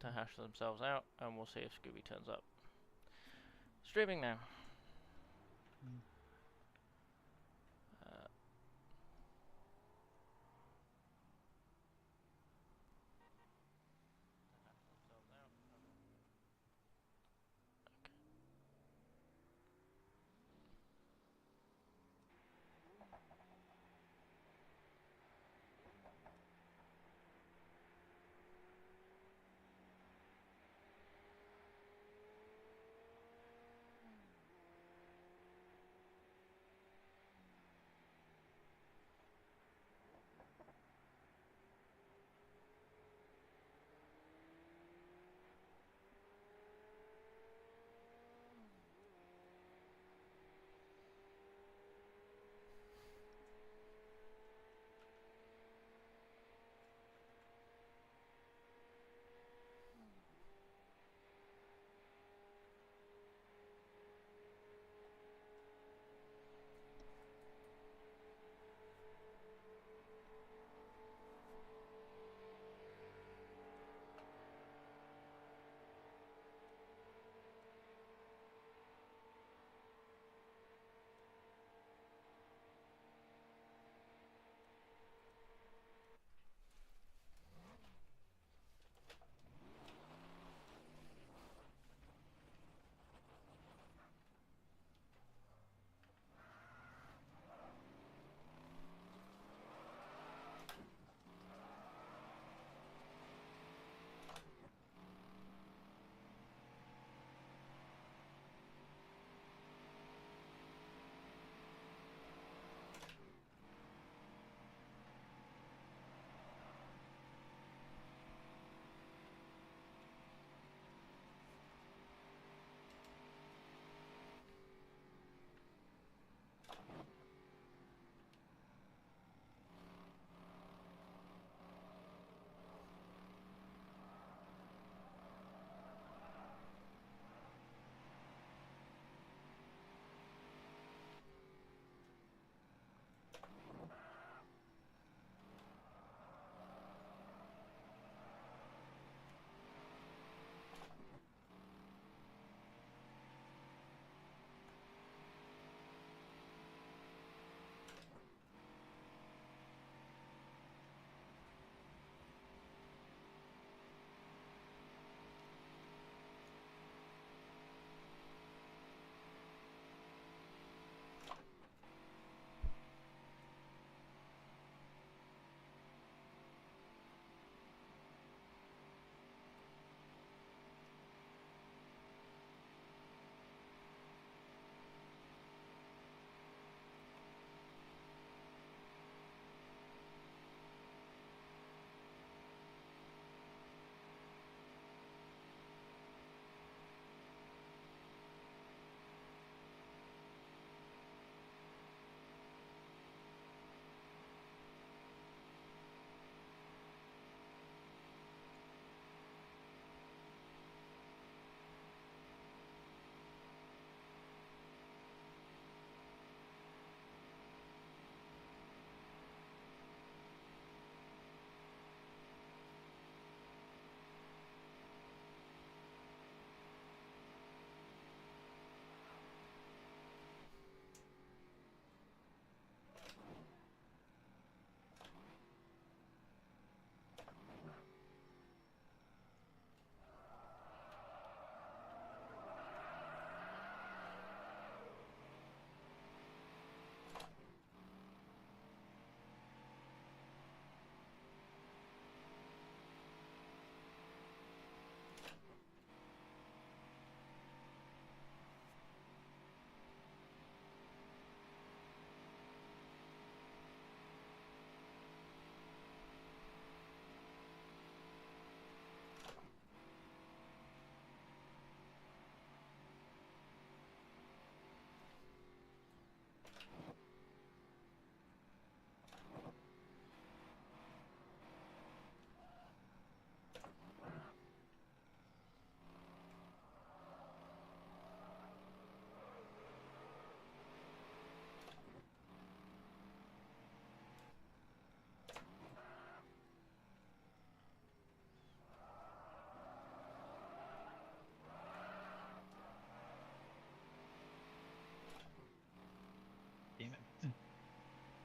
to hash themselves out, and we'll see if Scooby turns up. Streaming now.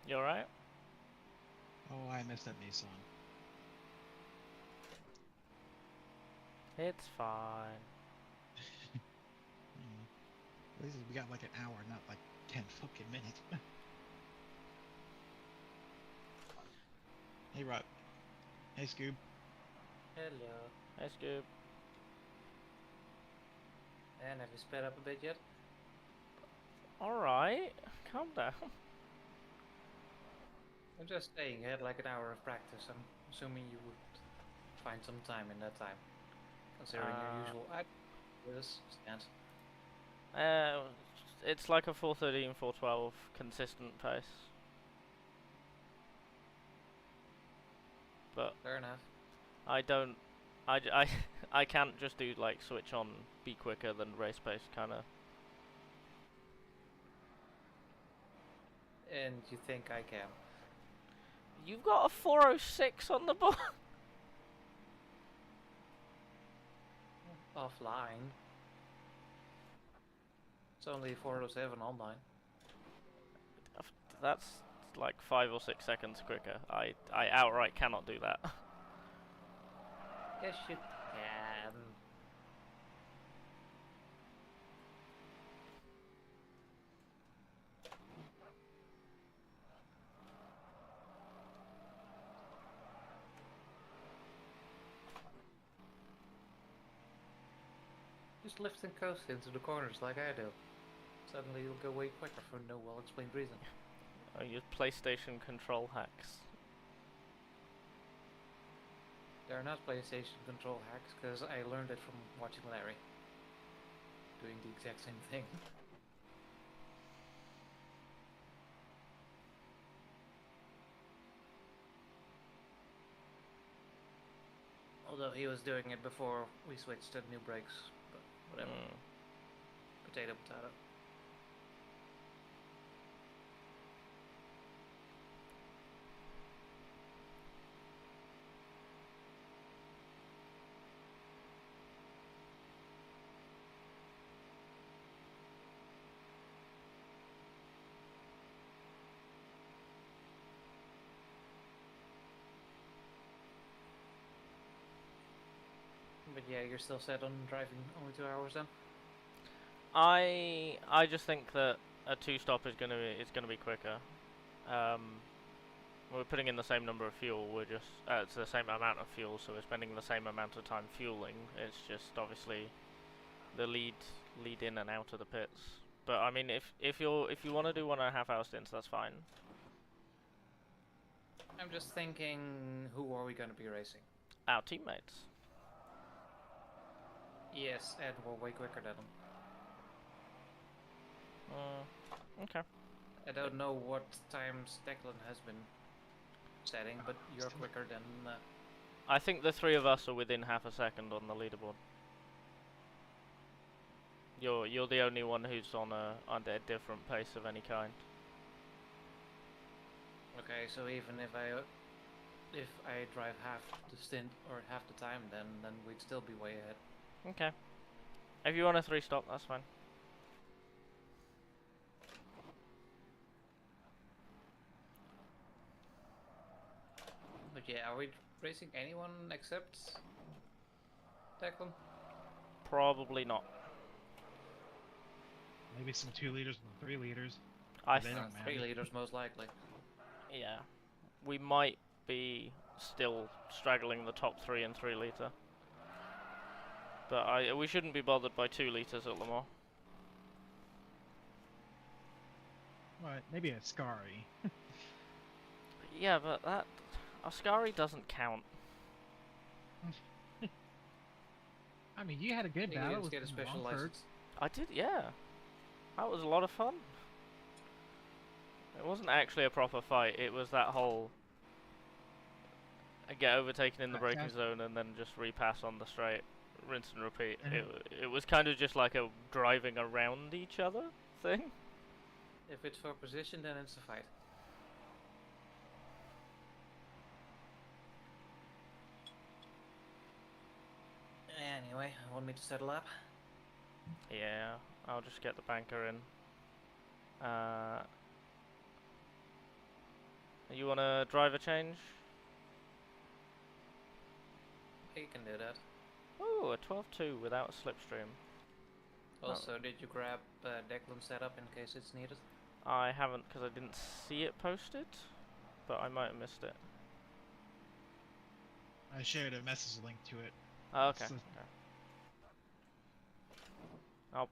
You alright? Oh, I missed that Nissan. It's fine. At least we got like an hour, not like 10 fucking minutes. Hey, Rob. Hey, Scoob. Hello. Hey, Scoob. And have you sped up a bit yet? Alright, calm down. I'm just saying, you had like an hour of practice. I'm assuming you would find some time in that time. Considering your usual stance. It's like a 4:13, 4:12 consistent pace. But Fair enough. I don't... I can't just do like switch on, be quicker than race pace kinda. And you think I can? You've got a 4:06 on the board. Offline. It's only 407 online. That's like 5 or 6 seconds quicker. I outright cannot do that. Yes, you can. Just lift and coast into the corners like I do. Suddenly you'll go way quicker for no well-explained reason. I use PlayStation control hacks. They're not PlayStation control hacks, because I learned it from watching Larry. Doing the exact same thing. Although he was doing it before we switched to new brakes, but whatever. Potato, potato. But yeah, you're still set on driving only 2 hours then? I just think that a 2-stop is gonna be quicker. We're putting in the same number of fuel. We're just it's the same amount of fuel, so we're spending the same amount of time fueling. It's just obviously the lead in and out of the pits. But I mean, if you want to do 1.5 hour stints, that's fine. I'm just thinking, who are we going to be racing? Our teammates. Yes, and we're way quicker than them. Okay. I don't know what times Declan has been setting, but you're quicker than... I think the 3 of us are within half a second on the leaderboard. You're the only one who's on a different pace of any kind. Okay, so even if I drive half the stint or half the time, then we'd still be way ahead. Okay. If you want a 3-stop, that's fine. But yeah, are we racing anyone except Declan? Probably not. Maybe some 2 liters and 3 liters. I They think don't 3 matter. liters most likely. yeah, we might be still straggling the top 3 in 3 litre. But we shouldn't be bothered by 2 litres at Le Mans. What? Maybe a Scary. Yeah, but that Ascari doesn't count. I mean, you had a good You battle didn't with get a special Longford. license. I did, yeah. That was a lot of fun. It wasn't actually a proper fight. It was that whole get overtaken in the braking zone and then just repass on the straight, rinse and repeat. It was kind of just like a driving around each other thing. If it's for position, then it's a fight. Anyway, want me to settle up? Yeah, I'll just get the banker in. You want a driver change? You can do that. Oh, a 12.2 without a slipstream. Also, did you grab Declan setup in case it's needed? I haven't because I didn't see it posted, but I might have missed it. I shared a message link to it. Oh, okay. So- Okay.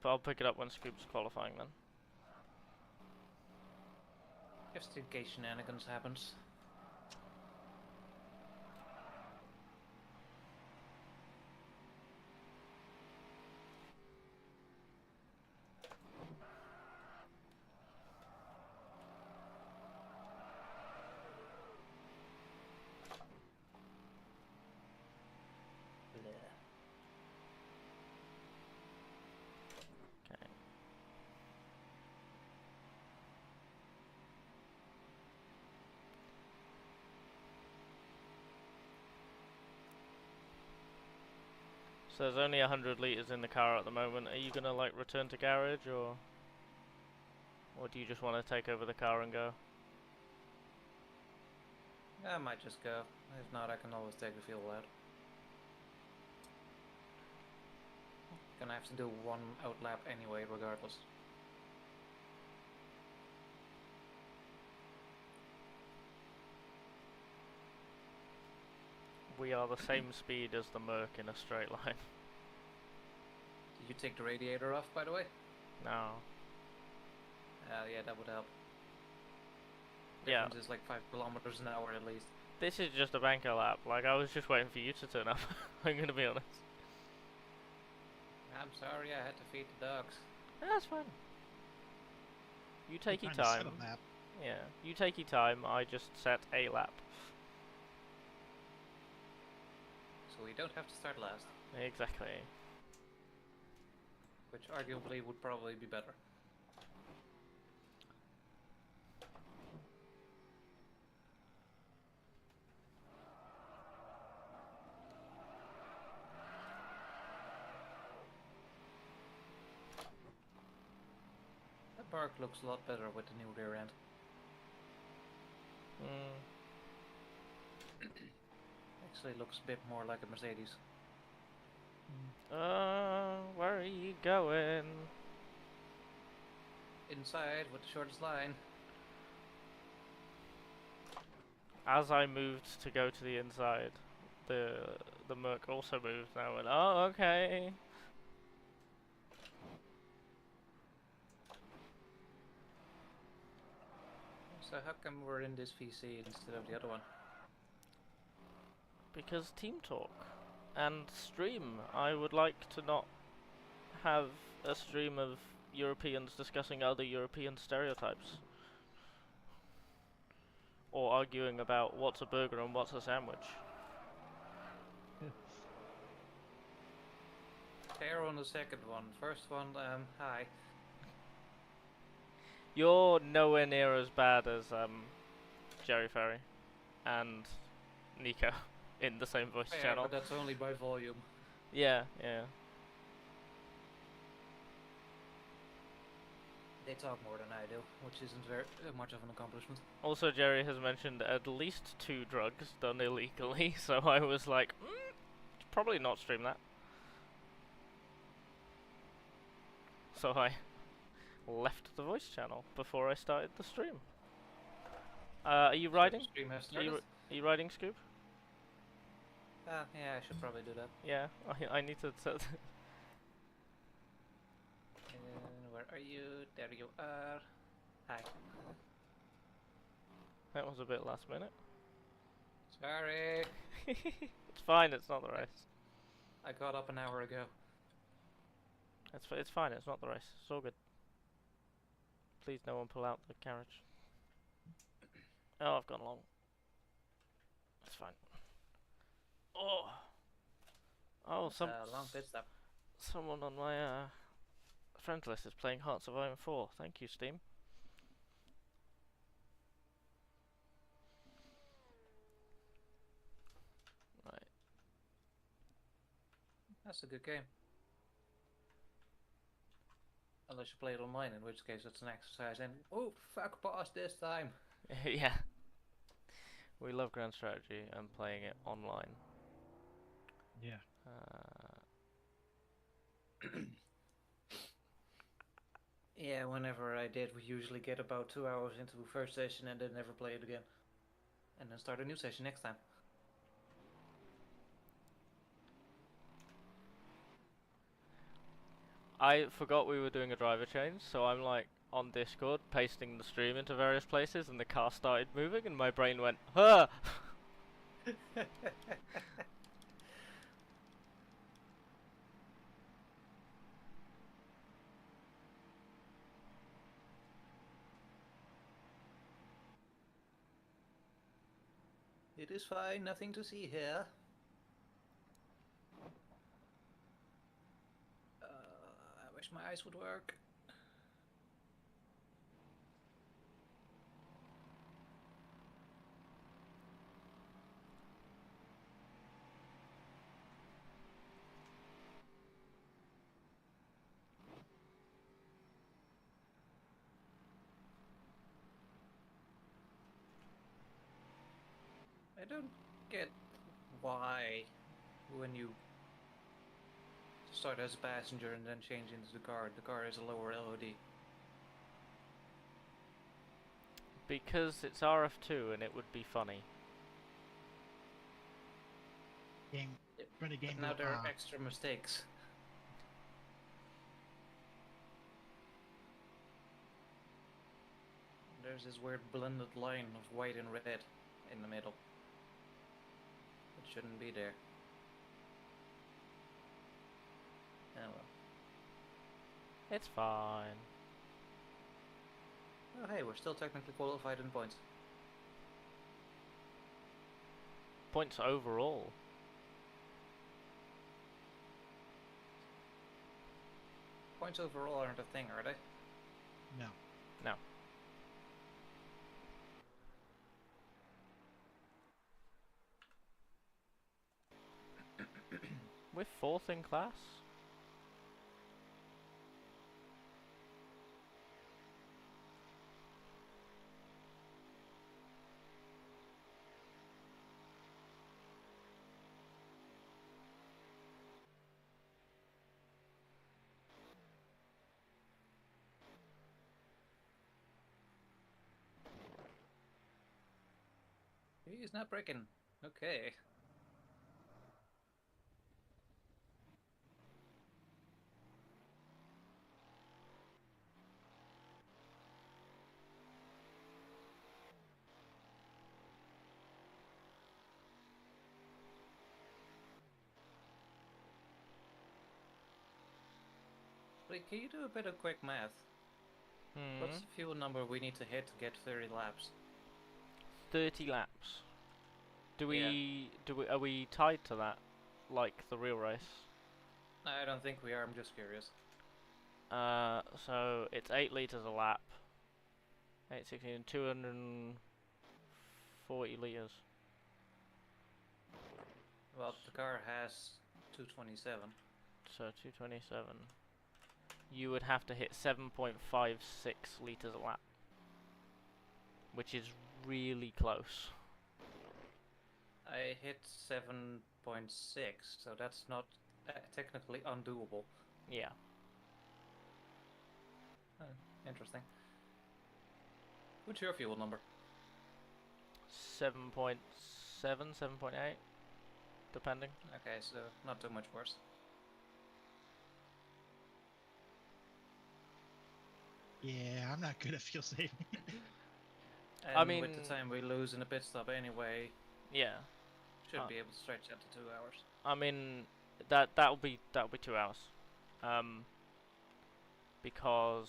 I'll pick it up when Scoop's qualifying then. Just in case shenanigans happens. Okay. So there's only 100 litres in the car at the moment. Are you gonna like return to garage or do you just want to take over the car and go? I might just go. If not, I can always take the fuel out. Gonna have to do one outlap anyway, regardless. We are the same speed as the Merc in a straight line. Did you take the radiator off, by the way? No. Yeah, that would help. Yeah. Difference is like 5 kilometers an hour at least. This is just a banker lap. Like, I was just waiting for you to turn up. I'm gonna be honest. I'm sorry, I had to feed the dogs. That's fine. You take your trying to set time. a map. Yeah, you take your time. I just set a lap. So we don't have to start last. Exactly. Which arguably would probably be better. That Bark looks a lot better with the new rear end. Mm. Actually looks a bit more like a Mercedes. Where are you going? Inside with the shortest line. As I moved to go to the inside, the Merc also moved and I went, oh, okay. So how come we're in this VC instead of the other one? Because team talk and stream. I would like to not have a stream of Europeans discussing other European stereotypes. Or arguing about what's a burger and what's a sandwich. Hair on the second one. First one, hi. You're nowhere near as bad as Jerry Ferry and Nico in the same voice Yeah, channel. but that's only by volume. Yeah, yeah. They talk more than I do, which isn't very much of an accomplishment. Also, Jerry has mentioned at least 2 drugs done illegally, so I was like, probably not stream that. So I left the voice channel before I started the stream. Are you riding? Stream has Are started. you riding, Scoop? Yeah, I should probably do that. Yeah, I need to. Where are you? There you are. Hi. That was a bit last minute. Sorry. It's fine. It's not the race. I got up an hour ago. It's fine. It's not the race. It's all good. Please, no one pull out the carriage. Oh, I've gone long. It's fine. Oh. Oh, Long pit stop. someone on my friends list is playing Hearts of Iron 4. Thank you, Steam. Right. That's a good game. Unless you play it online, in which case it's an exercise in, oh, fuck boss this time. Yeah. We love Grand Strategy and playing it online. Yeah. Yeah, whenever I did, we usually get about 2 hours into the first session and then never play it again. And then start a new session next time. I forgot we were doing a driver change, so I'm like on Discord pasting the stream into various places, and the car started moving, and my brain went, huh! It is fine, nothing to see here. I wish my eyes would work. I don't get why when you start as a passenger and then change into the car is a lower LOD. Because it's RF2 and it would be funny. Game. Run a game. But now there are extra mistakes. There's this weird blended line of white and red in the middle. It shouldn't be there. Oh well. It's fine. Oh hey, we're still technically qualified in points. Points overall. Points overall aren't a thing, are they? No. No. We're 4th in class? He's not breaking. Okay. Wait, can you do a bit of quick math? What's the fuel number we need to hit to get 30 laps? 30 laps. Are we tied to that, like the real race? I don't think we are, I'm just curious. So it's 8 liters a lap. 816, 240 liters. Well, the car has 227. So 227. You would have to hit 7.56 liters a lap, which is really close. I hit 7.6, so that's not technically undoable. Yeah. Interesting. What's your fuel number? 7.7, 7.8, depending. Okay, so not too much worse. Yeah, I'm not good at fuel saving. And I mean, with the time we lose in a pit stop anyway, yeah. should be able to stretch out to 2 hours. I mean, that'll be 2 hours. Because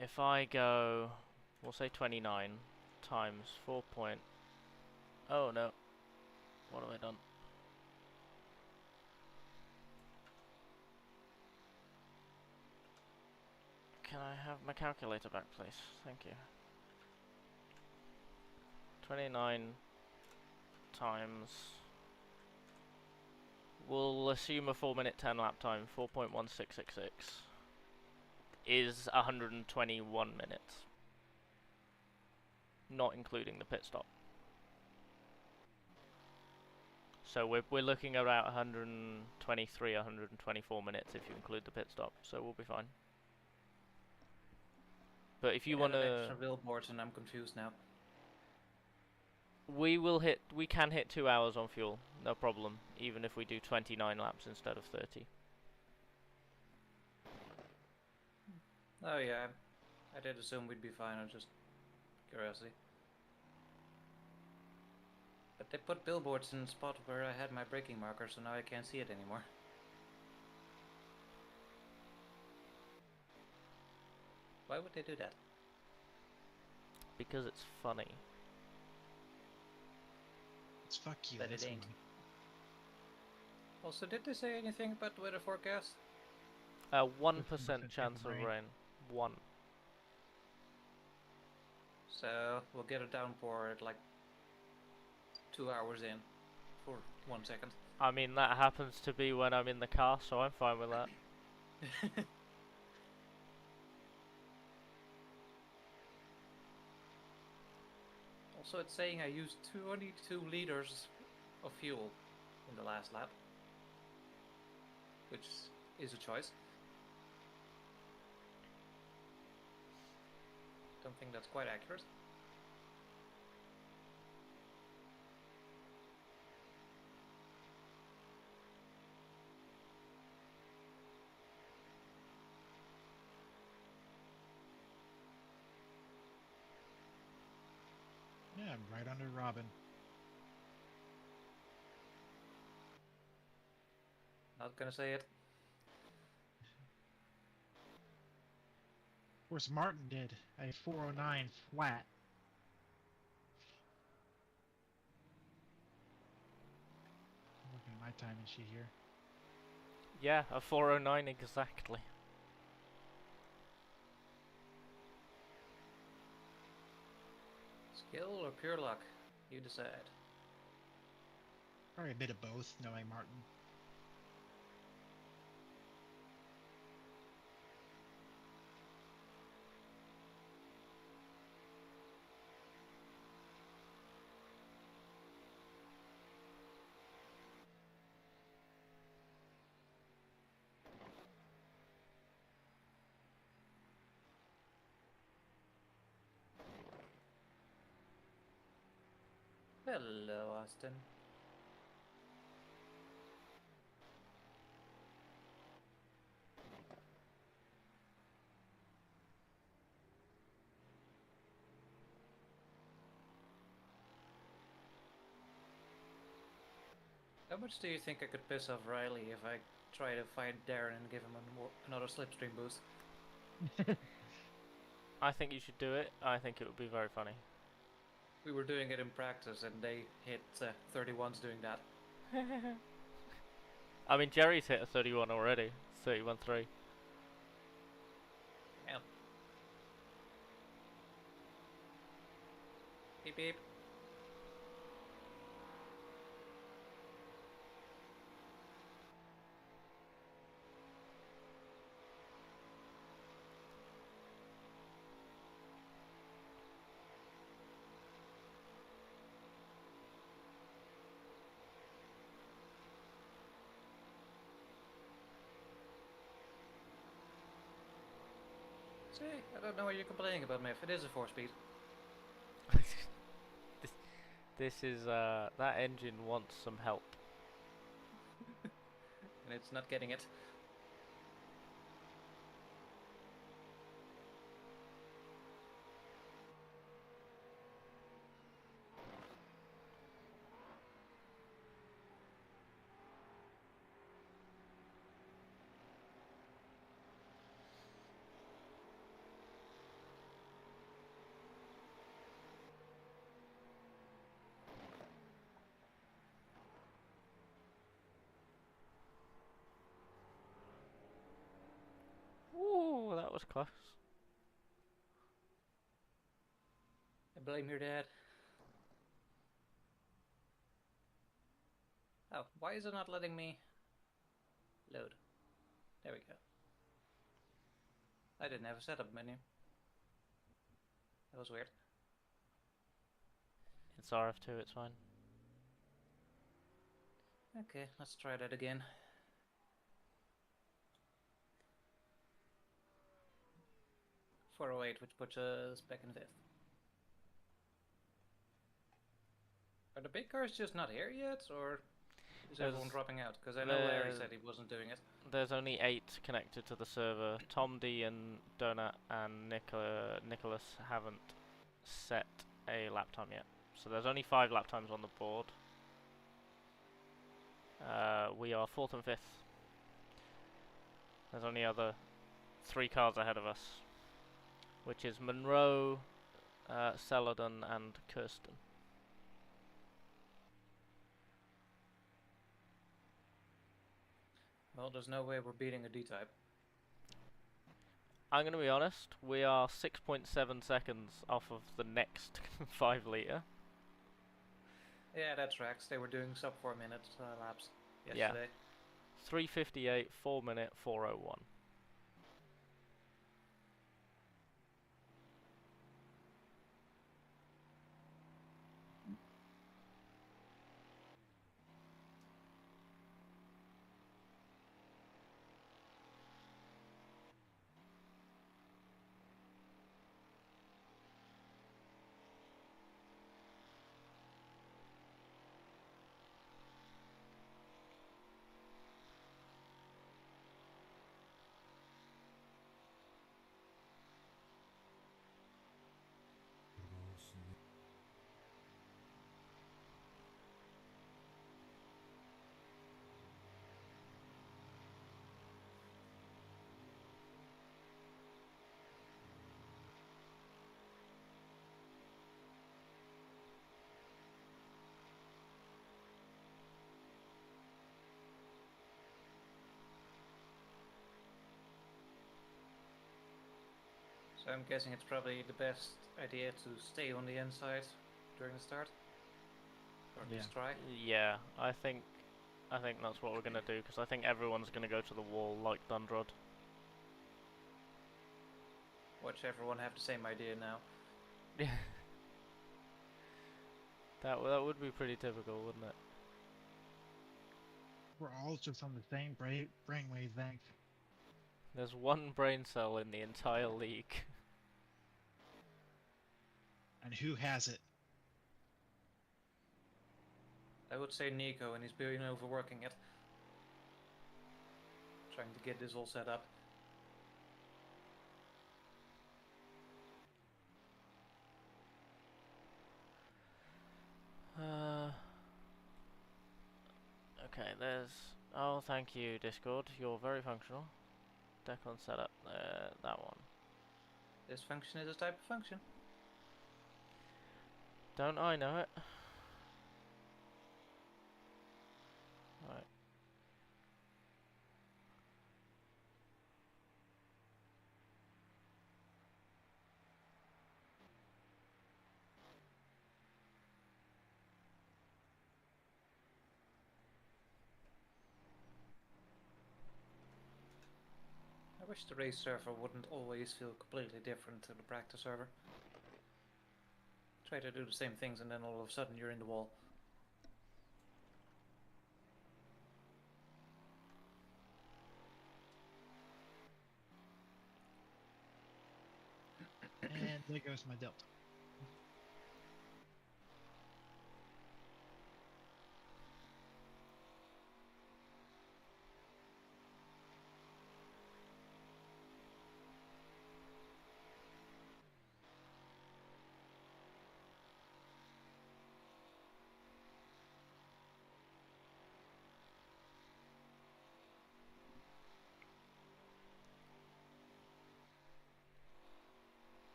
if I go, we'll say 29 times 4 point. Oh no, what have I done? Can I have my calculator back, please? Thank you. 29 times. We'll assume a 4-minute 10 lap time. 4.1666 is 121 minutes. not including the pit stop. So we're looking at about 123, 124 minutes if you include the pit stop. So we'll be fine. But if you want to, extra billboards, and I'm confused now. we can hit 2 hours on fuel, no problem. Even if we do 29 laps instead of 30. Oh yeah, I did assume we'd be fine. I'm just curiosity. But they put billboards in the spot where I had my braking marker, so now I can't see it anymore. Why would they do that? Because it's funny. It's fuck you. But it that's ain't. why. Also, did they say anything about the weather forecast? 1% chance chance of of rain. rain. 1. So we'll get a downpour at like 2 hours in for 1 second. I mean, that happens to be when I'm in the car, so I'm fine with that. Also, it's saying I used 22 liters of fuel in the last lap, which is a choice. Don't think that's quite accurate. Yeah, I'm right under Robin. Not gonna say it. Of course, Martin did a 409 flat. I'm looking at my timing sheet here. Yeah, a 409 exactly. Skill or pure luck? You decide. Probably a bit of both, knowing Martin. Hello, Austin. How much do you think I could piss off Riley if I try to find Darren and give him another slipstream boost? I think you should do it. I think it would be very funny. We were doing it in practice and they hit 31s doing that. I mean, Jerry's hit a 31 already. 31.3. Yeah. Beep beep. See, I don't know what you're complaining about, Miff. It is a 4-speed. This is, that engine wants some help. And it's not getting it. Ooh, that was close. I blame your dad. Oh, why is it not letting me load? There we go. I didn't have a setup menu. That was weird. it's RF2, it's fine. Okay, let's try that again. 408, which puts us back in 5th. Are the big cars just not here yet, or is everyone dropping out? Because I know Larry said he wasn't doing it. There's only 8 connected to the server. Tom D and Donut and Nicholas haven't set a lap time yet. So there's only 5 lap times on the board. We are 4th and 5th. There's only other 3 cars ahead of us, which is Monroe, Celadon and Kirsten. Well, there's no way we're beating a D-type. I'm going to be honest, we are 6.7 seconds off of the next 5 litre. Yeah, that tracks. They were doing sub 4 minute laps yesterday. Yeah. 3:58, 4 minute, 4:01. So I'm guessing it's probably the best idea to stay on the inside during the start. Or at least try. Yeah, I think that's what we're going to do, because I think everyone's going to go to the wall like Dundrod. Watch everyone have the same idea now. Yeah. That would be pretty typical, wouldn't it? We're all just on the same brainwave length. There's one brain cell in the entire league. And who has it? I would say Nico, and he's been overworking it. Trying to get this all set up. Okay, there's... Oh, thank you, Discord. You're very functional. Decon setup there, that one. This function is a type of function. Don't I know it? Right. I wish the race server wouldn't always feel completely different to the practice server. Try to do the same things and then all of a sudden you're in the wall. And there goes my delta.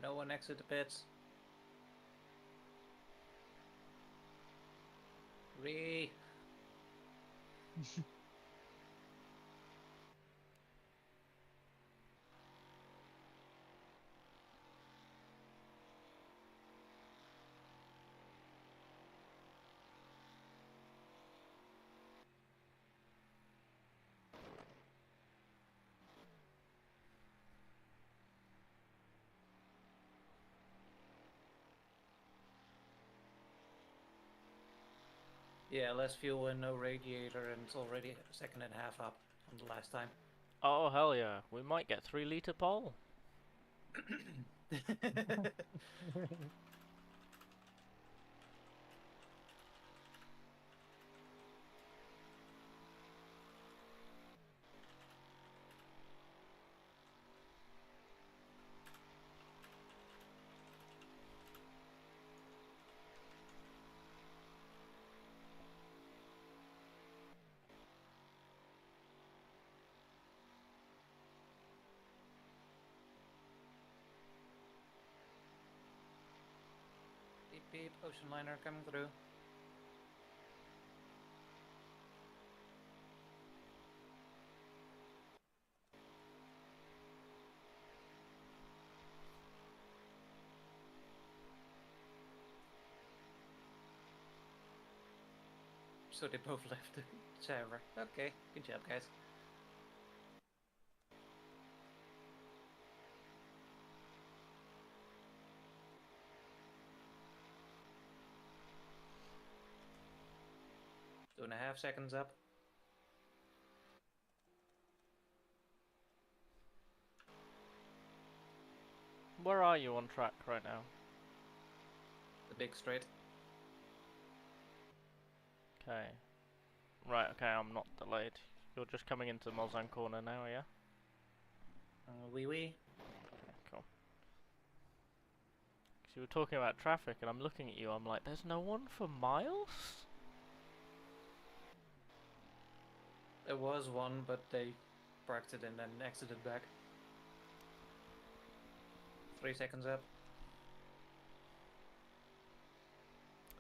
No one exit the pits. Re. Yeah, less fuel and no radiator, and it's already a second and a half up from the last time. Oh hell yeah, we might get 3 litre pole. Beep beep, ocean liner coming through. So they both left the server. Okay, good job, guys. Two and a half seconds up. Where are you on track right now? The big straight. Okay. Right, okay, I'm not delayed. You're just coming into Mozan corner now, yeah? Wee wee. Okay, cool. 'Cause you were talking about traffic and I'm looking at you, I'm like, there's no one for miles? There was one, but they parked it and then exited back. 3 seconds up.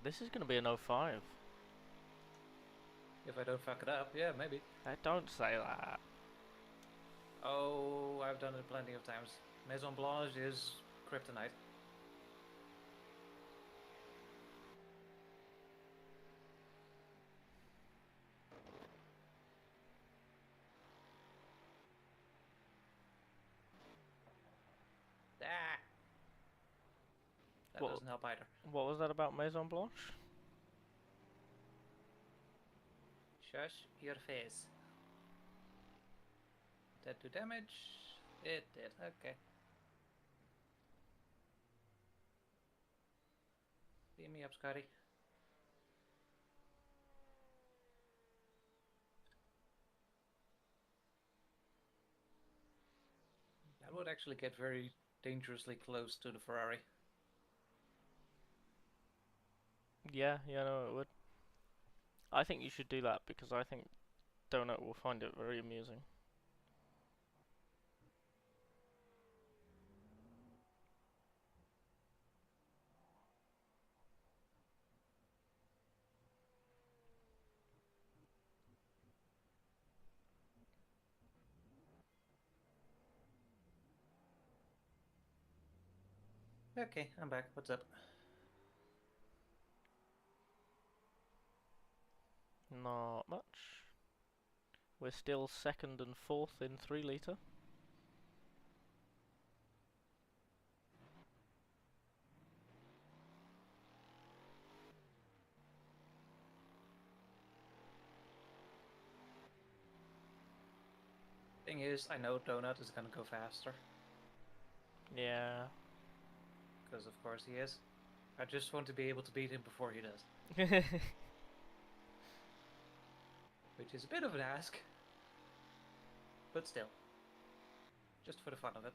This is gonna be an 05. If I don't fuck it up, yeah, maybe. Don't say that. Oh, I've done it plenty of times. Maison Blanche is kryptonite. Ah! That What- doesn't help either. What was that about Maison Blanche? Shush your face. That do damage? It did, okay. Beam me up, Scotty. That would actually get very dangerously close to the Ferrari. Yeah, no, it would. I think you should do that because I think Donut will find it very amusing. Okay, I'm back. What's up? Not much. We're still second and fourth in 3 litre. Thing is, I know Donut is gonna go faster. Yeah. Because of course he is. I just want to be able to beat him before he does. Which is a bit of an ask. But still. Just for the fun of it.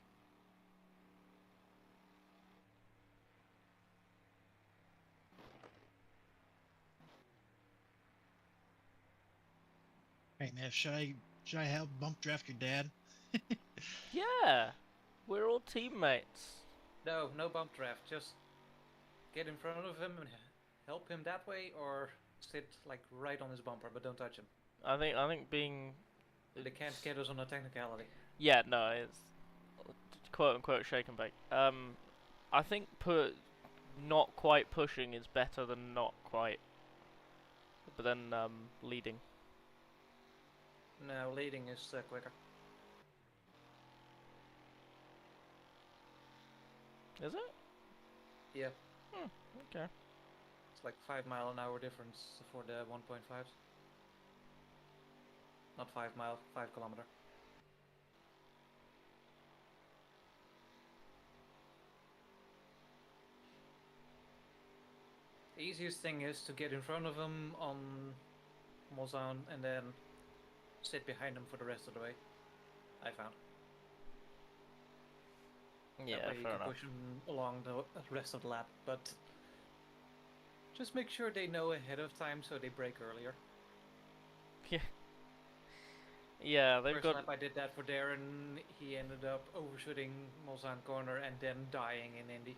Hey, Nev, should I help bump draft your dad? Yeah! We're all teammates. No, no bump draft. Just get in front of him and help him that way, or sit like right on his bumper, but don't touch him. I think being... They can't get us on a technicality. Yeah, no, it's quote unquote shake and bake. I think not quite pushing is better than not quite. But then leading. No, leading is quicker. Is it? Yeah, Okay. it's like 5 mile an hour difference for the 1.5s. Not 5 mile, 5 kilometer. The easiest thing is to get in front of him on Mulsanne and then sit behind him for the rest of the way. I found. Yeah, that way you fair can enough. push them along the rest of the lap, but just make sure they know ahead of time so they brake earlier. Yeah, they've First got. lap I did that for Darren, he ended up overshooting Mulsanne corner and then dying in Indy.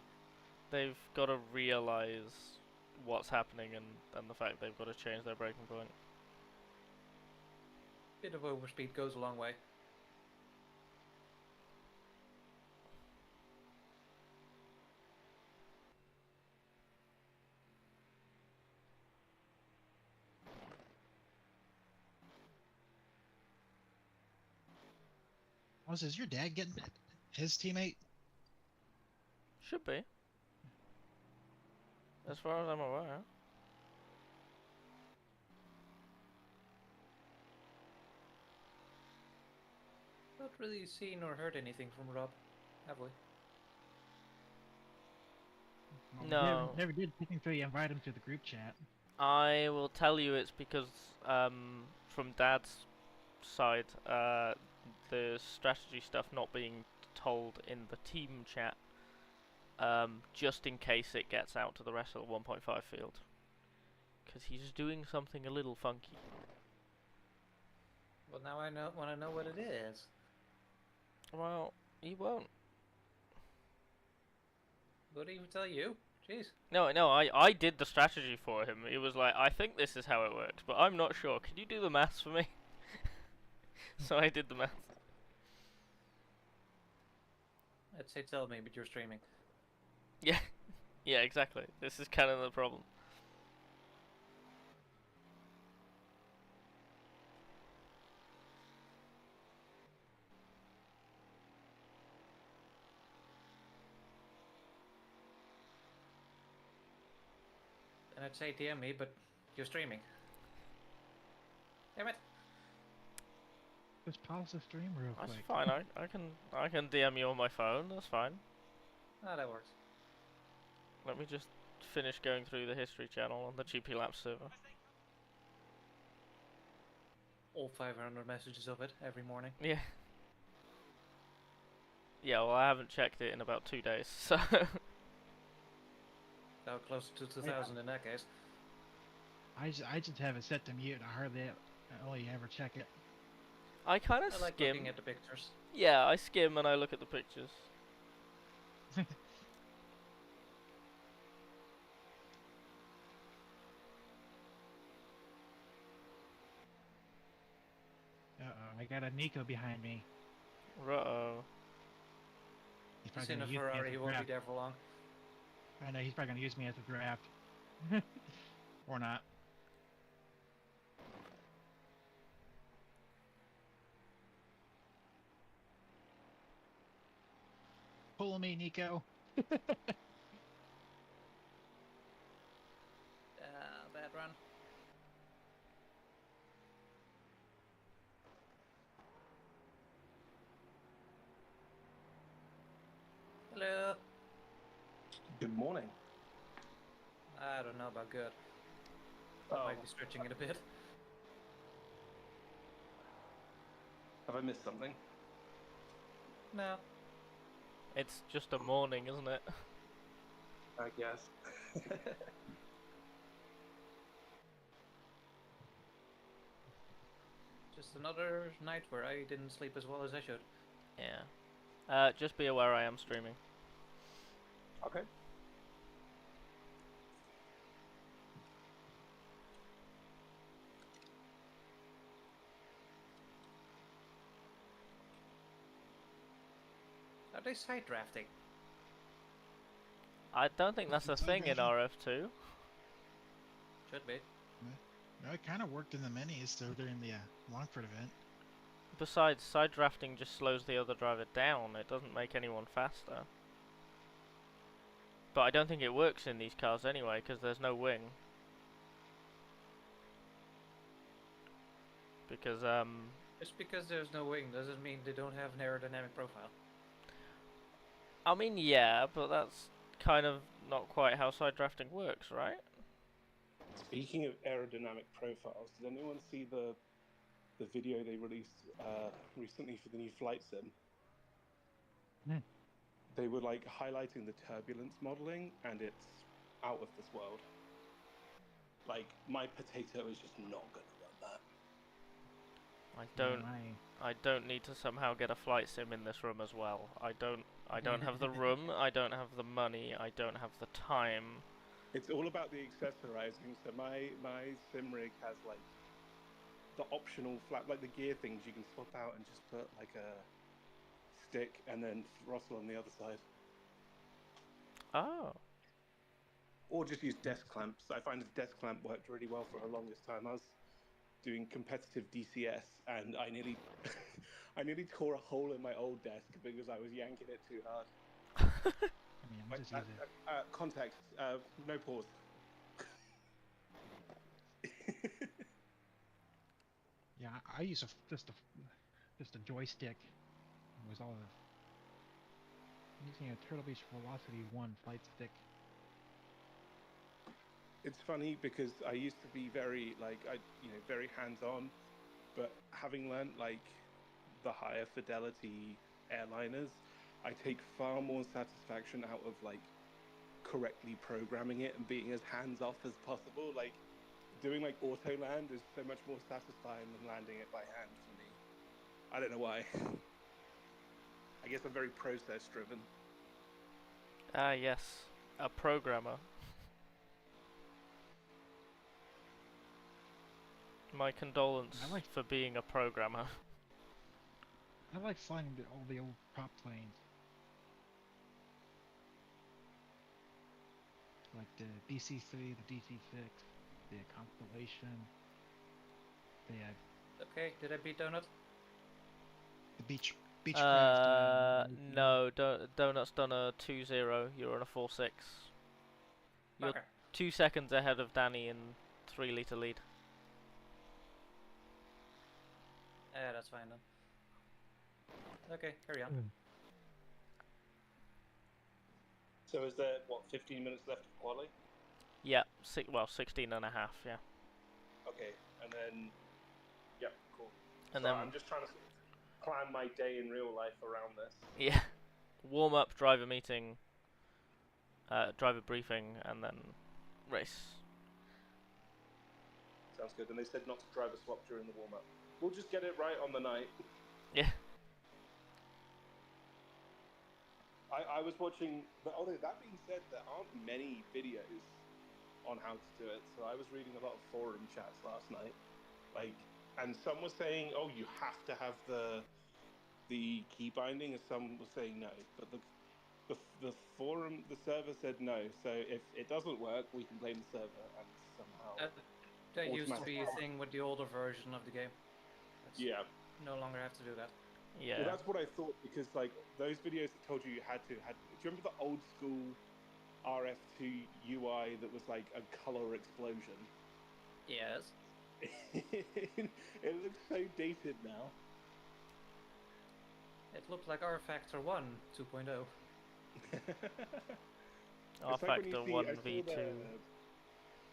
They've got to realize what's happening and the fact they've got to change their braking point. Bit of overspeed goes a long way. Is your dad getting his teammate? Should be. As far as I'm aware. Not really seen or heard anything from Rob, have we? Well, No. Never did technically invite him to the group chat. I will tell you it's because from Dad's side, the strategy stuff not being told in the team chat, just in case it gets out to the rest of the 1.5 field. Because he's doing something a little funky. Well, now I want to know what it is. Well, he won't. Would he even tell you? Jeez. No, I did the strategy for him. He was like, I think this is how it works, but I'm not sure. Can you do the maths for me? So I did the maths. I'd say tell me, but you're streaming. Yeah, yeah, exactly. This is kind of the problem. And I'd say DM me, but you're streaming. Damn it. Just pause the stream real That's quick. fine. I can DM you on my phone. That's fine. Ah, that works. Let me just finish going through the history channel on the GP Lab server. All 500 messages of it every morning. Yeah. Yeah, well, I haven't checked it in about 2 days, so. Now closer to 2000 in that case. I just have it set to mute. I only ever check it. I kind of I like skim. looking at the pictures. Yeah, I skim and I look at the pictures. Uh-oh, I got a Nico behind me. Uh-oh. He's He's probably in a gonna use me Ferrari, as he a won't be draft. there for long. I know he's probably gonna use me as a draft. Or not. Pull me, Nico. Bad run. Hello. Good morning. I don't know about good. I might be stretching it a bit. Have I missed something? No. It's just a morning, isn't it? I guess. Just another night where I didn't sleep as well as I should. Yeah. Just be aware I am streaming. Okay. Are they side drafting? I don't think that's a It's thing in already- RF2. Should be. No, it kind of worked in the minis, so during the Longford event. Besides, side drafting just slows the other driver down. It doesn't make anyone faster. But I don't think it works in these cars anyway, because there's no wing. Because, Just because there's no wing doesn't mean they don't have an aerodynamic profile. I mean, yeah, but that's kind of not quite how side drafting works, right? Speaking of aerodynamic profiles, did anyone see the video they released recently for the new flight sim? Hmm. They were like highlighting the turbulence modeling, and it's out of this world. Like, my potato is just not gonna run that. I don't need to somehow get a flight sim in this room as well. I don't have the room, I don't have the money, I don't have the time. It's all about the accessorizing. So my sim rig has like the optional flap, like the gear things you can swap out and just put like a stick and then throttle on the other side. Oh. Or just use desk clamps. I find the desk clamp worked really well for the longest time. I was doing competitive DCS and I nearly I nearly tore a hole in my old desk because I was yanking it too hard. I mean, I'm just using it. Context, no pause. Yeah, I use just a joystick. It was all using a Turtle Beach Velocity 1 flight stick. It's funny because I used to be very very hands-on, but having learned like the higher fidelity airliners, I take far more satisfaction out of like correctly programming it and being as hands-off as possible. Like doing like auto land is so much more satisfying than landing it by hand for me. I don't know why. I guess I'm very process driven. Ah, yes. A programmer. My condolence for being a programmer. I like flying all the old prop planes. Like the BC-3, the DC-6, the Constellation. Okay, did I beat Donut? The Beechcraft. No, Donut's done a 2-0, you're on a 4-6. You're Okay. 2 seconds ahead of Danny in 3-litre lead. Yeah, that's fine then. Okay, carry on. So is there, 15 minutes left of quali? Yeah, 16 and a half, yeah. Okay, and then, yeah, cool. And so then I'm just trying to plan my day in real life around this. yeah, warm up, driver meeting, driver briefing, and then race. Sounds good. And they said not to driver swap during the warm-up. We'll just get it right on the night. Yeah. I was watching, but although that being said, there aren't many videos on how to do it. So I was reading a lot of forum chats last night, and some were saying, "Oh, you have to have the key binding," and some were saying no. But the forum, the server said no. So if it doesn't work, we can blame the server and somehow. That used to be a thing with the older version of the game. Yeah. No longer have to do that. Yeah. Well, that's what I thought, because like those videos that told you had. Do you remember the old school RF2 UI that was like a color explosion? Yes. It looks so dated now. It looked like RFactor 1 2.0. RFactor 1 V2.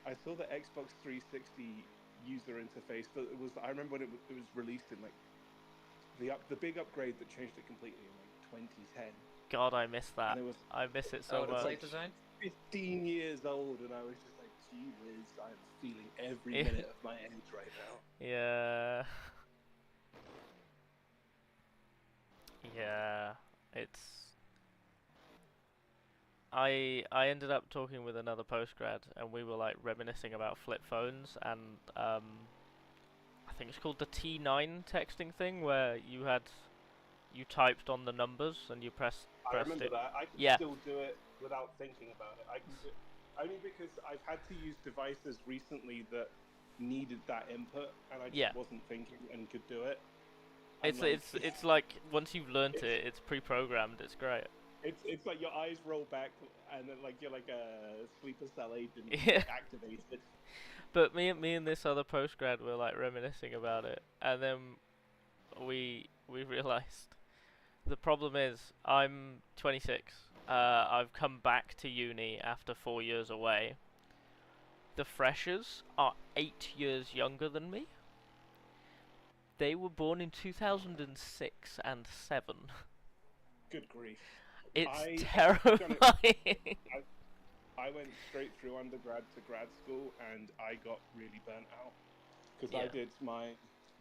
I saw the Xbox 360 user interface. That it was. I remember when it was released in like the big upgrade that changed it completely in like 2010. God, I miss that. And it was, I miss it so the much. plate design? 15 years old, and I was just like, gee whiz, I'm feeling every minute of my age right now. Yeah. Yeah, it's. I ended up talking with another postgrad, and we were like reminiscing about flip phones, and I think it's called the T9 texting thing, where you typed on the numbers and you pressed I remember it. that. I can still do it without thinking about it. I can do it only because I've had to use devices recently that needed that input, and I just wasn't thinking and could do it. It's like once you've learnt it, it's pre-programmed. It's great. It's like your eyes roll back, and then like you're like a sleeper cell agent Yeah. activated. But me and this other postgrad were like reminiscing about it, and then we realised the problem is I'm 26. I've come back to uni after 4 years away. The freshers are 8 years younger than me. They were born in 2006 and 7. Good grief! It's I- terrifying. I went straight through undergrad to grad school, and I got really burnt out because I Yeah. did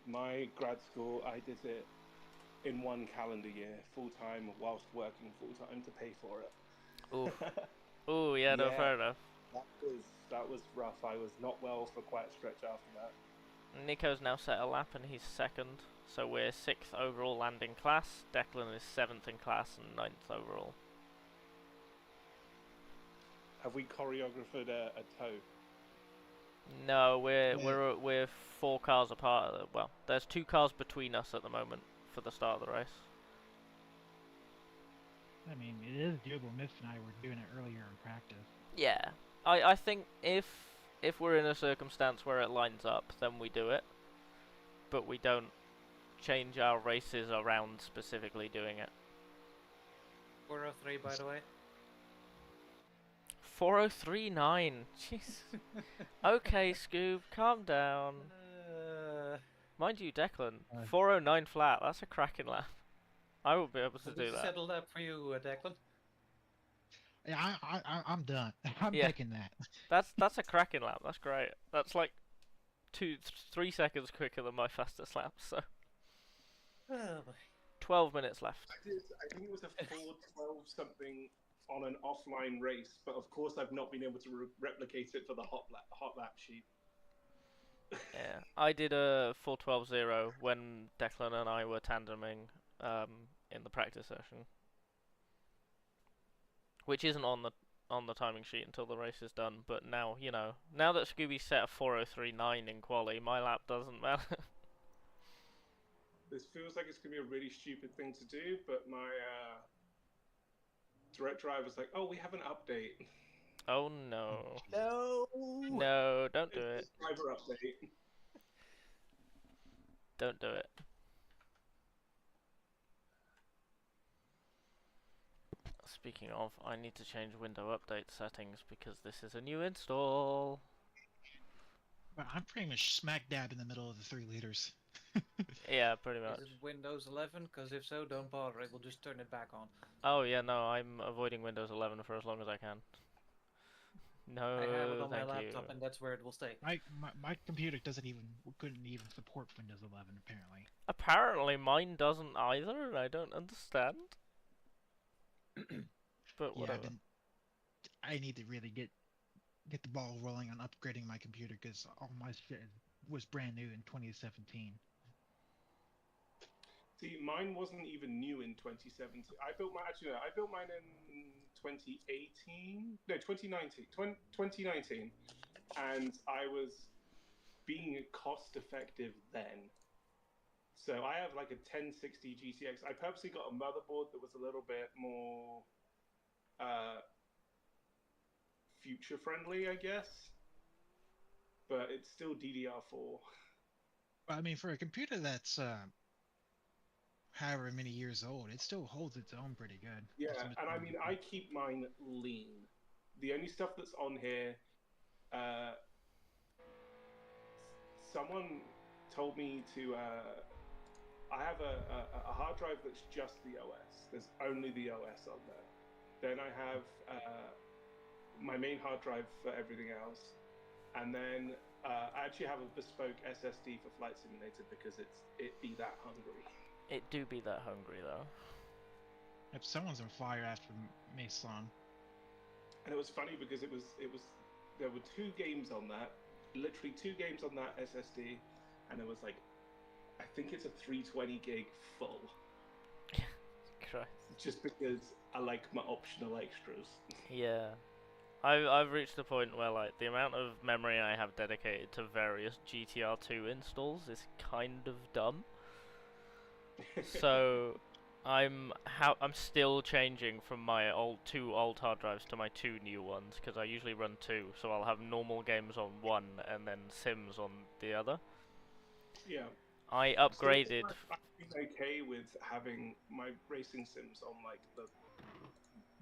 my grad school. I did it in 1 calendar year, full time, whilst working full time to pay for it. Ooh. Ooh, yeah, no, Yeah. fair enough. That was rough. I was not well for quite a stretch after that. Nico's now set a lap and he's 2nd, so we're 6th overall landing class. Declan is 7th in class and 9th overall. Have we choreographed a toe? No, we're 4 cars apart. Well, there's 2 cars between us at the moment for the start of the race. I mean, it is doable. Miff and I were doing it earlier in practice. Yeah, I think if we're in a circumstance where it lines up, then we do it. But we don't change our races around specifically doing it. 403, by the way. 4039. Jeez. Okay, Scoob, calm down. Mind you, Declan, 409 flat. That's a cracking lap. I will be able to do that. Settle that for you, Declan. Yeah, I'm done. I'm Yeah. taking that. That's a cracking lap. That's great. That's like 3 seconds quicker than my fastest lap. So Oh, boy. 12 minutes left. I think it was a 4:12 something on an offline race, but of course I've not been able to replicate it for the hot lap sheet. Yeah, I did a 4:12.0 when Declan and I were tandeming in the practice session, which isn't on the timing sheet until the race is done. But now, you know, now that Scooby set a 4:03.9 in quali, my lap doesn't matter. This feels like it's gonna be a really stupid thing to do, but my direct drive was like, "Oh, we have an update." Oh no. No! No, don't do it. It's a driver update. Don't do it. Speaking of, I need to change window update settings because this is a new install. But I'm pretty much smack dab in the middle of the 3 liters. Yeah, pretty much. Is it Windows 11? Because if so, don't bother. It will just turn it back on. Oh yeah, no, I'm avoiding Windows 11 for as long as I can. No, I have it on my thank laptop, you. and that's where it will stay. My computer couldn't even support Windows 11 apparently. Apparently mine doesn't either, and I don't understand. But Yeah, whatever. I need to really get the ball rolling on upgrading my computer because all my shit was brand new in 2017. See, mine wasn't even new in 2017. I built mine in 2018. No, 2019. 2019, and I was being cost effective then. So I have like a 1060 GTX. I purposely got a motherboard that was a little bit more future friendly, I guess. But it's still DDR4. I mean, for a computer that's however many years old, it still holds its own pretty good. Yeah, and I mean, I keep mine lean. The only stuff that's on here, someone told me to. I have a hard drive that's just the OS. There's only the OS on there. Then I have my main hard drive for everything else, and then I actually have a bespoke SSD for Flight Simulator because it be that hungry. It do be that hungry though. If someone's on fire after Mason. And it was funny because there were 2 games on that, literally 2 games on that SSD, and it was like, I think it's a 320 gig full. Christ. Just because I like my optional extras. Yeah. I've reached the point where like the amount of memory I have dedicated to various GTR2 installs is kind of dumb. So I'm still changing from my two old hard drives to my two new ones because I usually run two, so I'll have normal games on one and then sims on the other. Yeah. I So upgraded. I've been okay with having my racing sims on like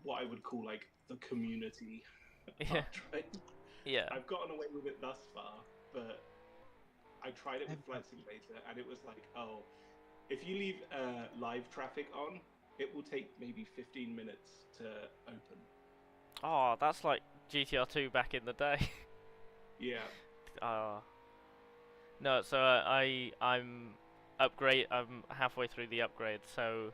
what I would call like the community Yeah. hard drive. Yeah. I've gotten away with it thus far, but I tried it with Flight Simulator, and it was like, oh, if you leave live traffic on, it will take maybe 15 minutes to open. Oh, that's like GTR 2 back in the day. Yeah. No, so I'm halfway through the upgrade, so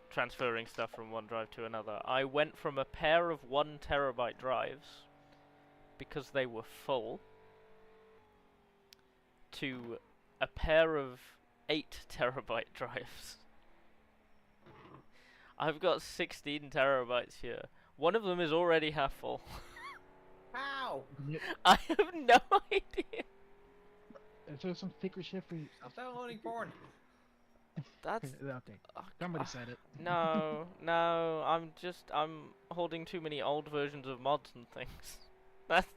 transferring stuff from one drive to another. I went from a pair of 1 terabyte drives because they were full to a pair of 8 terabyte drives. I've got 16 terabytes here. One of them is already half full. Ow! I have no idea. Is there some secret shit for you? Stop downloading porn. That's Okay. Somebody said it. no, I'm holding too many old versions of mods and things. That's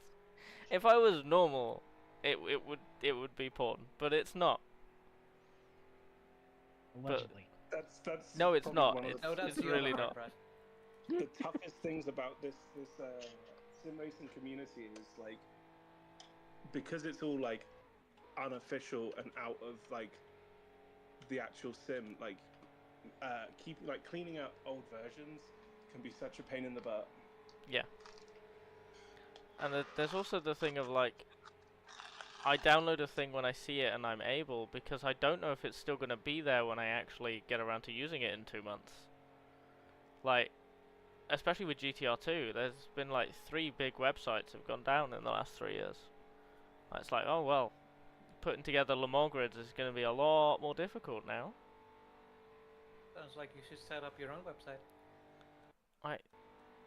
if I was normal, it would be porn, but it's not. Allegedly. That's No, it's probably not. one of It's, No, that's it's the really other not. hard the toughest things about this sim racing community is like, because it's all like unofficial and out of like the actual sim, like cleaning up old versions can be such a pain in the butt. Yeah. And there's also the thing of like, I download a thing when I see it and I'm able, because I don't know if it's still gonna be there when I actually get around to using it in 2 months. Like, especially with GTR 2, there's been like 3 big websites have gone down in the last 3 years. It's like, oh well, putting together Le Mans grids is going to be a lot more difficult now. Sounds like you should set up your own website.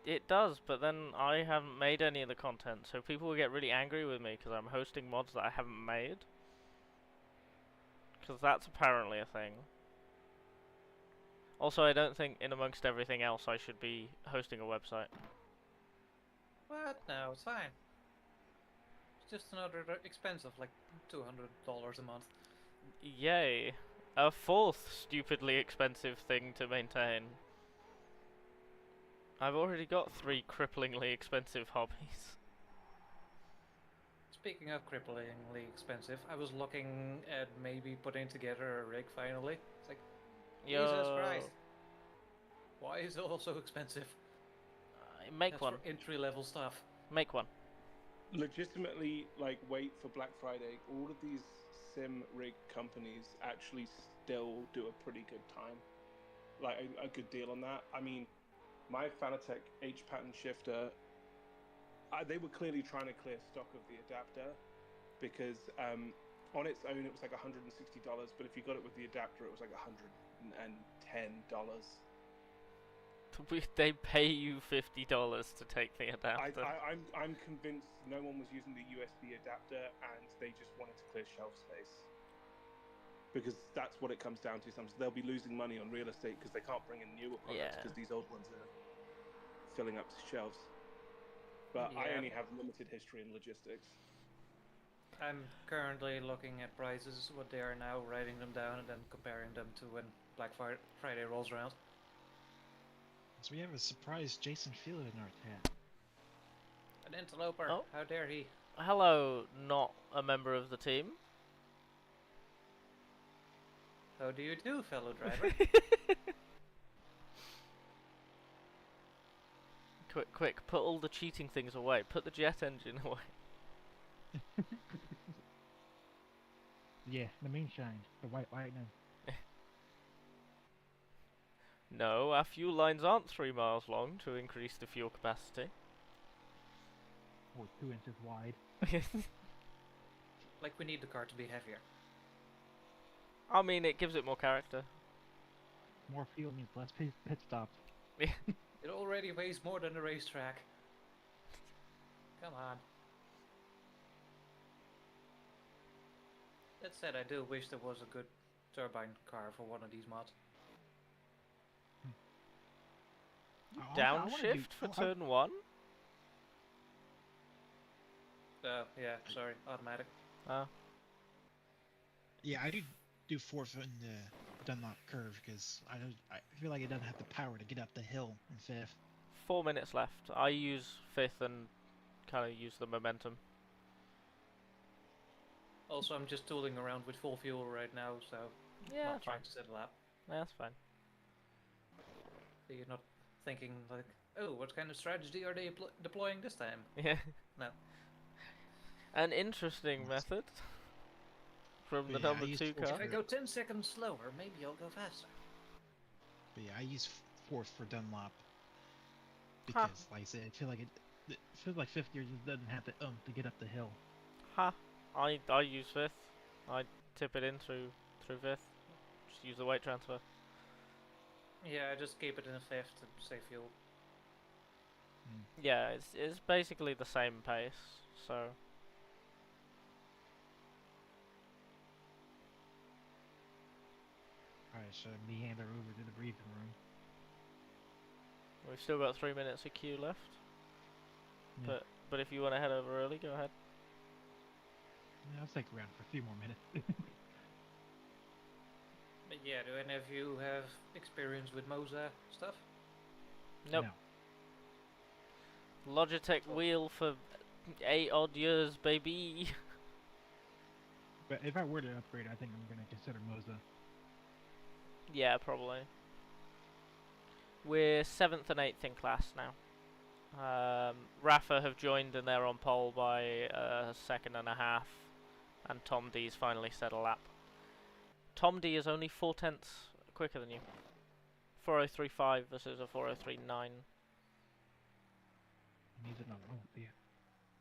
It does, but then I haven't made any of the content, so people will get really angry with me because I'm hosting mods that I haven't made. Because that's apparently a thing. Also, I don't think in amongst everything else I should be hosting a website. What? No, it's fine. It's just another expense of like $200 a month. Yay. A fourth stupidly expensive thing to maintain. I've already got 3 cripplingly expensive hobbies. Speaking of cripplingly expensive, I was looking at maybe putting together a rig finally. It's like, Jesus Christ. Why is it all so expensive? Make That's one. for entry-level stuff. Make one. Legitimately, like, wait for Black Friday. All of these sim rig companies actually still do a pretty good time, like a good deal on that. I mean, my Fanatec H pattern shifter, they were clearly trying to clear stock of the adapter because on its own it was like $160, but if you got it with the adapter it was like $110. They pay you $50 to take the adapter. I'm convinced no one was using the USB adapter and they just wanted to clear shelf space, because that's what it comes down to. Sometimes they'll be losing money on real estate because they can't bring in newer products because these old ones are filling up shelves. But I only have limited history in logistics. I'm currently looking at prices, what they are now, writing them down and then comparing them to when Black Friday rolls around. So we have a surprise Jason Field in our tent. An interloper, Oh. How dare he? Hello, not a member of the team. How do you do, fellow driver? Quick, put all the cheating things away. Put the jet engine away. Yeah, the moonshine, the white lightning. No, our fuel lines aren't 3 miles long to increase the fuel capacity. Or 2 inches wide. Like we need the car to be heavier. I mean, it gives it more character. More fuel means less pit stops. It already weighs more than the racetrack. Come on. That said, I do wish there was a good turbine car for one of these mods. Downshift for turn 1? Yeah, sorry, automatic. Oh. Yeah, I do fourth in the Dunlop curve because I feel like it doesn't have the power to get up the hill in fifth. 4 minutes left. I use 5th and kind of use the momentum. Also, I'm just tooling around with full fuel right now, so Yeah, not trying to set a lap. Yeah, that's fine. So you're not thinking like, oh, what kind of strategy are they deploying this time? Yeah. No. An interesting method from the Yeah, number I used 2 fourth car. If I go 10 seconds slower, maybe I'll go faster. But yeah, I use fourth for Dunlop because, like I said, it feels like fifth gear just doesn't have the to get up the hill. I use 5th. I tip it in through 5th. Just use the weight transfer. Yeah, I just keep it in 5th to save fuel. Yeah, it's basically the same pace, so. Alright, so meander over to the briefing room. We've still got 3 minutes of queue left. Yeah. But if you want to head over early, go ahead. Yeah, I'll stick around for a few more minutes. But yeah, do any of you have experience with Moza stuff? Nope. No. Logitech wheel for 8 odd years, baby. But if I were to upgrade, I think I'm gonna consider Moza. Yeah, probably. We're 7th and 8th in class now. Rafa have joined and they're on pole by a second and a half. And Tom D's finally set a lap. Tom D is only 4/10 quicker than you. 4:03.5 versus a 4:03.9. Needs another one, yeah.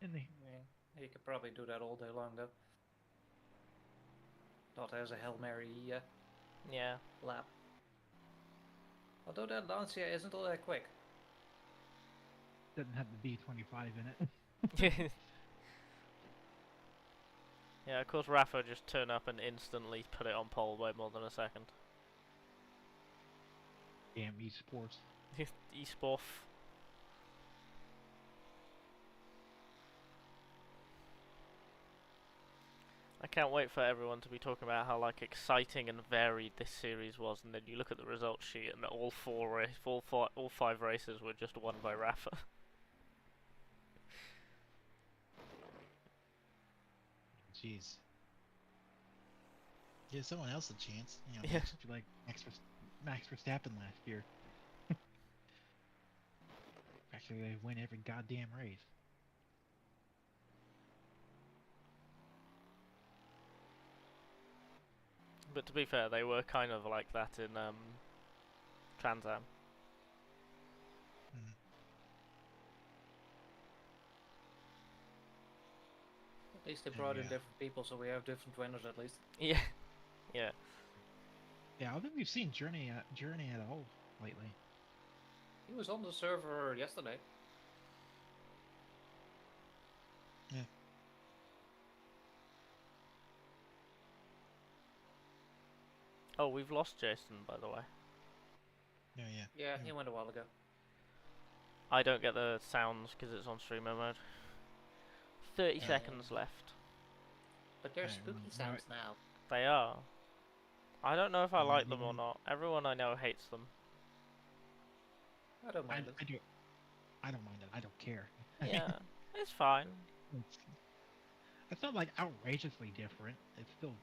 In the Yeah, you could probably do that all day long though. Not as a Hail Mary Yeah. lap. Although that Lancia isn't all that quick. doesn't have the B25 in it. Yeah, of course Rafa just turn up and instantly put it on pole by more than a second. Damn esports. Esporf. I can't wait for everyone to be talking about how like exciting and varied this series was, and then you look at the results sheet and all 5 races were just won by Rafa. Jeez. Give someone else a chance. You know, Yeah. like Max Verstappen last year. Actually, they win every goddamn race. But to be fair, they were kind of like that in Trans Am. At least they brought in Yeah. different people, so we have different winners at least. Yeah. Yeah. Yeah, I don't think we've seen Journey at all lately. He was on the server yesterday. Yeah. Oh, we've lost Jason, by the way. Yeah, yeah. Yeah, he went a while ago. I don't get the sounds because it's on streamer mode. 30 seconds left. But they're Alright, spooky now sounds now. They are. I don't know if I Well, like them or maybe- not. Everyone I know hates them. I don't I mind it. do. I don't mind it. I don't care. Yeah, it's fine. It's not like outrageously different. It's still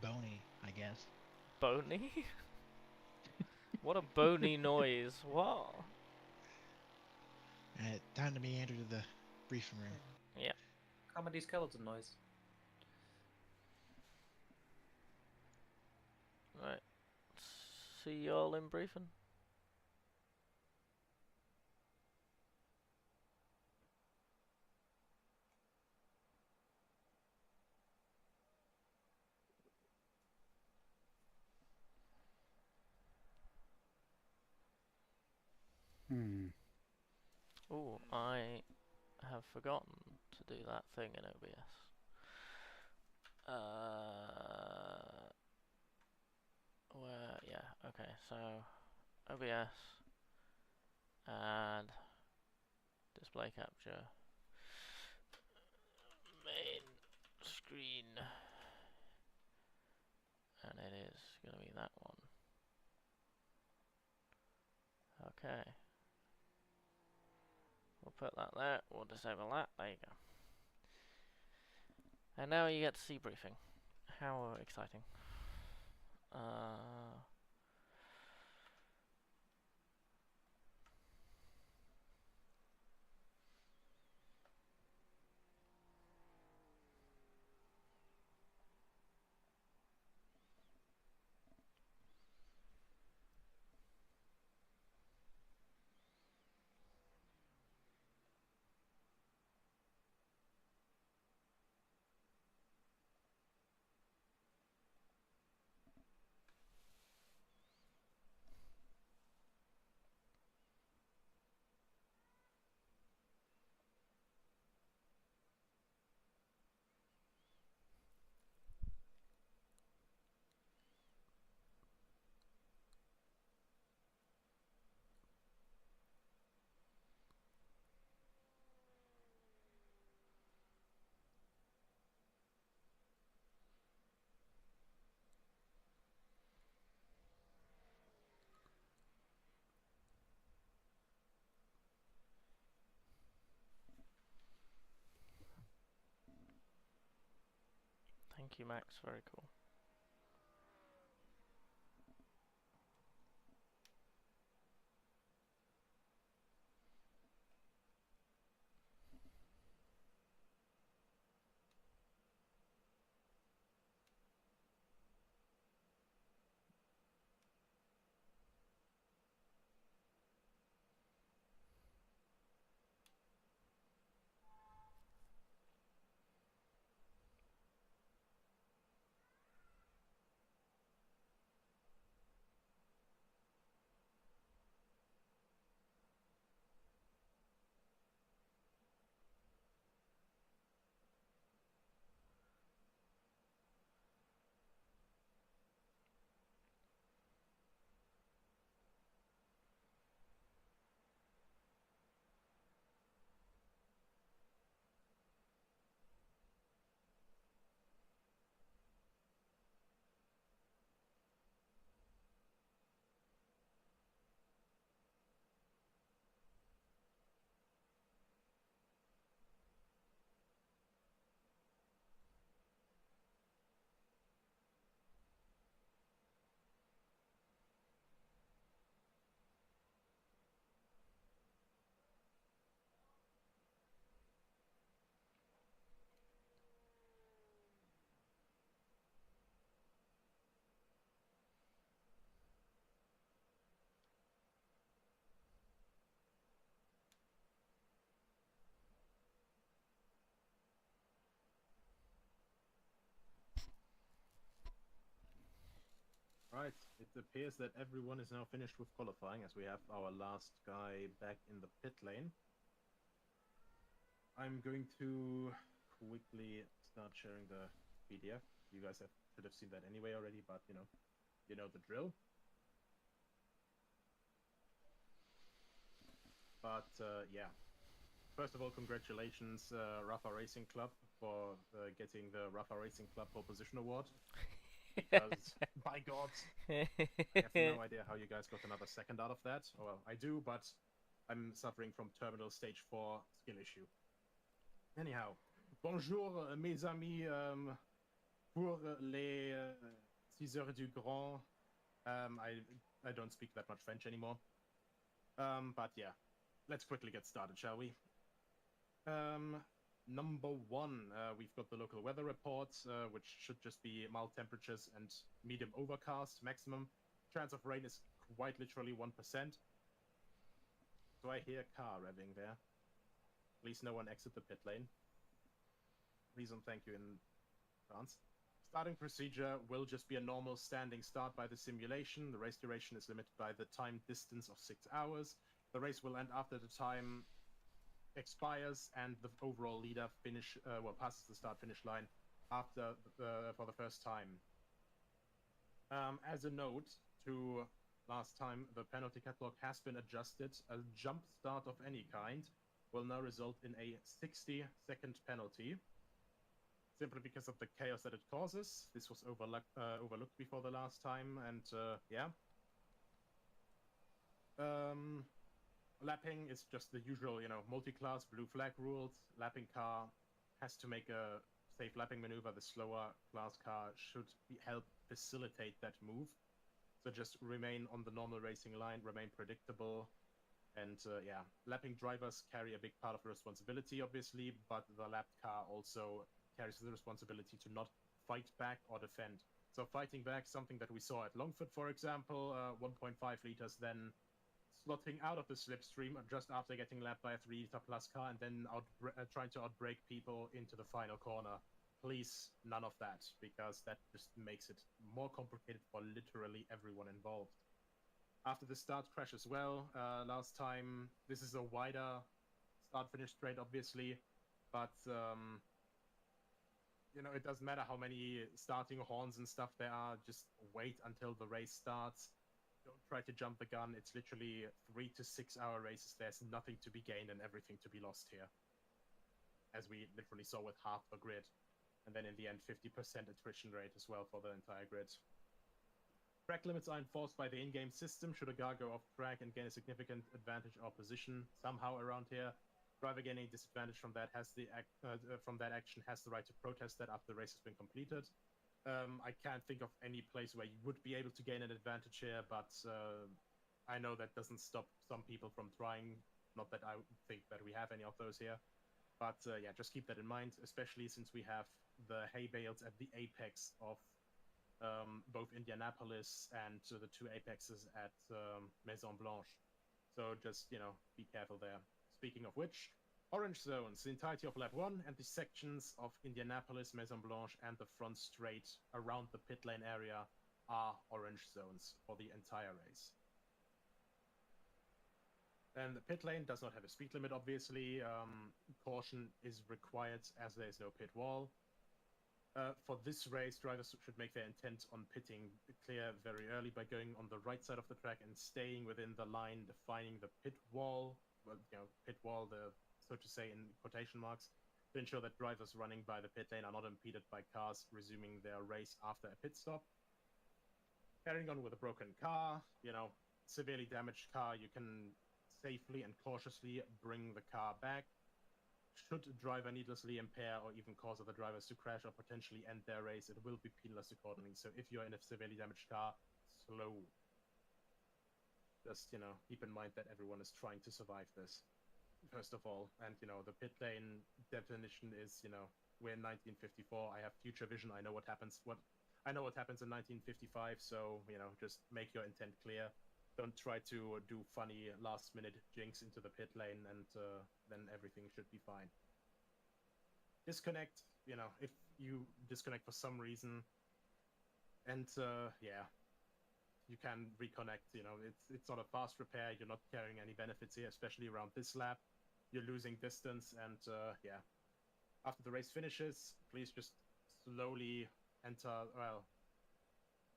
bony, I guess. Bony? What a bony noise. What? Time to meander to the briefing room. Yeah. Comedy skeleton noise. Right. See y'all in briefing. Oh, I have forgotten to do that thing in OBS. Yeah, okay, so OBS and display capture, main screen, and it is going to be that one. Okay, we'll put that there, we'll disable that, there you go. And now you get to see briefing. How exciting. Thank you, Max, very cool. Right, it appears that everyone is now finished with qualifying, as we have our last guy back in the pit lane. I'm going to quickly start sharing the PDF. You guys should have seen that anyway already, but you know the drill. But yeah, first of all, congratulations, Rafa Racing Club, for getting the Rafa Racing Club Pole Position Award. Because, by God, I have no idea how you guys got another second out of that. Well, I do, but I'm suffering from terminal stage 4 skill issue. Anyhow, bonjour mes amis, pour les 6 heures du Grand. I don't speak that much French anymore. But yeah, let's quickly get started, shall we? Number 1, we've got the local weather report, which should just be mild temperatures and medium overcast maximum. Chance of rain is quite literally 1%. So I hear a car revving there. Please no one exit the pit lane. Please and thank you in advance. Starting procedure will just be a normal standing start by the simulation. The race duration is limited by the time distance of 6 hours. The race will end after the time expires and the overall leader passes the start-finish line after for the first time. As a note, to last time, the penalty catalog has been adjusted. A jump start of any kind will now result in a 60-second penalty, simply because of the chaos that it causes. This was overlooked before the last time, and yeah. Lapping is just the usual, multi-class blue flag rules. Lapping car has to make a safe lapping maneuver. The slower class car should help facilitate that move. So just remain on the normal racing line, remain predictable. And yeah, lapping drivers carry a big part of the responsibility, obviously, but the lapped car also carries the responsibility to not fight back or defend. So fighting back, something that we saw at Longford, for example, 1.5 liters, then slotting out of the slipstream just after getting lapped by a 3-liter plus car, and then trying to outbrake people into the final corner. Please, none of that, because that just makes it more complicated for literally everyone involved. After the start crash as well, last time, this is a wider start-finish straight, obviously, but, it doesn't matter how many starting horns and stuff there are, just wait until the race starts. Don't try to jump the gun. It's literally 3 to 6 hour races. There's nothing to be gained and everything to be lost here, as we literally saw with half the grid. And then in the end, 50% attrition rate as well for the entire grid. Track limits are enforced by the in-game system. Should a car go off track and gain a significant advantage or position somehow around here, driver gaining disadvantage from that action has the right to protest that after the race has been completed. I can't think of any place where you would be able to gain an advantage here, but I know that doesn't stop some people from trying. Not that I think that we have any of those here. But yeah, just keep that in mind, especially since we have the hay bales at the apex of both Indianapolis and the 2 apexes at Maison Blanche. So just, be careful there. Speaking of which, orange zones, the entirety of lap 1 and the sections of Indianapolis, Maison Blanche, and the front straight around the pit lane area are orange zones for the entire race. And the pit lane does not have a speed limit, obviously. Caution is required as there is no pit wall. For this race, drivers should make their intent on pitting clear very early by going on the right side of the track and staying within the line defining the pit wall. Well, pit wall, so to say, in quotation marks, to ensure that drivers running by the pit lane are not impeded by cars resuming their race after a pit stop. Carrying on with a broken car, severely damaged car, you can safely and cautiously bring the car back. Should a driver needlessly impair or even cause other drivers to crash or potentially end their race, it will be penalized accordingly. So if you're in a severely damaged car, slow. Just, keep in mind that everyone is trying to survive this, first of all. And, the pit lane definition is, we're in 1954. I have future vision. I know what happens. I know what happens in 1955. So, just make your intent clear. Don't try to do funny last-minute jinx into the pit lane, and then everything should be fine. Disconnect, if you disconnect for some reason, and yeah, you can reconnect. It's not a fast repair. You're not carrying any benefits here, especially around this lap. You're losing distance, and yeah. After the race finishes, please just slowly enter,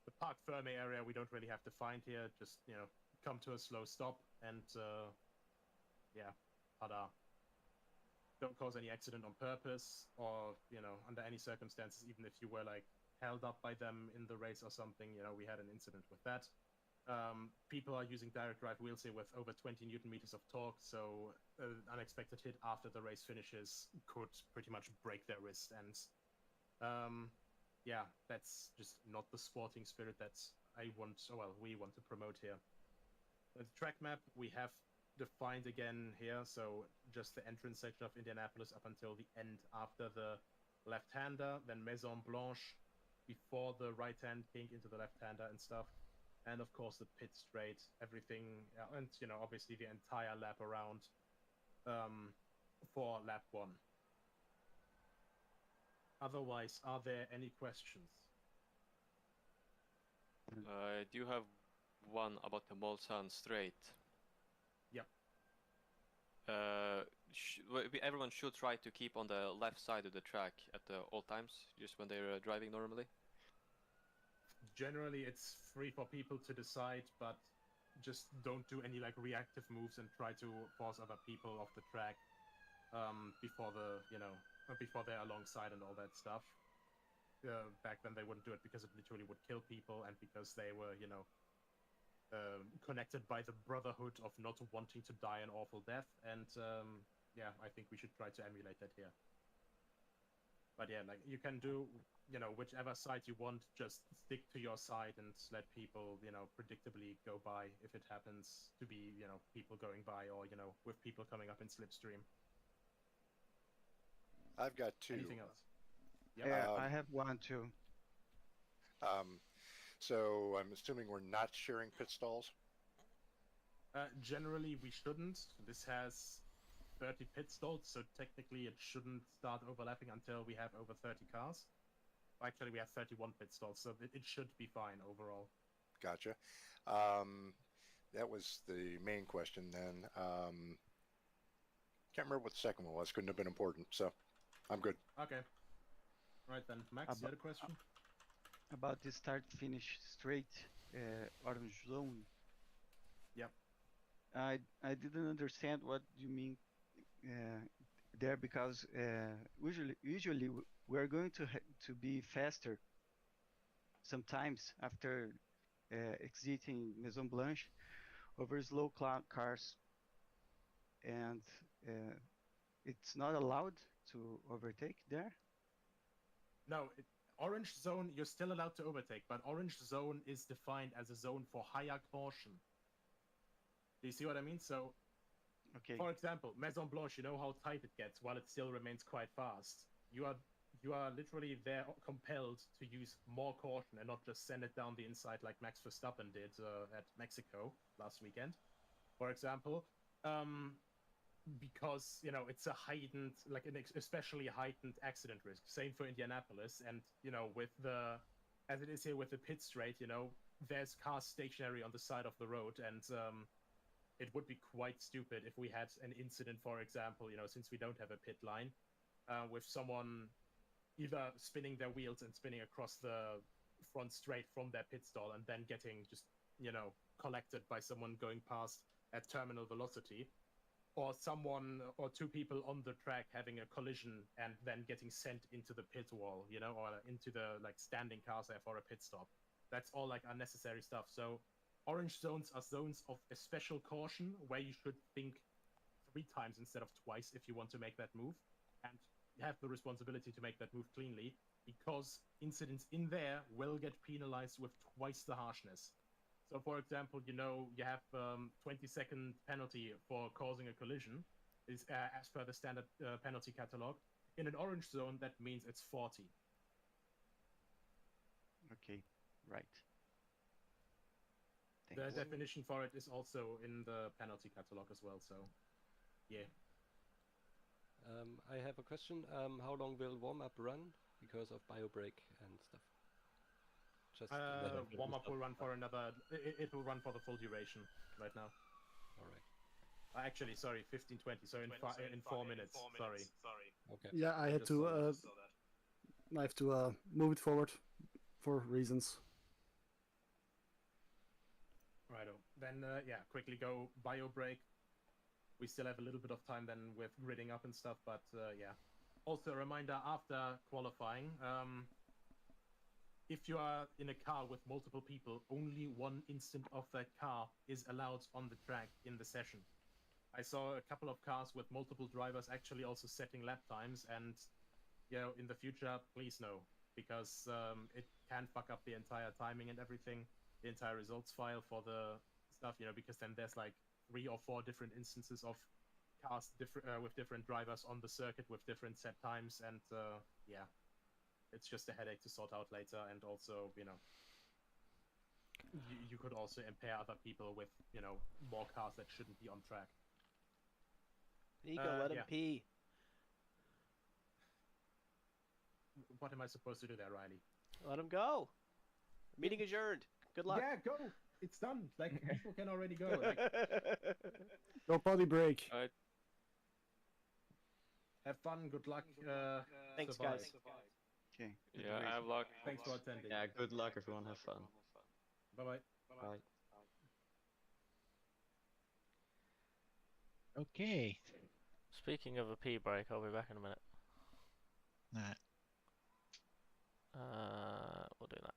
the Parc Ferme area we don't really have to find here. Just, come to a slow stop and, yeah, tada. Don't cause any accident on purpose or, under any circumstances, even if you were, held up by them in the race or something. We had an incident with that. People are using direct drive wheels here with over 20 Newton meters of torque, so an unexpected hit after the race finishes could pretty much break their wrist. And, yeah, that's just not the sporting spirit that we want to promote here. The track map we have defined again here, so just the entrance section of Indianapolis up until the end after the left-hander, then Maison Blanche before the right-hand kink into the left-hander and stuff, and of course the pit straight, everything, and obviously the entire lap around for lap 1. Otherwise, are there any questions? I do have one about the Mulsanne straight. Yep. Everyone should try to keep on the left side of the track at all times, just when they're driving normally. Generally, it's free for people to decide, but just don't do any like reactive moves and try to force other people off the track before before they're alongside and all that stuff. Back then they wouldn't do it because it literally would kill people, and because they were, connected by the brotherhood of not wanting to die an awful death. And yeah, I think we should try to emulate that here. But yeah, like you can do, whichever side you want, just stick to your side and let people, predictably go by if it happens to be, people going by, or, with people coming up in slipstream. I've got two. Anything else? Yep. Yeah, I have one too. So I'm assuming we're not sharing pit stalls? Generally, we shouldn't. This has 30 pit stalls, so technically it shouldn't start overlapping until we have over 30 cars. Actually, we have 31 pit stalls, so it should be fine overall. Gotcha. That was the main question then. Can't remember what the second one was. Couldn't have been important, so I'm good. Okay. Right then, Max, you had a question? About the start-finish straight orange zone. Yep. I didn't understand what you mean there, because usually we're going to be faster sometimes after exiting Maison Blanche over slow cars, and it's not allowed to overtake there. No, orange zone, you're still allowed to overtake, but orange zone is defined as a zone for higher caution. Do you see what I mean? So, okay. For example, Maison Blanche, you know how tight it gets while it still remains quite fast. You are literally there compelled to use more caution and not just send it down the inside like Max Verstappen did at Mexico last weekend, for example. Because it's a heightened, like an especially heightened accident risk. Same for Indianapolis, and with as it is here with the pit straight, there's cars stationary on the side of the road, and it would be quite stupid if we had an incident, for example, since we don't have a pit line, with someone either spinning their wheels and spinning across the front straight from their pit stall and then getting just collected by someone going past at terminal velocity. Or someone or two people on the track having a collision and then getting sent into the pit wall, or into the standing cars there for a pit stop. That's all unnecessary stuff. So orange zones are zones of a special caution where you should think 3 times instead of twice if you want to make that move, and you have the responsibility to make that move cleanly, because incidents in there will get penalized with twice the harshness. So, for example, you have 20-second penalty for causing a collision, is as per the standard penalty catalog. In an orange zone, that means it's 40. Okay, right. The Thanks. definition for it is also in the penalty catalog as well, so yeah. I have a question. How long will warm-up run because of bio break and stuff? Just warm-up will run for another... It will run for the full duration right now. Alright. Actually, sorry, 15-20, so in 4 minutes. Sorry. Okay. Yeah, I had to move it forward for reasons. Righto. Then, yeah, quickly go bio break. We still have a little bit of time then with gridding up and stuff, but yeah. Also, a reminder, after qualifying, if you are in a car with multiple people, only one instant of that car is allowed on the track in the session. I saw a couple of cars with multiple drivers actually also setting lap times, and in the future, please no, because it can fuck up the entire timing and everything, the entire results file for the stuff, because then there's 3 or 4 different instances of cars with different drivers on the circuit with different set times, and yeah. It's just a headache to sort out later, and also, you could also impair other people with, more cars that shouldn't be on track. Nico, let him pee. What am I supposed to do there, Riley? Let him go. Meeting adjourned. Good luck. Yeah, go. It's done. People can already go. No potty break. Have fun. Good luck. Thanks, survive. guys. Okay. Yeah, have luck. Thanks for attending. Yeah, good luck everyone, have fun. Bye-bye. Bye. Okay. Speaking of a pee break, I'll be back in a minute. Alright. We'll do that.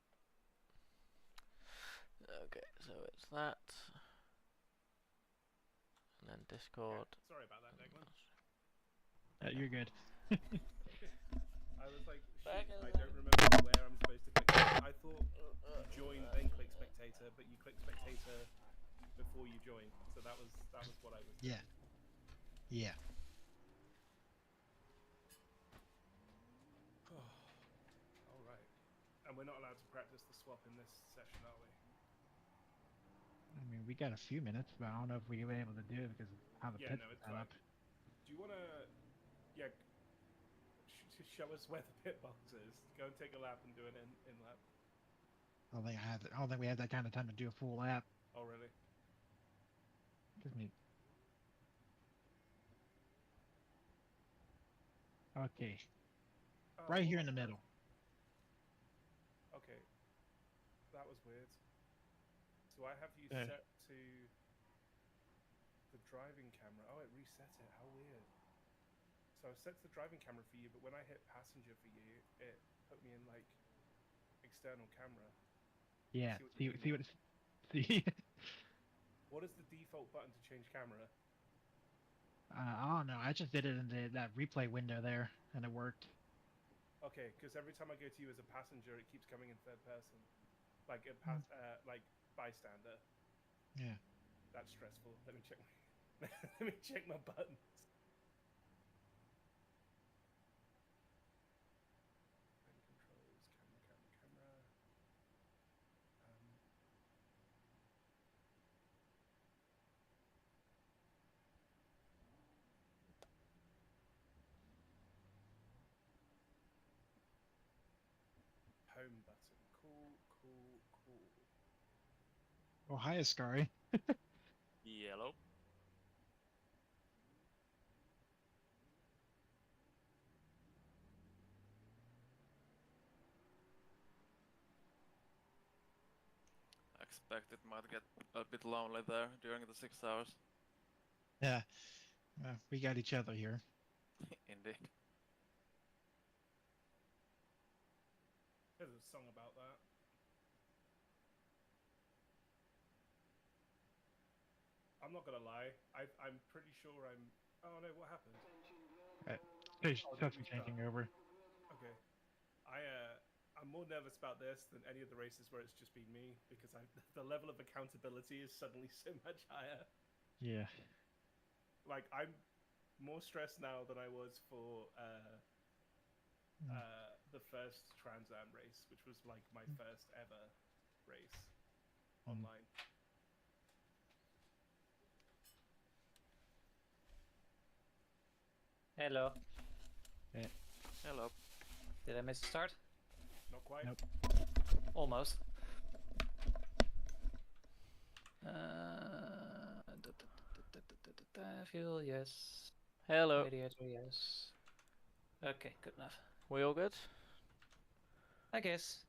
Okay, so it's that. And then Discord. Yeah, sorry about that, Declan. You're good. I was like, shit, I don't remember where I'm supposed to click. I thought you join, then click spectator, but you click spectator before you join. So that was what I was doing. Yeah. All right. And we're not allowed to practice the swap in this session, are we? I mean, we got a few minutes, but I don't know if we'll be able to do it because of how the pit's it's set fine. up. Do you want to, show us where the pit box is? Go and take a lap and do an in lap. I don't think we have that kind of time to do a full lap. Oh, really? Gives me. Okay. Right here in the middle. Okay. That was weird. So I have you set to the driving camera. Oh, it reset it. How weird. So I set the driving camera for you, but when I hit passenger for you, it put me in like external camera. Yeah. See. What is the default button to change camera? I don't know. I just did it in that replay window there, and it worked. Okay, because every time I go to you as a passenger, it keeps coming in third person, like like bystander. Yeah. That's stressful. Let me check. Let me check my buttons. Controls, camera. Home button. Cool. Oh, hi, Ascari. Yellow. I expect it might get a bit lonely there during the 6 hours. Yeah. We got each other here. Indeed. There's a song about that. I'm not gonna lie. I'm pretty sure I'm. Oh no! What happened? Session changing over. Okay. I'm more nervous about this than any of the races where it's just been me because the level of accountability is suddenly so much higher. Yeah. Like I'm more stressed now than I was for the first Trans Am race, which was like my first ever race online. Hello. Yeah. Hello. Did I miss the start? Not quite. Nope. Almost. Fuel, yes. Hello. Radiator, yes. Okay, good enough. We all good? I guess.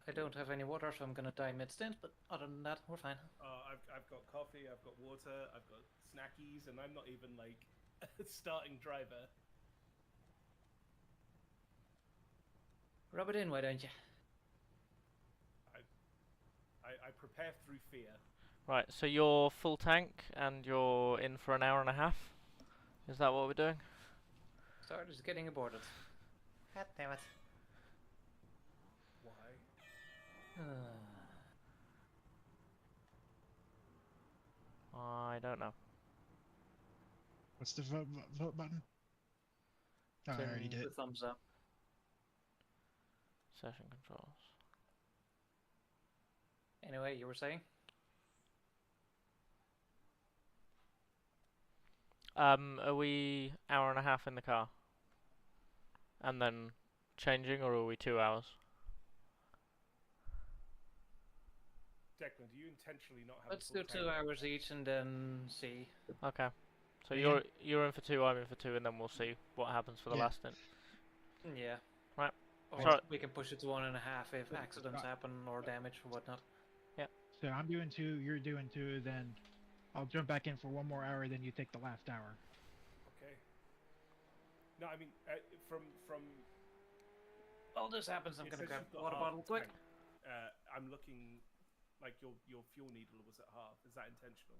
I don't have any water, so I'm gonna die mid-stint, but other than that, we're fine. I've got coffee, I've got water, I've got snackies, and I'm not even like a starting driver. Rub it in, why don't you? I prepare through fear. Right, so you're full tank and you're in for an hour and a half? Is that what we're doing? Starter's getting aborted. God damn it. Why? I don't know. What's the vote button? Oh, I already did. The thumbs up. Session controls. Anyway, you were saying? Are we hour and a half in the car? And then changing, or are we 2 hours? Declan, do you intentionally not have Let's a full do 2 tank? hours each and then see. Okay. So Yeah. you're in for 2, I'm in for 2, and then we'll see what happens for the Yeah. last stint. Yeah. Right. Or Sorry. we can push it to 1.5 if accidents happen or damage or whatnot. So I'm doing 2, you're doing 2, then I'll jump back in for 1 more hour, then you take the last hour. Okay. No, I mean, from. While this happens, I'm It gonna says grab you've got water half bottle quick. tank. I'm looking like your fuel needle was at half. Is that intentional?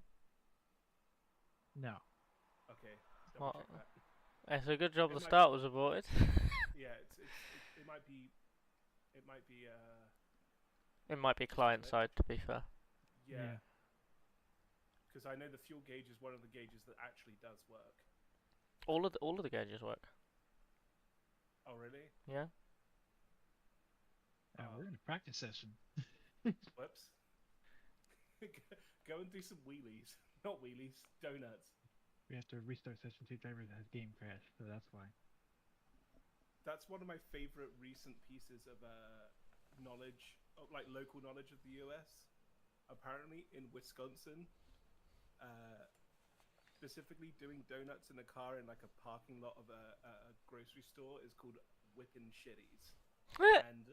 No. Okay. Double check Well, that. it's a good job It the might- start was aborted. Yeah, it might be. It might be. It might be client side, to be fair. Yeah. Because I know the fuel gauge is one of the gauges that actually does work. All of the gauges work. Oh really? Yeah. We're in a practice session. Whoops. Go and do some wheelies. Not wheelies, donuts. We have to restart session 2 drivers that has game crashed, so that's why. That's one of my favorite recent pieces of knowledge, like local knowledge of the US. Apparently, in Wisconsin, specifically doing donuts in a car in like a parking lot of a grocery store is called whipping shitties, and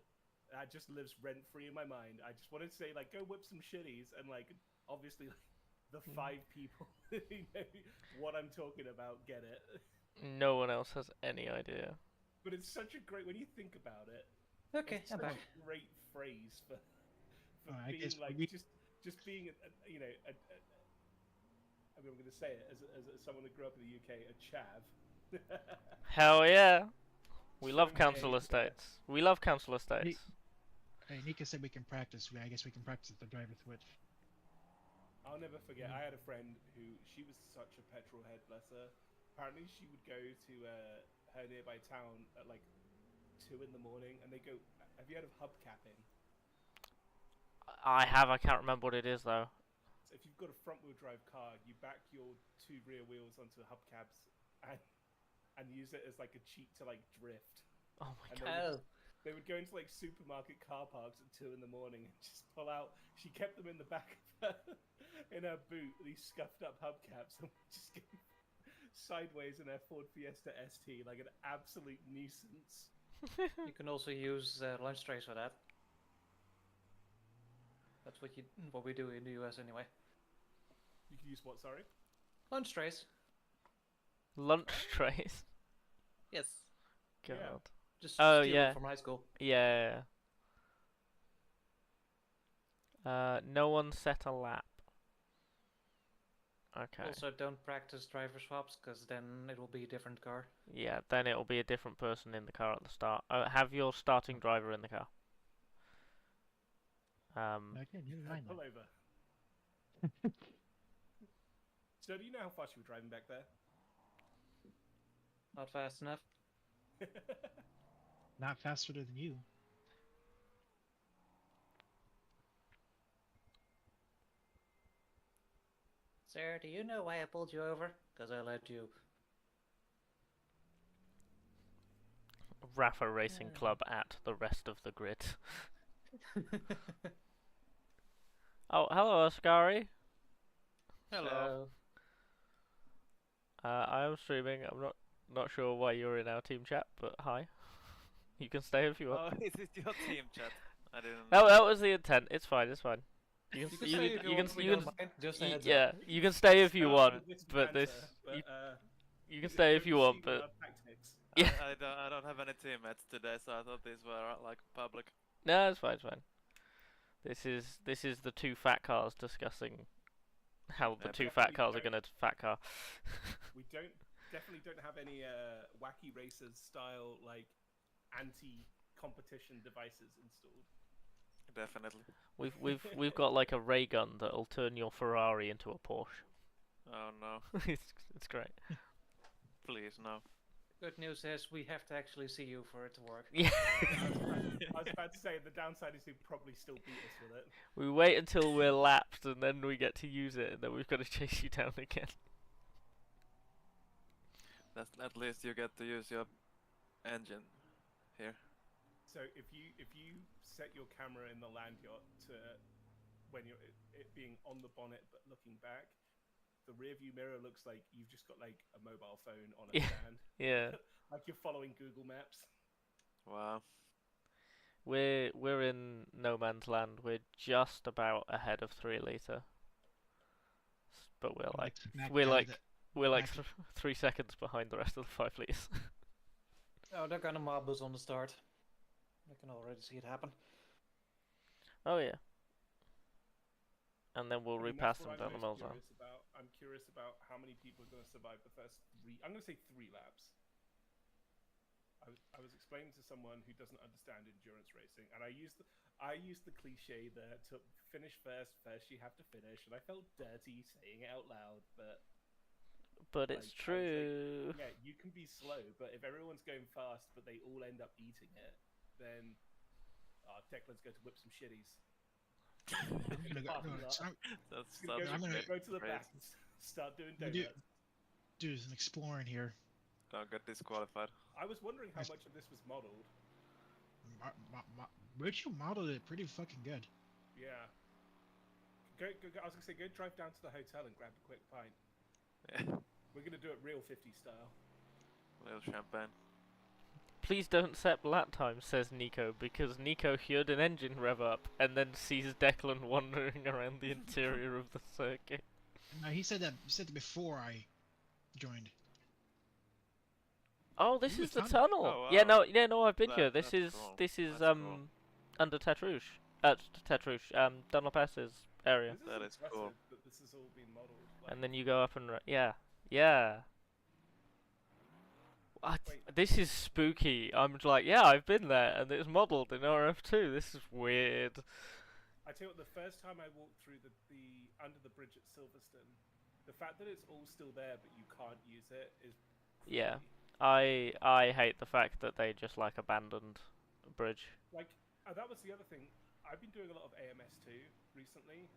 that just lives rent free in my mind. I just wanted to say, like, go whip some shitties, and like, obviously, like, the 5 people who know what I'm talking about get it. No one else has any idea. But it's such a great, when you think about it. Okay, it's I'm such back. a great phrase for I being guess like we- just being you know I mean, I'm going to say it as someone who grew up in the UK, a chav. Hell yeah! We love Showing council gauge. estates. We love council estates. Hey, Nika said we can practice. I guess we can practice the driver switch. I'll never forget. I had a friend who she was such a petrol head, bless her. Apparently, she would go to her nearby town at like 2 in the morning, and they go. Have you heard of hubcapping? I have. I can't remember what it is though. So if you've got a front-wheel drive car, you back your 2 rear wheels onto hubcaps and use it as like a cheat to like drift. Oh my And god. they would go into like supermarket car parks at 2 in the morning and just pull out. She kept them in the back of her, in her boot, these scuffed up hubcaps, and would just go sideways in her Ford Fiesta ST like an absolute nuisance. You can also use lunch trays for that. That's what we do in the US anyway. You can use what? Sorry. Lunch trays. Lunch trays. Yes. God. Yeah. Just Oh steal yeah. it from high school. Yeah. No one set a lap. Okay. Also, don't practice driver swaps, because then it will be a different car. Yeah, then it'll be a different person in the car at the start. Have your starting driver in the car. Okay, never mind Pull that. over. So do you know how fast you were driving back there? Not fast enough. Not faster than you. Sir, do you know why I pulled you over? Because I let you. Rafa Racing Club at the rest of the grid. Oh, hello, Ascari. Hello. I am streaming. I'm not sure why you're in our team chat, but hi. You can stay if you want. Oh, is it your team chat? I didn't. That was the intent. It's fine. It's fine. You can stay if you want, we don't mind. Just a heads up. yeah. You can stay if you want, It's but banter, this you can good- stay good if to you see want, you but have tactics. yeah. I don't have any teammates today, so I thought these were like public. No, it's fine. It's fine. This is the 2 fat cars discussing how the Yeah, 2 but fat we cars are don't- gonna fat car. We definitely don't have any wacky racers style like anti-competition devices installed. Definitely. We've got like a ray gun that'll turn your Ferrari into a Porsche. Oh no. it's great. Please no. Good news is we have to actually see you for it to work. Yeah. I was about to say the downside is he'd probably still beat us with it. We wait until we're lapped and then we get to use it, and then we've got to chase you down again. That's at least you get to use your engine here. So if you set your camera in the land yacht to when you're it being on the bonnet but looking back, the rear view mirror looks like you've just got like a mobile phone on a Yeah. stand. Yeah. Like you're following Google Maps. Wow. We're in no man's land. We're just about ahead of 3 liter. but we're like smack we're dab like at we're like back- 3 seconds behind the rest of the 5 leaders. Oh, they're gonna mob us on the start. I can already see it happen. Oh yeah. And then we'll I mean, repass that's them what down the I'm most Mulsanne. curious about. I'm curious about how many people are going to survive the first 3. I'm going to say 3 laps. I was explaining to someone who doesn't understand endurance racing, and I used the cliche that to finish first you have to finish, and I felt dirty saying it out loud, but It's like, true. yeah, you can be slow, but if everyone's going fast, but they all end up eating it, then Declan's going to whip some shitties. I'm gonna go, Parking no, lot. That's He's gonna go to the back and start doing donuts. do some exploring here. Don't get disqualified. I was wondering how much of this was modeled. Rachel modeled it pretty fucking good. Yeah. Go, I was gonna say, go drive down to the hotel and grab a quick pint. Yeah. We're gonna do it real 50 style. A little champagne. Please don't set lap time, says Nico, because Nico heard an engine rev up and then sees Declan wandering around the interior of the circuit. No, he said that before I joined. Oh, this Ooh, is the tunnel. tunnel. Oh, Yeah, wow. no, I've been here. This That's is cool. this is That's cool. under Tatrouche. Dunlop S's area. This is That is impressive cool. that this has all been modeled. And then you go up and yeah. What? Wait. This is spooky. I'm like, yeah, I've been there, and it's modelled in RF2. This is weird. I tell you what, the first time I walked through the under the bridge at Silverstone, the fact that it's all still there but you can't use it is creepy. Yeah. I hate the fact that they just like abandoned a bridge. Like that was the other thing. I've been doing a lot of AMS2 recently.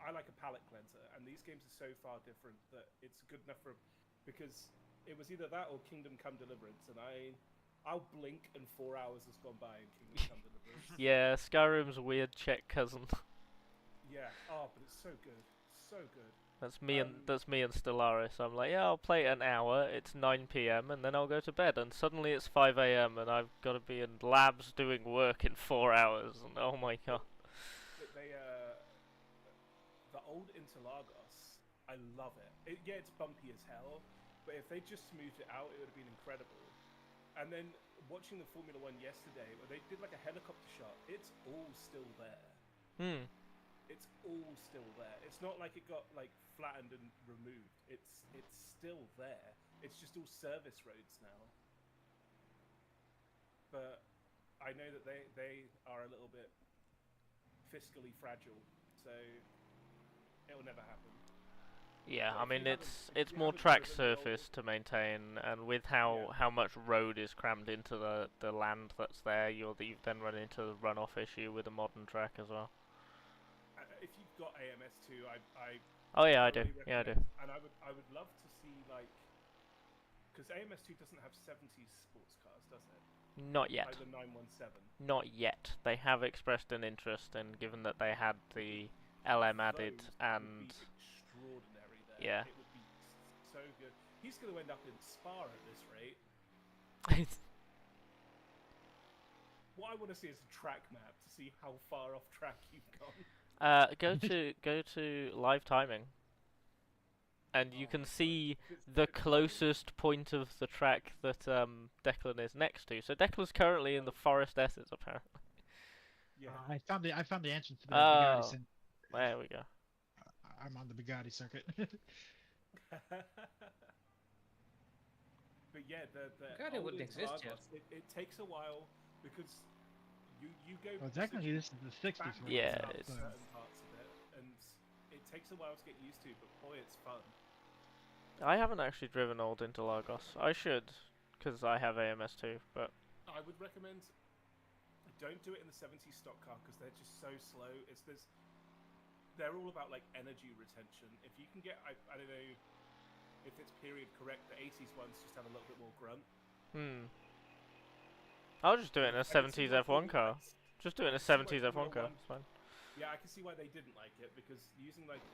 I like a palette cleanser, and these games are so far different that it's good enough for because it was either that or Kingdom Come Deliverance, and I'll blink and 4 hours has gone by in Kingdom Come Deliverance. Yeah, Skyrim's weird Czech cousin. Yeah. Oh, but it's so good, so good. That's me and Stellaris. I'm like, yeah, I'll play an hour. It's 9 p.m. and then I'll go to bed. And suddenly it's 5 a.m. and I've got to be in labs doing work in 4 hours. And oh my god. The old Interlagos, I love it. Yeah, it's bumpy as hell, but if they just smoothed it out, it would have been incredible. And then watching the Formula One yesterday, where they did like a helicopter shot, it's all still there. It's all still there. It's not like it got like flattened and removed. It's still there. It's just all service roads now. But I know that they are a little bit fiscally fragile, so it'll never happen. Yeah, But I if mean you it's haven't more driven track the surface to maintain, and with how much road is crammed into the land that's there, you've then run into the runoff issue with a modern track as well. If you've got AMS2, I Oh yeah, I do. really Yeah, I do. recommend- And I would love to see like, because AMS2 doesn't have 70s sports cars, does it? Not yet. Like the 917. Not yet. They have expressed an interest, and given that they had the LM added Those and would be extraordinary there. yeah. It would be so good. He's going to end up in Spa at this rate. What I want to see is a track map to see how far off track you've gone. Go to live timing, and you can see the closest point of the track that Declan is next to. So Declan's currently in the Forest S's, apparently. Yeah. I found the entrance to the Oh, Bugatti. there we go. I'm on the Bugatti circuit. But yeah, the Bugatti old wouldn't exist yet. Interlagos, it takes a while because you go. Well, technically, this is the 60s. backwards right? Yeah, up it's- certain parts of it, and it takes a while to get used to. But boy, it's fun. I haven't actually driven old Interlagos. I should, because I have AMS2, but I would recommend don't do it in the 70s stock car because they're just so slow. They're all about like energy retention. If you can get, I don't know if it's period correct, the 80s ones just have a little bit more grunt. I'll just do it in a I can see 70s why F1 people car. like- Just do it in a I can see why 70s Formula F1 car. One- It's fine. Yeah, I can see why they didn't like it because using like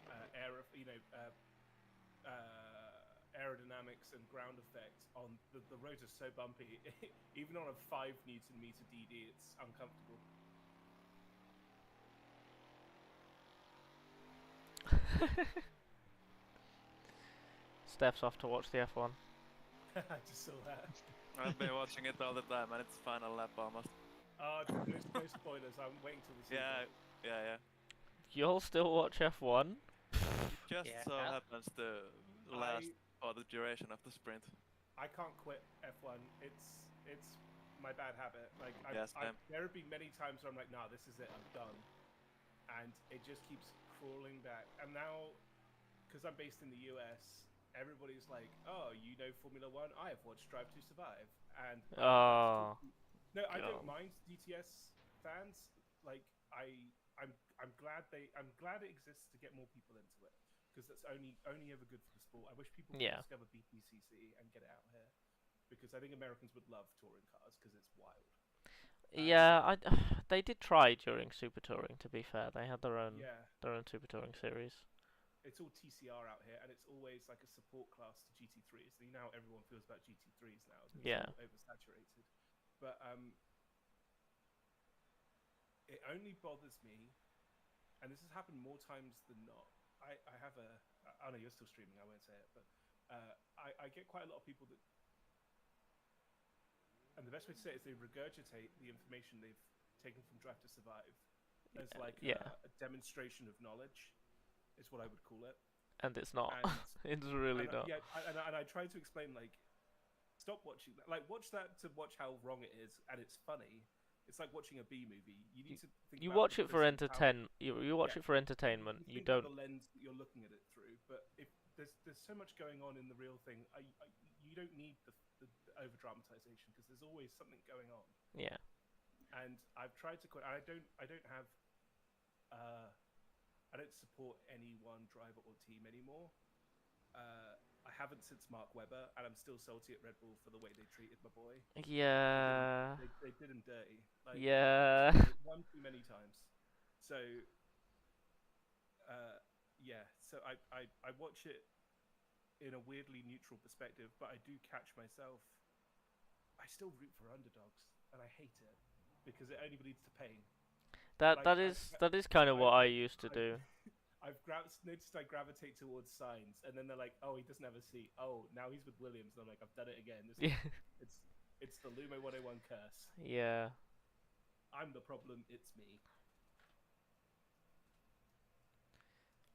aerodynamics and ground effects on the roads are so bumpy. Even on a 5 Newton meter DD, it's uncomfortable. Steps off to watch the F1. I just saw that. I've been watching it all the time, and it's final lap almost. No spoilers. I'm waiting till the sequel. Yeah. You'll still watch F1? Just so happens the last or the duration of the sprint. I can't quit F1. It's my bad habit. Like there have been many times where I'm like, nah, this is it. I'm done, and it just keeps crawling back. And now, because I'm based in the US, everybody's like, oh, you know Formula One? I have watched Drive to Survive, and no, I don't mind DTS fans. Like I'm glad it exists to get more people into it, because that's only ever good for the sport. I wish people could discover BPCC and get it out here, because I think Americans would love touring cars because it's wild. Yeah, they did try during Super Touring. To be fair, they had their own Super Touring series. It's all TCR out here, and it's always like a support class to GT3s. So now everyone feels about GT3s now. It's all oversaturated. But it only bothers me, and this has happened more times than not. I have a... Oh no, you're still streaming, I won't say it, but I get quite a lot of people that... And the best way to say it is they regurgitate the information they've taken from Drive to Survive as like a demonstration of knowledge, is what I would call it. And it's not. It's really not. Yeah, and I try to explain, like, stop watching that. Like, watch that to watch how wrong it is, and it's funny. It's like watching a B movie. You need to think. You watch it for entertainment. You watch it for entertainment. You don't. The lens that you're looking at it through. But if there's so much going on in the real thing, you don't need the over dramatization, because there's always something going on. Yeah. And I've tried to quit. I don't have. I don't support any one driver or team anymore. I haven't since Mark Webber, and I'm still salty at Red Bull for the way they treated my boy. Yeah. They did him dirty. Like, yeah. One too many times. So, So I watch it in a weirdly neutral perspective, but I do catch myself. I still root for underdogs, and I hate it because it only leads to pain. That is kind of what I used to do. I've noticed I gravitate towards signs, and then they're like, "Oh, he doesn't have a seat. Oh, now he's with Williams." And I'm like, "I've done it again." It's the Lumo 101 curse. Yeah. I'm the problem. It's me.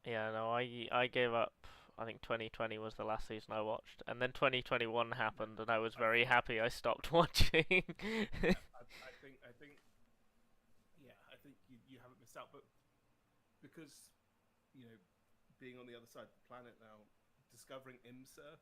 Yeah, no, I gave up. I think 2020 was the last season I watched, and then 2021 happened, and I was very happy I stopped watching. I think you haven't missed out, but because being on the other side of the planet now, discovering IMSA.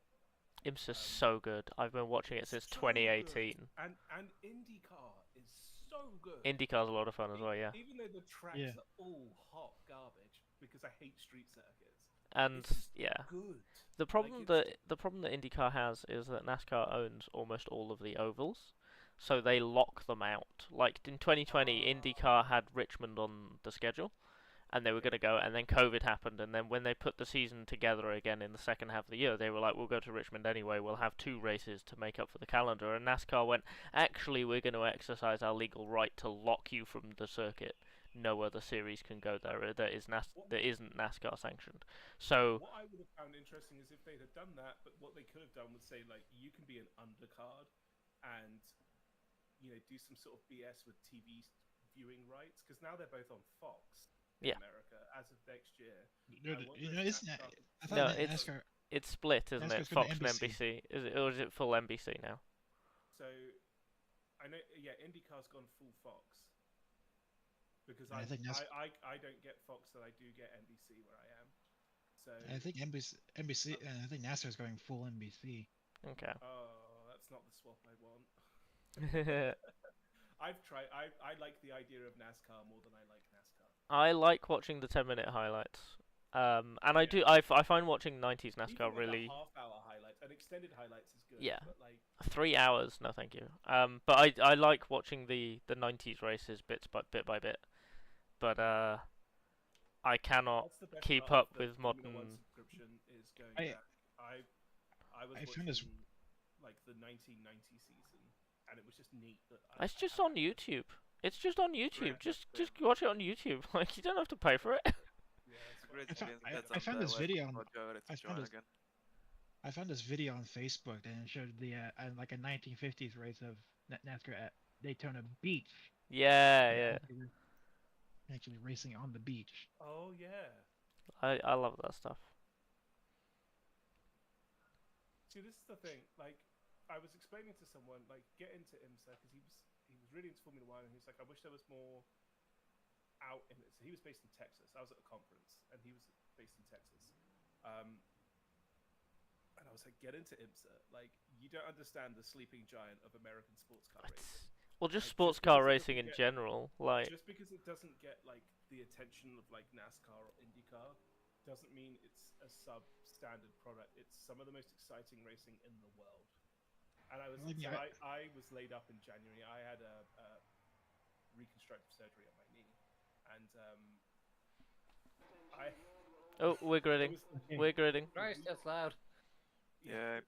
IMSA's so good. I've been watching it since 2018. And IndyCar is so good. IndyCar's a lot of fun as well, yeah. Even though the tracks are all hot garbage, because I hate street circuits. And it's good. The problem that IndyCar has is that NASCAR owns almost all of the ovals, so they lock them out. Like in 2020, IndyCar had Richmond on the schedule, and they were going to go, and then COVID happened, and then when they put the season together again in the second half of the year, they were like, we'll go to Richmond anyway, we'll have 2 races to make up for the calendar, and NASCAR went, actually, we're going to exercise our legal right to lock you from the circuit. No other series can go there that isn't NASCAR sanctioned. So what I would have found interesting is if they'd have done that, but what they could have done was say, like, you can be an undercard and do some sort of BS with TV viewing rights, because now they're both on Fox in America as of next year. It's split, isn't it? Fox and NBC. Or is it full NBC now? So I know, IndyCar's gone full Fox. Because I don't get Fox, and I do get NBC where I am. So I think NBC. I think NASCAR's going full NBC. Okay. Oh, that's not the swap I want. I've tried. I like the idea of NASCAR more than I like NASCAR. I like watching the 10-minute highlights. And I find watching 90s NASCAR even really. Half-hour highlights and extended highlights is good. Yeah. But like 3 hours, no thank you. But I like watching the 90s races bit by bit. But I cannot keep up with modern. Subscription is going back. I was watching like the 1990 season, and it was just neat that. It's just on YouTube. It's just on YouTube. Just watch it on YouTube. Like, you don't have to pay for it. Yeah, great I found, experience. I found this video on Again. I found this video on Facebook and it showed the like a 1950s race of NASCAR at Daytona Beach. Yeah. Actually racing on the beach. Oh yeah. I love that stuff. See, this is the thing. Like, I was explaining to someone, like, get into IMSA because he was really into Formula One, and he was like, I wish there was more out in it. So he was based in Texas. I was at a conference, and he was based in Texas. And I was like, get into IMSA. Like, you don't understand the sleeping giant of American sports car racing. Well, just like, sports car racing in general, like. Just because it doesn't get like the attention of like NASCAR or IndyCar, doesn't mean it's a substandard product. It's some of the most exciting racing in the world. And I was I was laid up in January. I had a reconstructive surgery on my knee, and Oh, we're gridding. We're gridding. Christ, that's loud. Yeah.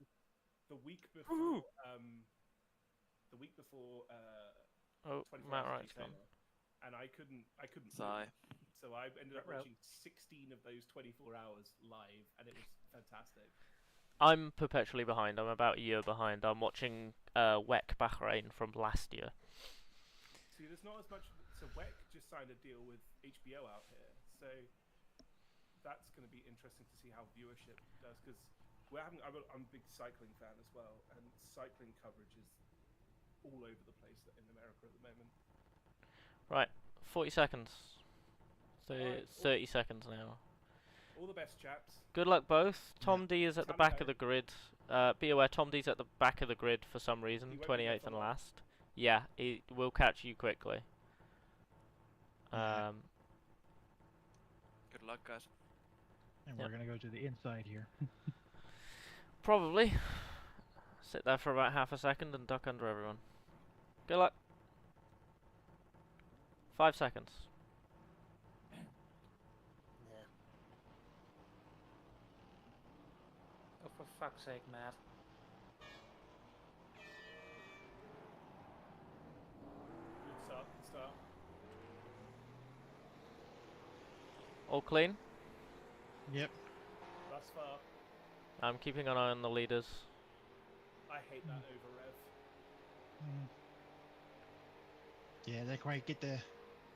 The week before, oh, Matt Wright's gone. And I couldn't. Sigh. So I ended up watching 16 of those 24 hours live, and it was fantastic. I'm perpetually behind. I'm about a year behind. I'm watching WEC Bahrain from last year. See, there's not as much. So WEC just signed a deal with HBO out here, so that's going to be interesting to see how viewership does. Because I'm a big cycling fan as well, and cycling coverage is all over the place in America at the moment. Right, 40 seconds. 30 seconds now. All the best, chaps. Good luck both. Tom D is at the back of the grid. Be aware, Tom D's at the back of the grid for some reason, 28th and last. Yeah, he will catch you quickly. Good luck, guys. And we're gonna go to the inside here. Probably. Sit there for about half a second and duck under everyone. Good luck. 5 seconds. Oh, for fuck's sake, Matt. Good start. All clean? Yep. Thus far. I'm keeping an eye on the leaders. I hate that over rev. Yeah, they quite get the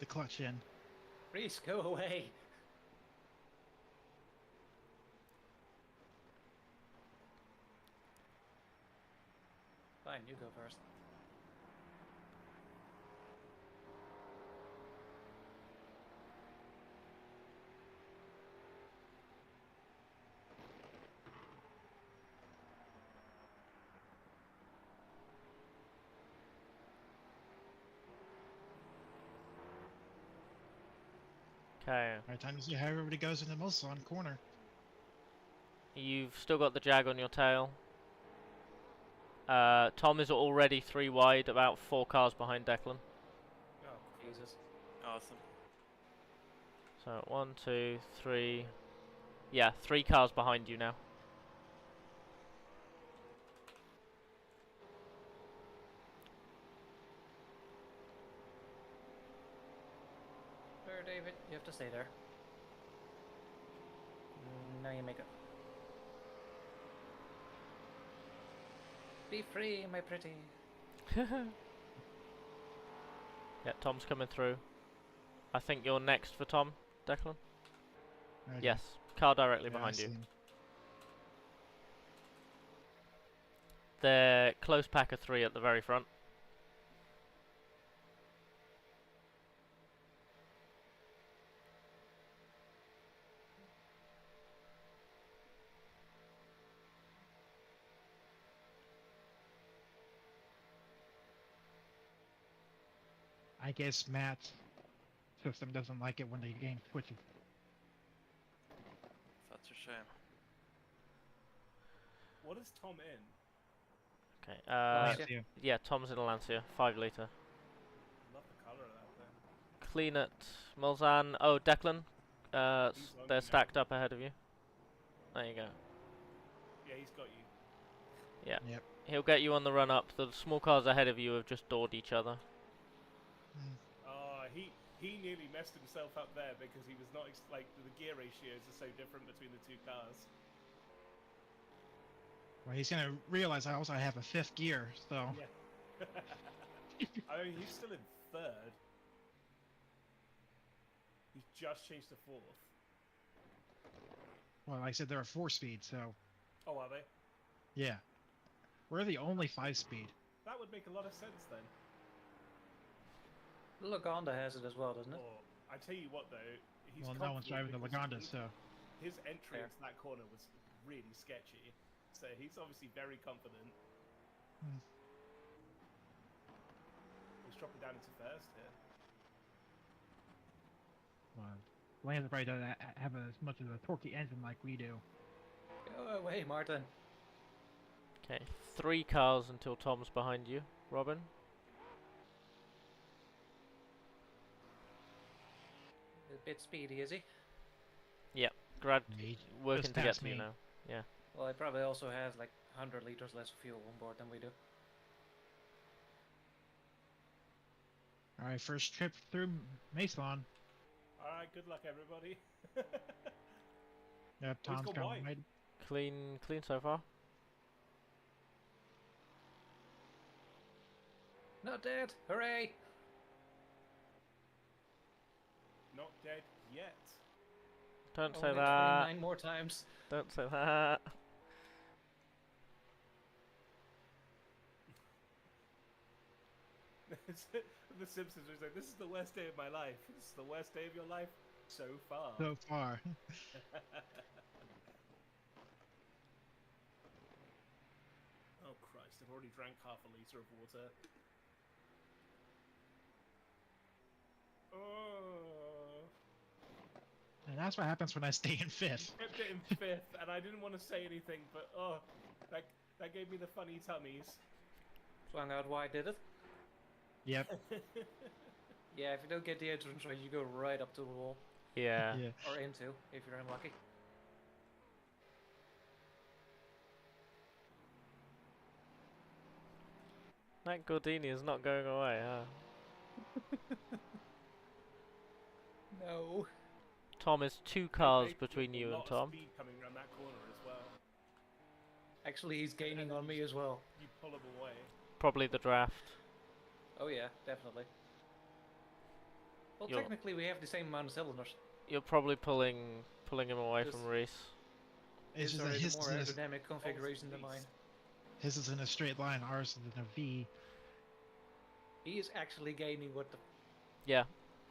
clutch in. Reese, go away. Fine, you go first. Okay. Alright, time to see how everybody goes in the Mulsanne corner. You've still got the Jag on your tail. Tom is already 3 wide, about 4 cars behind Declan. Oh, Jesus. Awesome. So 1, 2, 3. Yeah, 3 cars behind you now. There, David, you have to stay there. Now you make it. Be free, my pretty. Yeah, Tom's coming through. I think you're next for Tom, Declan? Okay. Yes, car directly Yeah, behind I you. see him. They're close pack of 3 at the very front. I guess Matt's system doesn't like it when the game switches. That's a shame. What is Tom in? Okay, Lancia. yeah, Tom's in a Lancia, 5 litre. Love the colour of that thing. Clean it, Mulsanne. Oh, Declan. They're stacked up ahead of you. There you go. Yeah, he's got you. Yeah. Yep. He'll get you on the run up. The small cars ahead of you have just doored each other. Oh, he nearly messed himself up there because he was not like the gear ratios are so different between the two cars. Well, he's gonna realize I also have a 5th gear, so. Yeah. I mean, he's still in 3rd. He's just changed to 4th. Well, like I said, they're a 4-speed, so. Oh, are they? Yeah. We're the only 5-speed. That would make a lot of sense then. Grande has it as well, doesn't it? Or, I tell you what though, he's well, no one's driving the Grande, so. His entry into that corner was really sketchy. So he's obviously very confident. He's dropping down into 1st here. Well, Lance probably doesn't have as much of a torquey engine like we do. Go away, Martin. Okay, 3 cars until Tom's behind you, Robin. A bit speedy, is he? Yep, Grad working Just to get past to you me. now. Yeah. Well, he probably also has like 100 liters less fuel on board than we do. Alright, first trip through Mason. Alright, good luck everybody. Yep, Tom's gone coming wide. right. Clean so far. Not dead! Hooray! Not dead yet. Don't say Only that. 29 more times. Don't say that. The Simpsons was like, this is the worst day of my life. This is the worst day of your life so far. So far. Oh Christ, I've already drank half a litre of water. Oh. And that's what happens when I stay in 5th. Kept it in 5th, and I didn't want to say anything, but that gave me the funny tummies. Swung out wide, did it? Yep. Yeah, if you don't get the entrance right, you go right up to the wall. Yeah. Yeah. Or into, if you're unlucky. That Gordini is not going away, huh? No. Tom is 2 cars They've between got a you lot and of Tom. speed coming around that corner as well. Actually, he's gaining on me as well. You pull him away. Probably the draft. Oh yeah, definitely. Well, You're- technically we have the same amount of cylinders. You're probably pulling him away Just- from Reese. It's just Sorry, that the his more is in a, aerodynamic configuration than mine. his is in a straight line, ours is in a V. He is actually gaining what the... Yeah.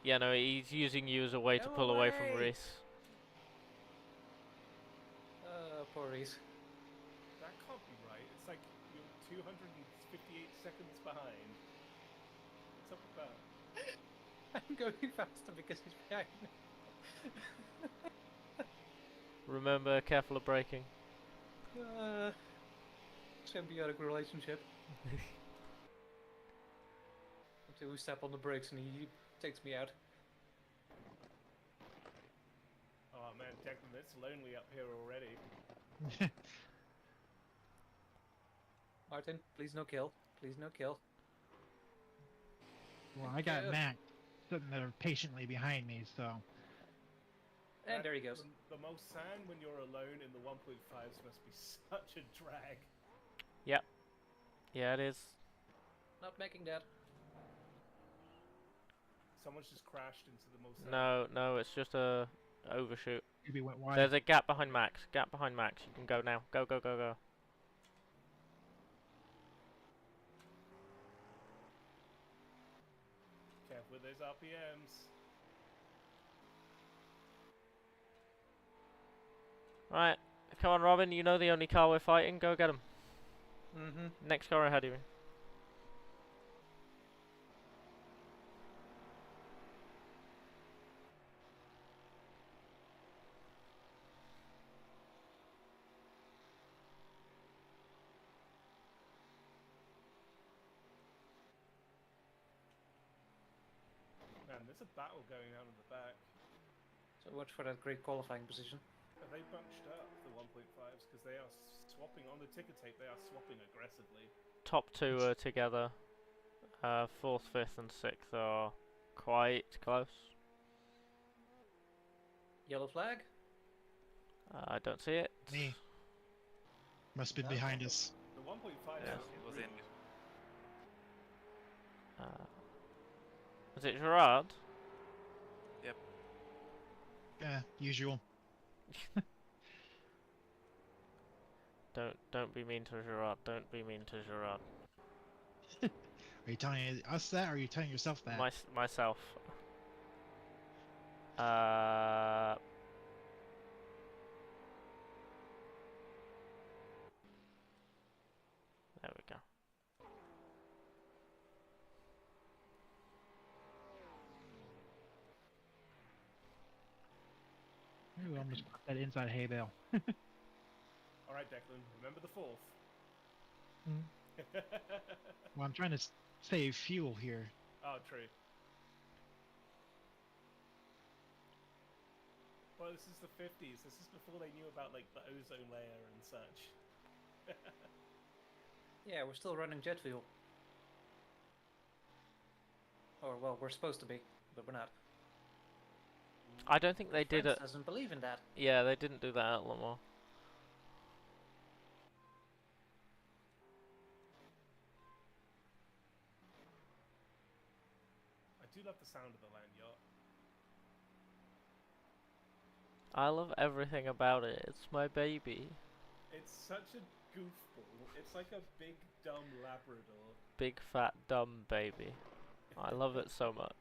Yeah, no, he's using you as a way to Go pull away from away! Reese. Poor Reese. That can't be right. It's like you're 258 seconds behind. What's up with that? I'm going faster because he's behind me. Remember, careful of braking. Symbiotic relationship. Until we step on the brakes and he takes me out. Oh man, Declan, it's lonely up here already. Martin, please no kill. Please no kill. Well, I got Mac sitting there patiently behind me, so. And there he goes. The most sand when you're alone in the 1.5s must be such a drag. Yep. Yeah, it is. Not making that. Someone's just crashed into the most sand. No, it's just a overshoot. Maybe went wide. There's a gap behind Max. Gap behind Max. You can go now. Go. Careful with those RPMs. Right. Come on, Robin. You know the only car we're fighting. Go get him. Mm-hmm. Next car ahead of you. Man, there's a battle going on in the back. So watch for that great qualifying position. Are they bunched up, the 1.5s? Because they are swapping, on the ticker tape, they are swapping aggressively. Top 2 are together. 4th, 5th, and 6th are Quite close. Yellow flag? I don't see it. Me. Must be No. behind us. The 1.5 Yeah, is it was green. Is it Gerard? Yep. Yeah, usual. Don't be mean to Gerard. Don't be mean to Gerard. Are you telling us that, or are you telling yourself that? Myself. There we go. Ooh, almost put that inside hay bale. All right, Declan. Remember the 4th. Well, I'm trying to save fuel here. Oh, true. Well, this is the 50s. This is before they knew about like the ozone layer and such. Yeah, we're still running jet fuel. Or, well, we're supposed to be, but we're not. I don't think they did France it. doesn't believe in that. Yeah, they didn't do that at Le Mans. I do love the sound of the land yacht. I love everything about it. It's my baby. It's such a goofball. It's like a big dumb Labrador. Big fat dumb baby. I love it so much.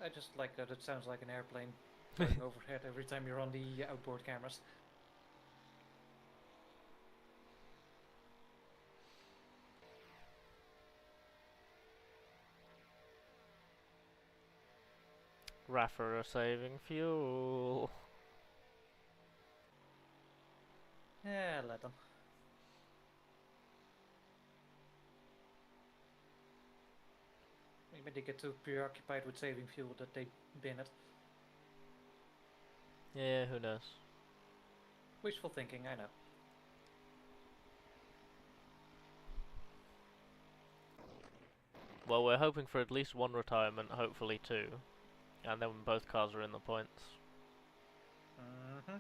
I just like that it sounds like an airplane going overhead every time you're on the outboard cameras. Rafa are saving fuel. Yeah, let them. Maybe they get too preoccupied with saving fuel that they bin it. Yeah, who knows? Wishful thinking, I know. Well, we're hoping for at least one retirement, hopefully two. And then both cars are in the points. Mm-hmm.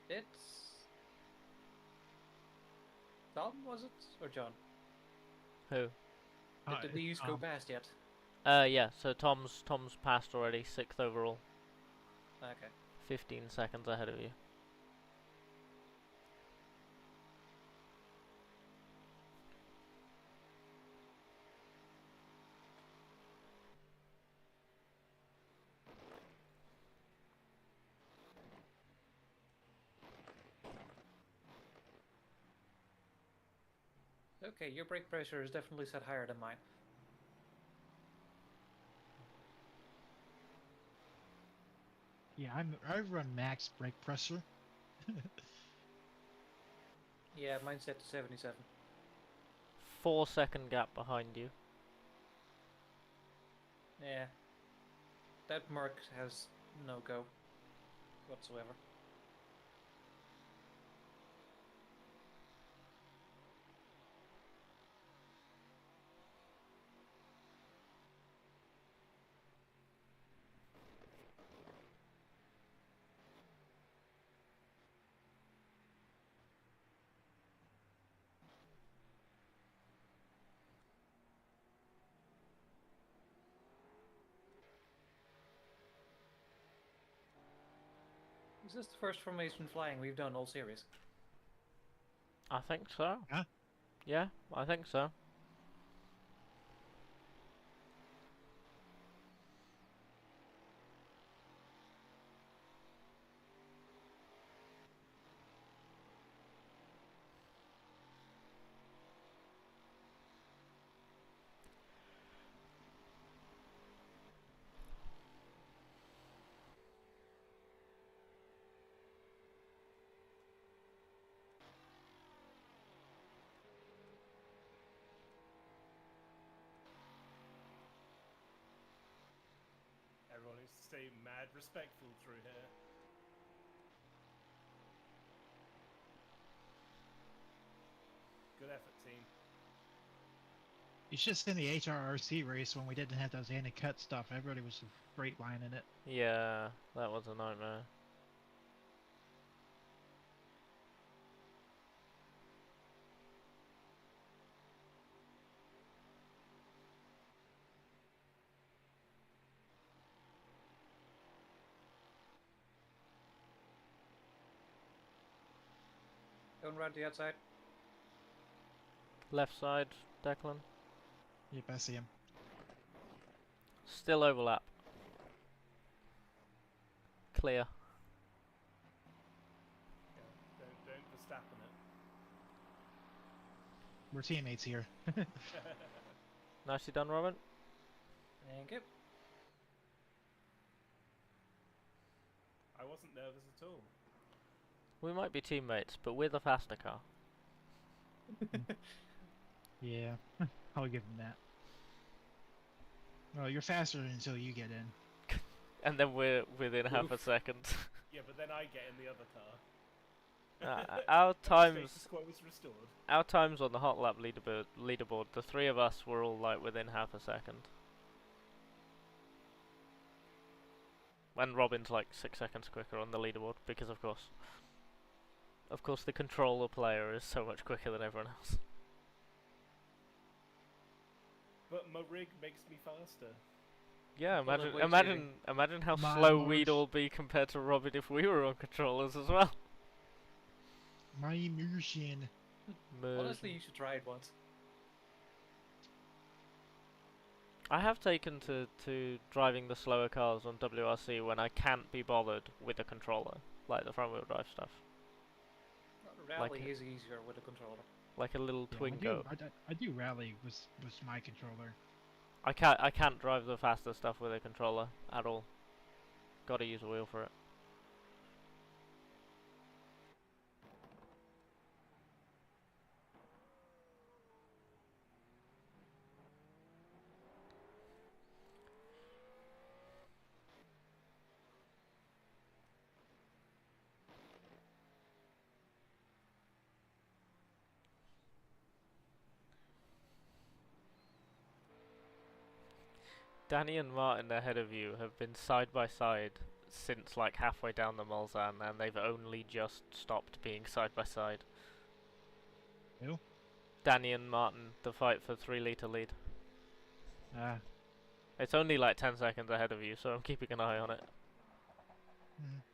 It's... Tom, was it? Or John? Who? Did these go past yet? Yeah, so Tom's passed already, 6th overall. Okay. 15 seconds ahead of you. Okay, your brake pressure is definitely set higher than mine. Yeah, I run max brake pressure. Yeah, mine's set to 77. 4-second gap behind you. Yeah. That mark has no go whatsoever. Is this the first formation flying we've done all series? I think so. Huh? Yeah, I think so. Everyone needs to stay mad respectful through here. effort, team. You should send the HRRC race when we didn't have those anti-cut stuff. Everybody was straight lining it. Yeah, that was a nightmare. Going round the outside. Left side, Declan. Yep, I see him. Still overlap. Clear. Yeah, don't Verstappen it. We're teammates here. Nicely done, Robin. Thank you. I wasn't nervous at all. We might be teammates, but we're the faster car. Yeah, I'll give him that. Well, you're faster until you get in. And then we're within half a second. Yeah, but then I get in the other car. Our times, Status quo is restored. our times on the hot lap leaderboard, the three of us were all like within half a second. When Robin's like 6 seconds quicker on the leaderboard, because of course, the controller player is so much quicker than everyone else. But my rig makes me faster. Yeah, Well, imagine how My slow lord. we'd all be compared to Robin if we were on controllers as well. My immersion. Honestly, you should try it once. I have taken to driving the slower cars on WRC when I can't be bothered with a controller, like the front wheel drive stuff. Rally is easier with a controller. Like a little Yeah, Twingo. I do rally with my controller. I can't drive the faster stuff with a controller at all. Gotta use a wheel for it. Danny and Martin ahead of you have been side by side since like halfway down the Mulsanne, and they've only just stopped being side by side. Who? Danny and Martin, the fight for 3-litre lead. Ah. It's only like 10 seconds ahead of you, so I'm keeping an eye on it.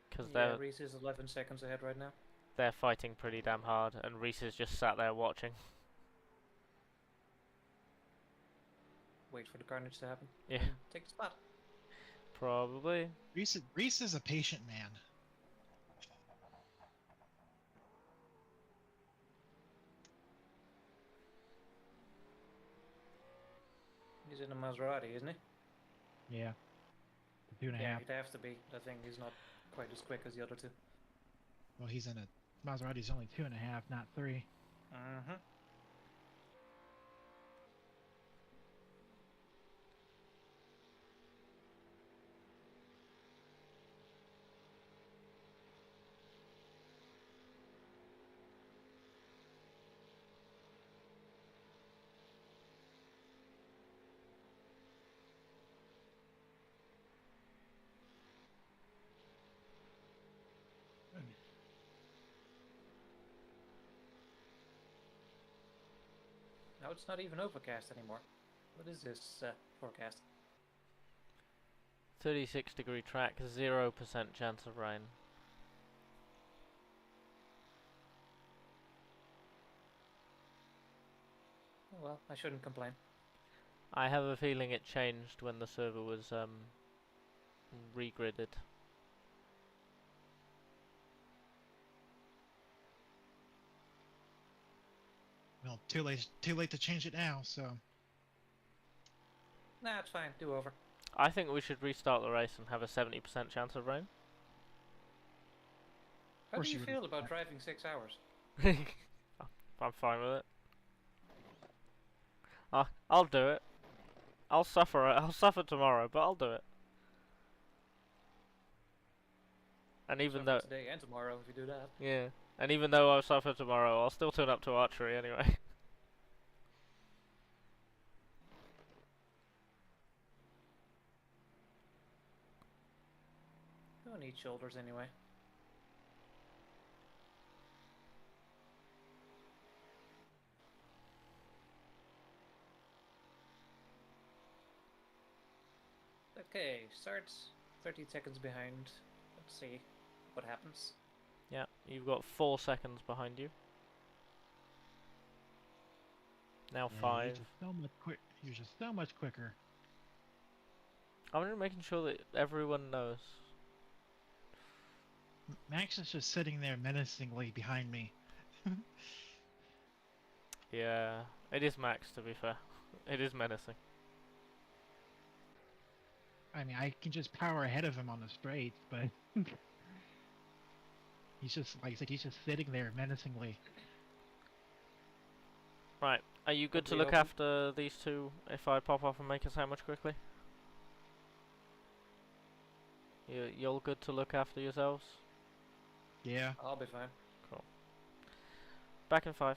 Because Yeah, Reese is 11 seconds ahead right now. they're fighting pretty damn hard, and Reese is just sat there watching. Wait for the carnage to happen. Yeah. And take the spot. Probably. Reese is a patient man. He's in a Maserati, isn't he? Yeah. 2.5. Yeah, he'd have to be. I think he's not quite as quick as the other two. Well, he's in a Maserati's only 2.5, not 3. Mm-hmm. Now it's not even overcast anymore. What is this forecast? 36-degree track, 0% chance of rain. Oh, well, I shouldn't complain. I have a feeling it changed when the server was regridded. Well, too late to change it now, so. Nah, it's fine. Do over. I think we should restart the race and have a 70% chance of rain. How do you feel about driving 6 hours? I'm fine with it. I'll do it. I'll suffer tomorrow, but I'll do it. And even though today and tomorrow, if you do that. yeah, and even though I'll suffer tomorrow, I'll still turn up to archery anyway. don't need shoulders anyway. Okay, starts 30 seconds behind. Let's see what happens. Yeah, you've got 4 seconds behind you. Now 5. You're just so much quick. You're just so much quicker. I'm just making sure that everyone knows. Max is just sitting there menacingly behind me. Yeah, it is Max, to be fair. It is menacing. I mean, I can just power ahead of him on the straights, but he's just, like I said, he's just sitting there menacingly. Right, are you good to look after these two if I pop off and make a sandwich quickly? You're all good to look after yourselves? Yeah. I'll be fine. Cool. Back in 5.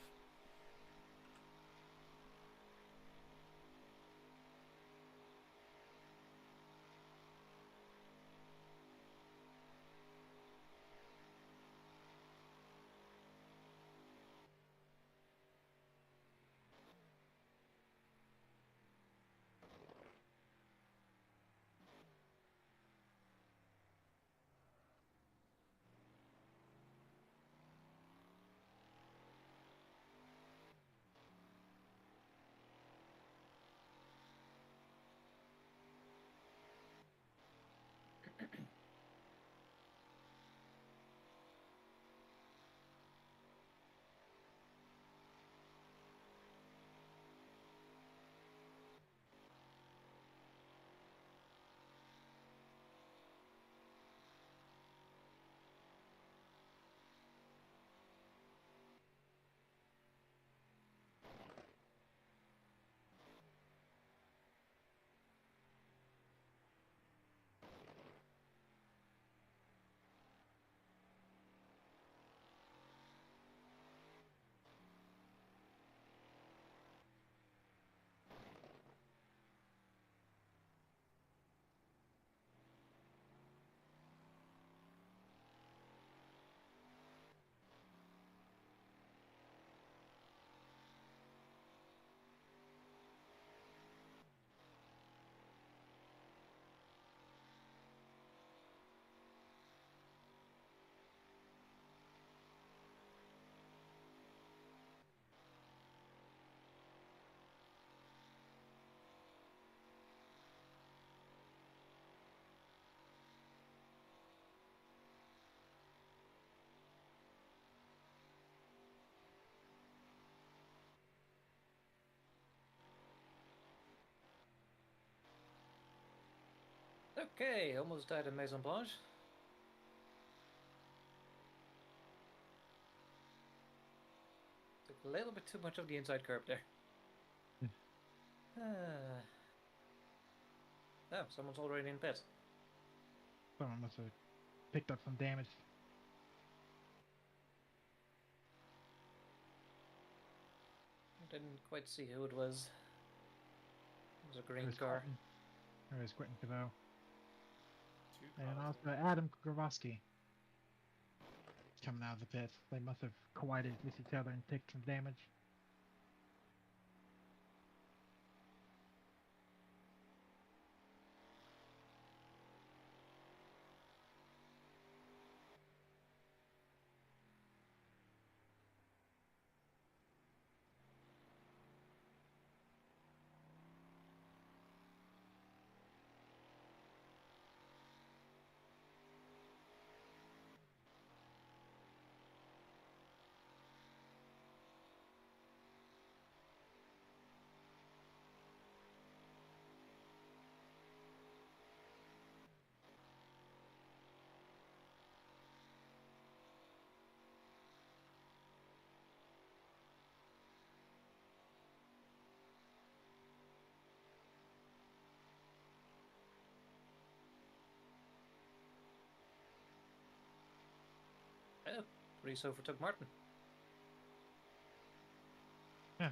Okay, almost died in Maison Blanche. Took a little bit too much of the inside curve there. Oh, someone's already in pit. Someone must have picked up some damage. I didn't quite see who it was. It was a green car. It was Quentin Caveau. And also Adam Gravoski. Coming out of the pit. They must have collided with each other and taken some damage. Oh, Reese overtook Martin. Yeah.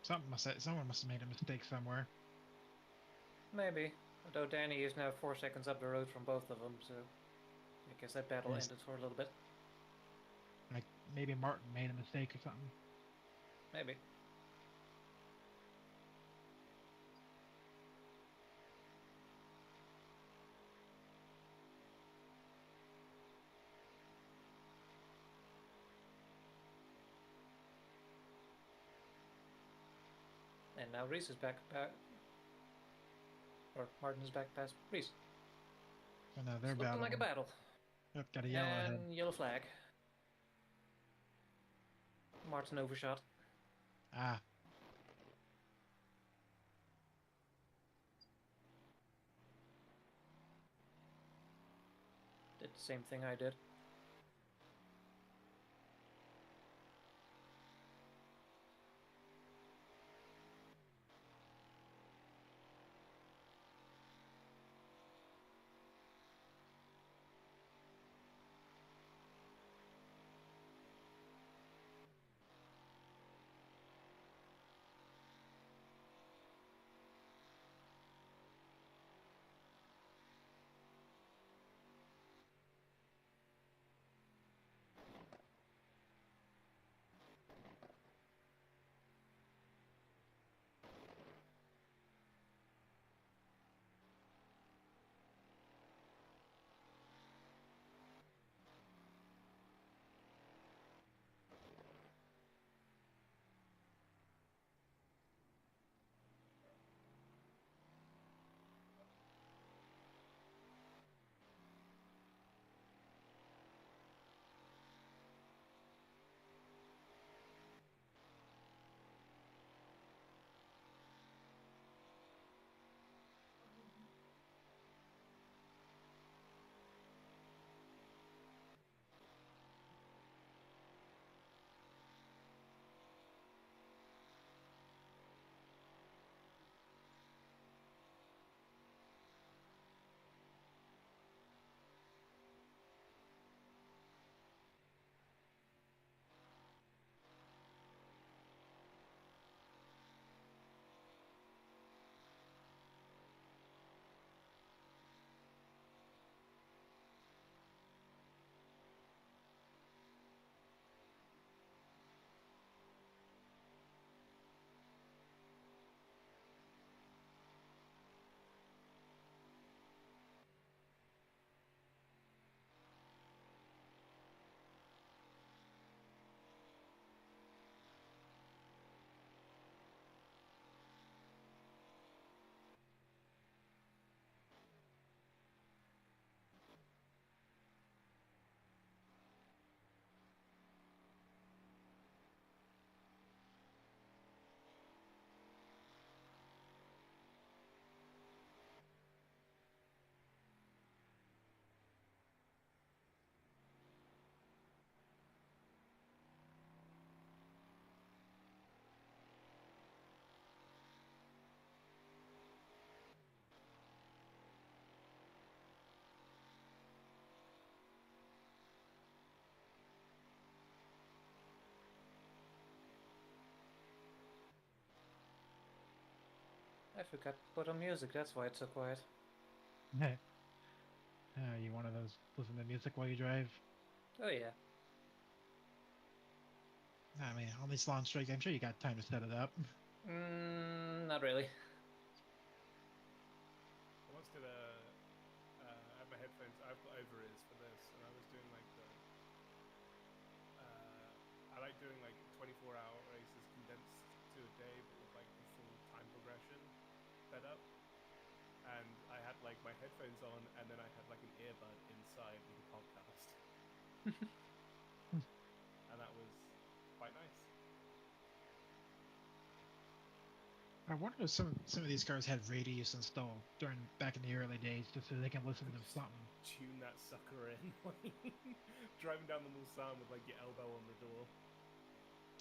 Someone must have made a mistake somewhere. Maybe. Although Danny is now 4 seconds up the road from both of them, so... I guess that battle Yes. ended for a little bit. Like maybe Martin made a mistake or something. Maybe. And now Reese is back. Or Martin is back past Reese. So now they're It's looking like a battle. Yep, got a yellow ahead. And yellow flag. Martin overshot. Ah. Did the same thing I did. I forgot to put on music, that's why it's so quiet. You one of those listen to music while you drive? Oh yeah. I mean, on these long strikes, I'm sure you got time to set it up. Not really. I once did at my headphones, I've got over ears for this, and I was doing like the, I like doing like 24-hour races condensed to a day, but with like the full time progression set up. And I had like my headphones on, and then I had like an earbud inside with a podcast. And that was quite nice. I wonder if some of these cars had radios installed back in the early days, just so they can listen to something. Tune that sucker in, driving down the Mulsanne with like your elbow on the door.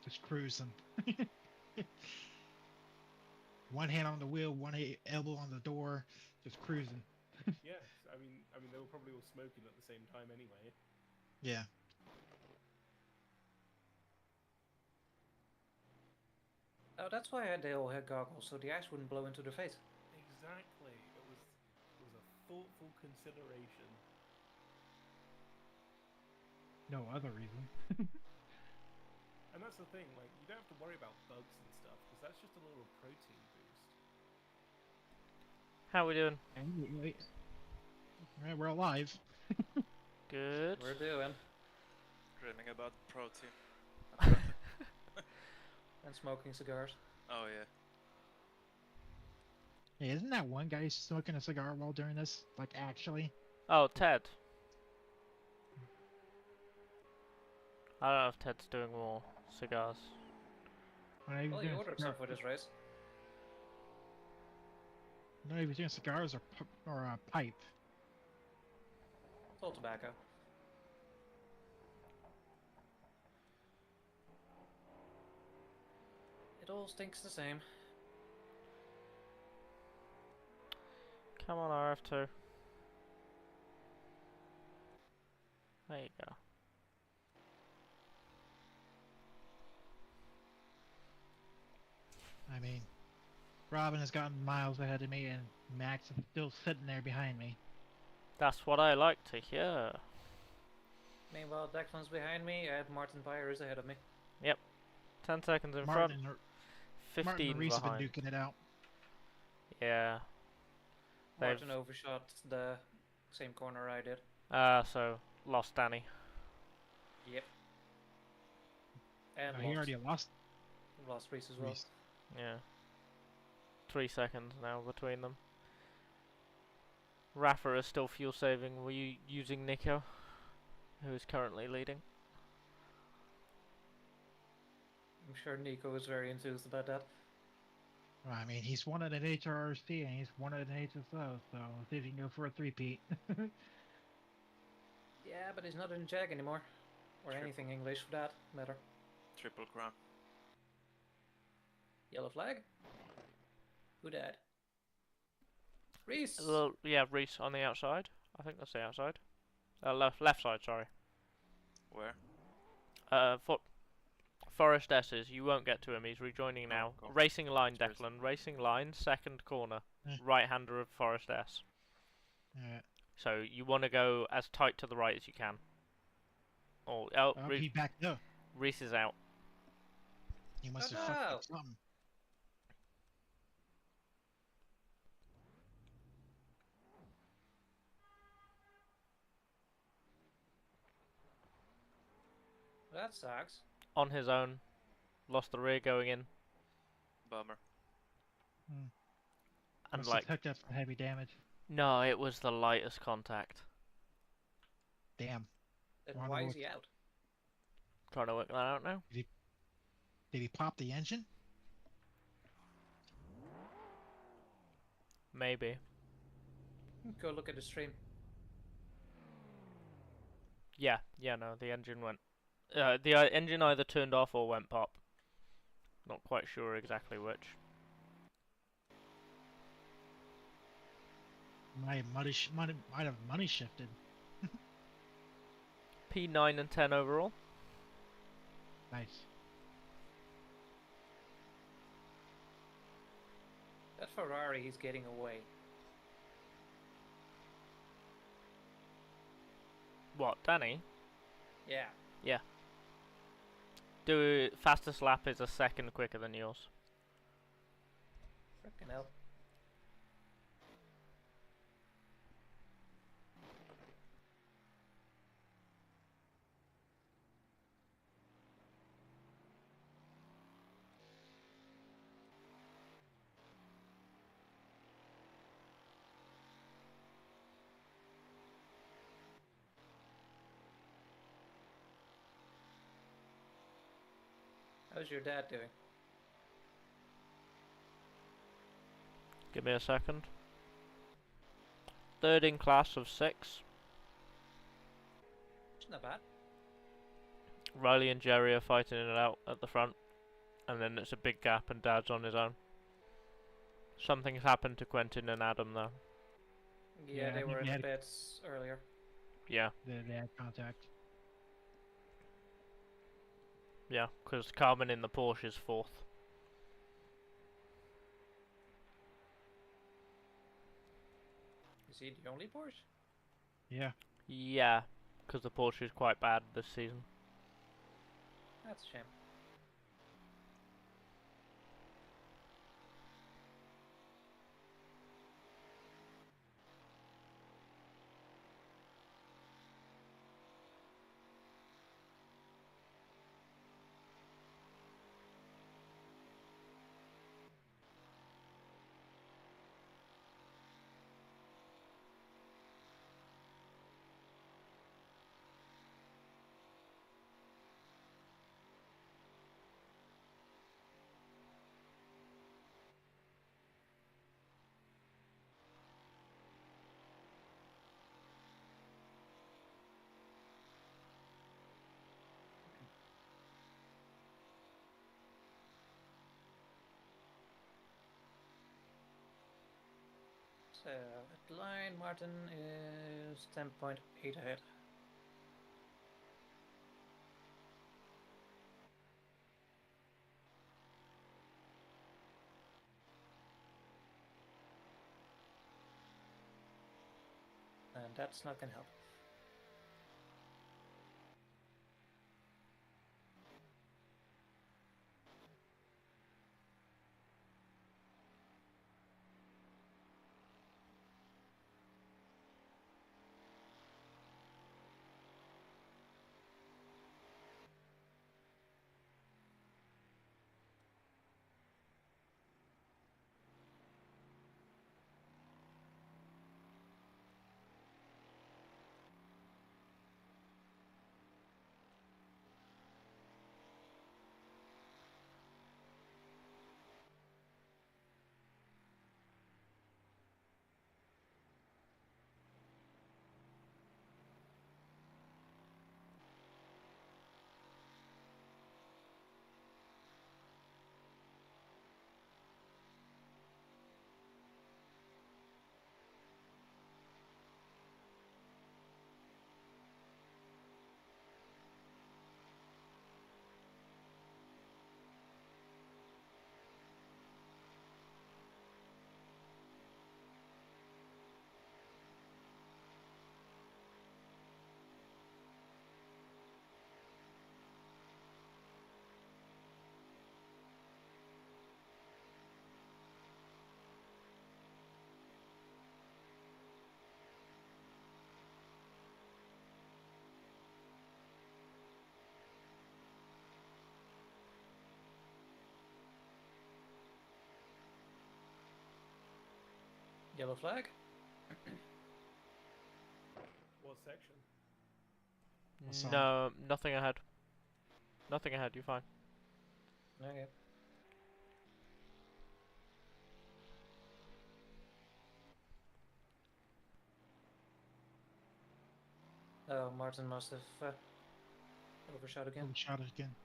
Just cruising. One hand on the wheel, one elbow on the door, just cruising. Yeah, I mean they were probably all smoking at the same time anyway. Yeah. Oh, that's why they all had goggles, so the ice wouldn't blow into their face. Exactly. It was a thoughtful consideration. no other reason. And that's the thing, like, you don't have to worry about bugs and stuff, because that's just a little protein boost. How we doing? Alright, we're alive. Good. We're doing. Dreaming about protein. And smoking cigars. Oh yeah. Hey, isn't that one guy smoking a cigar while doing this? Like, actually? Oh, Ted. I don't know if Ted's doing more cigars. When I was Well, you doing ordered cigar- some for this race. No, he was doing cigars or pipe. It's all tobacco. It all stinks the same. Come on, RF2. There you go. I mean, Robin has gotten miles ahead of me, and Max is still sitting there behind me. That's what I like to hear. Meanwhile, Declan's behind me, and Martin Beyer is ahead of me. Yep. 10 seconds in Martin front. and 15 Martin Reese have behind. been duking it out. Yeah. Martin overshot the same corner I did. So lost Danny. Yep. And He already lost. Lost Reese as well. Reese. Yeah. 3 seconds now between them. Rafa is still fuel saving. Were you using Nico, who is currently leading? I'm sure Nico is very enthused about that. Well, I mean, he's won it at HRC and he's won it at HSO, so let's see if he can go for a three-peat. Yeah, but he's not in Jag anymore. Or anything English for that matter. Triple crown. Yellow flag? Who dat? Reese! Yeah, Reese on the outside. I think that's the outside. Left side, sorry. Where? Forest S's. You won't get to him. He's rejoining now. Cool. Racing line, Cheers. Declan. Racing line, second corner. Yeah. Right-hander of Forest S. Alright. So you want to go as tight to the right as you can. He backed up. Reese is out. He must Oh, have no. fucked up something. That sucks. On his own. Lost the rear going in. Bummer. And Must like, have hooked up for heavy damage. no, it was the lightest contact. Damn. Then Wonder why is what- he out? Trying to work that out now. Did he pop the engine? Maybe. Go look at the stream. Yeah, no, the engine went. The engine either turned off or went pop. Not quite sure exactly which. Might have money shifted. P9 and 10 overall. Nice. That Ferrari, he's getting away. What, Danny? Yeah. Yeah. Fastest lap is a second quicker than yours. Frickin' hell. How's your dad doing? Give me a second. Third in class of 6. It's not bad. Riley and Jerry are fighting it out at the front. And then it's a big gap and Dad's on his own. Something's happened to Quentin and Adam though. Yeah, Yeah, I they think were we in had- the pits earlier. Yeah, They had contact. yeah, because Carmen in the Porsche is 4th. Is he the only Porsche? Yeah. Yeah, because the Porsche is quite bad this season. That's a shame. So, at line, Martin is 10.8 ahead. And that's not going to help. Yellow flag. What section? No, nothing ahead. Nothing ahead, you're fine. Okay. Oh, Martin must have overshot again. Overshot it again.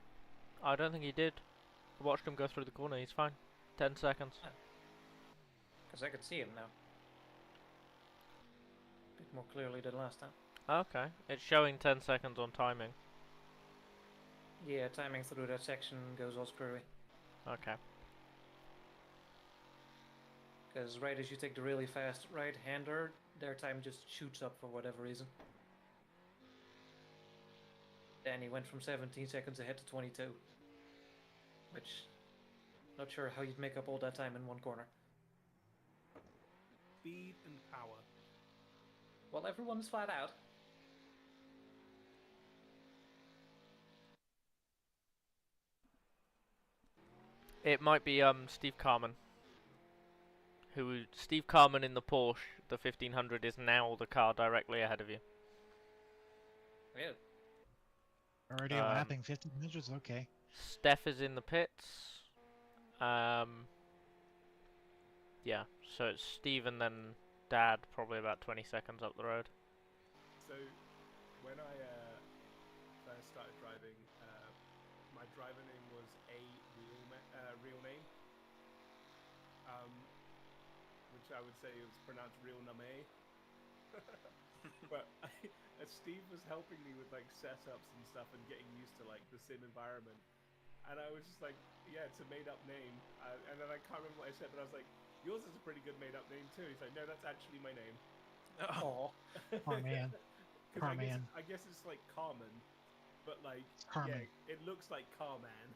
I don't think he did. I watched him go through the corner, he's fine. 10 seconds. Because I could see him now. A bit more clearly than last time. Okay, it's showing 10 seconds on timing. Yeah, timing through that section goes all screwy. Okay. Because right as you take the really fast right-hander, their time just shoots up for whatever reason. Then he went from 17 seconds ahead to 22. Which, not sure how you'd make up all that time in one corner. Speed and power. Well, everyone's flat out. It might be Steve Carman. Steve Carman in the Porsche, the 1500 is now the car directly ahead of you. Yeah. Already lapping 1500s, okay. Steph is in the pits. Yeah, so it's Steve and then Dad, probably about 20 seconds up the road. So, when I first started driving, my driver name was a real name, which I would say was pronounced real name. But Steve was helping me with like setups and stuff and getting used to like the sim environment, and I was just like, yeah, it's a made-up name. And then I can't remember what I said, but I was like, yours is a pretty good made-up name too. He's like, no, that's actually my name. Oh, Oh man. Because Carman. I guess it's like Carmen, but like Carmen. yeah, it looks like Carman.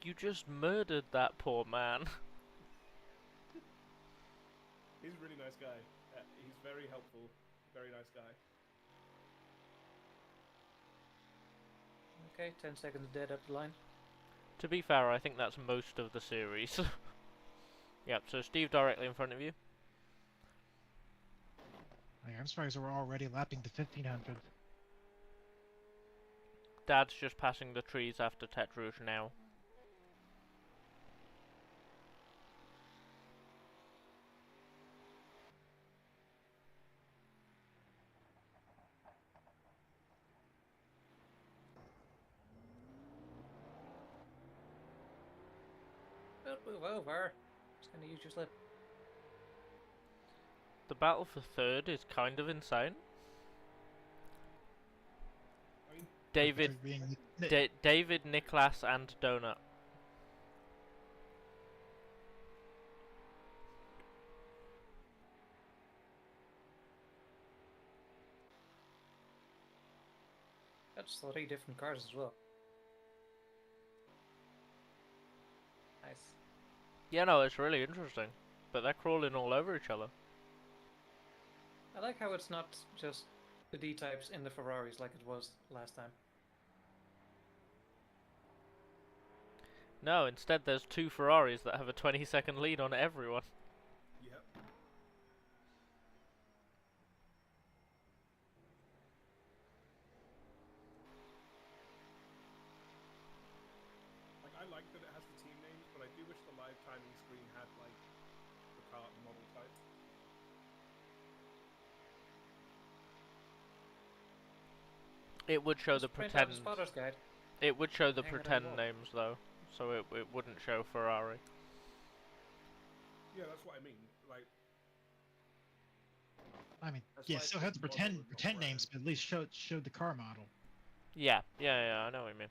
You just murdered that poor man. He's a really nice guy. He's very helpful. Very nice guy. Okay, 10 seconds dead up the line. To be fair, I think that's most of the series. Yep, so Steve directly in front of you. I'm surprised we're already lapping the 1500. Dad's just passing the trees after Tet Rouge now. Don't move over. Just gonna use your slip. The battle for third is kind of insane. David, David, Niklas, and Donut. That's 3 different cars as well. Nice. Yeah, no, it's really interesting. But they're crawling all over each other. I like how it's not just the D-types in the Ferraris like it was last time. No, instead there's 2 Ferraris that have a 20-second lead on everyone. Yep. Like, I like that it has the team names, but I do wish the live timing screen had, like, the car and model type. It would show the Print out pretend. the spotter's guide. It would show the Hang it on the pretend wall. names though, so it wouldn't show Ferrari. Yeah, that's what I mean. Like, I mean, That's yeah, why still it's have the model pretend and not pretend brand. names, but at least showed the car model. Yeah, I know what you mean.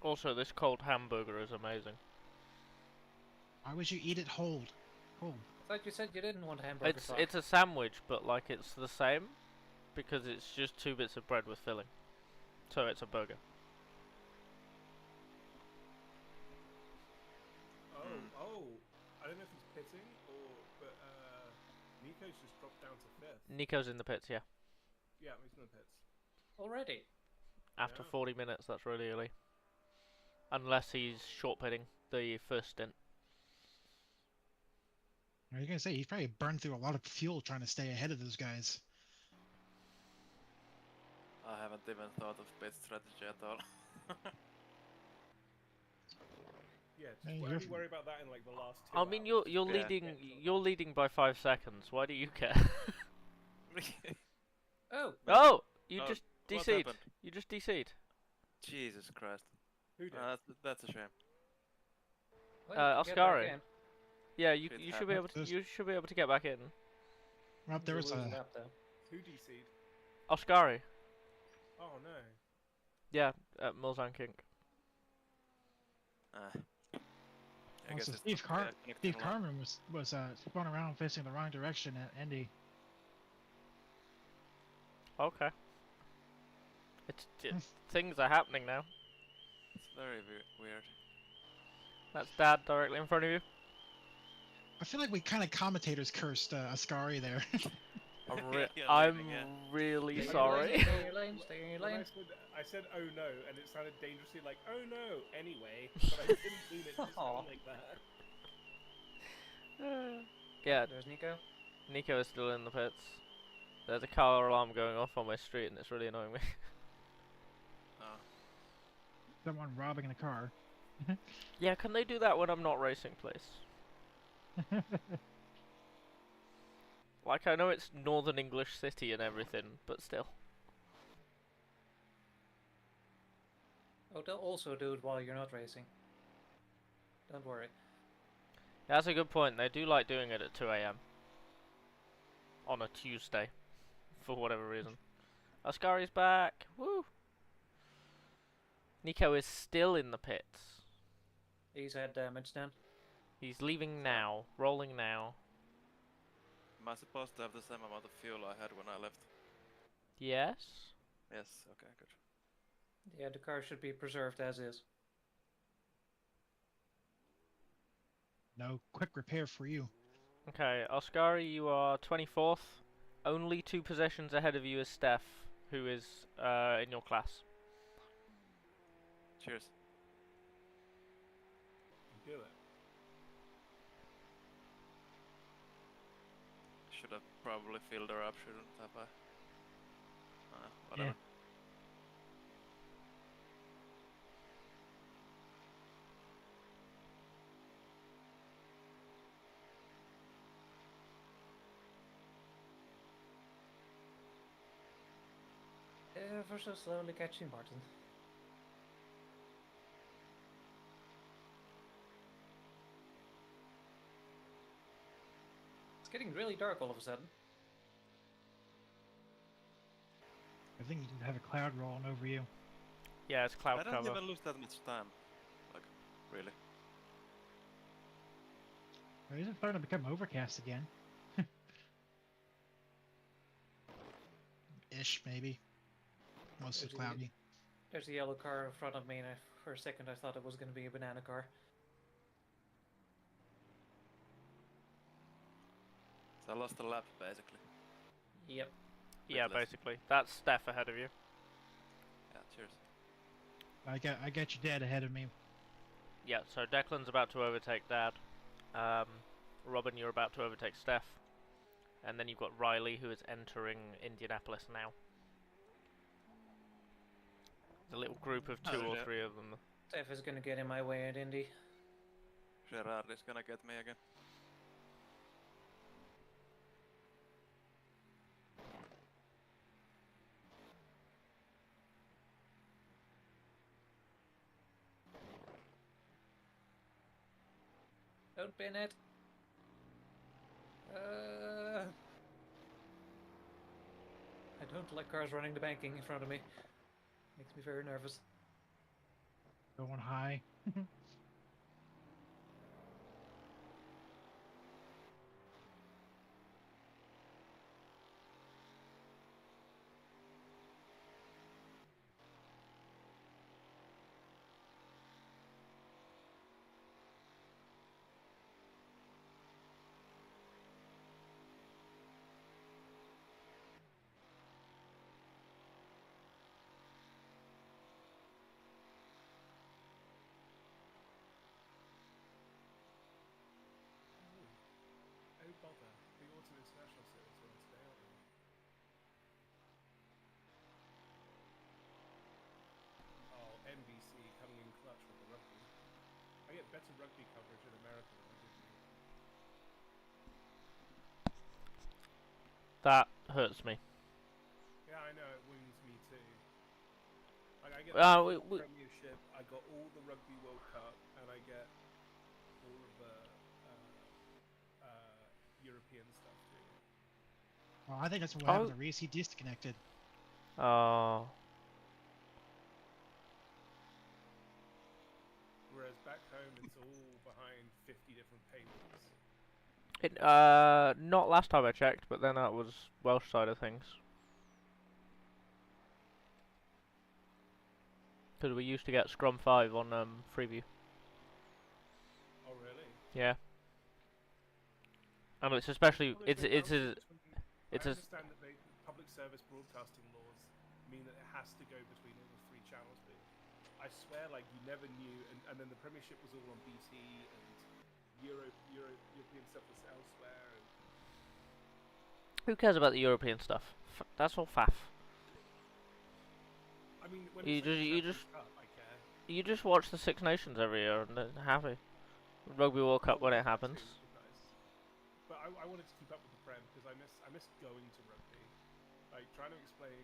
Also, this cold hamburger is amazing. Why would you eat it whole? Cold. I thought you said you didn't want hamburger sauce. It's a sandwich, but like it's the same, because it's just 2 bits of bread with filling. So it's a burger. Oh, I don't know if he's pitting but Nico's just dropped down to 5th. Nico's in the pits, yeah. Yeah, he's in the pits. Already? After Yeah. 40 minutes, that's really early. Unless he's short pitting the first stint. What are you gonna say? He's probably burned through a lot of fuel trying to stay ahead of those guys. I haven't even thought of pit strategy at all. Yeah, Hey, just you're only worry about that in like the last 2 I mean, hours. you're Yeah. leading you're leading by 5 seconds. Why do you care? Oh! Oh, you Oh, just what DC'd. happened? You just DC'd. Jesus Christ. Who did? That's a shame. Well, you can get back Ascari. in. Yeah, you It should be able happens. to you should be able to get back in. Rob, there was You'll lose a lap, though. Who DC'd? Ascari. Oh no. Yeah, at Mulsanne Kink. I guess also it's Steve not Car connected Steve line. Carmen was going around facing the wrong direction at Indy. Okay. Things are happening now. It's very weird. That's Dad directly in front of you. I feel like we kind of commentators cursed I'm Yeah, yeah. really Stay in your sorry. Stay in your lane, stay in your When lane. I said oh no, and it sounded dangerously like oh no anyway, but I didn't mean it to sound like that. Yeah, There's Nico. Nico is still in the pits. There's a car alarm going off on my street and it's really annoying me. Oh. Someone robbing a car. Yeah, can they do that when I'm not racing, please? Like, I know it's Northern English city and everything, but still. Oh, they'll also do it while you're not racing. Don't worry. That's a good point. They do like doing it at 2 AM. On a Tuesday. For whatever reason. Ascari's back! Woo! Nico is still in the pits. He's had damage then. He's leaving now. Rolling now. Am I supposed to have the same amount of fuel I had when I left? Yes. Yes, okay, good. Yeah, the car should be preserved as is. No quick repair for you. Okay, Oscari, you are 24th. Only 2 positions ahead of you is Steph, who is in your class. Cheers. Do it. Should have probably filled her up, shouldn't have I? Whatever. Yeah. Ever so slowly catching Martin. It's getting really dark all of a sudden. I think you did have a cloud rolling over you. Yeah, it's cloud I don't cover. even lose that much time. Like, really. It's starting to become overcast again. Ish, maybe. Mostly cloudy. There's a yellow car in front of me, and for a second I thought it was going to be a banana car. So I lost a lap, basically. Yep. Yeah, basically. That's Steph ahead of you. Yeah, cheers. I got your dad ahead of me. Yeah, so Declan's about to overtake Dad. Robin, you're about to overtake Steph. And then you've got Riley, who is entering Indianapolis now. There's a little group of 2 or 3 of them. Steph is going to get in my way at Indy. Gerard is gonna get me again. Don't pin it. I don't like cars running the banking in front of me. Makes me very nervous. Going high. Oh bother. The Autumn International Series are on today, aren't they? Oh, NBC coming in clutch with the rugby. I get better rugby coverage in America than I did in England. That hurts me. Yeah, I know, it wounds me too. Like, I get the Premiership, I got all the Rugby World Cup, and I get all of the European stuff too. Well, I think that's what happened to Reese. He disconnected. Oh. Whereas back home, it's all behind 50 different paywalls. Not last time I checked, but then that was Welsh side of things. Because we used to get Scrum 5 on Freeview. Oh really? Yeah. And it's especially I understand that public service broadcasting laws mean that it has to go between all the 3 channels, but I swear, like, you never knew, and then the Premiership was all on BT, and European stuff was elsewhere. And who cares about the European stuff? That's all faff. I mean, when you just Cup, I care. You just watch the Six Nations every year and they're happy. Rugby World Cup when it happens. But I wanted to keep up with the Prem because I miss going to rugby. Like, trying to explain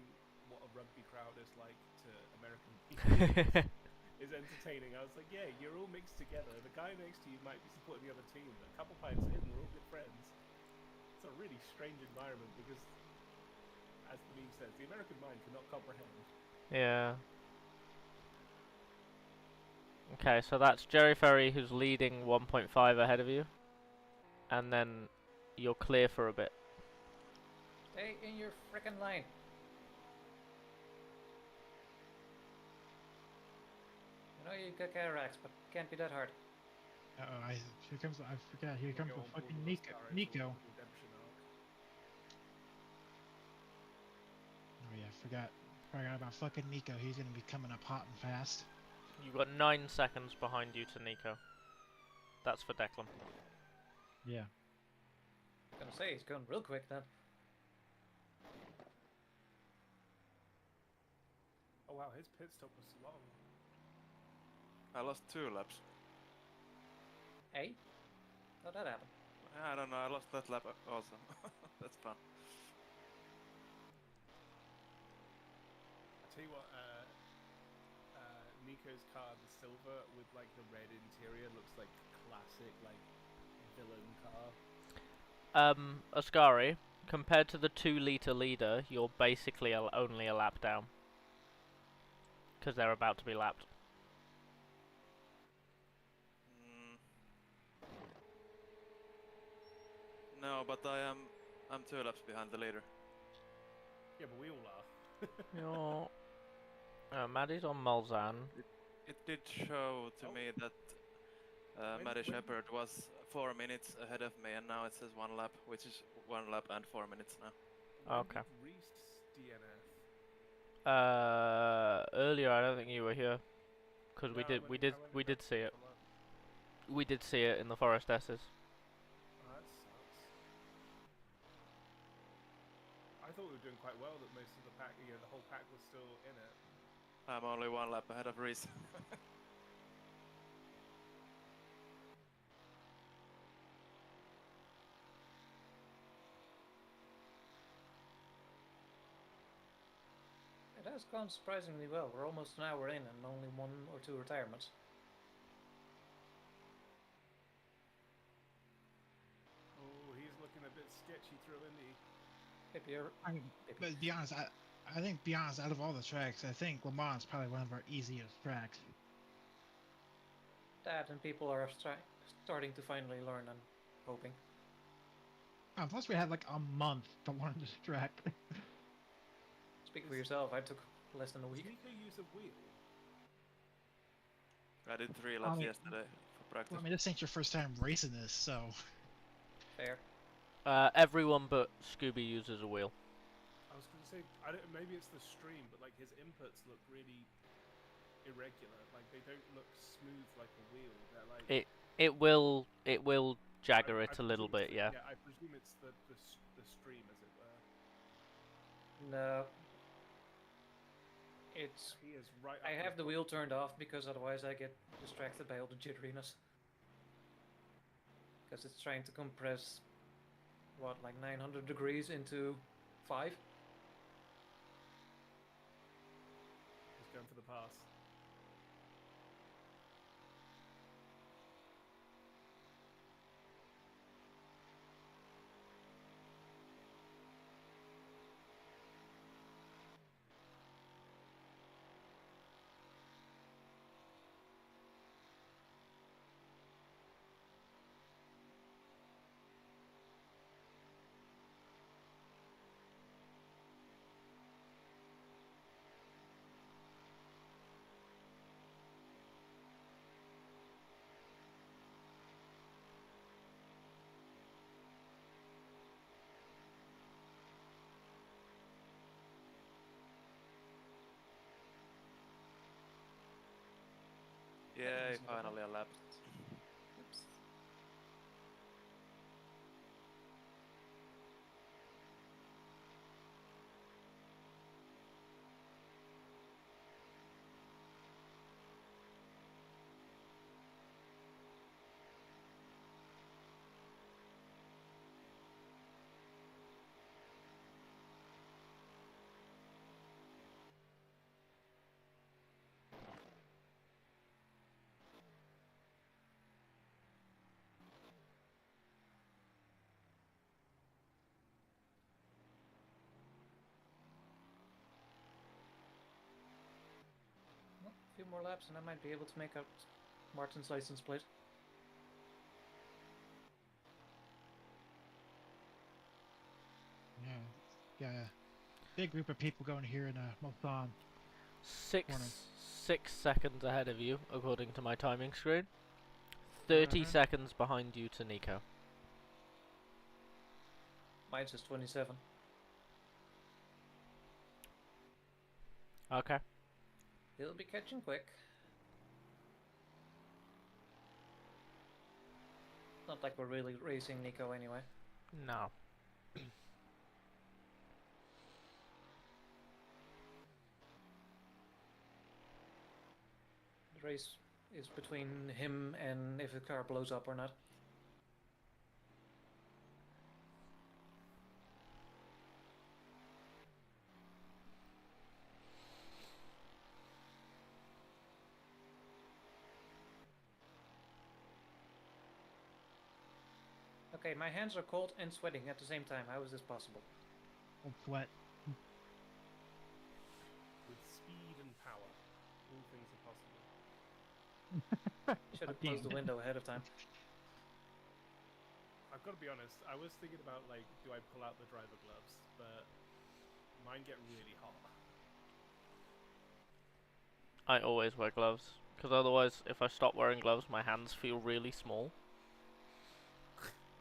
what a rugby crowd is like to American people is entertaining. I was like, yeah, you're all mixed together. The guy next to you might be supporting the other team, but a couple pints in, we're all good friends. It's a really strange environment because, as the meme says, the American mind cannot comprehend. Yeah. Okay, so that's Jerry Ferry who's leading 1.5 ahead of you. And then you're clear for a bit. Stay in your frickin' line. I know you got cataracts, but can't be that hard. Uh-oh, here comes, I forgot, here comes the fucking Nico. Oh yeah, forgot about fucking Nico. He's gonna be coming up hot and fast. You've got 9 seconds behind you to Nico. That's for Declan. Yeah. I was gonna say, he's going real quick then. Oh wow, his pit stop was long. I lost 2 laps. Hey? How'd that happen? I don't know, I lost that lap also. That's fun. I tell you what, Nico's car, the silver with like the red interior, looks like classic like villain car. Ascari, compared to the 2-litre leader, you're basically only a lap down. Because they're about to be lapped. No, but I'm 2 laps behind the leader. Yeah, but we all are. Maddie's on Malzahn. It did show to me that Maddie Shepherd was 4 minutes ahead of me, and now it says 1 lap, which is 1 lap and 4 minutes now. Okay. Reese DNF. Earlier I don't think you were here, because we did see it. We did see it in the Forest S's. Oh, that sucks. I thought we were doing quite well. That most of the pack, the whole pack was still in it. I'm only 1 lap ahead of Reese. It has gone surprisingly well. We're almost an hour in and only 1 or 2 retirements. Oh, he's looking a bit sketchy through Indy. But to be honest, I think, out of all the tracks, I think Le Mans is probably one of our easiest tracks. That and people are starting to finally learn, I'm hoping. Plus we had like a month to learn this track. Speak for yourself, I took less than a week. Does Nico use a wheel? I did 3 laps yesterday for practice. Well, I mean, this ain't your first time racing this, so... Fair. Everyone but Scooby uses a wheel. I was going to say, maybe it's the stream, but like his inputs look really irregular. Like they don't look smooth like a wheel. They're like it will jagger it a little bit, yeah. Yeah, I presume it's the stream, as it were. No. It's. He is right. I have the wheel turned off because otherwise I get distracted by all the jitteriness. Because it's trying to compress, what, like 900 degrees into 5? He's going for the pass. Yay, finally a lap. Oops. Well, a few more laps and I might be able to make out Martin's license plate. Yeah, got a big group of people going here in Mulsanne. 6 seconds ahead of you, according to my timing screen. 30 seconds behind you to Nico. Mine's just 27. Okay. He'll be catching quick. Not like we're really racing Nico anyway. No. The race is between him and if the car blows up or not. Okay, my hands are cold and sweating at the same time. How is this possible? Cold sweat. With speed and power, all things are possible. Should have closed the window ahead of time. I've got to be honest, I was thinking about, like, do I pull out the driver gloves? But mine get really hot. I always wear gloves, because otherwise, if I stop wearing gloves, my hands feel really small.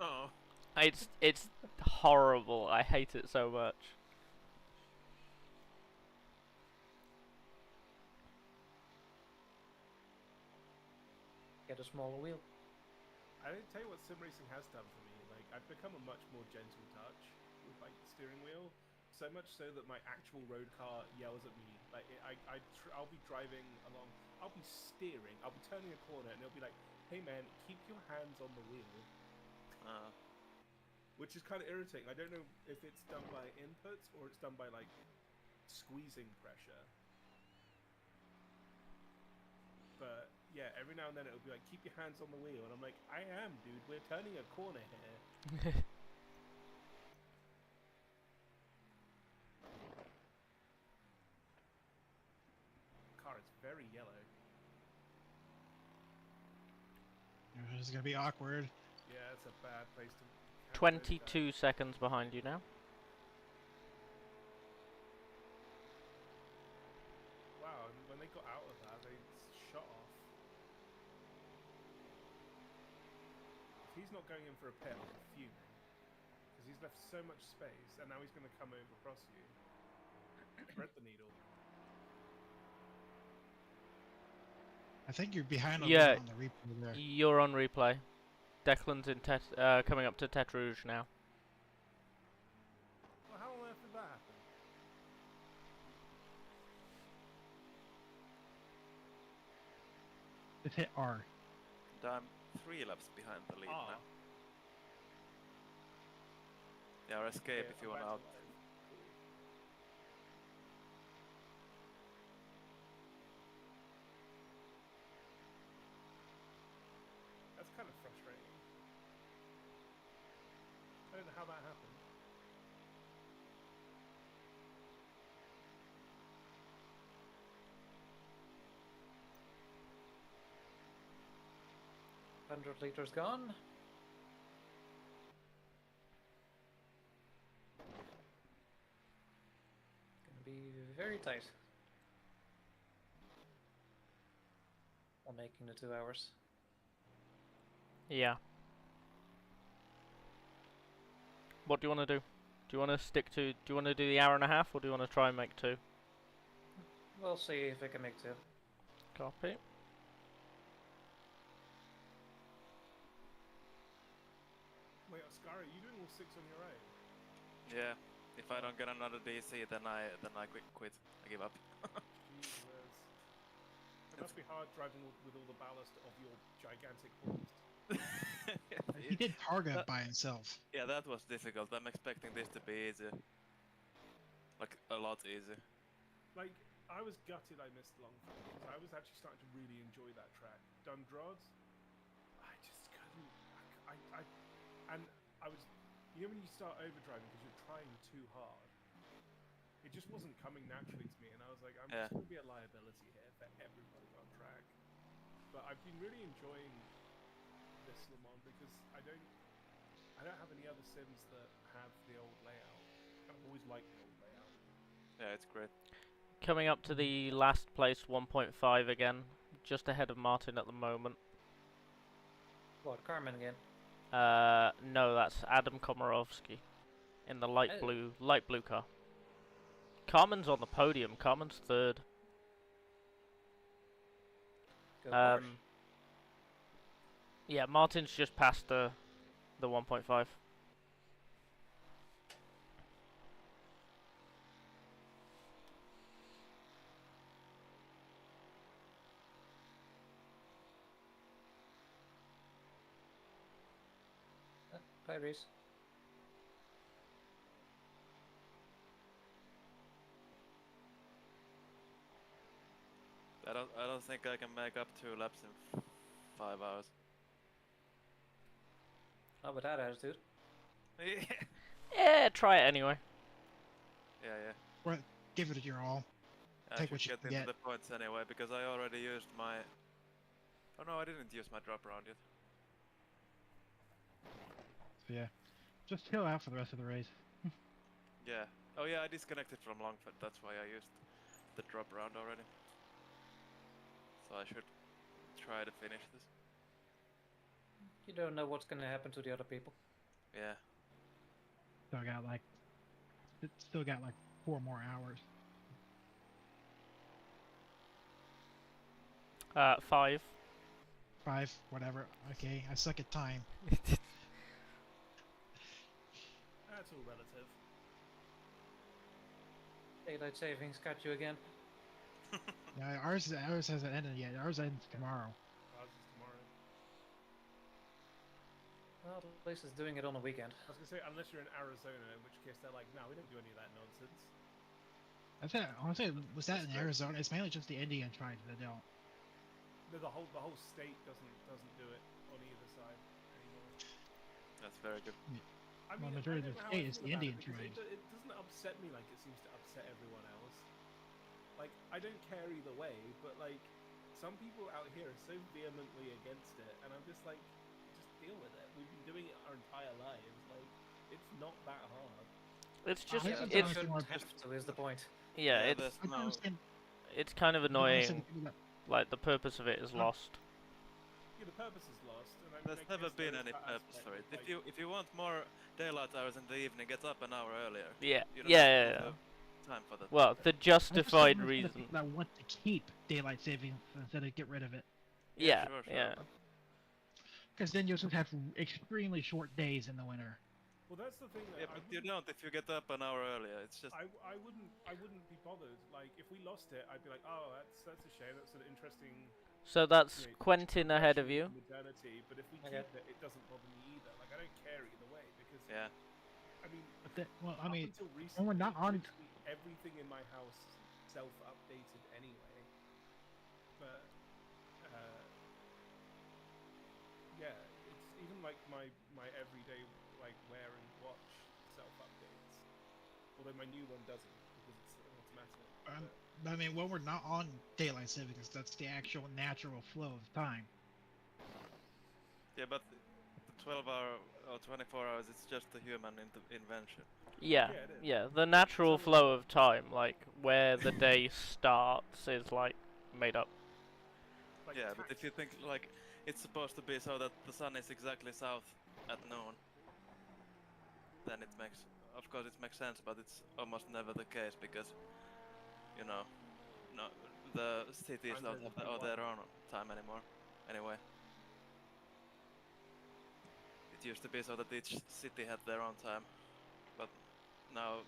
Oh. It's horrible. I hate it so much. Get a smaller wheel. I didn't tell you what sim racing has done for me. Like, I've become a much more gentle touch with, like, the steering wheel. So much so that my actual road car yells at me. Like, I'll be driving along, I'll be steering, I'll be turning a corner, and it'll be like, "Hey man, keep your hands on the wheel." Which is kind of irritating. I don't know if it's done by inputs or it's done by, like, squeezing pressure. But yeah, every now and then it'll be like, "Keep your hands on the wheel," and I'm like, "I am, dude. We're turning a corner here." Car is very yellow. This is gonna be awkward. Yeah, it's a bad place to. 22 seconds behind you now. Wow, and when they got out of that, they shot off. If he's not going in for a pit, I'm fuming. Because he's left so much space, and now he's going to come over across you. Thread the needle. I think you're behind on, Yeah, on the replay there. you're on replay. Declan's in coming up to Tete Rouge now. Well, how on earth did that happen? Just hit R. And I'm 3 laps behind the lead now. Yeah, or escape if you want out. That's kind of frustrating. I don't know how that happened. $100 gone. Gonna be very tight. While making the 2 hours. Yeah. What do you want to do? Do you want to stick to? Do you want to do the hour and a half, or do you want to try and make 2? We'll see if I can make 2. Copy. Wait, Oscar, are you doing all 6 on your own? Yeah. If I don't get another DC, then I quit. I give up. Jesus. It must be hard driving with all the ballast of your gigantic horse. He did Targa by himself. Yeah, that was difficult. I'm expecting this to be easy. Like, a lot easier. Like, I was gutted I missed Longford, because I was actually starting to really enjoy that track. Dundrods, I just couldn't. And I was, you know when you start overdriving because you're trying too hard? It just wasn't coming naturally to me, and I was like, I'm just going to be a liability here for everybody on track. but I've been really enjoying this Le Mans because I don't have any other sims that have the old layout. I've always liked the old layout. Yeah, it's great. Coming up to the last place 1.5 again, just ahead of Martin at the moment. What, Carmen again? No, that's Adam Komorowski in the light blue car. Carmen's on the podium. Carmen's third. Go yeah, Martin's just past the 1.5. Bye, Reese. I don't think I can make up 2 laps in 5 hours. Not with that attitude. Yeah, try it anyway. Yeah. Well, give it your all. I Take what should you get can into get. the points anyway because I already used my. Oh no, I didn't use my drop round yet. So yeah, just chill out for the rest of the race. Yeah. Oh yeah, I disconnected from Longford. That's why I used the drop round already. So I should try to finish this. You don't know what's gonna happen to the other people. Yeah. Still got like 4 more hours. 5. 5, whatever. Okay, I suck at time. That's all relative. Daylight savings got you again. Yeah, ours hasn't ended yet. Ours ends tomorrow. Ours is tomorrow. Well, at least it's doing it on a weekend. I was gonna say, unless you're in Arizona, in which case they're like, no, we don't do any of that nonsense. I think honestly, was that in Arizona? It's mainly just the Indian tribes that don't. No, the whole state doesn't do it on either side anymore. That's very good. I Well, mean, majority I of don't the know how I state is feel the about Indian it, because tribes. it doesn't upset me like it seems to upset everyone else. Like, I don't care either way, but like, some people out here are so vehemently against it, and I'm just like, just deal with it. We've been doing it our entire lives. Like, it's not that hard. It's just Yeah, it's shouldn't have to, is the point. yeah, it's kind of annoying. Like the purpose of it is lost. Yeah, the purpose is lost. And I mean, There's never been any purpose for it. If you want more daylight hours in the evening, get up an hour earlier. Yeah, You don't yeah. have time for that. Well, the justified reason. I want to keep daylight savings instead of get rid of it. Yeah, sure. yeah. Because then you'll just have extremely short days in the winter. Well, that's the thing. Yeah, but you don't if you get up an hour earlier. It's just. I wouldn't be bothered. Like, if we lost it, I'd be like, oh, that's a shame. That's an interesting. So that's Quentin ahead of you. Modernity, but if we keep it, it doesn't bother me either. Like, I don't care either way because. Yeah. I mean. I mean, until recently, when we're not on. Everything in my house self-updated anyway. But. Yeah, it's even like my everyday like wear and watch self-updates. Although my new one doesn't because it's automatic. But I mean, when we're not on daylight savings, that's the actual natural flow of time. Yeah, but the 12-hour or 24 hours, it's just a human invention. Yeah, yeah. The natural flow of time, like where the day starts, is like made up. Yeah, but if you think like it's supposed to be so that the sun is exactly south at noon, then it makes, of course, it makes sense, but it's almost never the case because, you know, the cities don't have their own time anymore. Anyway, it used to be so that each city had their own time, but now,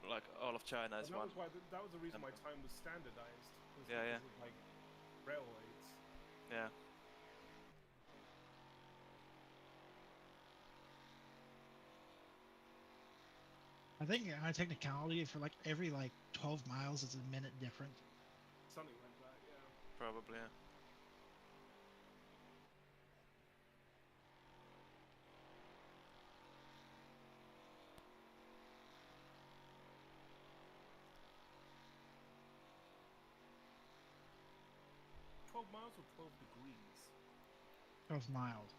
like all of China is one. That was the reason why time was standardized. Was Yeah. Of, like railways. Yeah. I think on a technicality, for like every 12 miles, it's a minute different. Something like that, yeah. Probably, yeah. 12 miles or 12 degrees? 12 miles.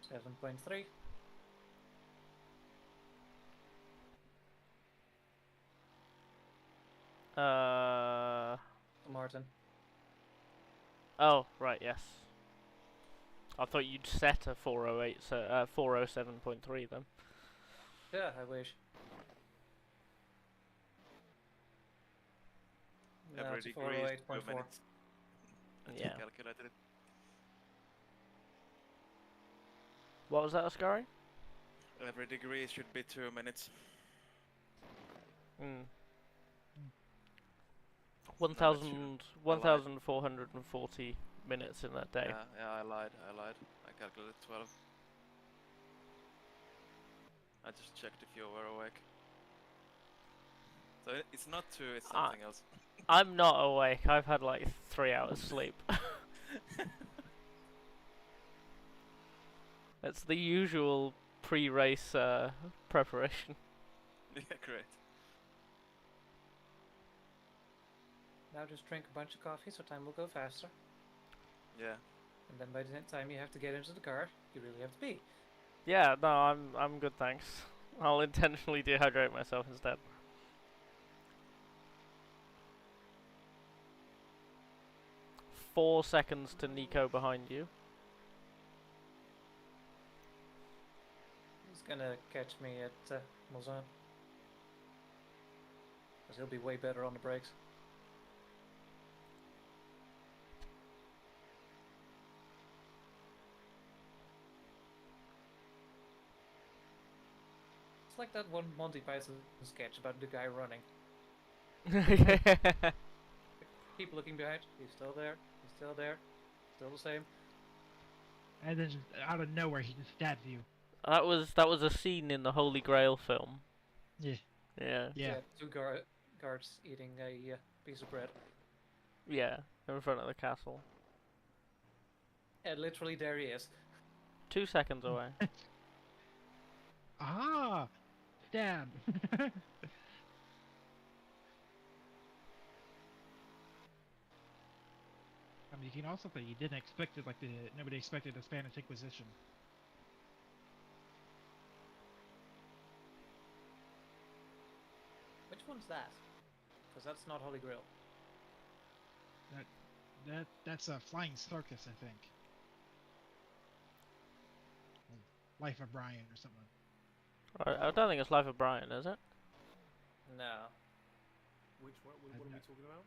Okay. 7.3. Martin. Oh, right, yes. I thought you'd set a 408, so 407.3 then. Yeah, I wish. No, Every it's degree is 2 408.4. minutes. I Yeah. just calculated it. What was that, Ascari? Every degree should be 2 minutes. Hmm. No, it shouldn't. I lied. 1,440 minutes in that day. Yeah, I lied. I calculated 12. I just checked if you were awake. So it's not 2, it's something else. I'm not awake. I've had like 3 hours sleep. It's the usual pre-race preparation. Yeah, great. Now just drink a bunch of coffee so time will go faster. Yeah. And then by the time you have to get into the car, you really have to pee. Yeah, no, I'm good, thanks. I'll intentionally dehydrate myself instead. Four seconds to Nico behind you. He's gonna catch me at Mulsanne. Because he'll be way better on the brakes. It's like that one Monty Python sketch about the guy running. Keep looking behind. He's still there. He's still there. Still the same. And then just out of nowhere, he just stabs you. That was a scene in the Holy Grail film. Yeah. Yeah. Yeah. Two guards eating a piece of bread. Yeah, in front of the castle. And literally there he is. 2 seconds away. Ah! Stab! I mean, you can also say you didn't expect it, like nobody expected the Spanish Inquisition. Which one's that? Because that's not Holy Grail. That's a flying circus, I think. Life of Brian or something. I don't think it's Life of Brian, is it? No. Which one? What are we talking about?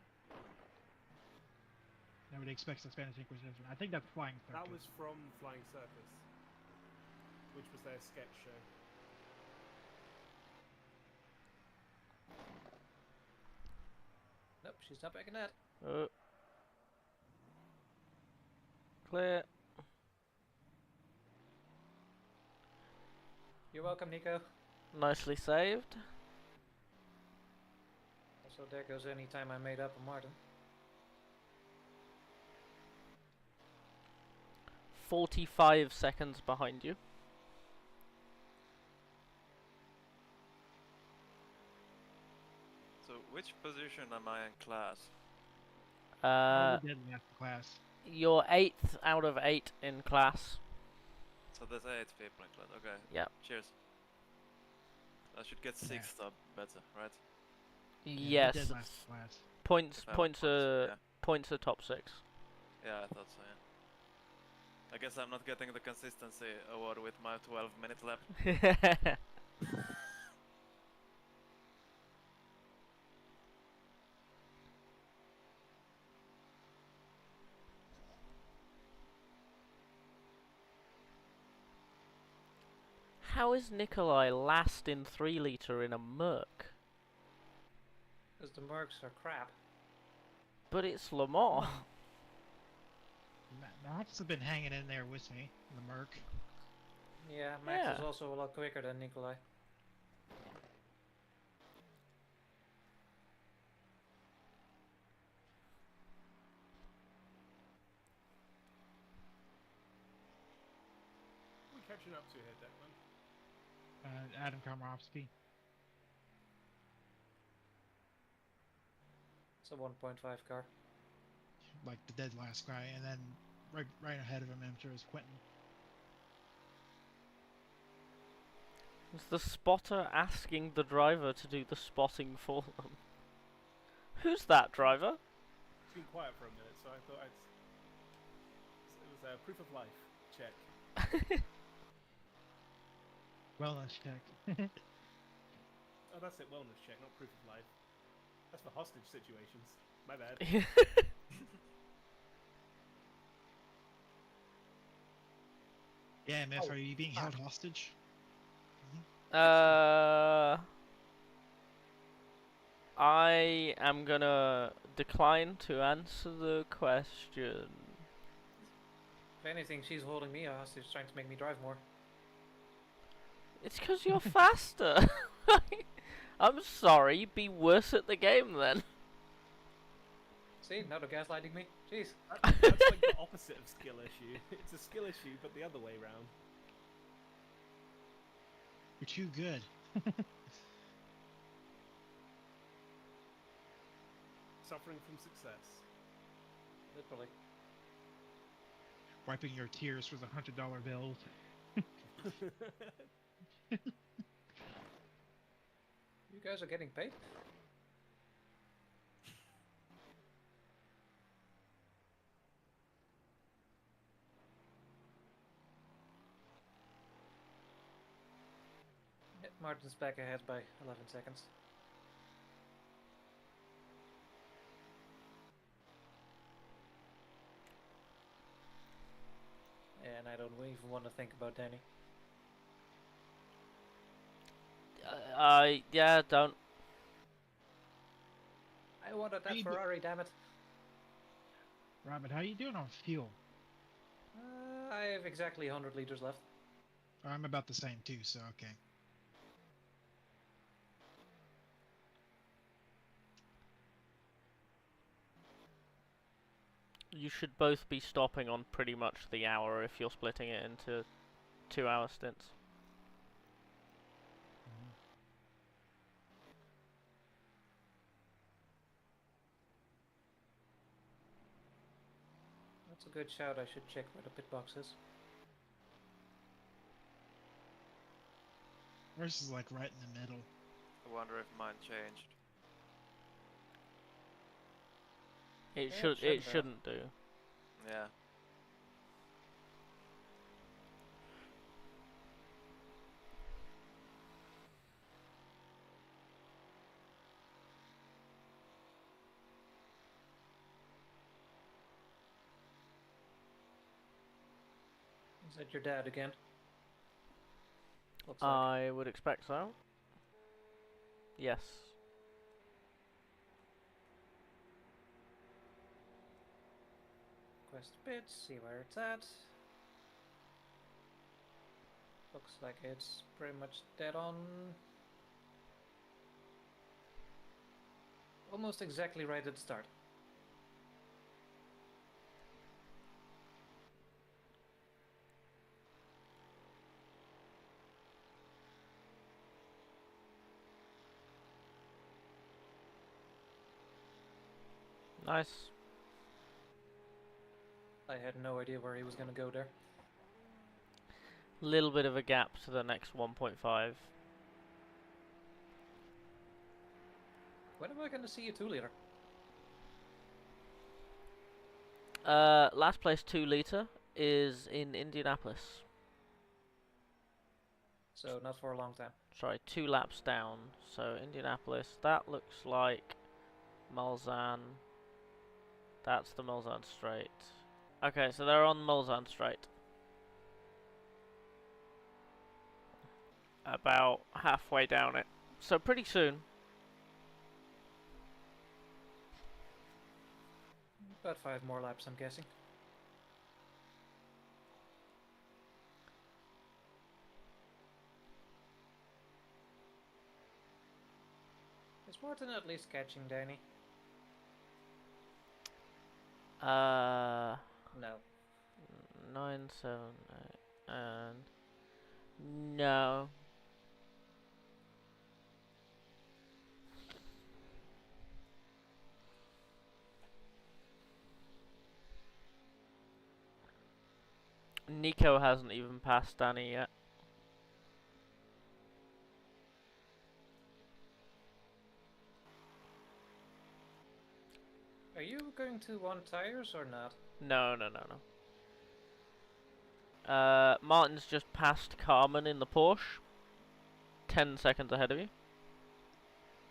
Nobody expects the Spanish Inquisition. I think that's Flying Circus. That was from Flying Circus, which was their sketch show. Nope, she's not back in that. Clear. You're welcome, Nico. Nicely saved. Also, there goes any time I made up a Martin. 45 seconds behind you. So which position am I in class? You did in the class. You're 8th out of 8 in class. So there's 8 people in class. Okay. Yep. Cheers. I should get 6th up better, right? Yes. You did last class. Points are top 6. Yeah, I thought so, yeah. I guess I'm not getting the consistency award with my 12 minute lap. How is Nikolai last in 3 litre in a Merc? Because the Mercs are crap. But it's Le Mans. Max have been hanging in there with me, the Merc. Yeah, Max is also a lot quicker than Nikolai. Who are we catching up to here, Declan? Adam Komorowski. It's a 1.5 car. Like the dead last guy, and then right ahead of him, I'm sure, is Quentin. Is the spotter asking the driver to do the spotting for them? Who's that driver? It's been quiet for a minute, so I thought it was a proof of life check. Wellness check. Oh, that's it, wellness check, not proof of life. That's for hostage situations. My bad. Yeah, Myth, are you being held hostage? I am gonna decline to answer the question. If anything, she's holding me hostage, trying to make me drive more. It's because you're faster. I'm sorry, be worse at the game then. See, now they're gaslighting me. Jeez. That's like the opposite of skill issue. It's a skill issue, but the other way round. You're too good. Suffering from success. Literally. Wiping your tears with $100 bills. You guys are getting paid? Yeah, Martin's back ahead by 11 seconds. And I don't even want to think about Danny. Yeah, don't. I wanted that Ferrari, damn it. Robin, how you doing on fuel? I have exactly 100 liters left. I'm about the same too, so okay. You should both be stopping on pretty much the hour if you're splitting it into 2-hour stints. That's a good shout. I should check where the pit box is. Ours is like right in the middle. I wonder if mine changed. It shouldn't do. Yeah. Is that your dad again? Looks I would expect so. Yes. Quest bits, see where it's at. Looks like it's pretty much dead on. Almost exactly right at the start. Nice. I had no idea where he was going to go there. Little bit of a gap to the next 1.5. When am I going to see a 2-liter? Last place 2-liter is in Indianapolis. So not for a long time. Sorry, 2 laps down. So Indianapolis, that looks like Mulsanne. That's the Mulsanne Straight. Okay, so they're on Mulsanne Straight. About halfway down it. So pretty soon. About 5 more laps, I'm guessing. Is Martin at least catching Danny? No. 9, 7, 8, and no. Nico hasn't even passed Danny yet. Are you going to want tires or not? No. Martin's just passed Carmen in the Porsche. 10 seconds ahead of you.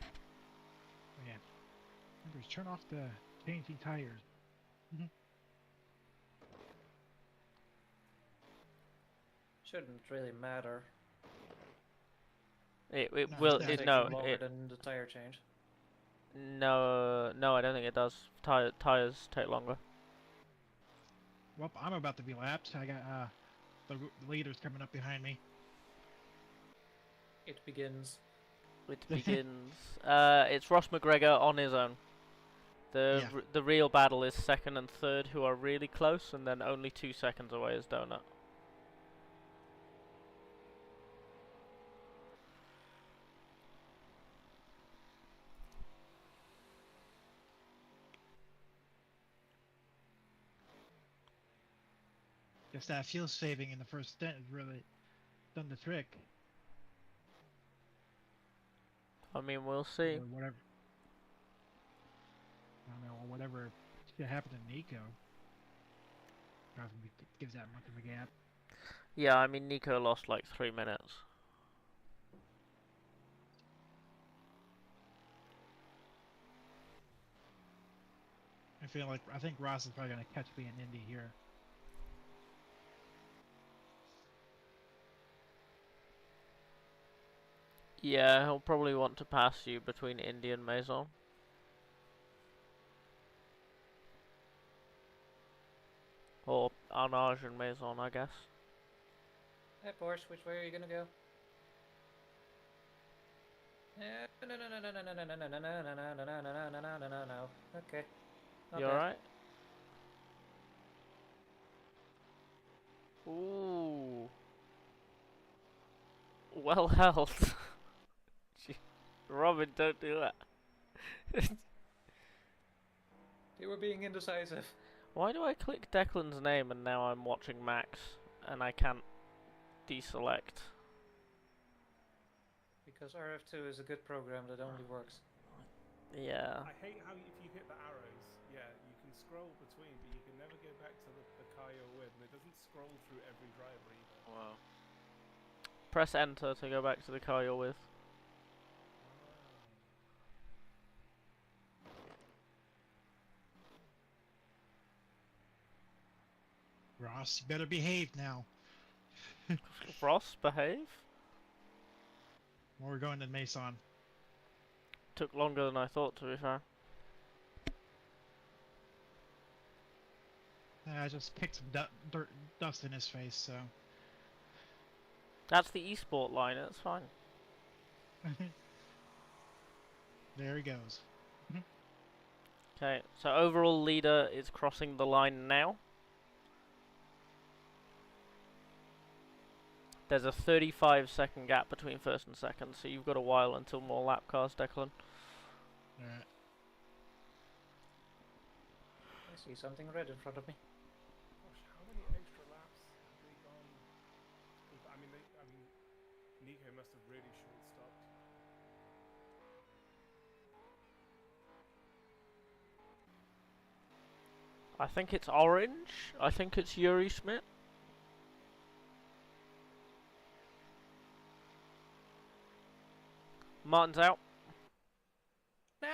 Oh, yeah. Remember, turn off the changing tires. Shouldn't really matter. It No, will. it's not. No. Longer than the tire change. No, I don't think it does. Tires take longer. Well, I'm about to be lapped. I got the leaders coming up behind me. It begins. It begins. It's Ross McGregor on his own. The real battle is second and third, who are really close, and then only 2 seconds away is Donut. Just that fuel saving in the first stint has really done the trick. I mean, we'll see. Or whatever. I don't know, or whatever should happen to Nico. Probably gives that much of a gap. Yeah, I mean, Nico lost like 3 minutes. I think Ross is probably gonna catch me in Indy here. Yeah, he'll probably want to pass you between Indy and Maison. Or Arnage and Maison, I guess. Hey Porsche, which way are you gonna go? No. Okay. You alright? Ooh. Well held. Robin, don't do that. You were being indecisive. Why do I click Declan's name and now I'm watching Max and I can't deselect? Because RF2 is a good program that only works. Yeah. I hate how if you hit the arrows, yeah, you can scroll between, but you can never get back to the car you're with, and it doesn't scroll through every driver either. Wow. Press enter to go back to the car you're with. Ross, you better behave now. Ross, behave? Well, we're going to Mason. Took longer than I thought, to be fair. I just kicked some dust in his face, so... That's the esport line, it's fine. There he goes. Okay, so overall leader is crossing the line now. There's a 35-second gap between first and second, so you've got a while until more lap cars, Declan. Alright. I see something red in front of me. Gosh, how many extra laps have they gone? I mean, Nico must have really short-stopped. I think it's orange. I think it's Yuri Schmidt. Martin's out. No!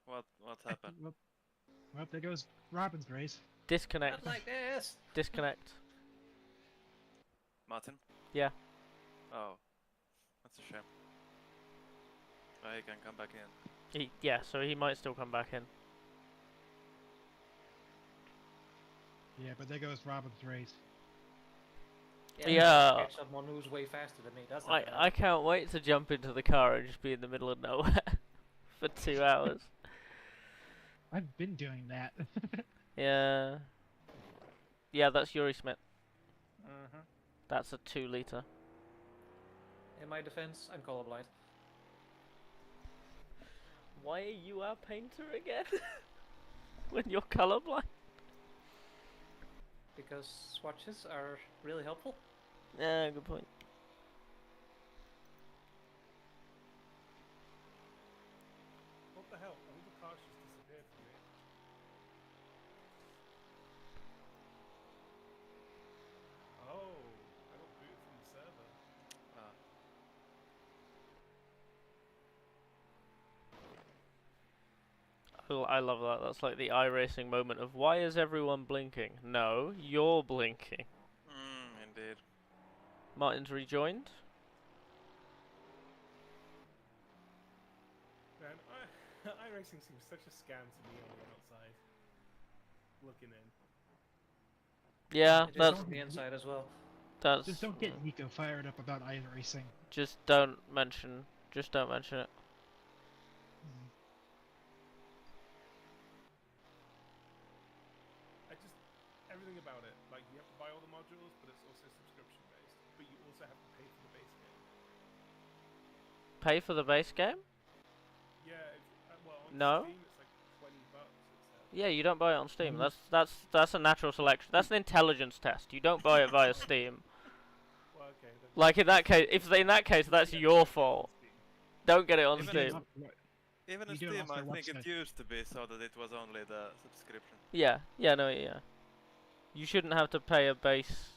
What happened? Well, there goes Robin's race. Disconnect. Not like this! Disconnect. Martin? Yeah. Oh, that's a shame. Oh, he can come back in. Yeah, so he might still come back in. Yeah, but there goes Robin's race. Yeah. Catch someone who's way faster than me. That's not bad. I can't wait to jump into the car and just be in the middle of nowhere for 2 hours. I've been doing that. Yeah. Yeah, that's Yuri Schmidt. Mm-hmm. That's a 2-litre. In my defense, I'm colorblind. Why are you our painter again? When you're colorblind? because swatches are really helpful. Yeah, good point. What the hell? All the cars just disappeared from me. Oh, I got booted from the server. I love that. That's like the iRacing moment of why is everyone blinking? No, you're blinking. Indeed. Martin's rejoined. Man, iRacing seems such a scam to me on the outside. Looking in. Yeah, It is that's on the inside as well. That's. Just don't get Nico fired up about iRacing. Just don't mention. Just don't mention it. Everything about it, like you have to buy all the modules, but it's also subscription based. But you also have to pay for the base game. Pay for the base game? Yeah, well, on No. Steam it's like $20. Yeah, you don't buy it on Steam. That's a natural selection. That's an intelligence test. You don't buy it via Steam. Well, okay. Like in that case, that's your fault. Don't get it on Steam. Even on Steam, I think it used to be so that it was only the subscription. Yeah. You shouldn't have to pay a base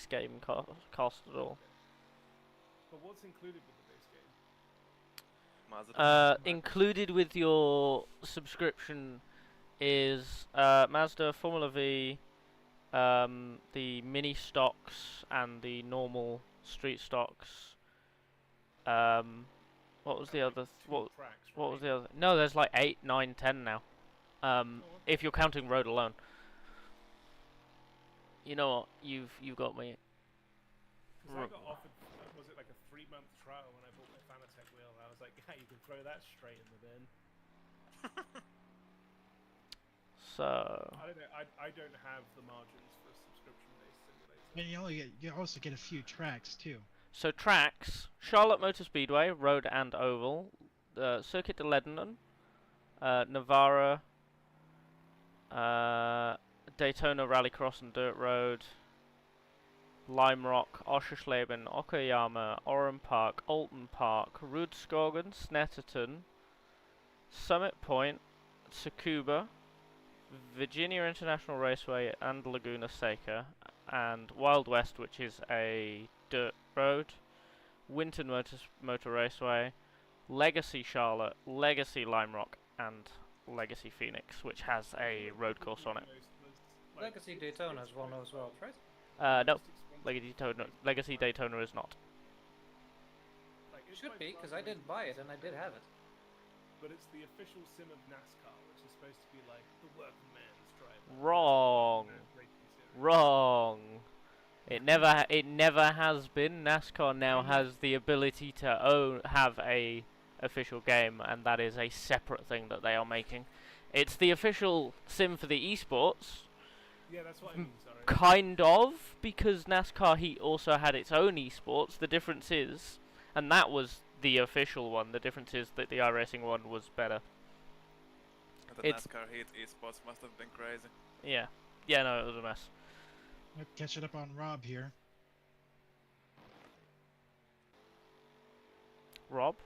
game cost at all. But what's included with the base game? Included with your subscription is Mazda, Formula V, the mini stocks and the normal street stocks. What was the other? What was the other? No, there's like 8, 9, 10 now. If you're counting road alone. You know what? You've got me. Because I got offered, was it like a 3-month trial when I bought my Fanatec wheel? I was like, yeah, you can throw that straight in the bin. So. I don't know. I don't have the margins for a subscription-based simulator. And you also get a few tracks too. So tracks: Charlotte Motor Speedway, road and oval, Circuit de Lebanon, Navarra, Daytona Rallycross and Dirt Road, Lime Rock, Oschersleben, Okayama, Oran Park, Alton Park, Rudskogen, Snetterton, Summit Point, Tsukuba, Virginia International Raceway and Laguna Seca, and Wild West, which is a dirt road, Winton Motor Raceway, Legacy Charlotte, Legacy Lime Rock, and Legacy Phoenix, which has a road course on it. Legacy Daytona is one as well, right? No, Legacy Daytona is not. It should be, because I did buy it and I did have it. But it's the official sim of NASCAR, which is supposed to be like the working man's driver. Wrong. It never has been. NASCAR now has the ability to have a official game, and that is a separate thing that they are making. It's the official sim for the esports. Yeah, that's what I mean, sorry. Kind of, because NASCAR Heat also had its own esports. The difference is, and that was the official one, the difference is that the iRacing one was better. The NASCAR Heat esports must have been crazy. Yeah. Yeah, no, it was a mess. Catch it up on Rob here. Rob?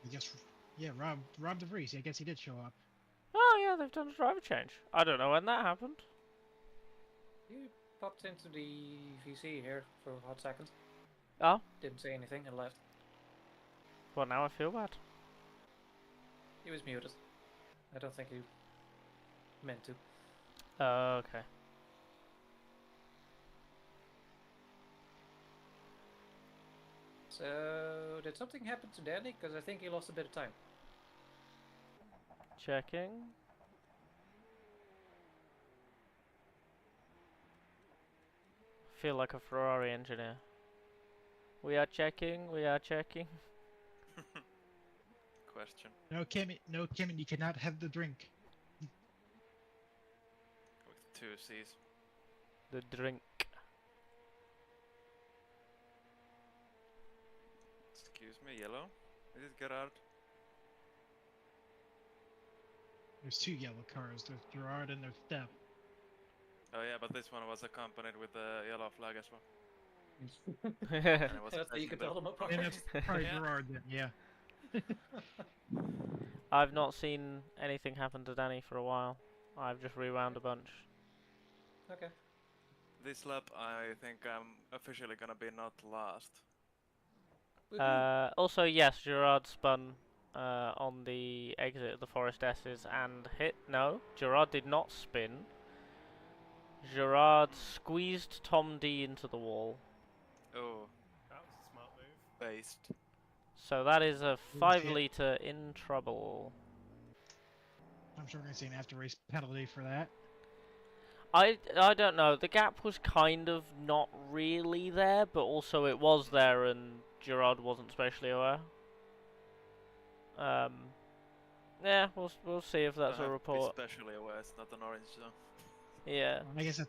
I guess, yeah, Rob DeVries. I guess he did show up. Oh yeah, they've done a driver change. I don't know when that happened. You popped into the VC here for a hot second. Oh? Didn't say anything and left. Well, now I feel bad. He was muted. I don't think he meant to. Okay. So, did something happen to Danny? Because I think he lost a bit of time. Checking. Feel like a Ferrari engineer. We are checking. Question. No, Kimmy, you cannot have the drink. With 2 C's. The drink. Excuse me, yellow? Is it Gerard? There's 2 yellow cars. There's Gerard and there's Steph. Oh yeah, but this one was accompanied with a yellow flag as well. That's how you can tell them apart. And that's probably Yeah. Gerard then, yeah. I've not seen anything happen to Danny for a while. I've just rewound a bunch. Okay. This lap, I think I'm officially gonna be not last. Also, yes, Gerard spun on the exit of the Forest S's and hit. No, Gerard did not spin. Gerard squeezed Tom D into the wall. Oh. That was a smart move. Based. So that is a 5-litre in trouble. I'm sure we're going to see an after-race penalty for that. I don't know. The gap was kind of not really there, but also it was there, and Gerard wasn't specially aware. Yeah, we'll see if that's a report. Especially aware it's not an orange zone. Yeah. I guess that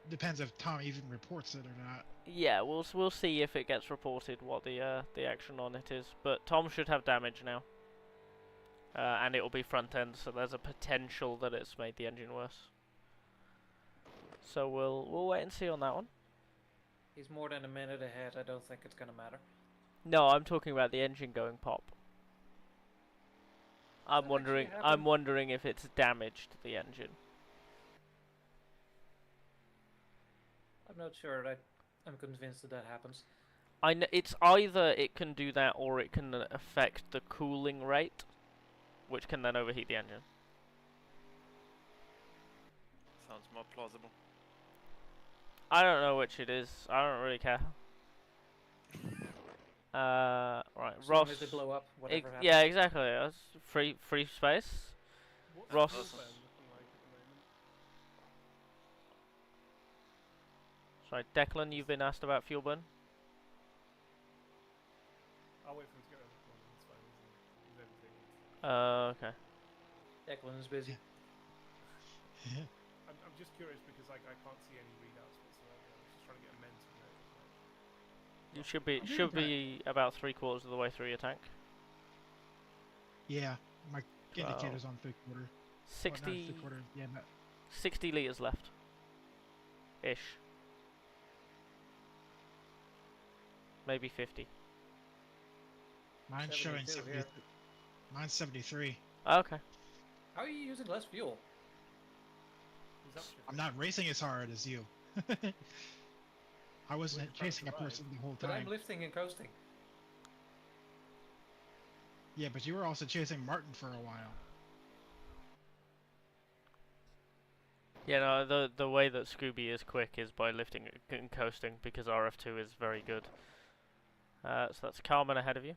depends if Tom even reports it or not. Yeah, we'll see if it gets reported what the action on it is. But Tom should have damage now, and it will be front end, so there's a potential that it's made the engine worse. So we'll wait and see on that one. He's more than a minute ahead. I don't think it's gonna matter. No, I'm talking about the engine going pop. I'm wondering if it's damaged the engine. I'm not sure. I'm convinced that happens. It's either it can do that or it can affect the cooling rate, which can then overheat the engine. Sounds more plausible. I don't know which it is. I don't really care. Right, As Ross. long as they blow up, whatever happens. Yeah, exactly. That's free space. What's Ross. the fuel burn looking like at the moment? Sorry, Declan, you've been asked about fuel burn. I'll wait for him to get over the corner. It's fine. He's everything. Okay. Declan is busy. I'm just curious because like I can't see any readouts whatsoever. I was just trying to get a mental note. You should be about 3/4 of the way through your tank. Yeah, my indicator's on 3/4. 60. Well, yeah, 60 litres left. Ish. Maybe 50. Mine's showing 72 70. here. Mine's 73. Okay. How are you using less fuel? I'm not racing as hard as you. I wasn't chasing a person the whole But time. I'm lifting and coasting. Yeah, but you were also chasing Martin for a while. Yeah, no, the way that Scooby is quick is by lifting and coasting, because RF2 is very good. So that's Carmen ahead of you.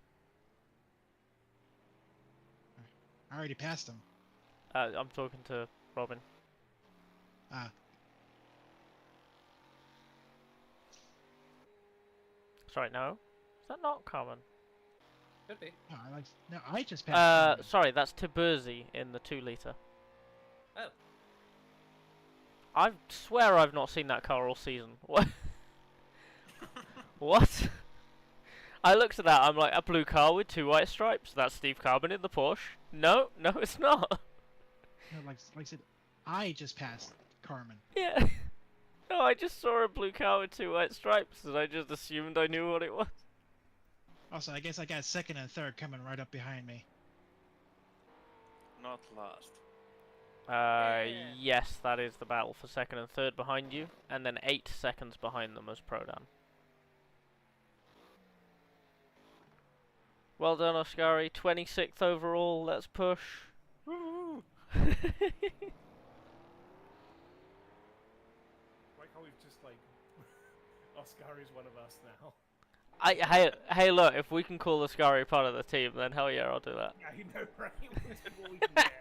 I already passed him. I'm talking to Robin. Ah. Sorry, no. Is that not Carmen? Could be. No, I just passed. Sorry, that's Tiburzi in the 2-litre. Oh. I swear I've not seen that car all season. What? What? I looked at that, I'm like, a blue car with 2 white stripes. That's Steve Carbon in the Porsche. No, it's not. No, like I said, I just passed Carmen. Yeah. No, I just saw a blue car with 2 white stripes, and I just assumed I knew what it was. Also, I guess I got second and third coming right up behind me. Not last. Yes, that is the battle for second and third behind you, and then 8 seconds behind them as Prodan. Well done, Oscari. 26th overall. Let's push. Woo! Like how we've just like Oscar is one of us now. Hey, look, if we can call Oscari part of the team, then hell yeah, I'll do that. Yeah, you know, right? We'll take what we can get.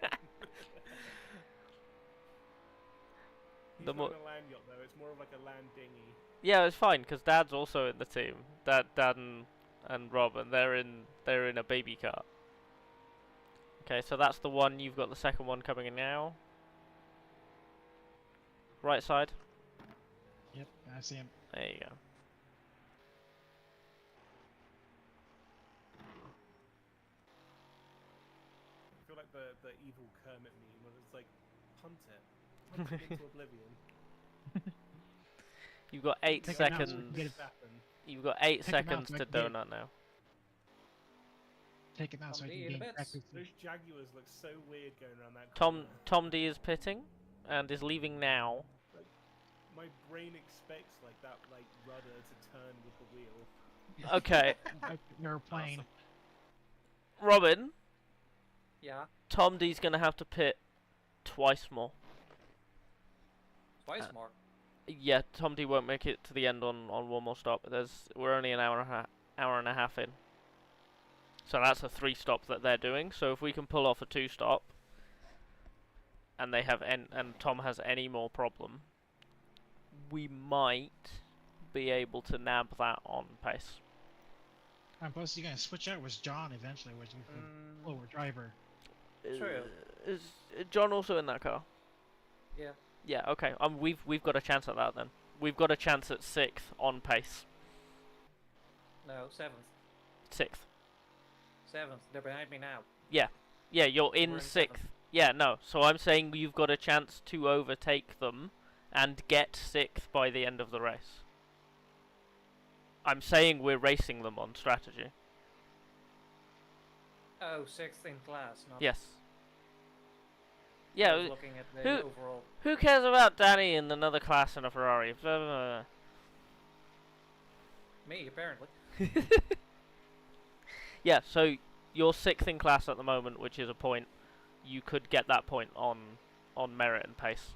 He's not in a land yacht though. It's more of like a land dinghy. Yeah, it's fine because Dad's also in the team. Dad and Rob, and they're in a baby car. Okay, so that's the one. You've got the second one coming in now. Right side. Yep, I see him. There you go. I feel like the evil Kermit meme where it's like, punt it into oblivion. You've got 8 Take him out so we seconds. can get it. You've got 8 Take him out seconds so I to can get it. donut now. Take him out so I Tom D can in a gain bit. practice. Those Jaguars look so weird going around that Tom corner. D is pitting and is leaving now. Like, my brain expects like that like rudder to turn with the wheel. Okay, Like an airplane. Robin. Yeah. Tom D's gonna have to pit twice more. Twice more. Yeah, Tom D won't make it to the end on one more stop. We're only an hour and a half in. So that's a 3 stop that they're doing. So if we can pull off a 2 stop, and they have and Tom has any more problem, we might be able to nab that on pace. I'm supposed to gonna switch out with John eventually, which is the lower driver. True. Is John also in that car? Yeah. Yeah. Okay. We've got a chance at that then. We've got a chance at 6th on pace. No, 7th. 6th. 7th. They're behind me now. Yeah. Yeah. You're in We're in 6th. 7th. Yeah. No. So I'm saying you've got a chance to overtake them and get 6th by the end of the race. I'm saying we're racing them on strategy. Oh, 6th in class. Not Yes. I Yeah. was looking at the overall. Who cares about Danny in another class in a Ferrari? Me, apparently. Yeah, so you're 6th in class at the moment, which is a point. You could get that point on merit and pace.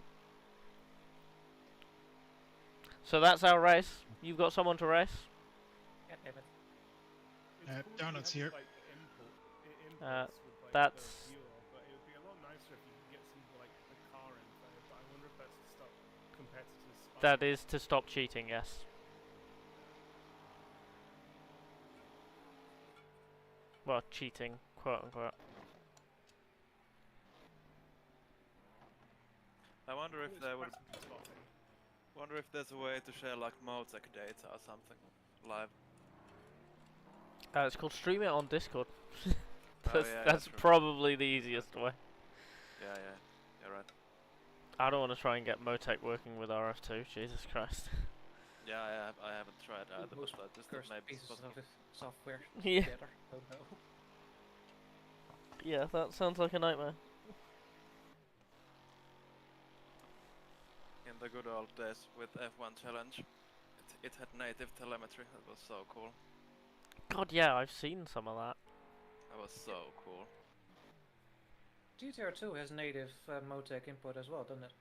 So that's our race. You've got someone to race? God damn it. It's cool Donuts that you here. have, like, the imports with, like, That's... the viewer, but it would be a lot nicer if you could get some like the car info. But I wonder if that's to stop competitors. That is to stop cheating, yes. Well, cheating, quote unquote. I wonder if there would. Wonder if there's a way to share like Motec data or something live. It's called stream it on Discord. Oh, yeah, that's true. probably the easiest way. Yeah, you're right. I don't want to try and get Motec working with RF2. Jesus Christ. Yeah, I haven't tried either, Most but just cursed maybe it's pieces possible. of software. Yeah. Together. Oh no. Yeah, that sounds like a nightmare. In the good old days with F1 Challenge, it had native telemetry. That was so cool. God, yeah, I've seen some of that. That was so cool. GTR2 has native Motec input as well, doesn't it?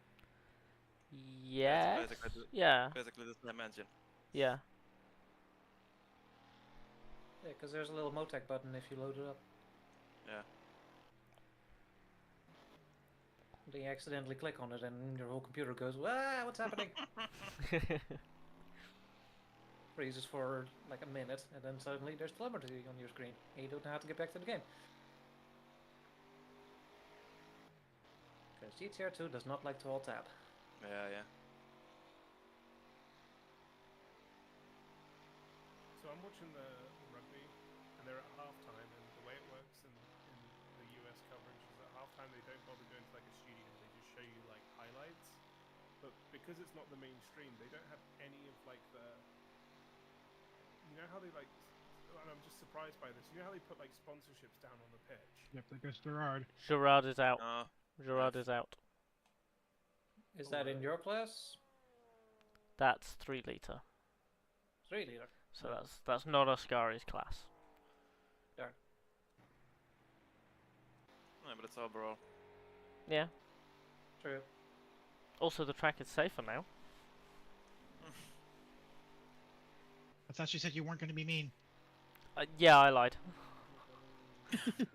Yes. Yeah. Basically the same engine. Yeah. Yeah, because there's a little Motec button if you load it up. Yeah. Then you accidentally click on it and your whole computer goes, "Ah, what's happening?" Freezes for like a minute, and then suddenly there's telemetry on your screen, and you don't know how to get back to the game. Because GTR2 does not like to alt tab. Yeah. So I'm watching the rugby, and they're at halftime, and the way it works in the US coverage is at halftime they don't bother going to like a studio, they just show you like highlights. But because it's not the main stream, they don't have any of like the. You know how they like. And I'm just surprised by this. You know how they put like sponsorships down on the pitch? Yep, there goes Gerard. Gerard is out. Oh. Gerard is out. Is that in your class? That's 3 liter. 3 liter. So that's not Oscari's class. Darn. No, but it's overall. Yeah. True. Also, the track is safer now. I thought you said you weren't going to be mean. Yeah, I lied. Dave, good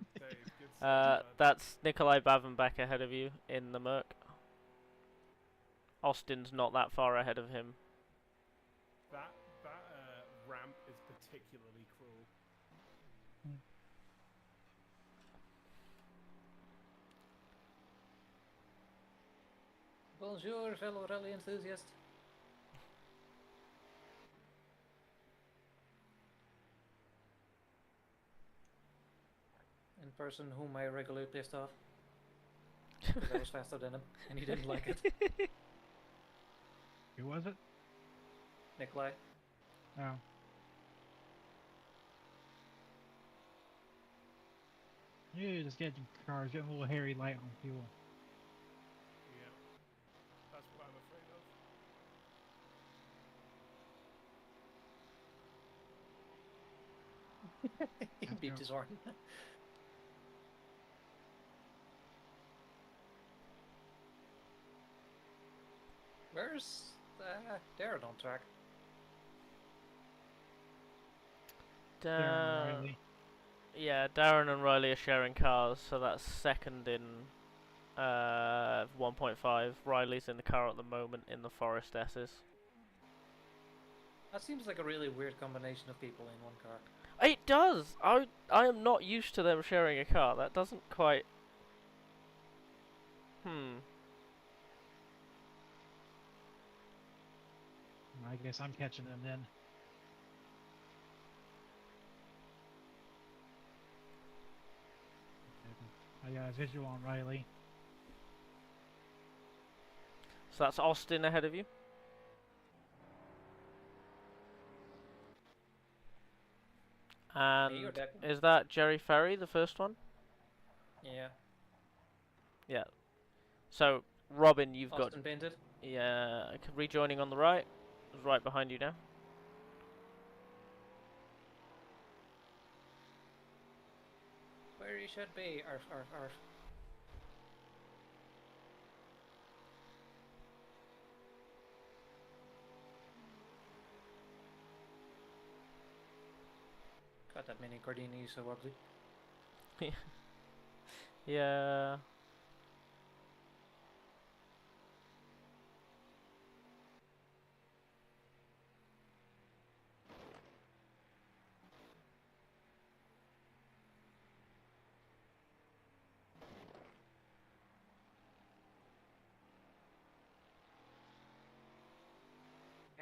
stuff, That's Nikolai Bavin back ahead of you in the Merc. Austin's not that far ahead of him. That ramp is particularly cruel. Bonjour, fellow rally enthusiast. In person whom I regularly pissed off. Because I was faster than him, and he didn't like it. Who was it? Nikolai. Oh. Yeah, just getting cars, getting a little hairy light on fuel. Yeah. That's what I'm afraid of. He beeped his horn. Where's Darren on track? Darren and Riley. Yeah, Darren and Riley are sharing cars, so that's second in 1.5. Riley's in the car at the moment in the Forest S's. That seems like a really weird combination of people in one car. It does! I am not used to them sharing a car. That doesn't quite... I guess I'm catching them then. I got a visual on Riley. So that's Austin ahead of you? And is that Jerry Ferry, the first one? Yeah. Yeah. So, Robin, you've Austin got... painted. Yeah, rejoining on the right. Right behind you now. Where you should be, arf, arf, arf. God, that mini Gardini is so ugly. Yeah.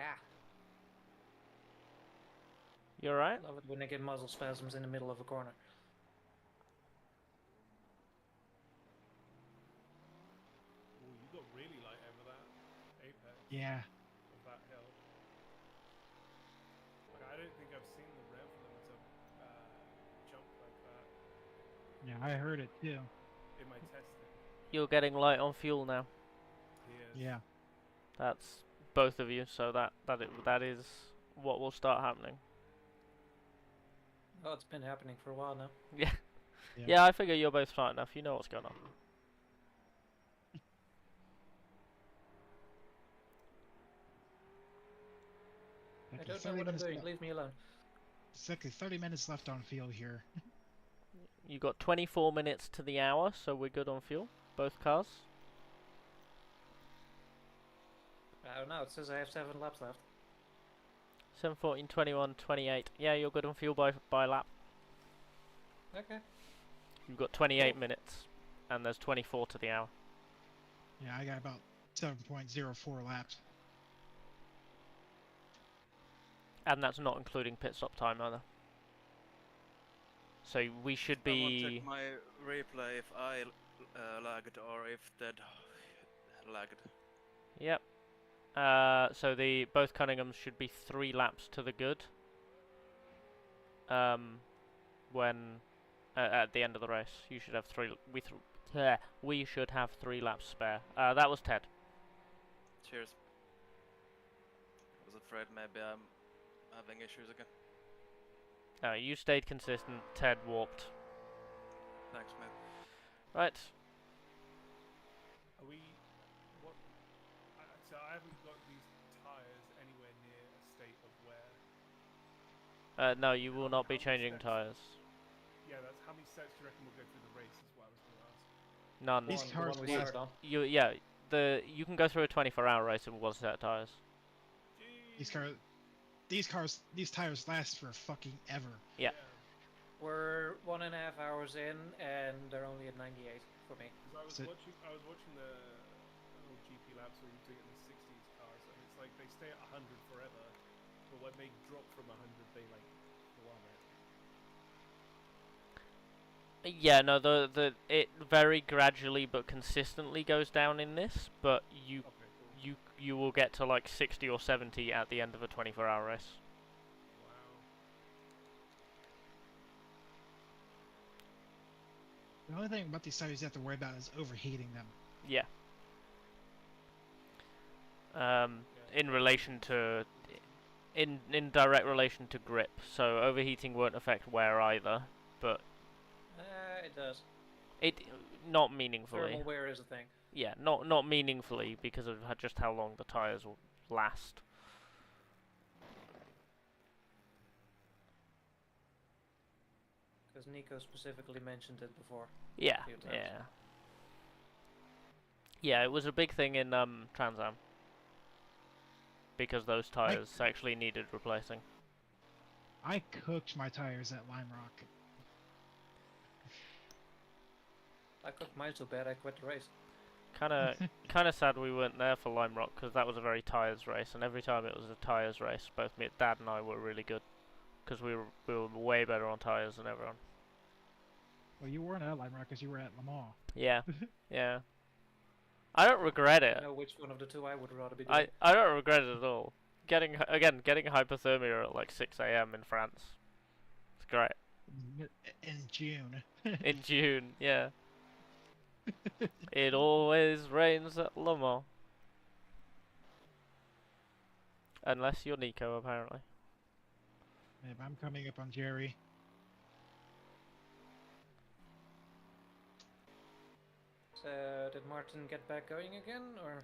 Ah. You alright? Love it when I get muzzle spasms in the middle of a corner. Ooh, you got really light over that apex. Yeah. Of that hill. Like, I don't think I've seen the rev limit of jump like that Yeah, I heard it too. in my testing. You're getting light on fuel now. Yeah. That's both of you, so that is what will start happening. Oh, it's been happening for a while now. Yeah. Yeah, I figure you're both smart enough. You know what's going on. I don't know what I'm doing. Leave me alone. Exactly 30 minutes left on field here. You got 24 minutes to the hour, so we're good on fuel. Both cars. I don't know. It says I have 7 laps left. 7, 14, 21, 28. Yeah, you're good on fuel by lap. Okay. You've got 28 minutes, and there's 24 to the hour. Yeah, I got about 7.04 laps. And that's not including pit stop time either. So we should be... Someone check my replay if I lagged or if Ted lagged. Yep. So both Cunninghams should be 3 laps to the good. When at the end of the race, you should have 3. We should have 3 laps spare. That was Ted. Cheers. I was afraid maybe I'm having issues again. No, you stayed consistent. Ted warped. Thanks, mate. Right. Are we... What... So I haven't got these tyres anywhere near a state of wear. No, you will not be changing tyres. Yeah, that's how many sets do you reckon will go through the race is what I was going to ask. None. These cars we started on. You can go through a 24-hour race with 1 set of tyres. These tires last for fucking ever. Yeah. We're 1.5 hours in, and they're only at 98 for me. I was watching the old GP laps where you do it in the 60s cars, and it's like they stay at 100 forever, but when they drop from 100, they like plummet. Yeah, no, it very gradually but consistently goes down in this, but you will get to like 60 or 70 at the end of a 24-hour race. The only thing about these tires you have to worry about is overheating them. Yeah. In relation to, in direct relation to grip. So overheating won't affect wear either, but It does. it not meaningfully. Thermal wear is a thing. Yeah, not meaningfully because of just how long the tires will last. Because Nico specifically mentioned it before. Yeah, a few times. yeah. Yeah, it was a big thing in Trans Am. Because those tires actually needed replacing. I cooked my tires at Lime Rock. I cooked mine so bad I quit the race. Kind of sad we weren't there for Lime Rock because that was a very tyres race, and every time it was a tyres race, both Dad and I were really good because we were way better on tyres than everyone. Well, you weren't at Lime Rock because you were at Le Mans. Yeah, yeah. I don't regret it. I know which one of the two I would rather be doing. I don't regret it at all. Getting hypothermia at like 6 AM in France. It's great. In June. In June, yeah. It always rains at Le Mans. Unless you're Nico, apparently. If I'm coming up on Jerry. So, did Martin get back going again, or?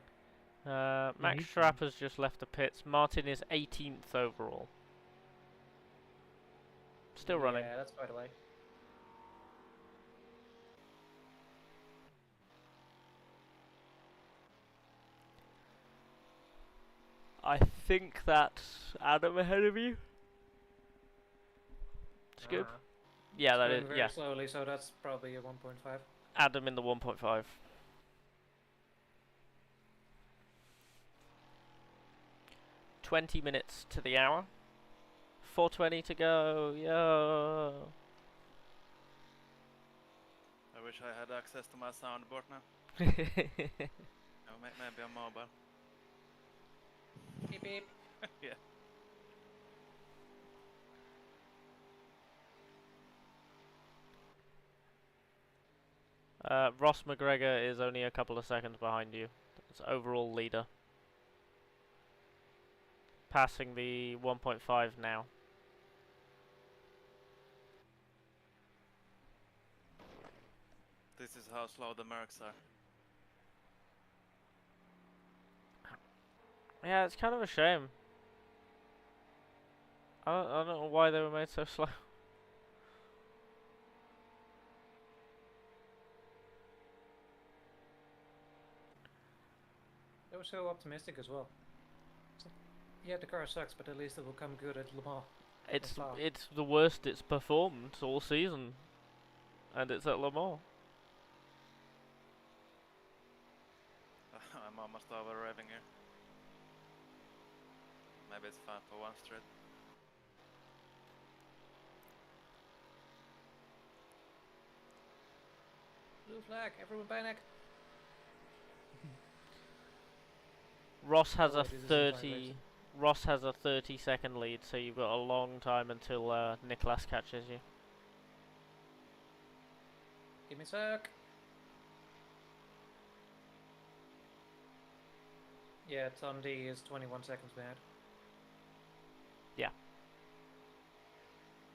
Max Schrapp has just left the pits. Martin is 18th overall. Still running. Yeah, that's by the way. I think that's Adam ahead of you. Scoop? Yeah, that is. Very Yeah. slowly, so that's probably a 1.5. Adam in the 1.5. $20 to the hour. 4:20 to go. Yo. I wish I had access to my soundboard now. Maybe on mobile. Beep beep. Yeah. Ross McGregor is only a couple of seconds behind you. It's overall leader. Passing the 1.5 now. This is how slow the Mercs are. Yeah, it's kind of a shame. I don't know why they were made so slow. They were so optimistic as well. So, yeah, the car sucks, but at least it will come good at Le Mans. It's the worst it's performed all season, and it's at Le Mans. I'm almost over revving here. Maybe it's fine for one straight. Blue flag, everyone panic. Ross has a 30-second lead, so you've got a long time until Nicholas catches you. Give me a sec. Yeah, Tom D is 21 seconds behind. Yeah.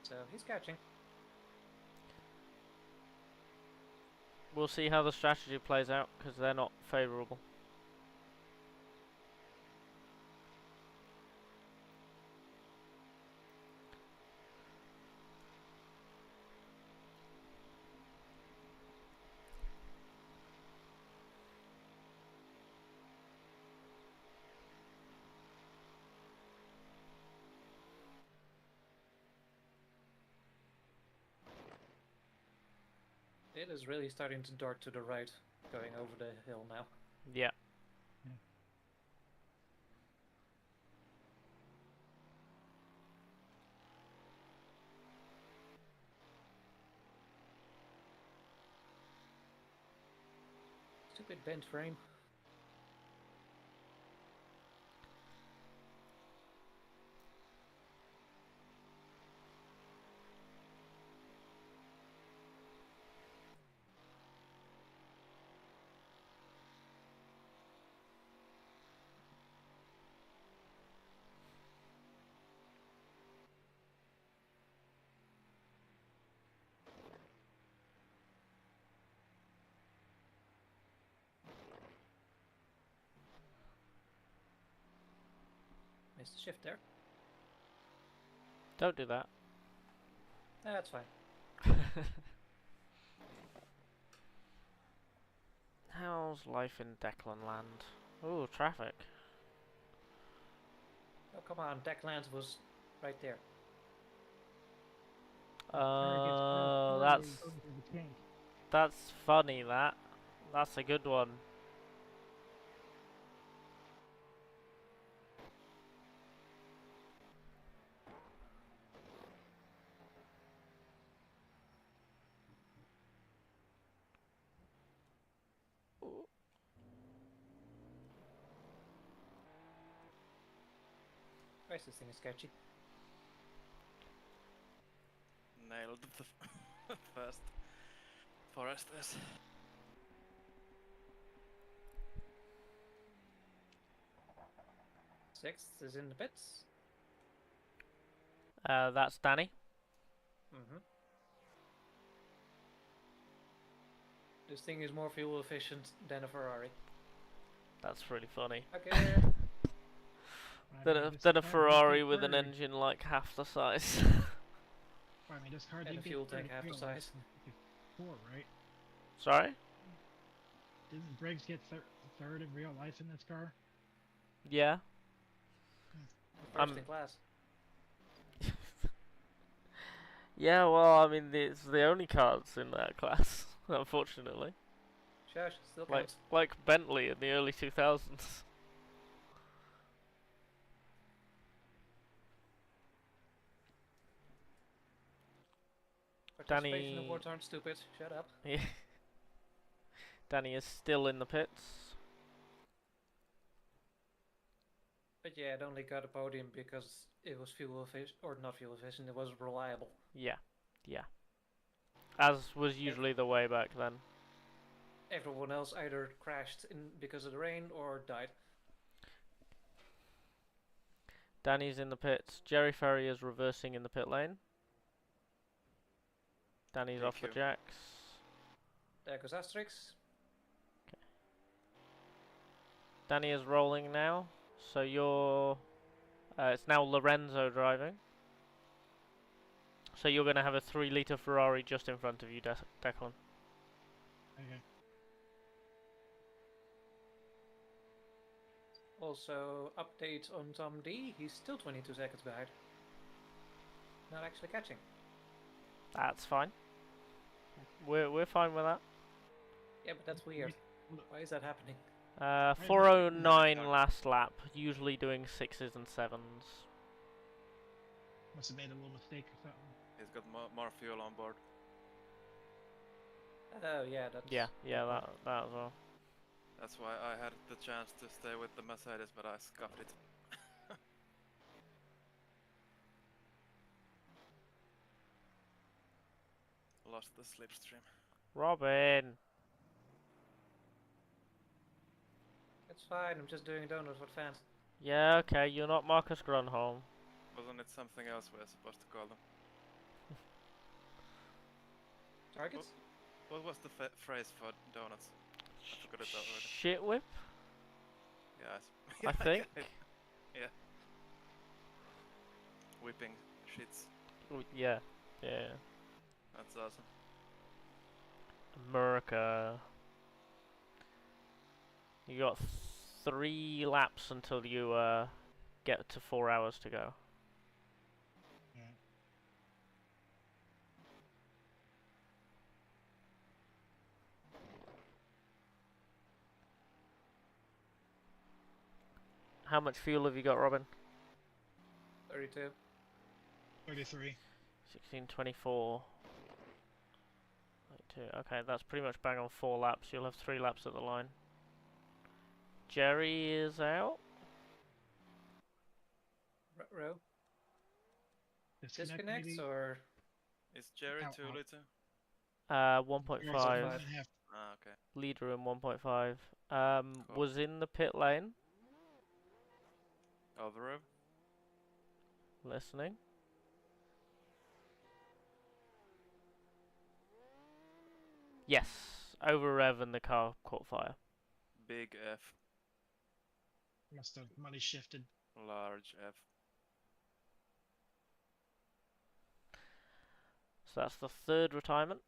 So he's catching. We'll see how the strategy plays out, because they're not favourable. It is really starting to dart to the right, going over the hill now. Yeah. Stupid bent frame. Missed the shift there. Don't do that. That's fine. How's life in Declan Land? Ooh, traffic. Oh, come on, Decklands was right there. That's funny. That's a good one. Christ, this thing is sketchy. Nailed the first foresters. Sixth is in the pits. That's Danny. This thing is more fuel efficient than a Ferrari. That's really funny. Okay. Than a Ferrari with an engine like half the size. I mean, this car And did a get fuel third tank half in the real life size. in 54, right? Sorry? Didn't Briggs get third in real life in this car? Yeah. First in class. Yeah, well, I mean, it's the only cars in that class, unfortunately. Shush, still counts. Like Bentley in the early 2000s. Participation awards aren't stupid. Shut up. Yeah. Danny is still in the pits. But yeah, it only got a podium because it was fuel efficient, or not fuel efficient, it was reliable. Yeah, yeah. As was usually the way back then. Everyone else either crashed because of the rain or died. Danny's in the pits. Jerry Ferry is reversing in the pit lane. Danny's off the jacks. There goes Asterix. Okay. Danny is rolling now. So you're... it's now Lorenzo driving. So you're going to have a 3-litre Ferrari just in front of you, Declan. Okay. Also, update on Tom D. He's still 22 seconds behind. Not actually catching. That's fine. We're fine with that. Yeah, but that's weird. Why is that happening? 409 last lap. Usually doing 6s and 7s. Must have made a little mistake or something. He's got more fuel on board. Oh yeah, that's... Yeah, that as well. That's why I had the chance to stay with the Mercedes, but I scuffed it. Lost the slipstream. Robin! It's fine, I'm just doing donuts with fans. Yeah, okay, you're not Marcus Grunholm. Wasn't it something else we're supposed to call them? Targets? What was the phrase for donuts? I forgot it already. Shit whip? Yes. I think. Yeah. Whipping shits. Yeah. That's awesome. America. You got 3 laps until you get to 4 hours to go. How much fuel have you got, Robin? 32. 33. 1624. 32. Okay, that's pretty much bang on 4 laps. You'll have 3 laps at the line. Jerry is out. Row. Disconnects maybe? or... Is Jerry Out. 2 liter? 1.5. Ah, okay. Leader in 1.5. Was in the pit lane. Over. Listening. Yes, over rev and the car caught fire. Big F. Must have money shifted. Large F. So that's the third retirement.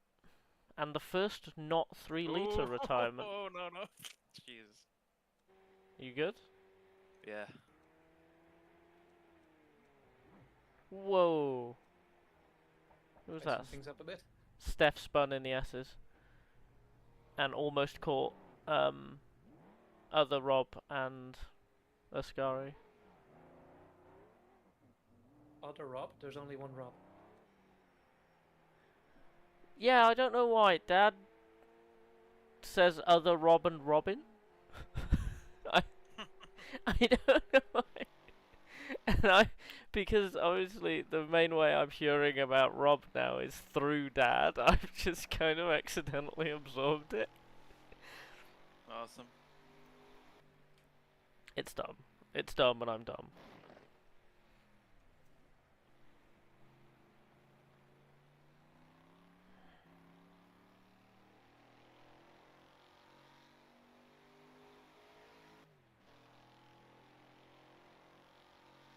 And the first not 3-litre retirement. Oh, no. Jesus. You good? Yeah. Whoa. Who was that? Spice things up a bit. Steph spun in the S's. And almost caught other Rob and Ascari. Other Rob? There's only one Rob. Yeah, I don't know why Dad says other Rob and Robin. I don't know why. And because obviously the main way I'm hearing about Rob now is through Dad. I've just kind of accidentally absorbed it. Awesome. It's dumb. It's dumb and I'm dumb.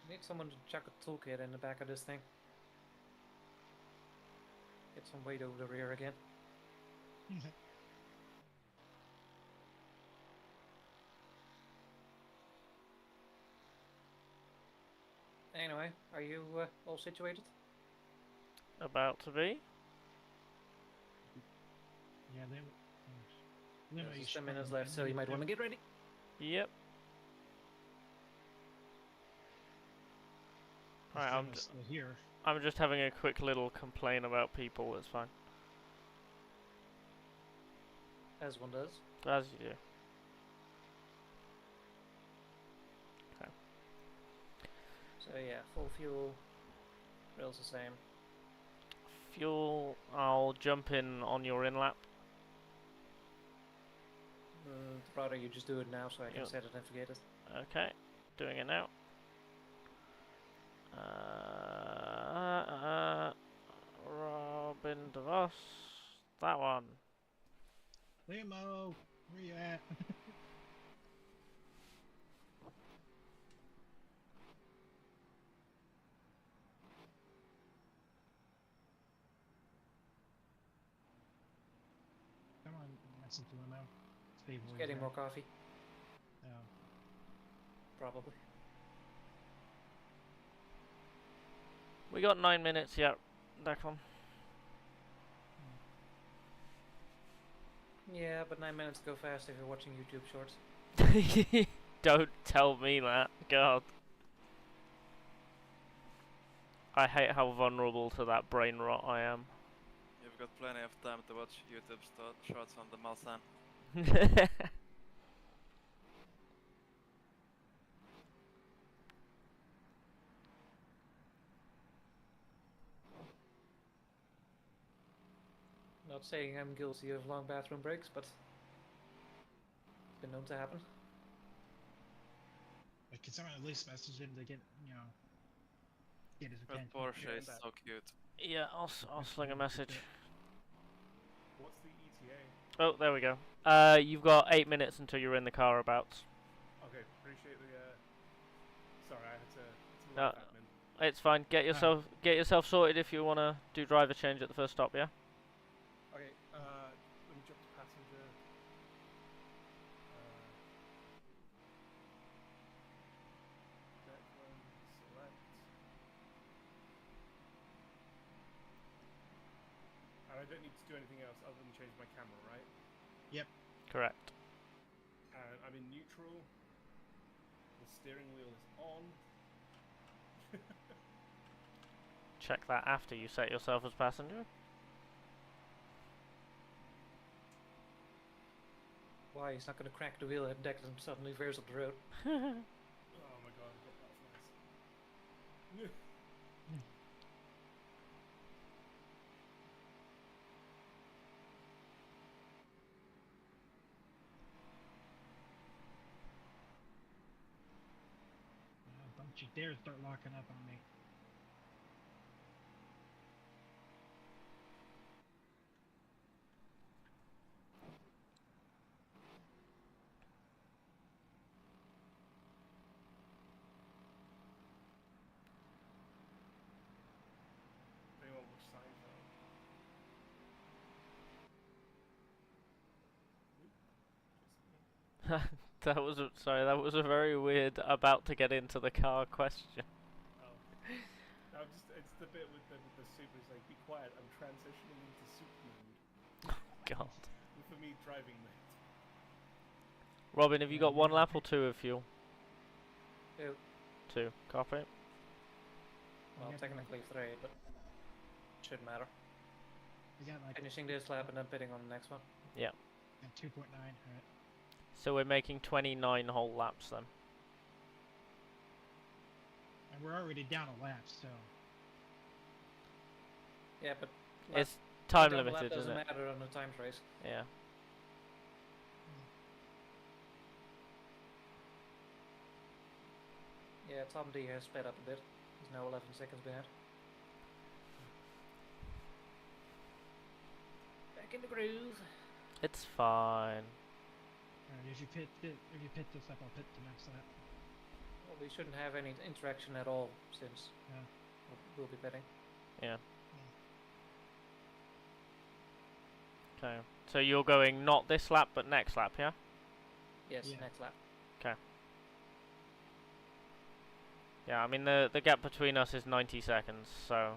Need someone to chuck a toolkit in the back of this thing. Get some weight over the rear again. Anyway, are you all situated? About to be? Yeah, There's just 10 minutes left, so you might want to get ready. Yep. Right, I'm just having a quick little complain about people, it's fine. As one does. As you do. Okay. So yeah, full fuel. Rail's the same. Fuel, I'll jump in on your in-lap. Rather you just do it now so I can set it and forget it. Okay, doing it now. Robin DeVos. That one. Limo, where you at? Come on, that's into limo. Just getting more coffee. Yeah. Probably. We got 9 minutes yet, Declan. Yeah, but 9 minutes go fast if you're watching YouTube shorts. Don't tell me that, God. I hate how vulnerable to that brain rot I am. You've got plenty of time to watch YouTube shorts on the Malsan. Not saying I'm guilty of long bathroom breaks, but it's been known to happen. Like, can someone at least message him to get, get his attention? But Porsche is so cute. Yeah, I'll sling a message. What's the ETA? Oh, there we go. You've got 8 minutes until you're in the car abouts. Okay, appreciate the. Sorry, I had to laugh admin. It's fine. Get yourself sorted if you want to do driver change at the first stop, yeah? Okay, let me jump to passenger. Declan, select. And I don't need to do anything else other than change my camera, right? Yep. Correct. And I'm in neutral. The steering wheel is on. Check that after you set yourself as passenger. Why? He's not going to crack the wheel and Declan suddenly veers up the road. Oh my god, that's nice. Don't you dare start locking up on me. That was sorry. That was a very weird about to get into the car question. Oh. It's the bit with the super. It's like, be quiet. I'm transitioning into soup mode. God. For me, driving mode. Robin, have you got 1 lap or 2 of fuel? 2. 2. Copy. Well, technically 3, but shouldn't matter. We got like Finishing this lap and then pitting on the next one. Yeah. 2.9. Alright. So we're making 29 whole laps then. And we're already down a lap, so. Yeah, but It's time down the limited, lap isn't it? doesn't matter on a times race. Yeah. Yeah, Tom D has sped up a bit. He's now 11 seconds behind. Back in the groove. It's fine. Alright, if you pit this up, I'll pit the next lap. Well, we shouldn't have any interaction at all since we'll be pitting. Yeah. Okay. So you're going not this lap, but next lap, yeah? Yes, next lap. Okay. Yeah, I mean the gap between us is 90 seconds, so.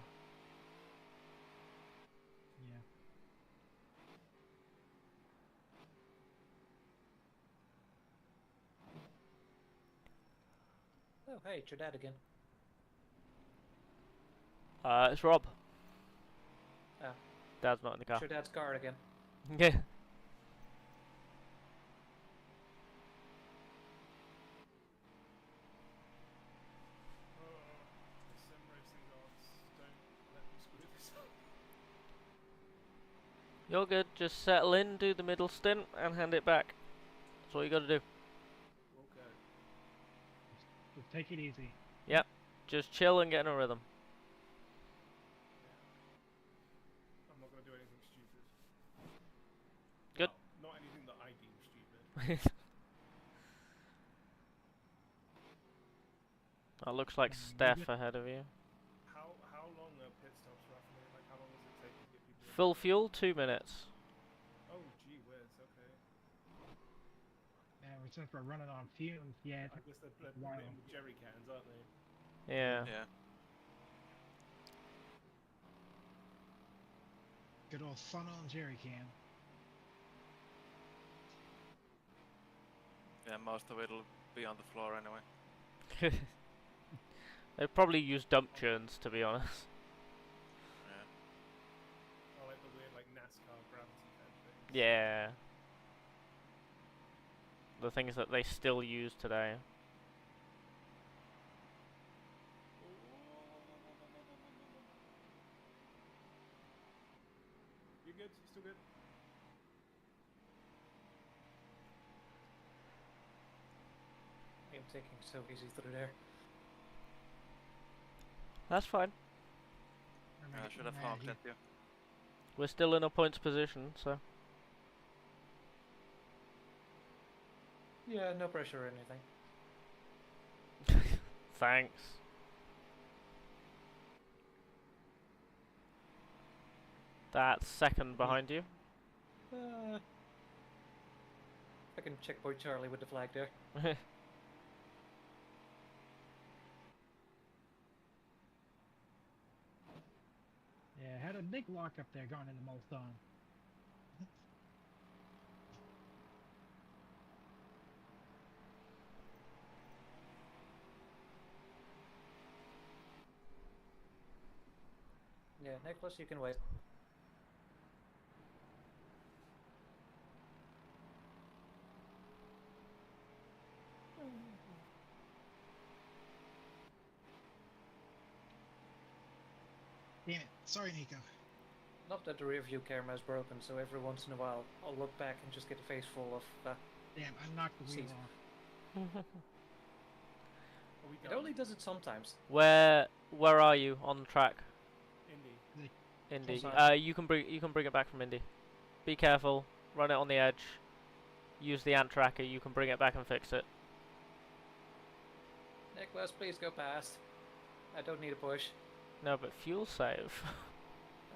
Oh, hey, it's your dad again. It's Rob. Oh. Dad's not in the car. It's your dad's car again. Yeah. Sim racing gods, don't let me screw this up. You're good. Just settle in, do the middle stint, and hand it back. That's all you got to do. Okay. Just take it easy. Yep. Just chill and get in a rhythm. I'm not going to do anything stupid. Good. Well, not anything that I deem stupid. That looks like Steph ahead of you. How long are pit stops roughly? Like how long does it take to get people? Full fuel, 2 minutes. Oh, gee whiz, okay. Yeah, since we're running on fumes, yeah. I guess they're putting in with jerry cans, aren't they? Yeah. Yeah. Good old fun on jerry can. Yeah, most of it'll be on the floor anyway. They probably use dump churns, to be honest. Yeah. I like the weird like NASCAR gravity fed things. Yeah. The things that they still use today. You good? You still good? I'm taking so easy through there. That's fine. I should have honked at you. We're still in a points position, so. Yeah, no pressure or anything. Thanks. That's second behind you. I can checkpoint Charlie with the flag there. Yeah, had a big lock up there going into Multhon. Yeah, Nicholas, you can wait. Damn it. Sorry, Nico. Not that the rear view camera is broken, so every once in a while I'll look back and just get a face full of Damn, I knocked the wheel seats. off. It only does it sometimes. Where are you on the track? Indy. Indy. Full side. You can bring it back from Indy. Be careful. Run it on the edge. Use the ant tracker. You can bring it back and fix it. Nicholas, please go past. I don't need a push. No, but fuel save.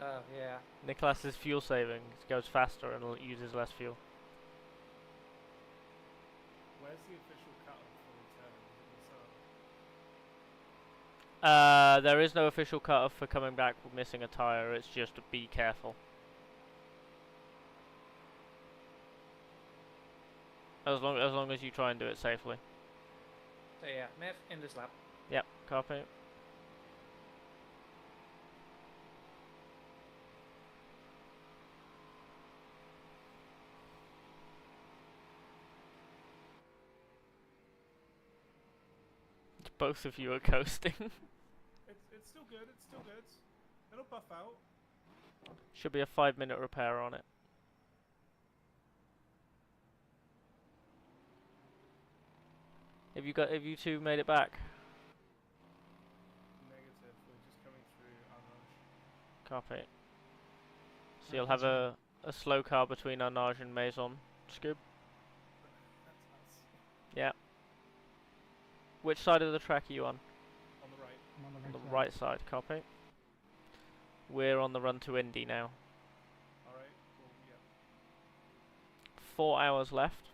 Oh, yeah. Nicholas is fuel saving. It goes faster and uses less fuel. Where's the official cutoff for return? Is it the There is no official cutoff for coming back with missing a tyre. It's just be careful. As long as you try and do it safely. So yeah, Mev in this lap. Yep, copy. Both of you are coasting. It's still good. It's still good. It'll buff out. Should be a 5-minute repair on it. Have you two made it back? Negative. We're just coming through Arnage. Copy. So you'll have a slow car between Arnage and Maison. Scoop. That's us. Yeah. Which side of the track are you on? On the right. I'm On the right side. Copy. We're on the run to Indy now. Alright, cool, yeah. 4 hours left.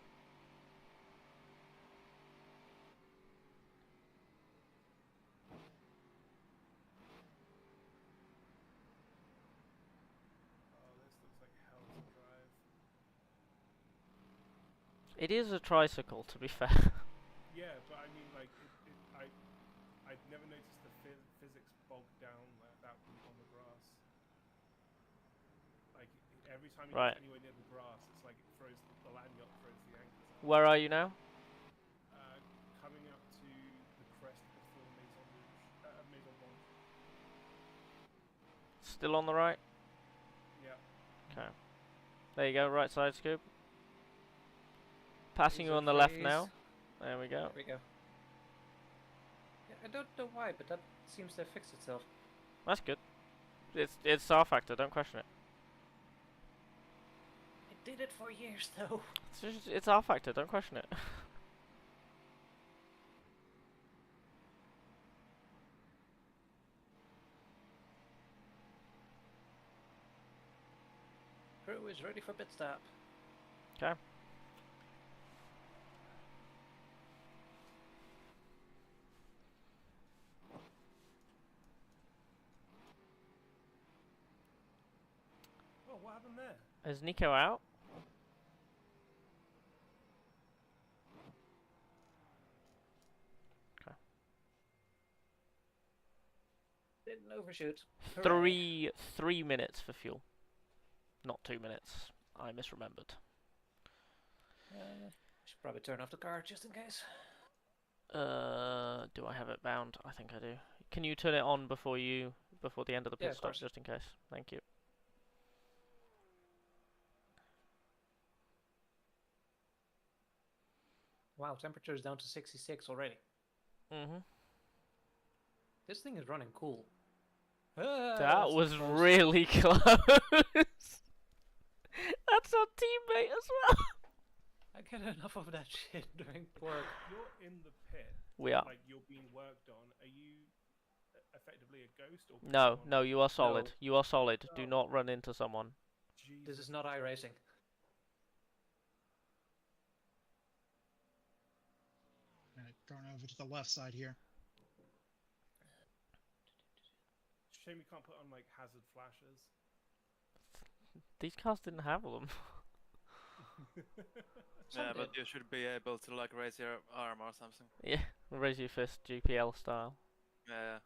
Oh, this looks like hell to drive. It is a tricycle, to be fair. Yeah, but I mean, like, I've never noticed the physics bogged down like that on the grass. Like, every time you Right. get anywhere near the grass, it's like it throws the lanyard throws the anchors out. Where are you now? Coming up to the crest before Maison Rouge, Maison Blanche. Still on the right? Yeah. Okay. There you go, right side scoop. Passing you Laser on the left freeze. now. There we go. There we go. Yeah, I don't know why, but that seems to have fixed itself. That's good. It's RFactor, don't question it. It did it for years though. It's RFactor, don't question it. Crew is ready for pit stop. Okay. Oh, what happened there? Is Nico out? Okay. Didn't overshoot. 3 minutes for fuel. Not 2 minutes. I misremembered. Should probably turn off the car just in case. Do I have it bound? I think I do. Can you turn it on before the end of the pit of stop, course. just in case? Thank you. Wow, temperature is down to 66 already. Mhm. This thing is running cool. That was really close. That's our teammate as well. I get enough of that shit during work. You're in the pit. We are. Like, you're being worked on. Are you effectively a ghost? Or No, no, you are solid. No. You are solid. Do not run into someone. This is not iRacing. Going over to the left side here. Shame you can't put on like hazard flashes. These cars didn't have them. Yeah, but you should be able to like raise your arm or something. Yeah, raise your fist, GPL style. Yeah.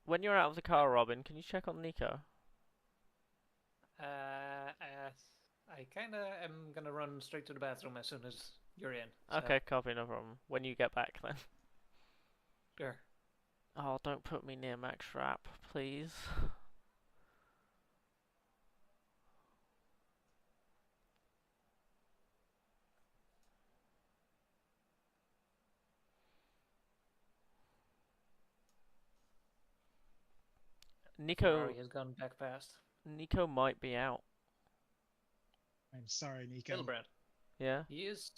When you're out of the car, Robin, can you check on Nico? I kinda am gonna run straight to the bathroom as soon as you're in. So. Okay, copy, no problem. When you get back, then. Sure. Oh, don't put me near Max Schrapp, please. Nico Ferrari has gone back past. Nico might be out. I'm sorry, Nico. Hildebrand. Yeah? He is.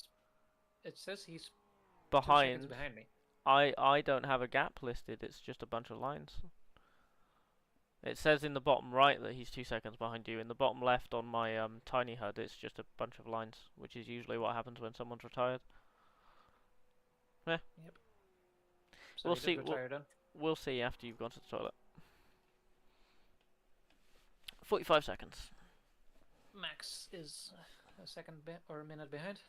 It says he's 2 Behind. seconds behind me. I don't have a gap listed, it's just a bunch of lines. It says in the bottom right that he's 2 seconds behind you. In the bottom left on my tiny HUD, it's just a bunch of lines, which is usually what happens when someone's retired. Yeah. Yep. So We'll he see. did retire then? We'll see after you've gone to the toilet. 45 seconds. Max is a second or a minute behind.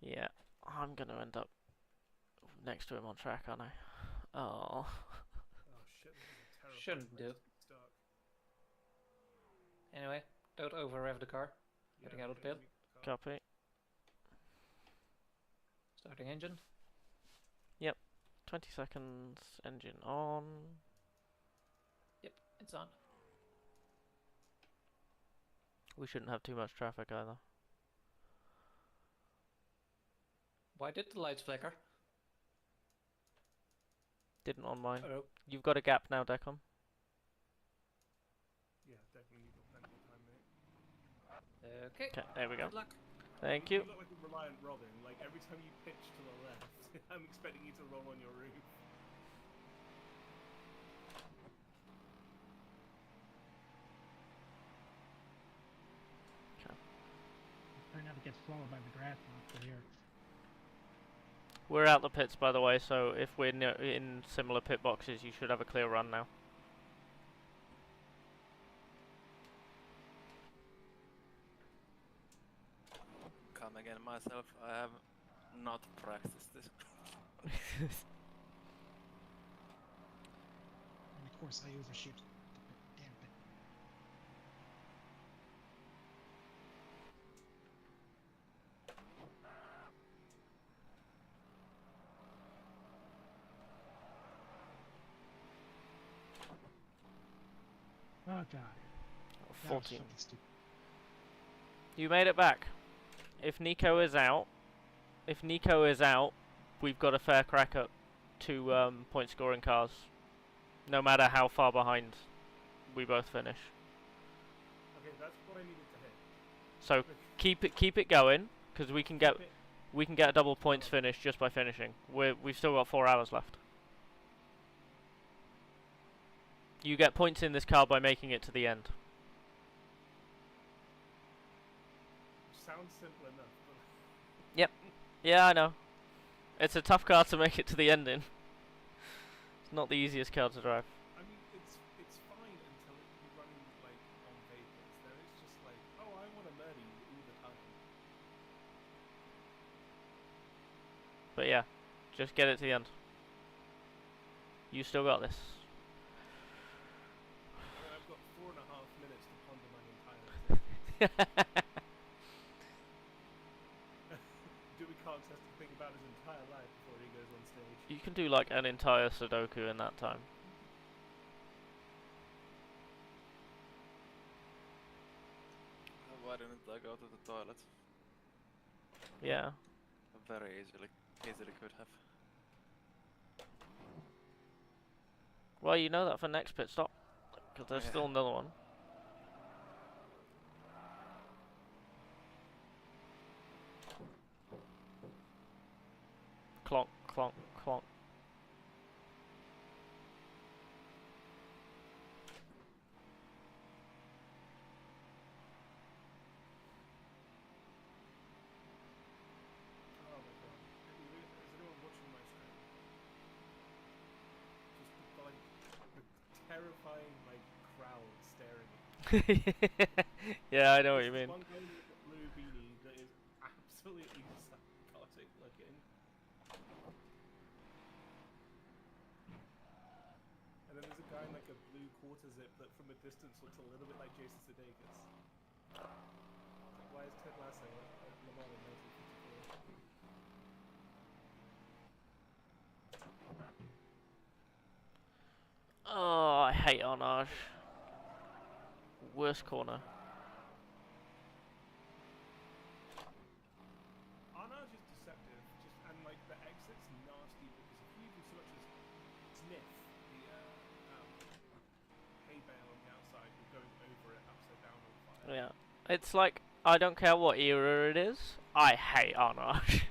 Yeah, I'm gonna end up next to him on track, aren't I? Oh. Oh shit! This is a terrible Shouldn't do. start. Anyway, don't over rev the car. Getting out of the pit. Copy. Starting engine. Yep. 20 seconds. Engine on. Yep, it's on. We shouldn't have too much traffic either. Why did the lights flicker? Didn't on mine. Oh. You've got a gap now, Declan. Yeah, definitely. You've got plenty of time, mate. Okay. Okay, there we go. Good luck. Thank you. You look like a reliant Robin. Like every time you pitch to the left, I'm expecting you to roll on your roof. Try not to get swallowed by the grass monster here. We're out the pits, by the way, so if we're in similar pit boxes, you should have a clear run now. Come again myself, I have not practiced this. And of course I overshoot. Damn it. Oh god. That was 14. fucking stupid. You made it back. If Nico is out, we've got a fair crack at 2 point scoring cars. No matter how far behind we both finish. Okay, that's what I needed to hit. So keep it going, because we can get a double points finish just by finishing. We've still got 4 hours left. You get points in this car by making it to the end. Sounds simple enough. But... Yep. Yeah, I know. It's a tough car to make it to the end in. It's not the easiest car to drive. I mean, it's fine until you're running like on vapors. Then it's just like, oh, I want to murder you all the time. But yeah, just get it to the end. You still got this. I've got 4.5 minutes to ponder my entire existence. Dewey can't has to think about his entire life before he goes on stage. You can do like an entire Sudoku in that time. Why didn't I go to the toilet? Yeah. Very easily could have. Well, you know that for next pit stop, because there's Yeah. still another one. Clonk, clonk, clonk. Oh my god. Is anyone watching my stream? Just the terrifying like crowd staring at me. Yeah, I know what you There's mean. one guy with a blue beanie that is absolutely psychotic looking. And then there's a guy in like a blue quarter zip that from a distance looks a little bit like Jason Sudeikis. Like, why is Ted Lasso at Le Mans in 1954? Oh, I hate Arnage. Worst corner. Arnage is deceptive, and like the exit's nasty because if you even so much as sniff the hay bale on the outside, you're going over it upside down on fire. Yeah. It's like, I don't care what era it is, I hate Arnage.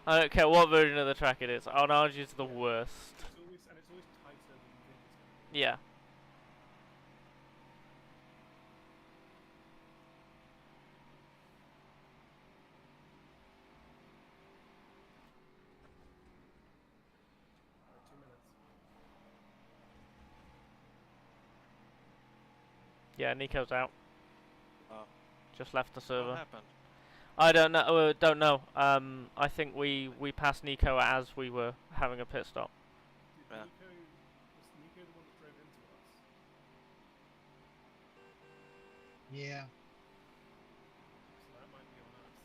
I don't care what version of the track it is, Arnage is the worst. It's always tighter than you think it's going to be. Yeah. Yeah, Nico's out. Oh. Just left the server. What happened? I don't know. Don't know. I think we passed Nico as we were having a pit stop. Yeah. Was Nico the one that drove into us? Yeah. So that might be on us.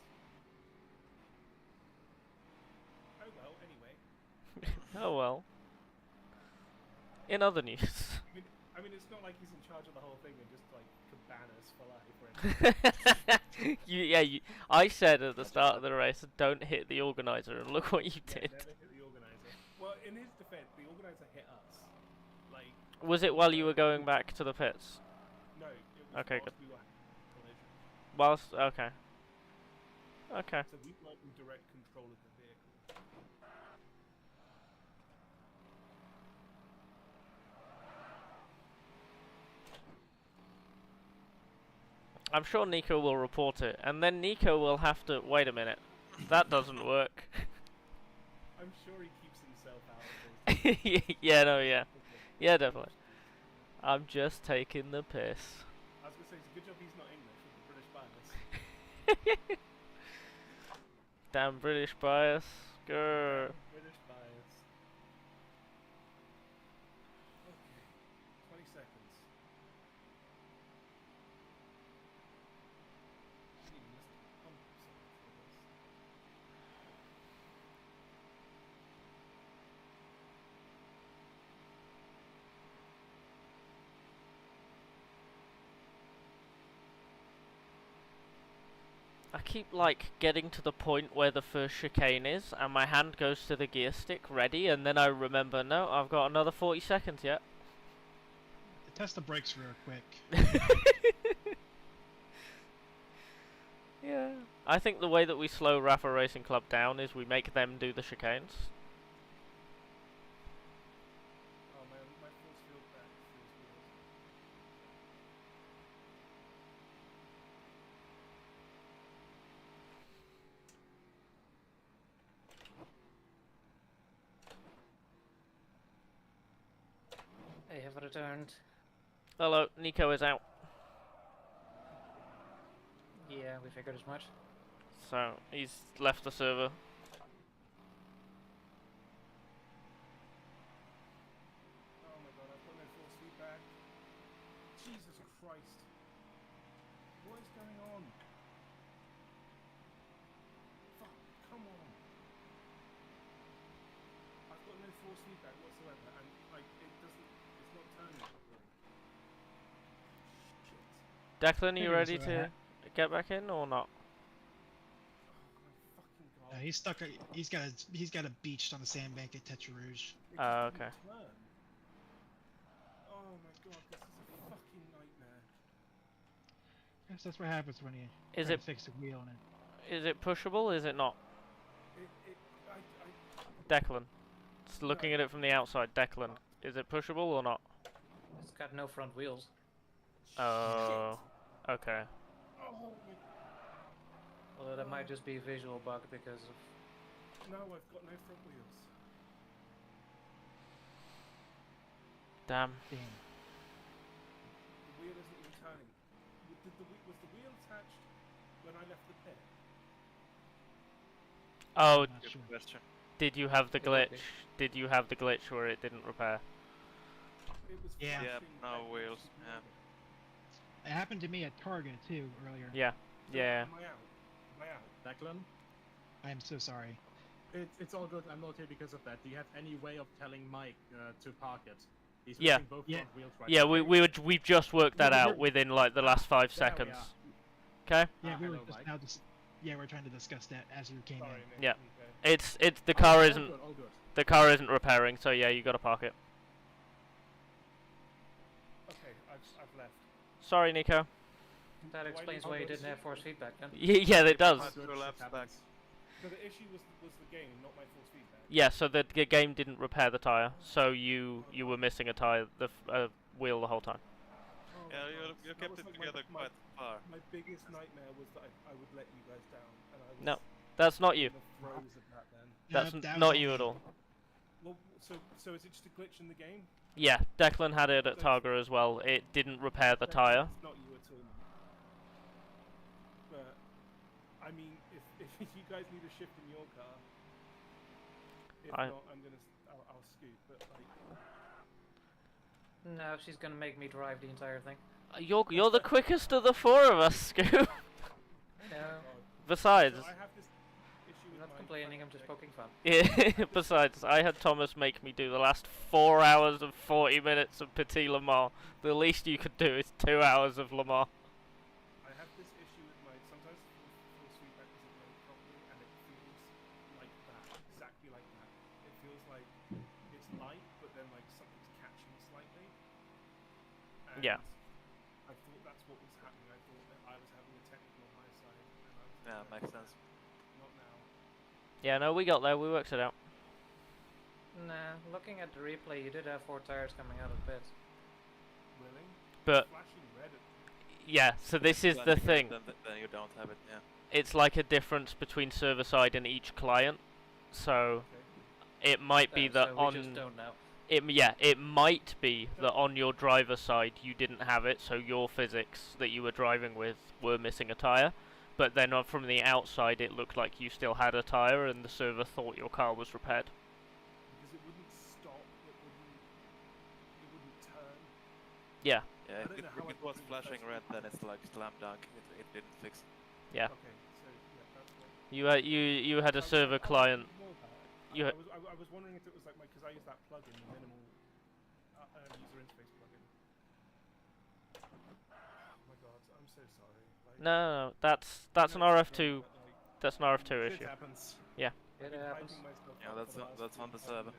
Oh well, anyway. Oh well. In other news. I mean, it's not like he's in charge of the whole thing and just like could ban us for life or anything. I said at the start of the race, don't hit the organizer, and look what you did. Never hit the organizer. Well, in his defense, the organizer hit us. Like. Was it while you were going back to the pits? No. It was Okay, whilst good. we were having a collision. Whilst, okay. Okay. So we weren't in direct control of the vehicle. I'm sure Nico will report it, and then Nico will have to... Wait a minute. That doesn't work. I'm sure he keeps himself out of this. Yeah, no, yeah. Yeah, definitely. I'm just taking the piss. I was going to say, it's a good job he's not English with the British bias. Damn British bias. Grr. British bias. Okay. 20 seconds. I didn't even listen to the pump song for this. I keep, like, getting to the point where the first chicane is, and my hand goes to the gear stick ready, and then I remember, no, I've got another 40 seconds yet. Test the brakes real quick. Yeah. I think the way that we slow Rafa Racing Club down is we make them do the chicanes. Oh man, my force field back feels weird. I have returned. Hello, Nico is out. Yeah, we figured as much. So, he's left the server. Oh my god, I've got no force feedback. Jesus Christ. What is going on? Fuck, come on. I've got no force feedback whatsoever, and like, it doesn't, it's not turning properly. Shit. Declan, are you Maybe ready it's to get back in or not? He's stuck. He's got a beached on the sandbank at Tetra Rouge. Oh, okay. Oh my god, this is a fucking nightmare. Yes, that's what happens when you Is try it to fix the wheel and it. Is it pushable? Is it not? Declan. Just looking at it from the outside, Declan. Is it pushable or not? It's got no front wheels. Oh, okay. Oh my. Although that might just be a visual bug because of... No, I've got no front wheels. Damn. The wheel isn't even turning. Was the wheel attached when I left the pit? Oh, Good question. did you have the glitch? Did you have the glitch where it didn't repair? It was Yeah. Yeah, no wheels. Yeah. It happened to me at Targa too earlier. Yeah. Yeah. Am I out? Am I out? Declan? I am so sorry. It's all good. I'm not here because of that. Do you have any way of telling Mike to park it? He's Yeah. missing both front wheels right Yeah, now. we've just worked that out within like the last 5 seconds. Okay. Yeah, we were hello, just Mike. now. Yeah, we're trying to discuss that as you came in. Yeah. It's the car all isn't good, all good. the car isn't repairing, so yeah, you got to park it. Okay, I've left. Sorry, Nico. That explains why you didn't have force feedback then. Yeah, it does. Two laps back. So the issue was the game, not my force feedback. Yeah, so the game didn't repair the tire, so you were missing a tire, the wheel the whole time. Oh Yeah, my you God. That kept was it like together quite far. My biggest nightmare was that I would let you guys down, and I was No, that's not you. in the throes of that then. That's that was not you me. at all. Well, so is it just a glitch in the game? Yeah, Declan had it at Targa as well. It didn't repair the tyre. It's not you at all. But I mean, if you guys need a shift in your car, if not, I'll scoot. But like, no, she's gonna make me drive the entire thing. You're the quickest of the four of us, Scoop. No. Besides. So I have this issue I'm with not complaining. I'm just poking fun. Yeah. Besides, I had Thomas make me do the last 4 hours and 40 minutes of Petit Le Mans. The least you could do is 2 hours of Le Mans. I have this issue with my sometimes full sweep back doesn't load properly, and it feels like that, exactly like that. It feels like it's light, but then like something's catching slightly. And Yeah. I thought that's what was happening. I thought that I was having a technical on my side, and I was makes sense. Not now. Yeah, no, we got there. We worked it out. Nah, looking at the replay, you did have 4 tires coming out of pits. Really? But Flashing red at yeah, so this is the thing. Then you don't have it, yeah. It's like a difference between server side and each client. So it might be that so on we just don't know. it might be that on your driver's side you didn't have it, so your physics that you were driving with were missing a tire. But then from the outside it looked like you still had a tire and the server thought your car was repaired. because it wouldn't stop, it wouldn't turn. Yeah. Yeah, if it was flashing red, then it's like slam dunk. It didn't fix. Yeah. Okay, so yeah, that's what. You had a server client. I was wondering if it was like because I use that plugin, the minimal user interface plugin. Oh my god, I'm so sorry. Like, No, that's an RF2. That's an RF2 issue. happens. Yeah. It happens. Yeah, that's on the server.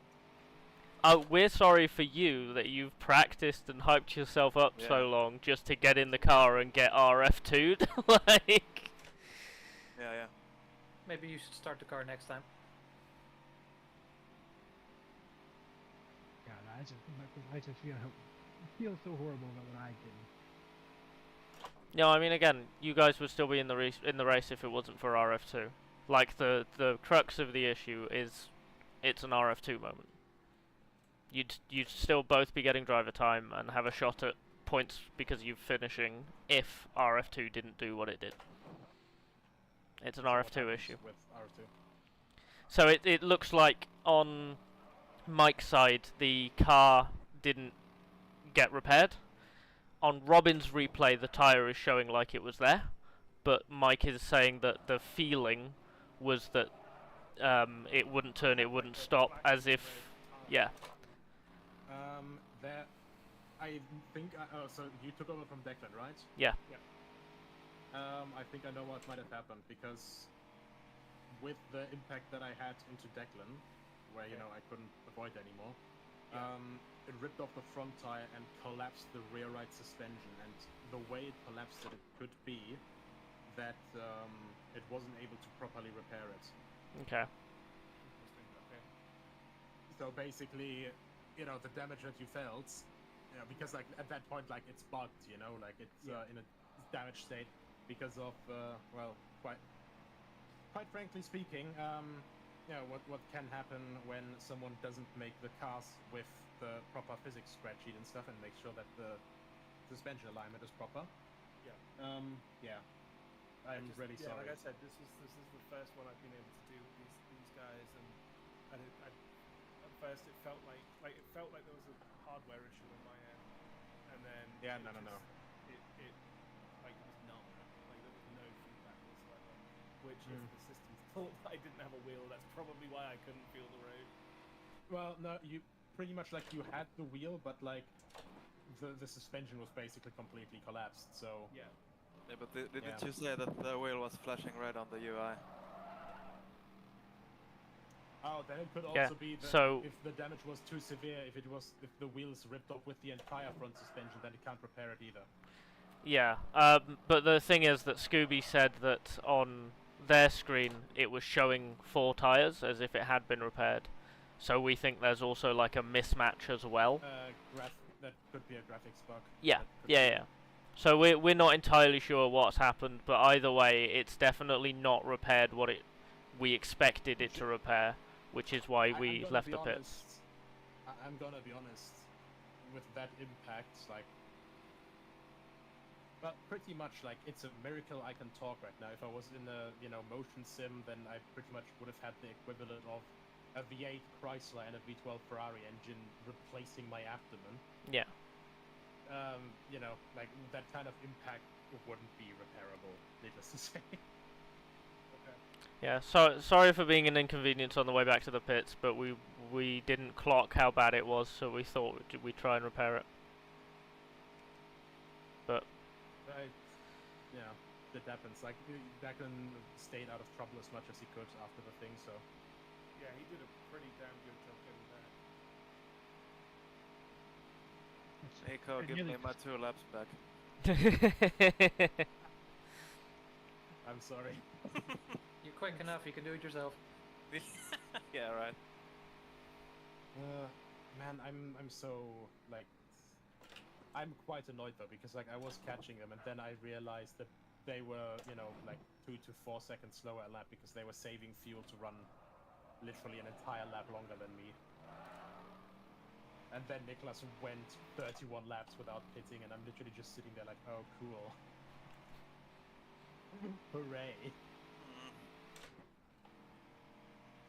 We're sorry for you that you've practiced and hyped yourself up so long just to get in the car and get RF2'd. Like. Yeah. Maybe you should start the car next time. God, I just feel so horrible about what I did. No, I mean again, you guys would still be in the race if it wasn't for RF2. Like the crux of the issue is, it's an RF2 moment. You'd still both be getting driver time and have a shot at points because you're finishing if RF2 didn't do what it did. It's an RF2 issue. With R2. So it looks like on Mike's side the car didn't get repaired. On Robin's replay the tyre is showing like it was there, but Mike is saying that the feeling was that it wouldn't turn, it wouldn't stop, as if, yeah. There, I think. So you took over from Declan, right? Yeah. I think I know what might have happened because with the impact that I had into Declan, where I couldn't avoid anymore, it ripped off the front tire and collapsed the rear right suspension. And the way it collapsed it could be that it wasn't able to properly repair it. Okay. So basically, the damage that you felt, because like at that point, like it's bugged, like it's in a damaged state because of, well, quite frankly speaking, what can happen when someone doesn't make the cars with the proper physics spreadsheet and stuff and make sure that the suspension alignment is proper. Yeah. I'm really sorry. Like I said, this is the first one I've been able to do with these guys, and at first it felt like there was a hardware issue on my end, and then it like it was numb, like there was no feedback whatsoever. Which if the system thought that I didn't have a wheel, that's probably why I couldn't feel the road. Well, no, you pretty much like you had the wheel, but like the suspension was basically completely collapsed. So yeah, but didn't you say that the wheel was flashing red on the UI? Oh, then it could also be that if the damage was too severe, if the wheels ripped off with the entire front suspension, then it can't repair it either. Yeah, but the thing is that Scooby said that on their screen it was showing 4 tyres as if it had been repaired. So we think there's also like a mismatch as well. That could be a graphics bug. Yeah. So we're not entirely sure what's happened, but either way, it's definitely not repaired what we expected it to repair, which is why we left the pits. I'm gonna be honest. with that impact, like, well, pretty much like it's a miracle I can talk right now. If I was in a motion sim, then I pretty much would have had the equivalent of a V8 Chrysler and a V12 Ferrari engine replacing my abdomen. Yeah. Like that kind of impact wouldn't be repairable, needless to say. Yeah, sorry for being an inconvenience on the way back to the pits, but we didn't clock how bad it was, so we thought we'd try and repair it. But that happens. Like Declan stayed out of trouble as much as he could after the thing, so. Yeah, he did a pretty damn good job getting back. Nico, give me my 2 laps back. I'm sorry. You're quick enough, you can do it yourself. Yeah, right. Man, I'm so, like, I'm quite annoyed though, because like I was catching them and then I realized that they were, like 2 to 4 seconds slower a lap because they were saving fuel to run literally an entire lap longer than me. And then Niklas went 31 laps without pitting, and I'm literally just sitting there like, oh, cool. Hooray.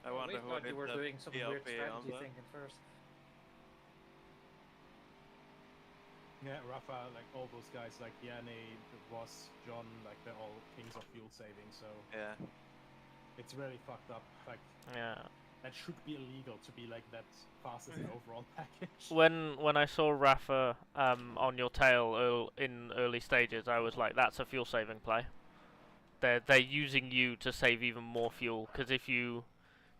I wonder who you were doing some weird strategy thinking first. Yeah, Rafa, like all those guys, like Yanni, Ross, John, like they're all kings of fuel saving, so yeah, it's really fucked up. Like, yeah, that should be illegal to be like that fast as an overall package. When I saw Rafa on your tail in early stages, I was like, that's a fuel saving play. They're using you to save even more fuel, because if you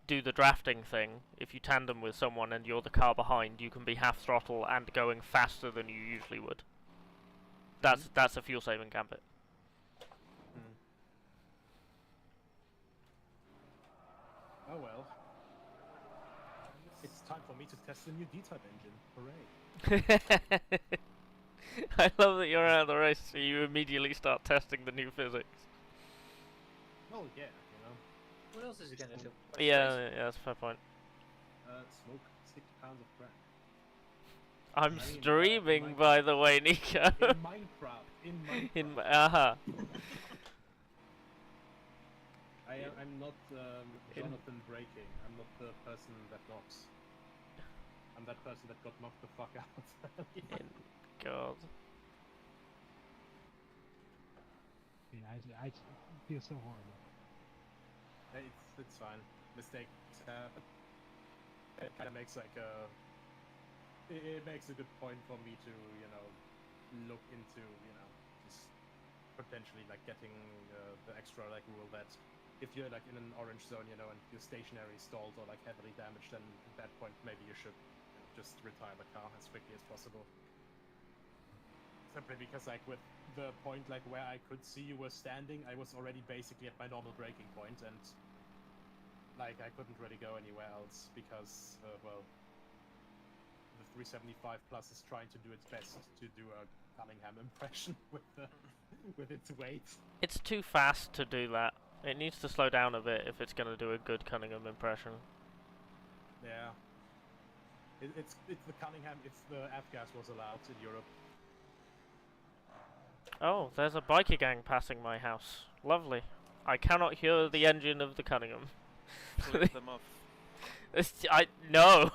do the drafting thing, if you tandem with someone and you're the car behind, you can be half throttle and going faster than you usually would. That's a fuel saving gambit. Oh well. It's time for me to test the new D-Type engine. Hooray. I love that you're out of the race, so you immediately start testing the new physics. Oh yeah, What else is he gonna do? Yeah, that's a fair point. Smoke 6 pounds of crack. I'm streaming, by the way, Nico. In Minecraft. In aha. I'm not Jonathan Braking. I'm not the person that knocks. I'm that person that got knocked the fuck out. God. Yeah, I feel so horrible. It's fine. Mistakes happen. It kind of makes like it makes a good point for me to look into just potentially like getting the extra like rule that if you're like in an orange zone and you're stationary, stalled, or like heavily damaged, then at that point maybe you should just retire the car as quickly as possible. Simply because like with the point like where I could see you were standing, I was already basically at my normal braking point, and like I couldn't really go anywhere else because well, the 375 Plus is trying to do its best to do a Cunningham impression with its weight. It's too fast to do that. It needs to slow down a bit if it's going to do a good Cunningham impression. Yeah. It's the Cunningham if the F-gas was allowed in Europe. Oh, there's a biker gang passing my house. Lovely. I cannot hear the engine of the Cunningham. Flip them off. No.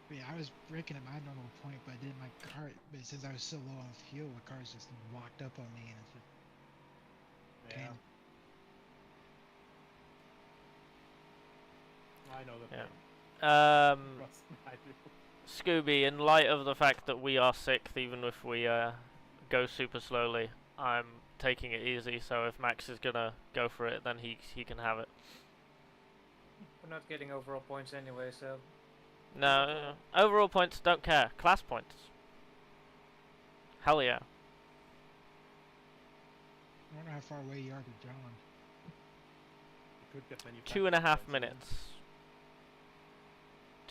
Yeah, I was braking at my normal point, but then my car, but since I was so low on fuel, the car's just walked up on me, and it's just yeah. I know that. Scooby, in light of the fact that we are sixth, even if we go super slowly, I'm taking it easy. So if Max is gonna go for it, then he can have it. We're not getting overall points anyway, so. No, overall points don't care. Class points. Hell yeah. I wonder how far away you are to John. 2.5 minutes.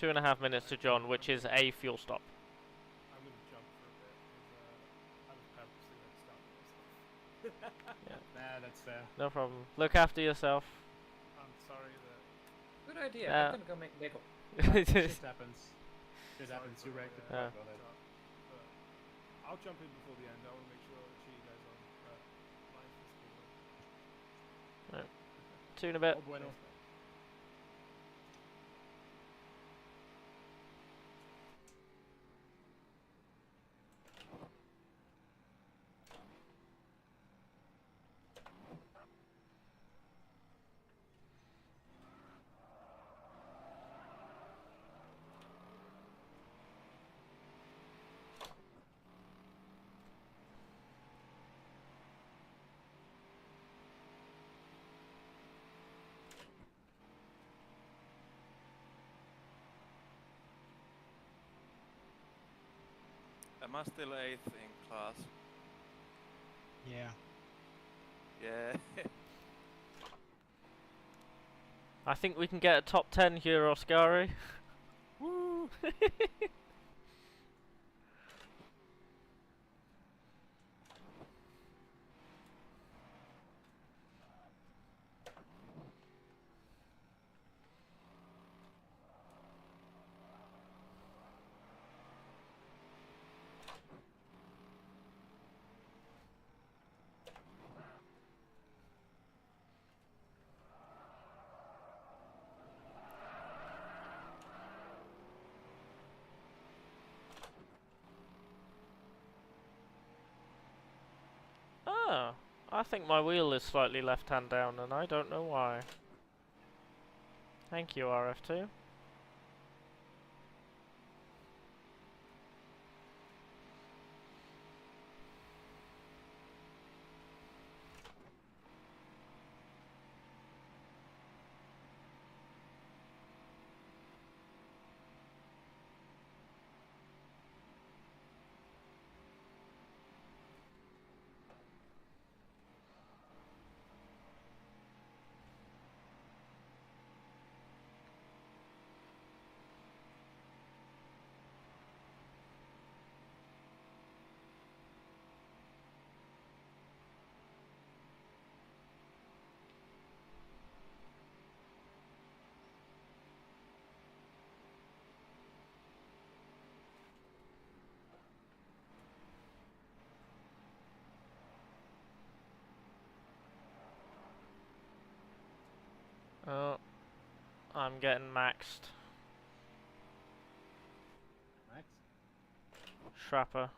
2.5 minutes to John, which is a fuel stop. I'm gonna jump for a bit because I was purposely gonna stop myself. Nah, that's fair. No problem. Look after yourself. I'm sorry that. Good idea. I'm gonna go make bagel. Shit happens. Shit happens. You reacted quite well. I'll jump in before the end. I want to make sure that cheating goes on. Life is cool. Right. 2 in a bit. Oh, bueno. Am I still 8th in class? Yeah. Yeah. I think we can get a top 10 here, Oscari. Woo! Oh, I think my wheel is slightly left-hand down and I don't know why. Thank you, RF2. Oh, I'm getting maxed. Max? Shrapper.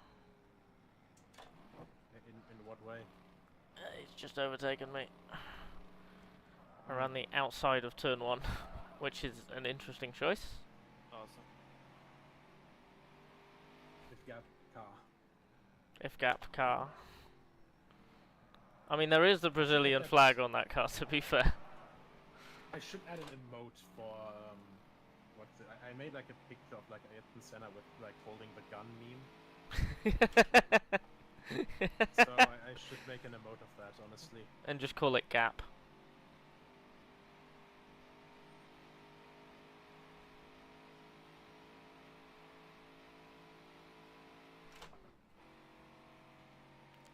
In what way? He's just overtaken me. Around the outside of turn 1, which is an interesting choice. Awesome. If gap car. If gap car. I mean, there is the Brazilian flag on that car, to be fair. I should add an emote for what's it? I made like a picture of like Ayrton Senna with like holding the gun meme. So I should make an emote of that, honestly. And just call it gap.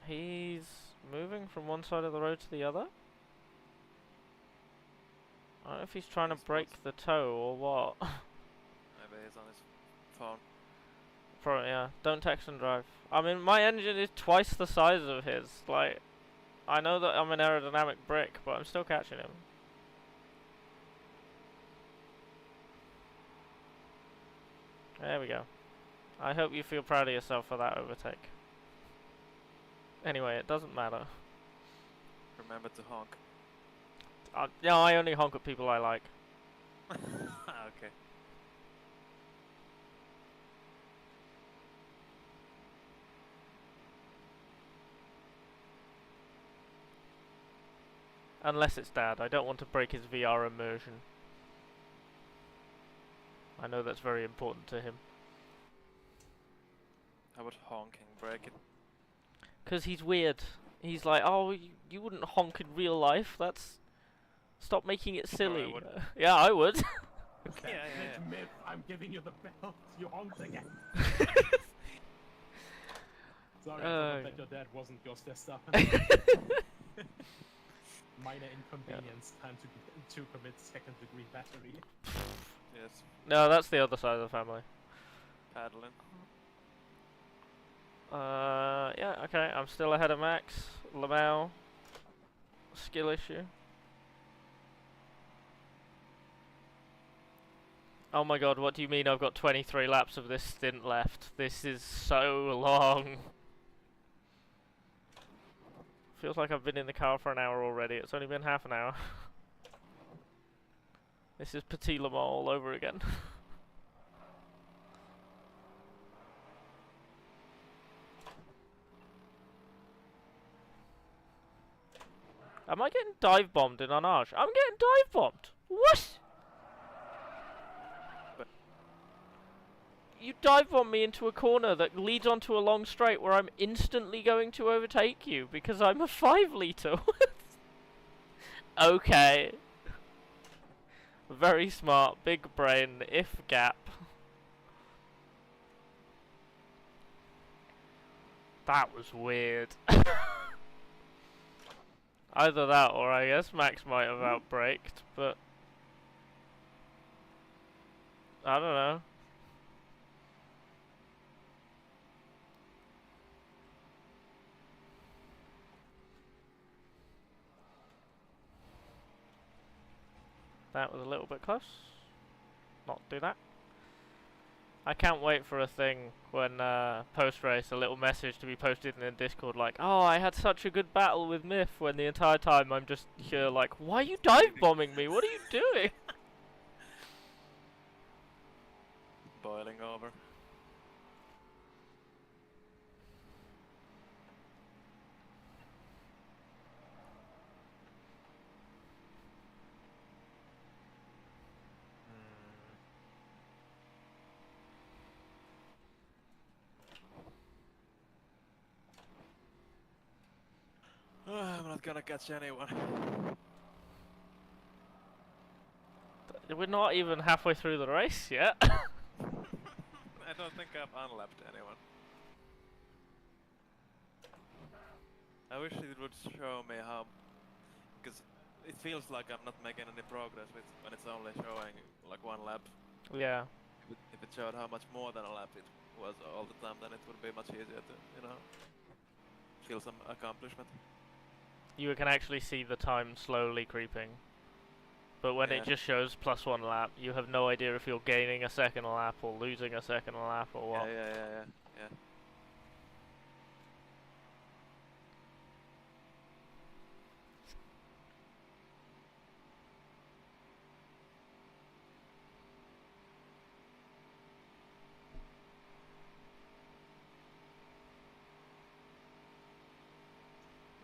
He's moving from one side of the road to the other. I don't know if he's trying to break the toe or what. Maybe he's on his phone. Probably, yeah. Don't text and drive. I mean, my engine is twice the size of his. Like, I know that I'm an aerodynamic brick, but I'm still catching him. There we go. I hope you feel proud of yourself for that overtake. Anyway, it doesn't matter. Remember to honk. No, I only honk at people I like. Okay. Unless it's Dad. I don't want to break his VR immersion. I know that's very important to him. How about honking? Break it. Because he's weird. He's like, oh, you wouldn't honk in real life. That's... Stop making it silly. Yeah, I would. Yeah. Myth, I'm giving you the belt. You honked again. Sorry, I forgot that your dad wasn't Ghost Minor inconvenience. Time to commit second-degree battery. Yes. No, that's the other side of the family. Paddling. Yeah, okay, I'm still ahead of Max. Lamau. Skill issue. Oh my god, what do you mean I've got 23 laps of this stint left? This is so long. Feels like I've been in the car for an hour already. It's only been half an hour. This is Petit Le Mans all over again. Am I getting dive bombed in Arnage? I'm getting dive bombed! What? You dive bomb me into a corner that leads onto a long straight where I'm instantly going to overtake you because I'm a 5 litre. Okay. Very smart, big brain, if gap. That was weird. Either that or I guess Max might have outbraked, but I don't know. That was a little bit close. Not do that. I can't wait for a thing when post-race, a little message to be posted in the Discord like, oh, I had such a good battle with Myth, when the entire time I'm just here like, why are you dive bombing me? What are you doing? Boiling over. I'm not gonna catch anyone. We're not even halfway through the race yet. I don't think I've unlapped anyone. I wish it would show me how, because it feels like I'm not making any progress with when it's only showing like 1 lap. Yeah. If it showed how much more than a lap it was all the time, then it would be much easier to, you know, feel some accomplishment. You can actually see the time slowly creeping. But when it just shows +1 lap, you have no idea if you're gaining a second lap or losing a second lap or what. Yeah.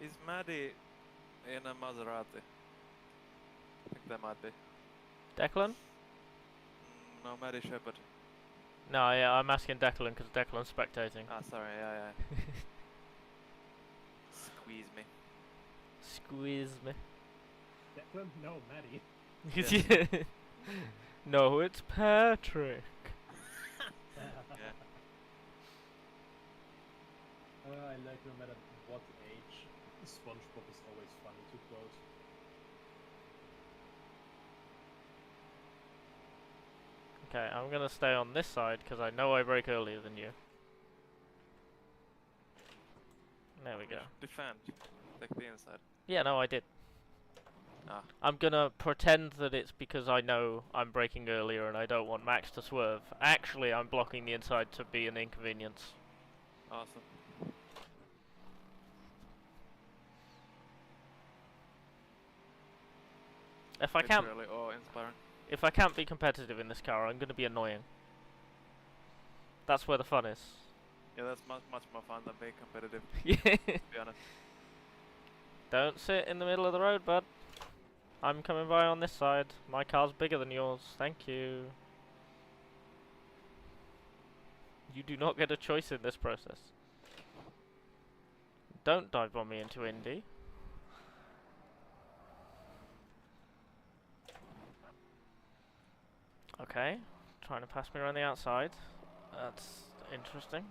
Is Maddie in a Maserati? I think that might be. Declan? No, Maddie Shepherd. No, yeah, I'm asking Declan because Declan's spectating. Ah, sorry, yeah. Squeeze me. Squeeze me. Declan? No, Maddie. Yeah. No, it's Patrick. Yeah. I like no matter what age, SpongeBob is always funny to quote. Okay, I'm gonna stay on this side because I know I brake earlier than you. There we go. Defend. Take the inside. Yeah, no, I did. Ah. I'm gonna pretend that it's because I know I'm braking earlier and I don't want Max to swerve. Actually, I'm blocking the inside to be an inconvenience. Awesome. If I It's can't, really awe-inspiring. if I can't be competitive in this car, I'm gonna be annoying. That's where the fun is. Yeah, that's much more fun than being competitive. Yeah. To be honest. Don't sit in the middle of the road, bud. I'm coming by on this side. My car's bigger than yours. Thank you. You do not get a choice in this process. Don't dive bomb me into Indy. Okay, trying to pass me around the outside. That's interesting.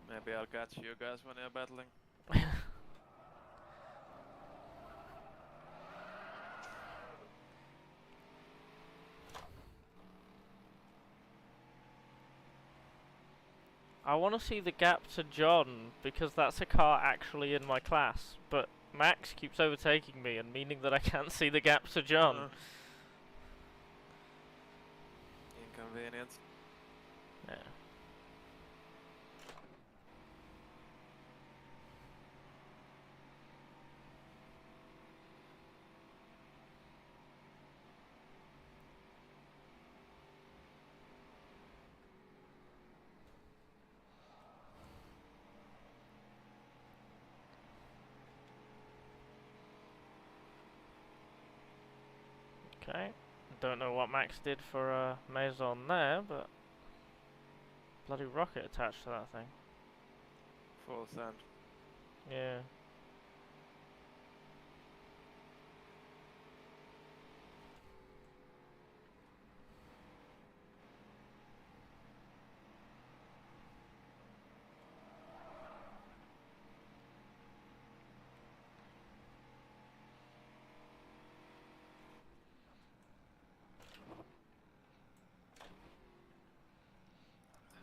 Maybe I'll catch you guys when you're battling. I want to see the gap to John, because that's a car actually in my class, but Max keeps overtaking me, and meaning that I can't see the gap to John. Inconvenience. Yeah. Okay, don't know what Max did for Maison there, but bloody rocket attached to that thing. Full send. Yeah.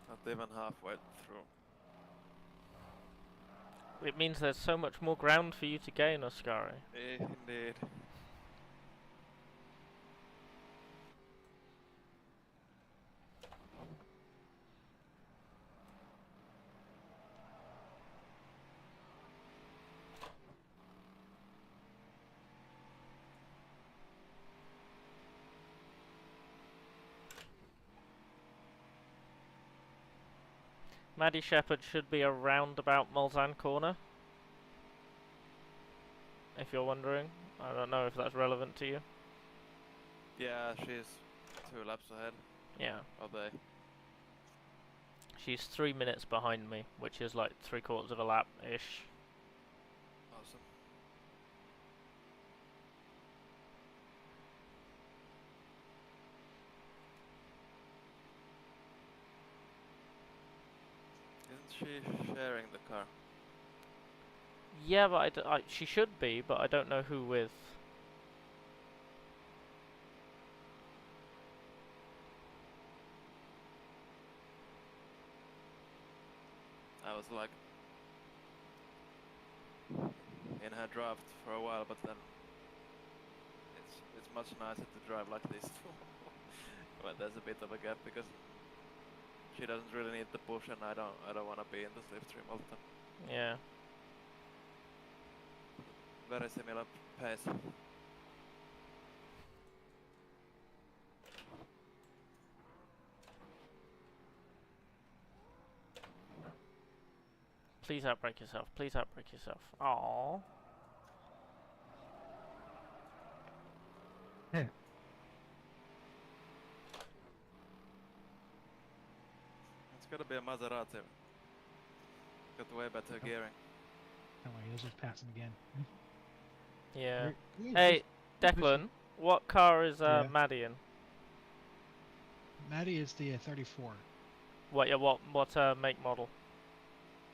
Not even halfway through. It means there's so much more ground for you to gain, Oscari. Indeed. Maddie Shepherd should be around about Mulsanne corner. If you're wondering. I don't know if that's relevant to you. Yeah, she's 2 laps ahead. Yeah. Are they? She's 3 minutes behind me, which is like 3/4 of a lap-ish. Awesome. Isn't she sharing the car? Yeah, but she should be, but I don't know who with. I was like in her draft for a while, but then it's much nicer to drive like this when there's a bit of a gap, because she doesn't really need the push, and I don't want to be in the slipstream all the time. Yeah. Very similar pace. Please outbreak yourself. Please outbreak yourself. Aww. Yeah. It's gotta be a Maserati. Got way better gearing. Don't worry, he'll just pass him again. Yeah. Where- Hey, Declan, what car is Yeah. Maddie in? Maddie is the 34. What? Yeah. What make model?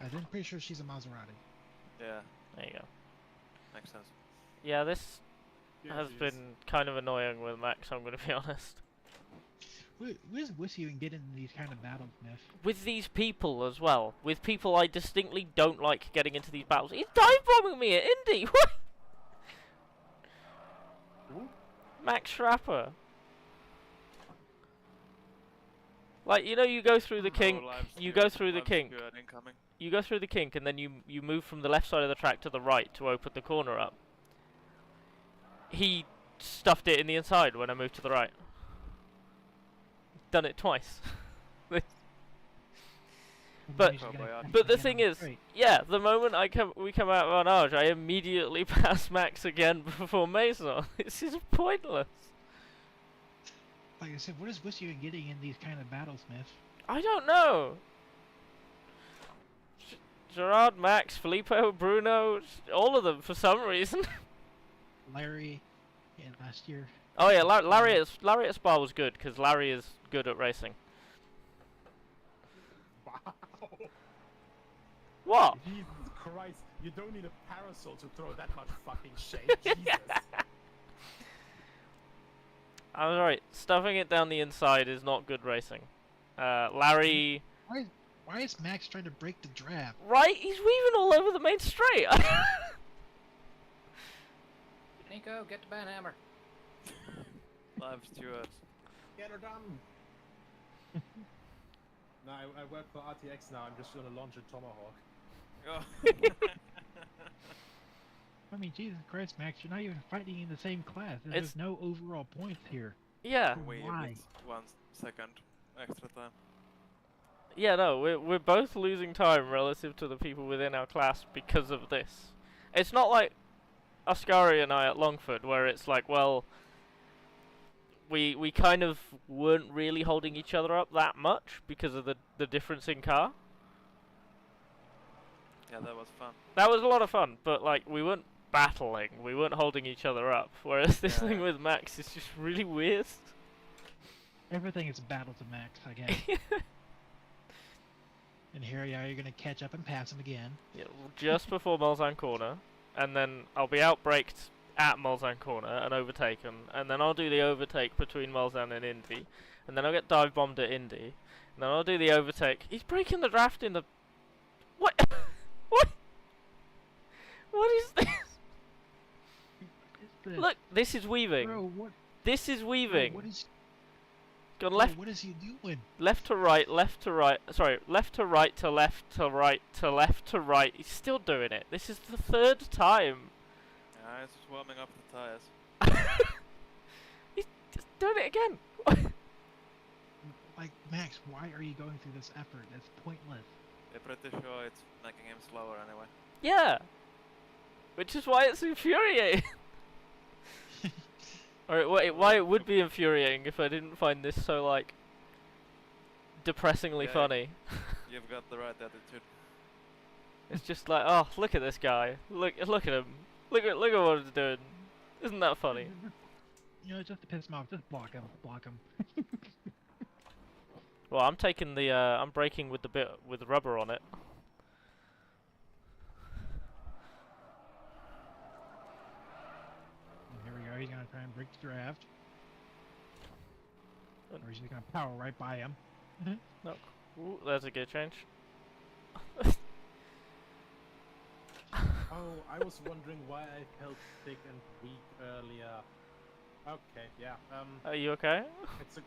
I'm pretty sure she's a Maserati. Yeah, There you go. makes sense. Yeah, this Yeah, has she is. been kind of annoying with Max. I'm going to be honest. Where's Wussy even get in these kind of battles, Miff? With these people as well. With people I distinctly don't like getting into these battles. He's dive bombing me at Indy. What? Max Schrapper. Like, you know, you go through the kink. You go through the kink. You go through the kink, and then you move from the left side of the track to the right to open the corner up. He stuffed it in the inside when I moved to the right. Done it twice. But the thing is, yeah, the moment we come out of Arnage, I immediately pass Max again before Mason. This is pointless. Like I said, what is Wussy even getting in these kind of battles, Miff? I don't know. Gerard, Max, Filippo, Bruno, all of them for some reason. Larry, yeah, last year. Oh yeah, Larry at Spa was good because Larry is good at racing. Wow. What? Jesus Christ, you don't need a parasol to throw that much fucking shade. Jesus. I'm sorry, stuffing it down the inside is not good racing. Larry Why is Max trying to break the draft? Right? He's weaving all over the main straight. Nico, get the banhammer. Live Stewart. Get her done. No, I work for RTX now. I'm just gonna launch a Tomahawk. Oh. I mean, Jesus Christ, Max, you're not even fighting in the same class. There's no overall points here. Yeah. Why? 1 second extra time. Yeah, no, we're both losing time relative to the people within our class because of this. It's not like Ascari and I at Longford, where it's like, well, we kind of weren't really holding each other up that much because of the difference in car. Yeah, that was fun. That was a lot of fun, but like we weren't battling, we weren't holding each other up. Whereas this thing with Max is just really weird. Everything is a battle to Max, I guess. And here you are, you're gonna catch up and pass him again. Yeah, just before Mulsanne Corner, and then I'll be outbraked at Mulsanne Corner and overtaken, and then I'll do the overtake between Mulsanne and Indy, and then I'll get dive bombed at Indy, and then I'll do the overtake. He's breaking the draft in the... What? What? What is this? Look, this is weaving. Bro, what? This is weaving. Bro, what is... Gone Bro, left. what is he doing? Left to right, left to right. Sorry, left to right to left to right to left to right. He's still doing it. This is the 3rd time. Yeah, it's just warming up the tires. He's just doing it again. Like, Max, why are you going through this effort? It's pointless. I'm pretty sure it's making him slower anyway. Yeah. Which is why it's infuriating. Alright, wait, why it would be infuriating if I didn't find this so, like, depressingly funny. You've got the right attitude. It's just like, oh, look at this guy. Look at him. Look at what he's doing. Isn't that funny? You know, just to piss him off, just block him. Block him. Well, I'm taking the, I'm braking with the bit with rubber on it. Here we go, he's gonna try and break the draft. Or he's just gonna power right by him. No. Ooh, there's a gear change. Oh, I was wondering why I felt thick and weak earlier. Okay, yeah. Are you okay? It's a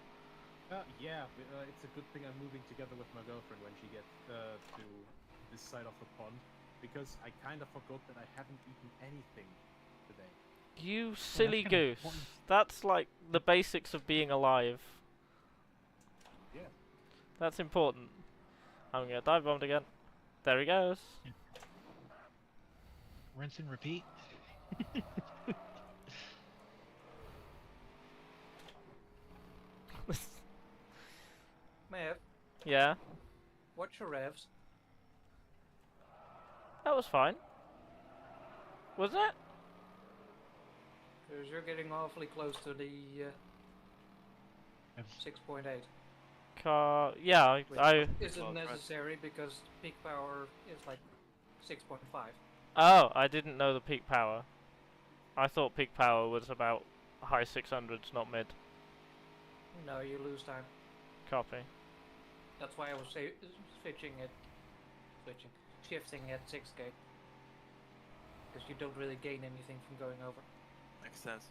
it's a good thing I'm moving together with my girlfriend when she gets to this side of the pond, because I kind of forgot that I haven't eaten anything today. You silly goose. That's like the basics of being alive. Yeah. That's important. I'm gonna dive bombed again. There he goes. Rinse and repeat. Mav, Yeah, what's your revs? that was fine. Was it? Because you're getting awfully close to the 6.8. Car. Yeah, Which I. isn't necessary because peak power is like 6.5. Oh, I didn't know the peak power. I thought peak power was about high 600s, not mid. No, you lose time. Copy. That's why I was shifting at 6k. Because you don't really gain anything from going over. Makes sense.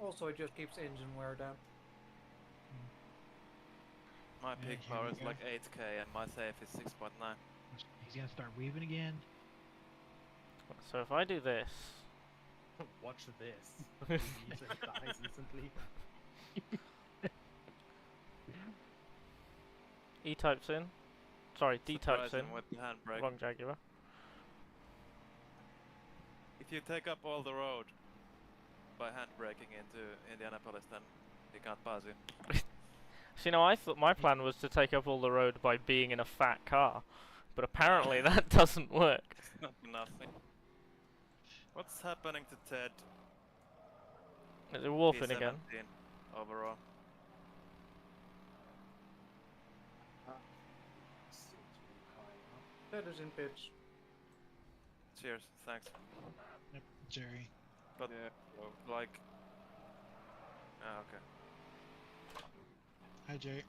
Also, it just keeps engine wear down. My peak here power we is go. like 8k and my safe is 6.9. He's gonna start weaving again. So if I do this. Watch this. He dies instantly. E types in. Sorry, D types Surprise in. him with the handbrake. Wrong Jaguar. If you take up all the road by handbraking into Indianapolis, then he can't pass you. See, now I thought my plan was to take up all the road by being in a fat car, but apparently that doesn't work. It's not nothing. What's happening to Ted? Is it wolfing P17 again? overall. That is in pitch. Cheers, thanks. Yep, Jerry. But Yeah. like, okay. Hi, Jay.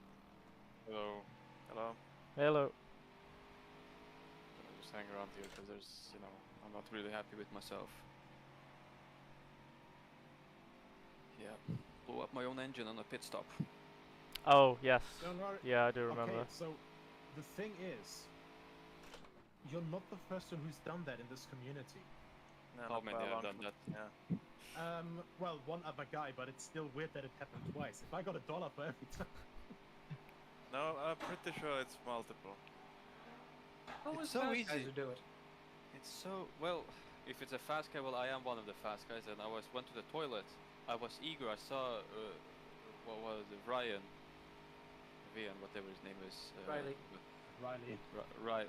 Hello. Hello. Hello. I just hang around here because there's, you know, I'm not really happy with myself. Yeah, blew up my own engine on a pit stop. Oh yes. Don't worry. Yeah, I do remember. Okay, so the thing is, you're not the first one who's done that in this community. No, How many have done that? Yeah. Well, one other guy, but it's still weird that it happened twice. If I got $1 for every time. No, I'm pretty sure it's multiple. Oh, It's it's so fast easy. guys who do it. It's so well. If it's a fast guy, well, I am one of the fast guys, and I went to the toilet. I was eager. I saw what was it, Ryan, whatever his name is. Riley. Riley.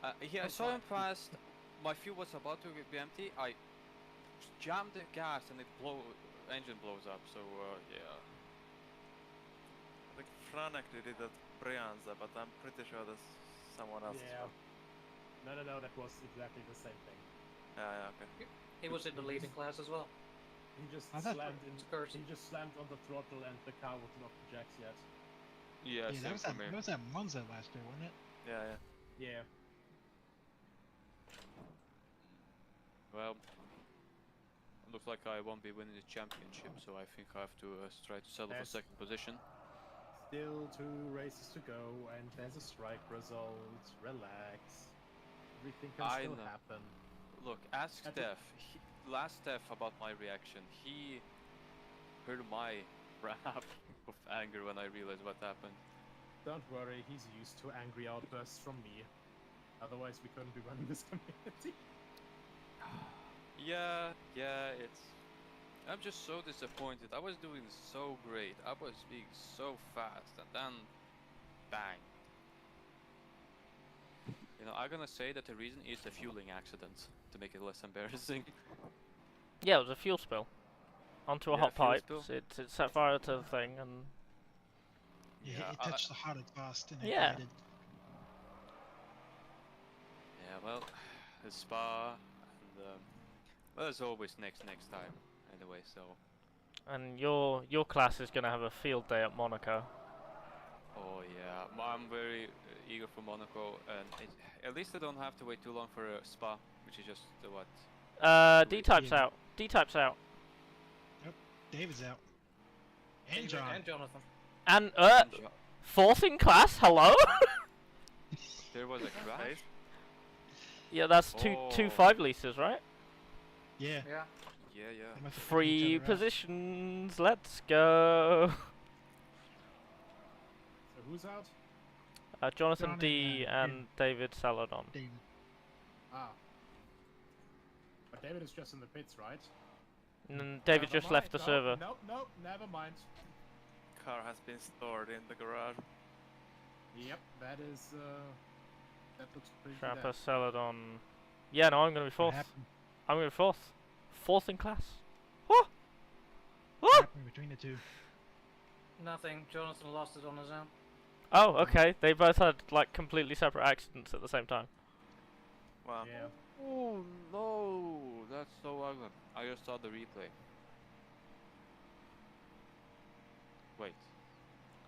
I saw him fast. My fuel was about to be empty. I jammed the gas, and engine blows up. So yeah. I think Franek did it at Brianza, but I'm pretty sure there's someone else. Yeah. No, that was exactly the same thing. Yeah, okay. He was in the leading class as well. He just I thought- slammed in. He just slammed on the throttle, and the car wasn't off the jacks yet. Yeah, Yeah, that was that Monza last year, wasn't it? Yeah. Yeah. Well, looks like I won't be winning the championship, so I think I have to try to settle for There's- second position. Still 2 races to go, and there's a strike result. Relax. Everything can I still know. happen. Look, ask At the- Steph. Last Steph about my reaction. He heard my wrath of anger when I realized what happened. Don't worry, he's used to angry outbursts from me. Otherwise, we couldn't be running this community. Yeah, it's... I'm just so disappointed. I was doing so great. I was being so fast, and then... bang. You know, I'm gonna say that the reason is the fueling accident, to make it less embarrassing. Yeah, it was a fuel spill. Onto a Yeah, hot fuel pipe. spill. It set fire to the thing, and Yeah, it touched the hot exhaust and it Yeah. ignited. Yeah, well, the Spa, and well, as always, next time. Anyway, so. and your class is gonna have a field day at Monaco. Oh yeah, I'm very eager for Monaco, and at least I don't have to wait too long for a Spa, which is just what. D-type's out. D-type's out. Yep, David's out. And David John. and Jonathan. And fourth in class. Hello. There was a crash. Yeah, that's two Oh. 5 liters, right? Yeah. Yeah. Yeah. They must have picked Free each other up. positions. Let's go. So who's out? Jonathan John D and David Saladon. David. Ah. But David is just in the pits, right? And David Never just left the mind. server. Nope, never mind. Car has been stored in the garage. Yep, that is, that looks pretty Trapper bad. Saladon. Yeah, no, I'm gonna be What fourth. happened? I'm gonna be fourth. Fourth in class. What happened between the two? Nothing. Jonathan lost it on his own. Oh, okay. They both had like completely separate accidents at the same time. Wow. Yeah. Oh no, that's so ugly. I just saw the replay. Wait.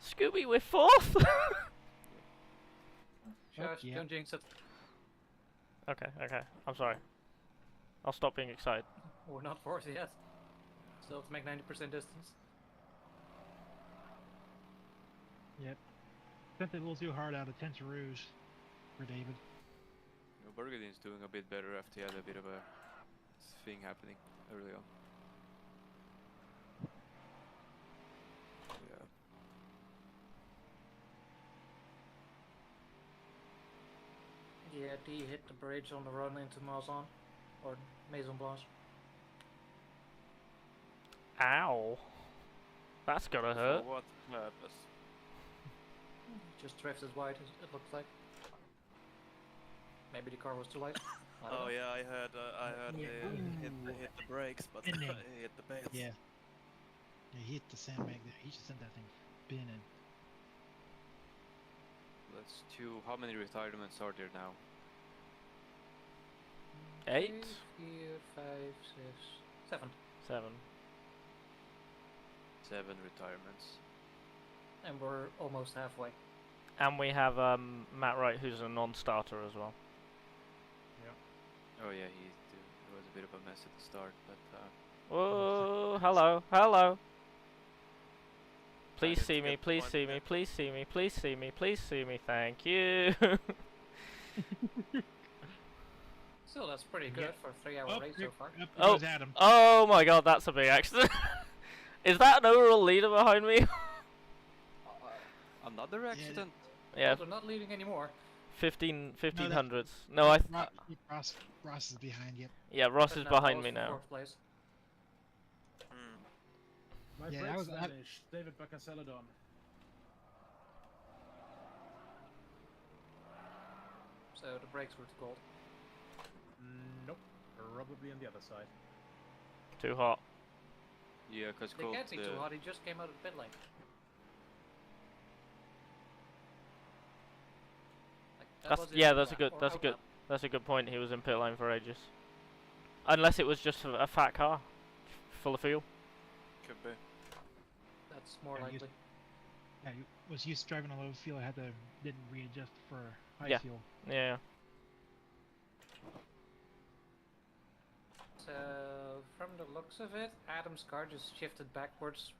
Scooby, we're fourth. Shush, yeah. don't jinx it. Okay. I'm sorry. I'll stop being excited. We're not fourth yet. Still have to make 90% distance. Yep. Spent a little too hard out of Tente Rouge for David. Burgundy is doing a bit better after he had a bit of a thing happening early on. Yeah. Yeah, D hit the bridge on the run into Maison, or Maison Blanche. Ow. That's gonna hurt. For what purpose? Just drifted wide, it looks like. Maybe the car was too light. I don't Oh know. yeah, I heard Yeah. he hit the brakes, but he Spinning. hit the bales. Yeah. Yeah, he hit the sandbag there. He just sent that thing spinning. That's two. How many retirements are there now? 8. 3, 4, 5, 6. 7. 7. 7 retirements. And we're almost halfway. And we have Matt Wright, who's a non-starter as well. Oh yeah, he was a bit of a mess at the start, but. Whoa! Hello, hello. Please didn't see me, get please one see me, yet. please see me, please see me, please see me. Thank you. Still, that's pretty good for a 3-hour race so far. Oh, Adam. oh my God, that's a big accident. Is that an overall leader behind me? Another accident? Yeah. Well, they're not leading anymore. 1500s. No, I. Ross is behind you. Yeah, Ross But is now behind Ross me in now. 4th place. My Yeah, brakes that was- vanished. David Bakaceladon. So the brakes were too cold. Nope. Probably on the other side. Too hot. Yeah, because They can't be too hot, he just came out of the pit lane. Like, That's was his yeah. in That's a lap good. or That's a out good. lap. That's a good point. He was in pit lane for ages. Unless it was just a fat car, full of fuel. Could be. That's more Yeah, likely. Yeah, he was used to driving a low fuel. I didn't readjust for high Yeah. fuel. Yeah. So, from the looks of it, Adam's car just shifted backwards.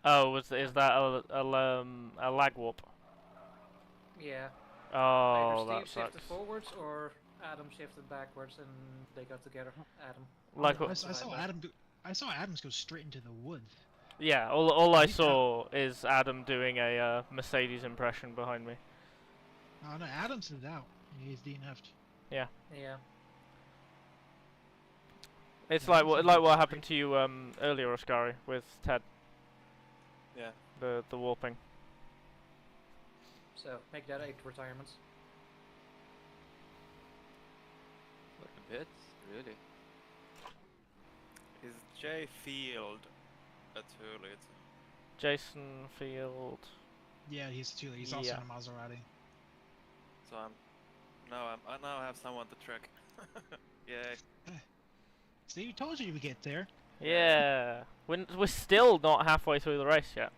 Oh, is that a lag warp? Yeah. Oh, Either that Steve shifted sucks. forwards or Adam shifted backwards and they got together. Adam. Like I what? saw Adam. I saw Adams go straight into the woods. Yeah. All I saw is Adam doing a Mercedes impression behind me. Oh no, Adams is out. He's DNF'd. Yeah. Yeah. It's Yeah, like that's what happened to you earlier, Oscari, with Ted. Yeah. The warping. So, make that 8 retirements. Like a bit, really. Is Jay Field a too late? Jason Field. Yeah, he's too. He's also Yeah. in a Maserati. So I now have someone to track. Yay. Steve told you we get there. Yeah. We're still not halfway through the race yet.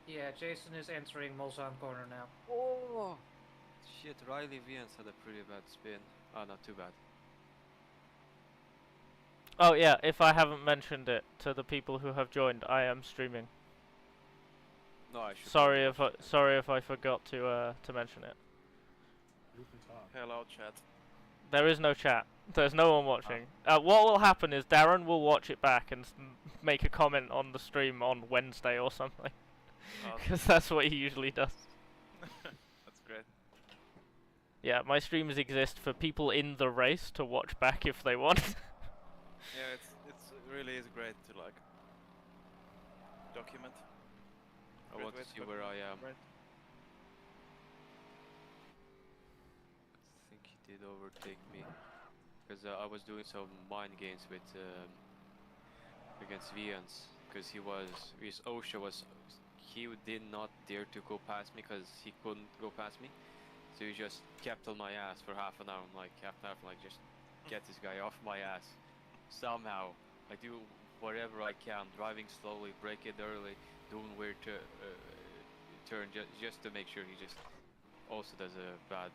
Yeah, Jason is entering Mulsanne corner now. Oh! Shit, Riley Vians had a pretty bad spin. Oh, not too bad. Oh yeah, if I haven't mentioned it to the people who have joined, I am streaming. No, I should. Sorry if I forgot to mention it. Hello, chat. There is no chat. There's no one watching. What will happen is Darren will watch it back and make a comment on the stream on Wednesday or something. Because that's what he usually does. That's great. Yeah, my streams exist for people in the race to watch back if they want. Yeah, it's really is great to like document. I want to see where I am. Right. I think he did overtake me. Because I was doing some mind games with against Vians. Because his OSHA was, he did not dare to go past me because he couldn't go past me. So he just kept on my ass for half an hour. I'm like, just get this guy off my ass. Somehow, I do whatever I can, driving slowly, brake it early, doing weird turn just to make sure he just also does a bad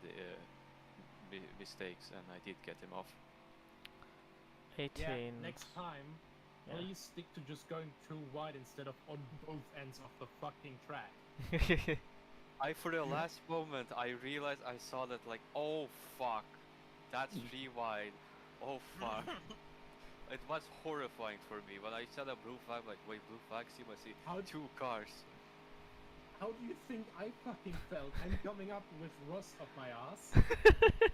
mistakes, and I did get him off. 18. Yeah, next time, Yeah. please stick to just going too wide instead of on both ends of the fucking track. For the last moment, I realized I saw that, like, oh fuck, that's 3 wide. Oh fuck. It was horrifying for me. When I saw the blue flag, like, wait, blue flag, see, I see 2 cars. How do you think I fucking felt? I'm coming up with Ross up my ass.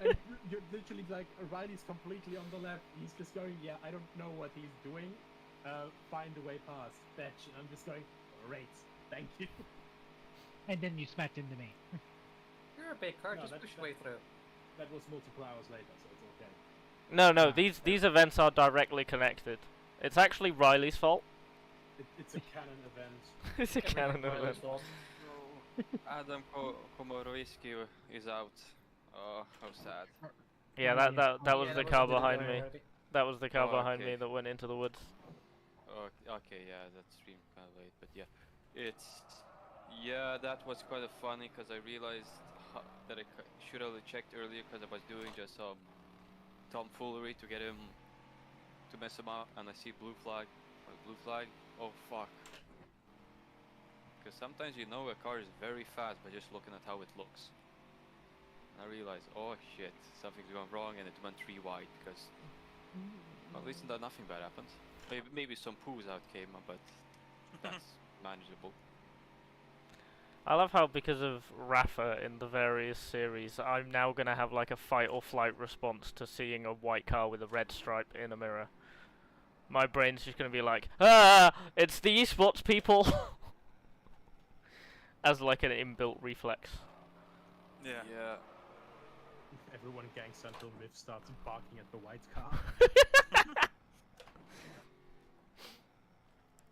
And you're literally like, Riley's completely on the left. He's just going, yeah, I don't know what he's doing. Find a way past. Fetch. And I'm just going, great, thank you. And then you smacked into me. You're a big car, No, just that- push your way through. That was multiple hours later, so it's okay. No, these events are directly connected. It's actually Riley's fault. It's a canon event. It's a canon event. Adam Komoroisky is out. Oh, how sad. Yeah, that was the car behind me. That was the car Oh, behind okay. me that went into the woods. Okay, yeah, that streamed kind of late, but yeah, yeah, that was kind of funny because I realized that I should have checked earlier because I was doing just some tomfoolery to get him to mess him up, and I see blue flag. Oh fuck! Because sometimes you know a car is very fast by just looking at how it looks. And I realized, oh shit, something's going wrong, and it went 3 wide because well, at least nothing bad happened. Maybe some poos out came, but that's manageable. I love how because of Rafa in the various series, I'm now gonna have like a fight or flight response to seeing a white car with a red stripe in a mirror. My brain's just gonna be like, ah, it's the esports people, as like an inbuilt reflex. Yeah. Yeah. Everyone in Gang Central Myth starts barking at the white car.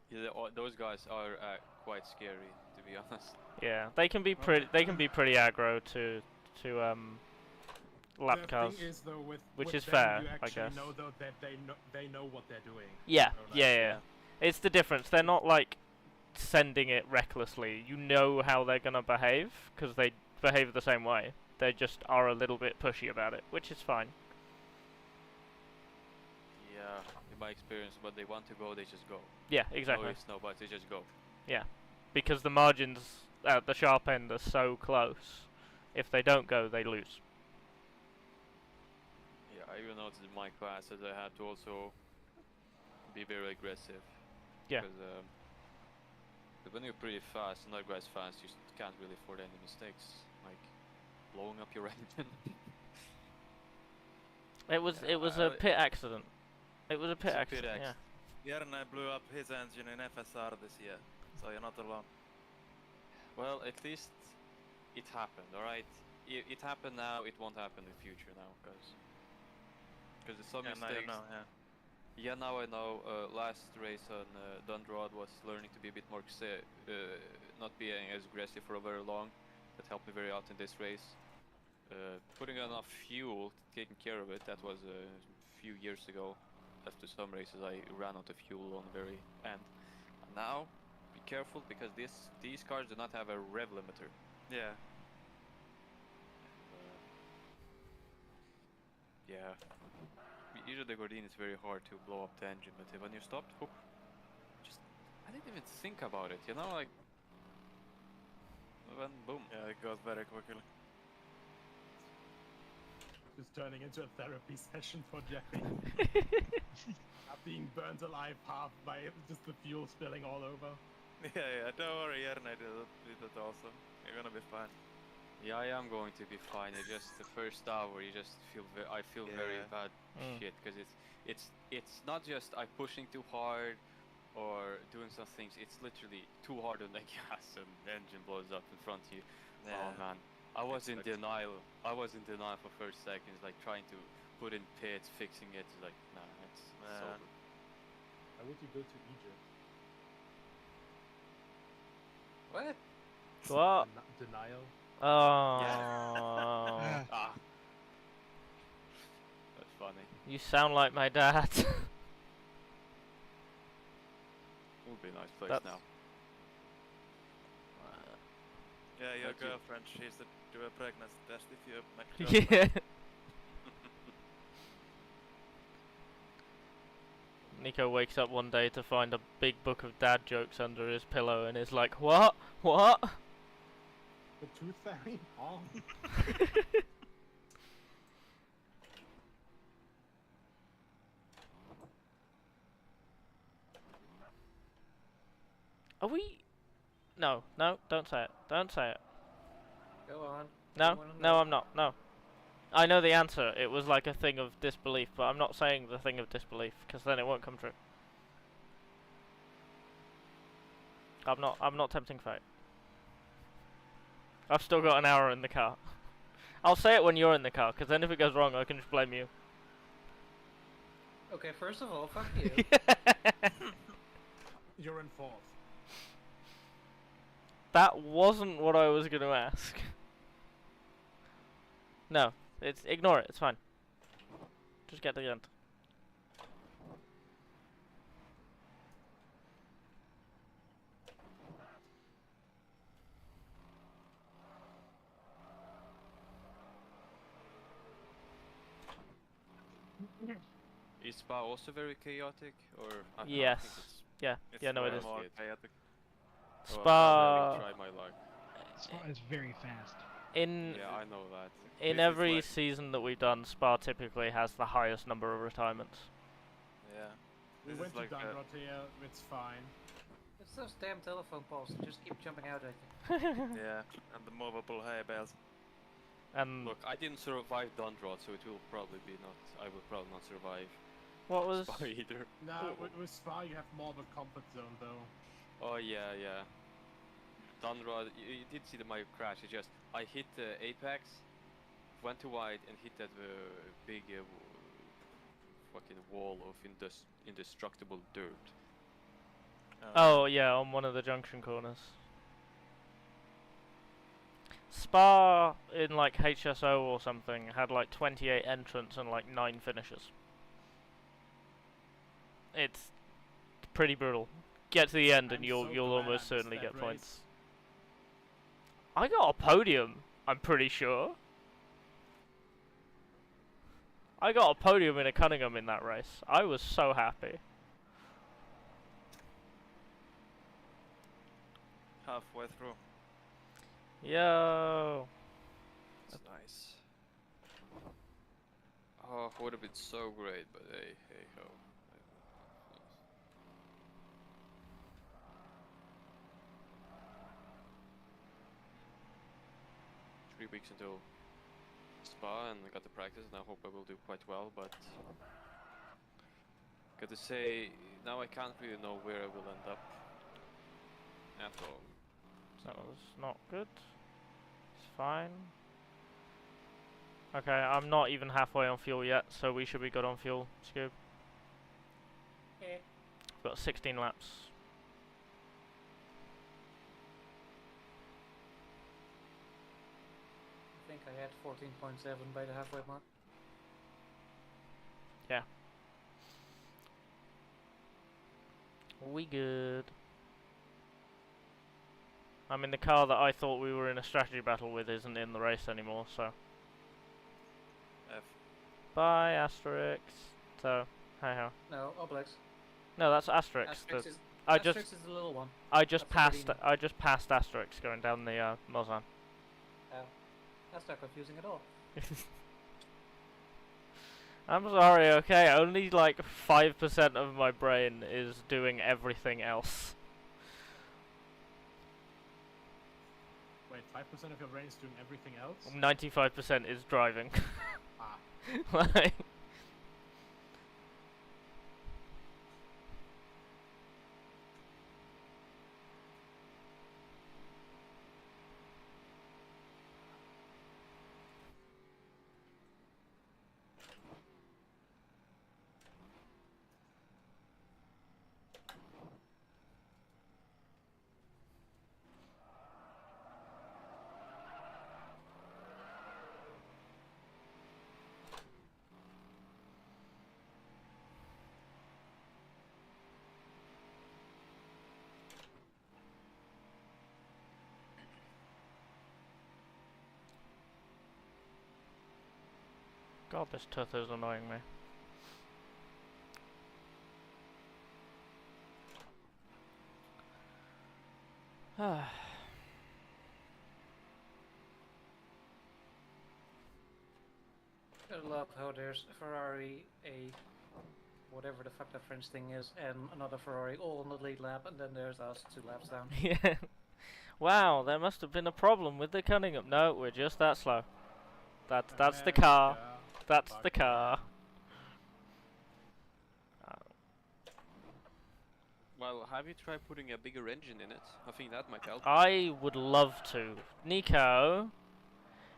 Yeah, those guys are quite scary, to be honest. Yeah, they can be pretty. They can be pretty aggro to lap cars, The thing is, though, which with is them, fair, you I actually guess. know though that they know what they're doing. Yeah, So, like, yeah. It's the difference. They're not like sending it recklessly. You know how they're gonna behave because they behave the same way. They just are a little bit pushy about it, which is fine. Yeah, in my experience, when they want to go, they just go. Yeah, exactly. No ifs, no buts, they just go. Yeah, because the margins at the sharp end are so close. If they don't go, they lose. Yeah, I even noticed in my classes I had to also be very aggressive. Yeah. Because when you're pretty fast and other guys fast, you can't really afford any mistakes, like blowing up your engine. It was a pit accident. It was a pit accident. Yeah. Järne blew up his engine in FSR this year, so you're not alone. Well, at least it happened, alright? It happened now, it won't happen in the future now, because there's some mistakes. Now you know, yeah. Yeah, now I know. Last race on Dundrod was learning to be a bit more, not being as aggressive for a very long. That helped me very out in this race. Putting enough fuel, taking care of it, that was a few years ago. After some races I ran out of fuel on the very end. And now, be careful because these cars do not have a rev limiter. Yeah. Yeah. Usually the Gordine is very hard to blow up the engine, but when you stopped, whoop, I didn't even think about it, you know, like, when boom. Yeah, it goes very quickly. Just turning into a therapy session for Jeffy. Being burnt alive half by just the fuel spilling all over. Yeah, don't worry, Järne did it also. You're gonna be fine. Yeah, I am going to be fine. It's just the first hour, you just feel I feel very bad shit because it's not just I'm pushing too hard or doing some things. It's literally too hard on the gas and the engine blows up in front of you. Yeah. Oh man, I was in denial. I was in denial for first seconds, like trying to put in pits, fixing it. Like nah, it's so good. Why would you go to Egypt? What? What? Denial. Oh. Yeah. That's funny. You sound like my dad. Would be a nice place now. Yeah, your girlfriend, she used to do a pregnancy test if you make Yeah. Nico wakes up one day to find a big book of dad jokes under his pillow and is like, what? What? The tooth fairy? Oh. Are we? No, don't say it. Don't say it. Go on. No, I'm not. No. I know the answer. It was like a thing of disbelief, but I'm not saying the thing of disbelief, because then it won't come true. I'm not tempting fate. I've still got an hour in the car. I'll say it when you're in the car, because then if it goes wrong, I can just blame you. Okay, first of all, fuck you. You're in fourth. That wasn't what I was going to ask. No, ignore it. It's fine. Just get to the end. Is Spa also very chaotic, or? Yes. It's No, it is. more chaotic. Spa. Try my luck. Spa is very fast. Yeah, I know that. In every season that we've done, Spa typically has the highest number of retirements. Yeah. We went to Dunrod here, it's fine. It's those damn telephone poles that just keep jumping out at you. Yeah, and the movable hay bales. Look, I didn't survive Dunrod, so it will probably be not. I will probably not survive. What was? Spa either. No, with Spa you have more of a comfort zone though. Oh yeah. Dunrod, you did see my crash. It's just I hit the apex, went too wide, and hit that big fucking wall of indestructible dirt. Oh yeah, on one of the junction corners. Spa in like HSO or something had like 28 entrants and like 9 finishers. It's pretty brutal. Get to the end and you'll almost certainly get points. I got a podium, I'm pretty sure. I got a podium in a Cunningham in that race. I was so happy. Halfway through. Yo. That's nice. Oh, would have been so great, but hey ho. 3 weeks until Spa, and I got the practice, and I hope I will do quite well, but got to say, now I can't really know where I will end up at all. That was not good. It's fine. Okay, I'm not even halfway on fuel yet, so we should be good on fuel, Scoob. Okay. We've got 16 laps. I think I had 14.7 by the halfway mark. Yeah. We good. I mean, the car that I thought we were in a strategy battle with isn't in the race anymore, so. F. Bye, Asterix. So, hey ho. No, Obelix. No, that's Asterix. Asterix is the little one. I just passed Asterix going down the Mozan. Oh, that's not confusing at all. I'm sorry, okay? Only like 5% of my brain is doing everything else. Wait, 5% of your brain is doing everything else? 95% is driving. Ah. Like. God, this tooth is annoying me. I love how there's a Ferrari, a whatever the fuck that French thing is, and another Ferrari all on the lead lap, and then there's us 2 laps down. Yeah. Wow, there must have been a problem with the Cunningham. No, we're just that slow. That's the car. That's the car. Well, have you tried putting a bigger engine in it? I think that might help. I would love to. Nico,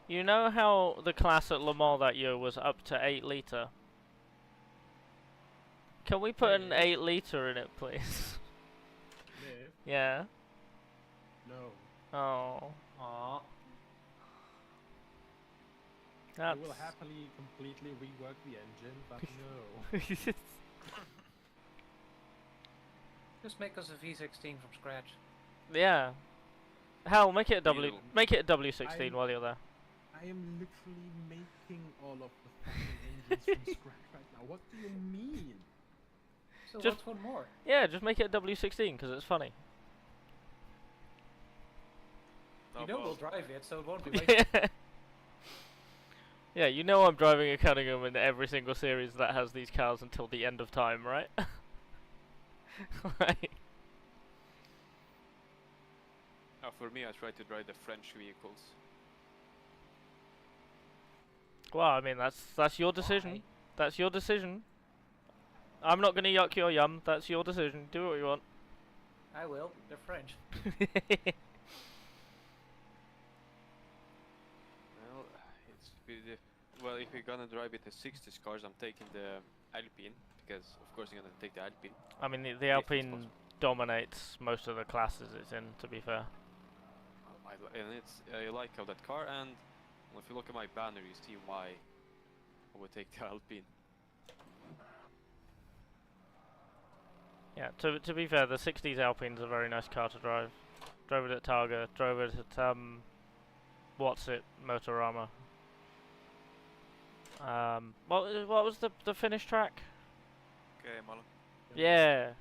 you know how the class at Le Mans that year was up to 8 litre? Can we put an 8 litre in it, please? Live? Yeah. No. Oh. Aww. I will happily completely rework the engine, but no. Just make us a V16 from scratch. Yeah. Hell, make it a W16 while you're there. I am literally making all of the fucking engines from scratch right now. What do you mean? So Just- what's one more? Yeah, just make it a W16 because it's funny. You know we'll drive it, so it won't be wasted. Yeah. Yeah, you know I'm driving a Cunningham in every single series that has these cars until the end of time, right? Right. For me, I try to drive the French vehicles. Well, I mean that's your decision. Why? That's your decision. I'm not gonna yuck your yum. That's your decision. Do what you want. I will. They're French. Well, well, if you're gonna drive it the 60s cars, I'm taking the Alpine because, of course, you're gonna take the Alpine. I mean, the Alpine dominates most of the classes it's in. To be fair. I like how that car, and well, if you look at my banner, you see why I would take the Alpine. Yeah. To be fair, the 60s Alpine's a very nice car to drive. Drove it at Targa. Drove it at what's it? Motorama. What was the finish track? Okay, Mala. Yeah,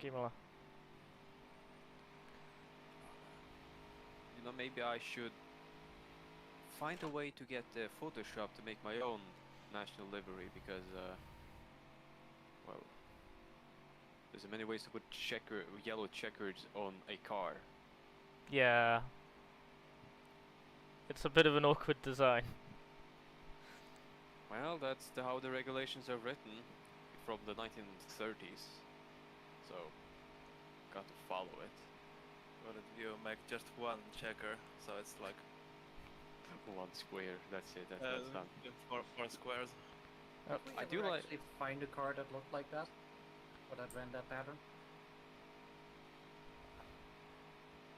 Gimola. You know, maybe I should find a way to get Photoshop to make my own national livery because, well, there's many ways to put yellow checkers on a car. Yeah. It's a bit of an awkward design. Well, that's how the regulations are written from the 1930s, so got to follow it. What if you make just one checker, so it's like one square. That's it. That's done. Four squares. I do like. Actually find a car that looked like that, or that ran that pattern.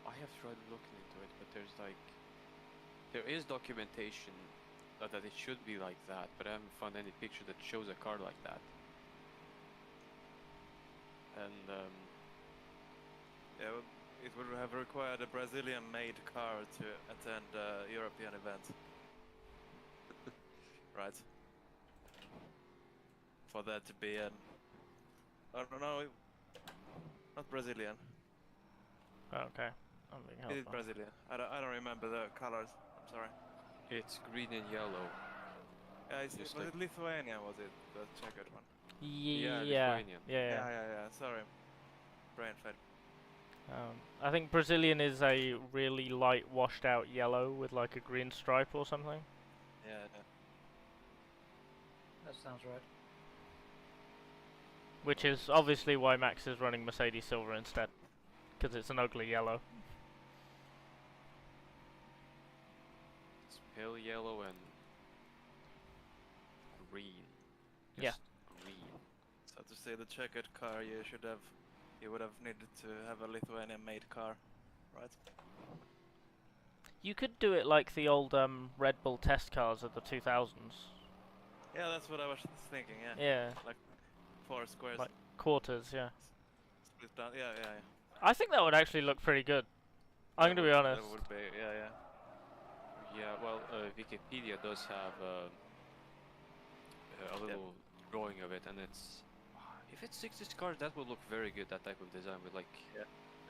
I have tried looking into it, but there is documentation that it should be like that, but I haven't found any picture that shows a car like that. And yeah, it would have required a Brazilian-made car to attend a European event. Right. For that to be an... I don't know, not Brazilian. Okay, I'm being It is helpful. Brazilian. I don't remember the colors. I'm sorry. it's green and yellow. Yeah, Just was like- it Lithuania? Was it the checkered one? Yeah, Lithuanian. yeah. Sorry, brain fed. I think Brazilian is a really light, washed-out yellow with like a green stripe or something. Yeah. That sounds right. Which is obviously why Max is running Mercedes Silver instead, because it's an ugly yellow. It's pale yellow and green. Yeah. Just green. So to say the checkered car, you would have needed to have a Lithuanian-made car, right? You could do it like the old Red Bull test cars of the 2000s. Yeah, that's what I was thinking. Yeah. Yeah. Like 4 squares. Like quarters, yeah. Split down. Yeah. I think that would actually look pretty good. I'm going to be honest. That would be. Yeah. Yeah, well, Wikipedia does have a little drawing of it, and it's if it's 60s cars, that would look very good. That type of design with like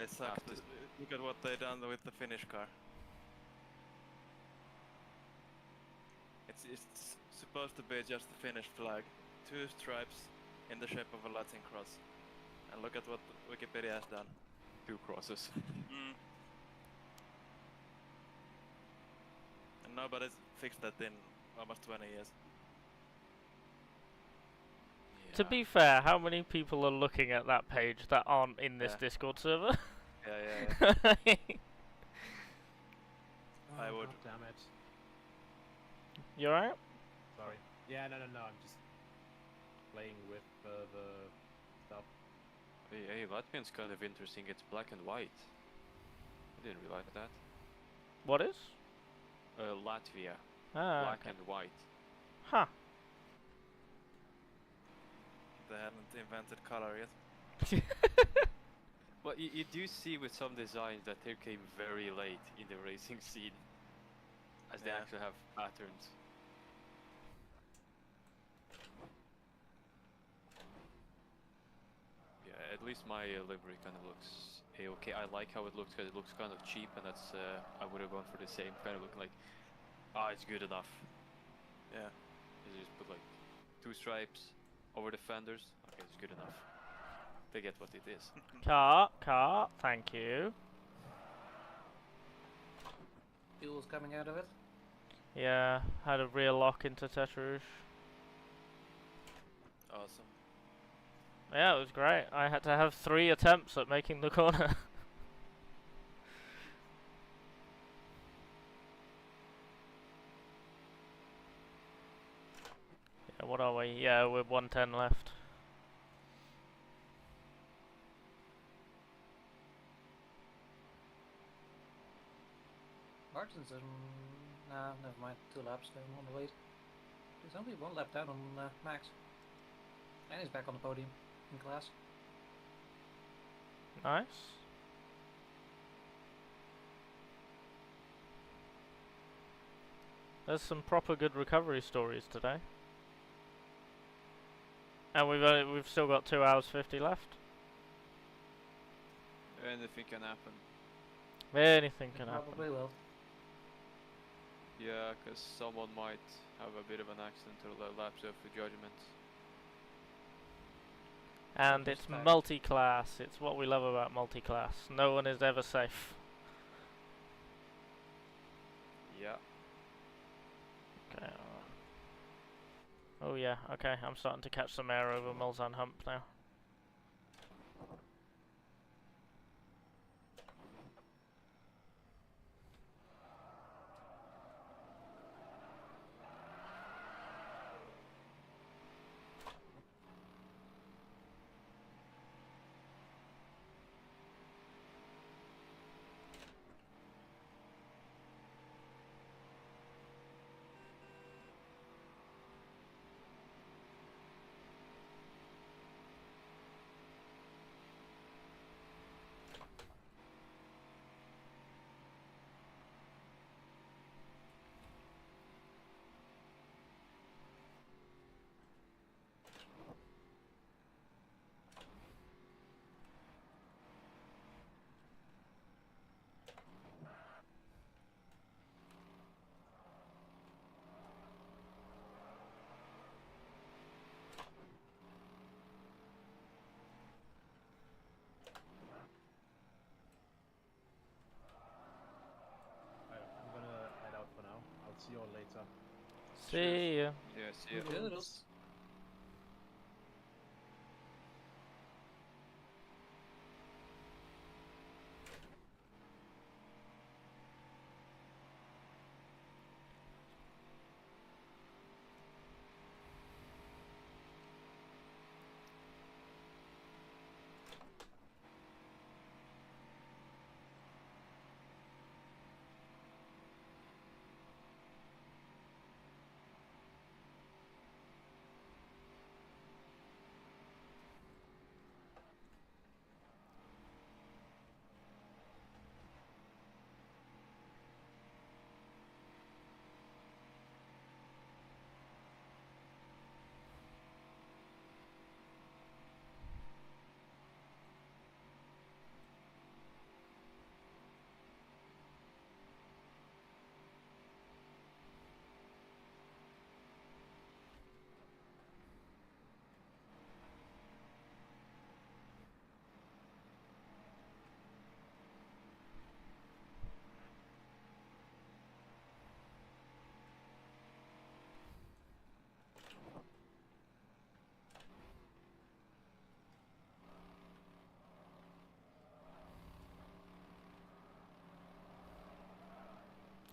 It sucks. Look at what they done with the Finnish car. It's supposed to be just the Finnish flag, 2 stripes in the shape of a Latin cross, and look at what Wikipedia has done. 2 crosses. And nobody's fixed that in almost 20 years. To be fair, how many people are looking at that page that aren't in this Discord server? Yeah. I would. God damn it. You alright? Sorry. Yeah, no. I'm just playing with the stuff. Hey, Latvian's kind of interesting. It's black and white. I didn't realize that. What is? Latvia. Black and white. Huh. They haven't invented color yet. Well, you do see with some designs that they came very late in the racing scene. as they actually have patterns. Yeah, at least my livery kind of looks a-okay. I like how it looks because it looks kind of cheap, and that's I would have gone for the same kind of look, like, it's good enough. Yeah. You just put like 2 stripes over the fenders. Okay, it's good enough. They get what it is. Car, thank you. Fuel's coming out of it. Yeah, had a rear lock into Tetrouche. Awesome. Yeah, it was great. I had to have 3 attempts at making the corner. Yeah, what are we? Yeah, we're 110 left. Martin's in... Nah, never mind. 2 laps down on the lead. There's only 1 lap down on Max. And he's back on the podium in class. Nice. There's some proper good recovery stories today. And we've still got 2 hours 50 left. Anything can happen. Anything can happen. Probably will. Yeah, because someone might have a bit of an accident or a lapse of judgment. And it's multi-class. It's what we love about multi-class. No one is ever safe. Yeah. Okay. Oh yeah. Okay, I'm starting to catch some air over Mulsanne Hump now. I'm gonna head out for now. I'll see you all later. See ya. Yeah, see ya. Toodles.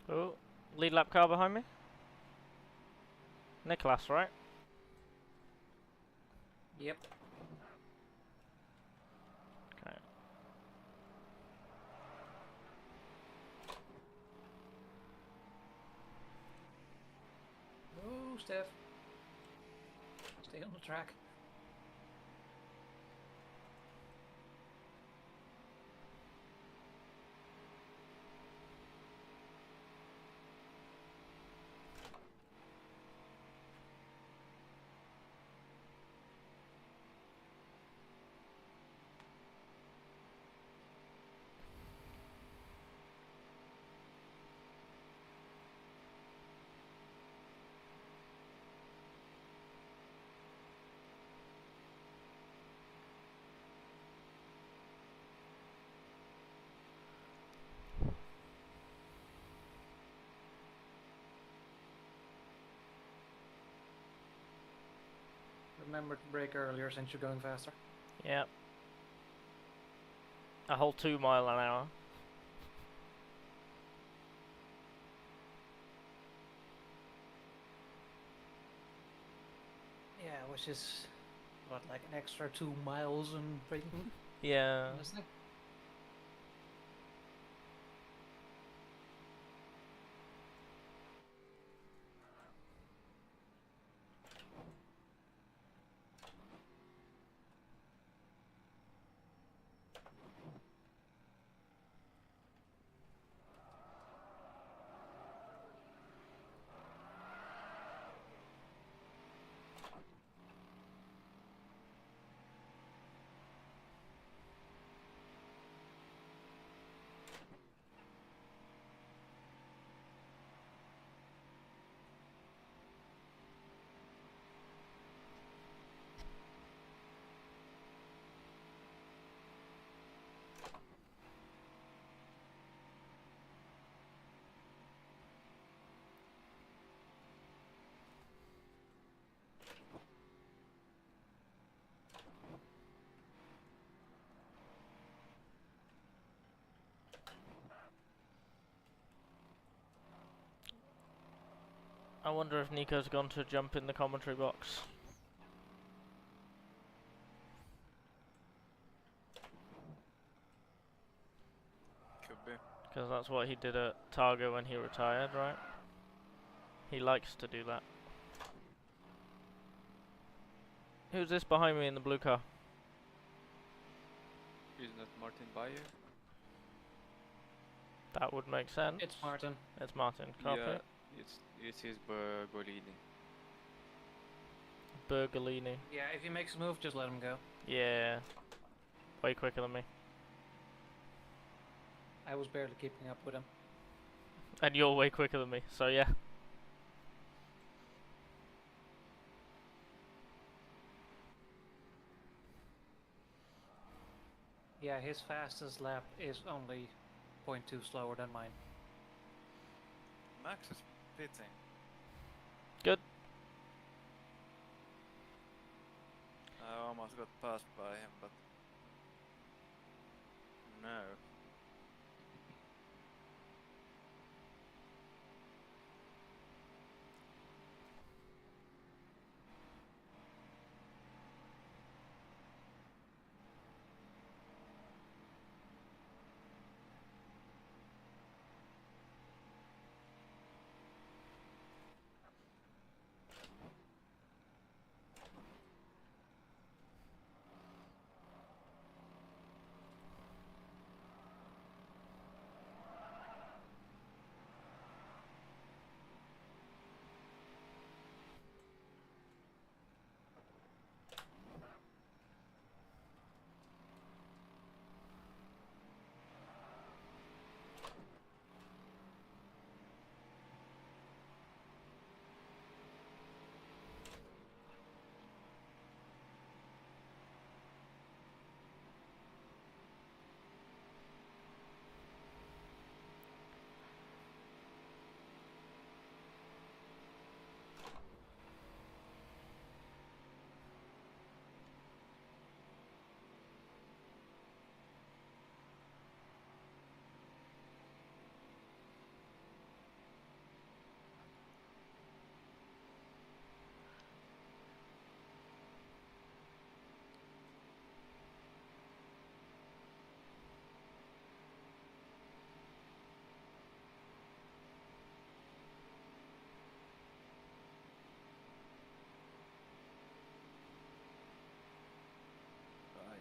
Oh, lead lap car behind me. Nicholas, right? Yep. Okay. Oh, Steph. Stay on the track. remember to brake earlier since you're going faster. Yep. A whole 2 mile an hour. Yeah, which is what, like an extra 2 miles and braking. Yeah. Honestly. I wonder if Nico's gone to jump in the commentary box. Could be. Because that's what he did at Targa when he retired, right? He likes to do that. Who's this behind me in the blue car? Isn't that Martin Bayer? That would make sense. It's Martin. It's Martin. Copy. Yeah, it's his Bergolini. Bergolini. Yeah, if he makes a move, just let him go. Yeah. Way quicker than me. I was barely keeping up with him. And you're way quicker than me, so yeah. Yeah, his fastest lap is only 0.2 slower than mine. Max is pitting. Good. I almost got passed by him, but no.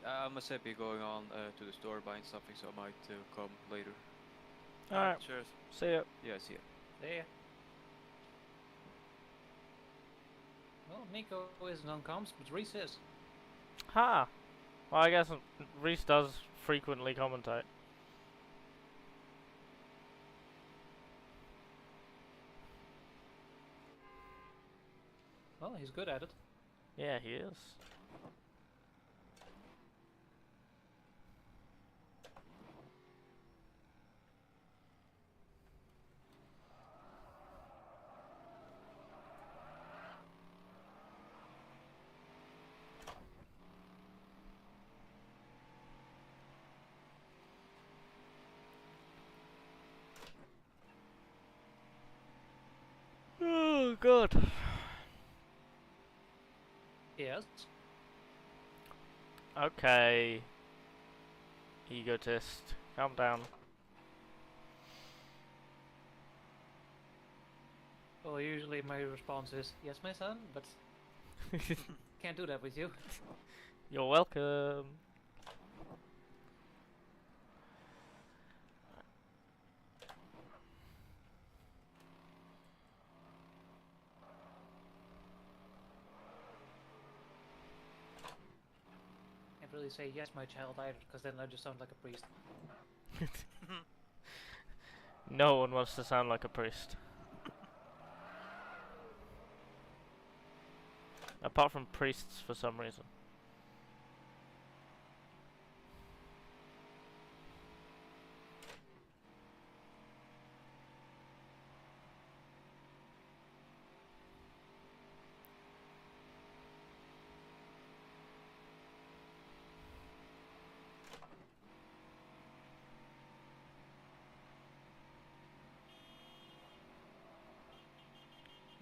I must be going on to the store buying something, so I might come later. Alright. Cheers. See ya. Yeah, see ya. See ya. Well, Nico isn't on comms, but Reese is. Ha! Well, I guess Reese does frequently commentate. Well, he's good at it. Yeah, he is. God. Yes. Okay. Egotist. Calm down. Well, usually my response is, yes, my son, but can't do that with you. You're welcome. Can't really say yes, my child either, because then I just sound like a priest. No one wants to sound like a priest. Apart from priests for some reason.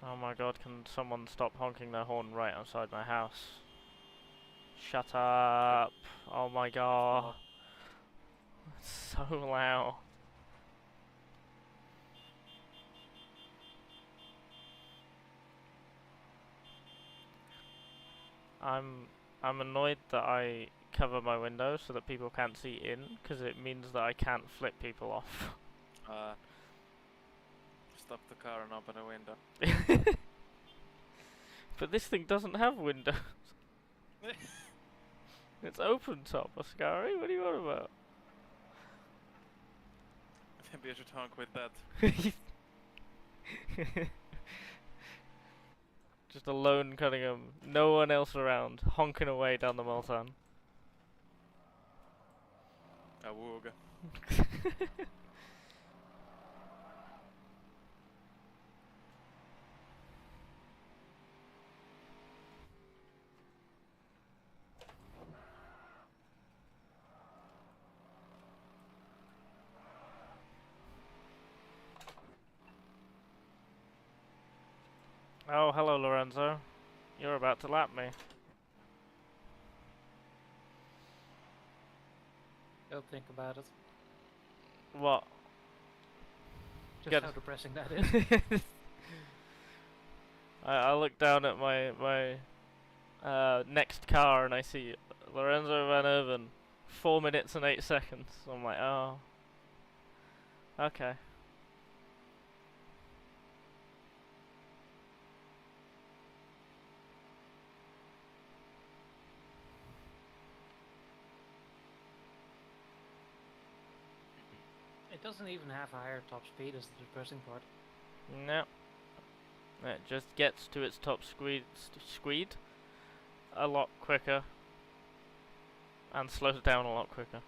Oh my god, can someone stop honking their horn right outside my house? Shut up! Oh my god. It's so loud. I'm annoyed that I cover my windows so that people can't see in, because it means that I can't flip people off. Stop the car and open a window. But this thing doesn't have windows. It's open top, Ascari. What are you on about? Maybe I should honk with that. Just a lone Cunningham, no one else around, honking away down the Multan. Awooga. Oh, hello, Lorenzo. You're about to lap me. Don't think about it. What? Just how depressing that is. I look down at my next car and I see Lorenzo Van Erven, 4 minutes and 8 seconds. I'm like, oh, okay. It doesn't even have a higher top speed as the depressing part. No. It just gets to its top speed a lot quicker and slows down a lot quicker.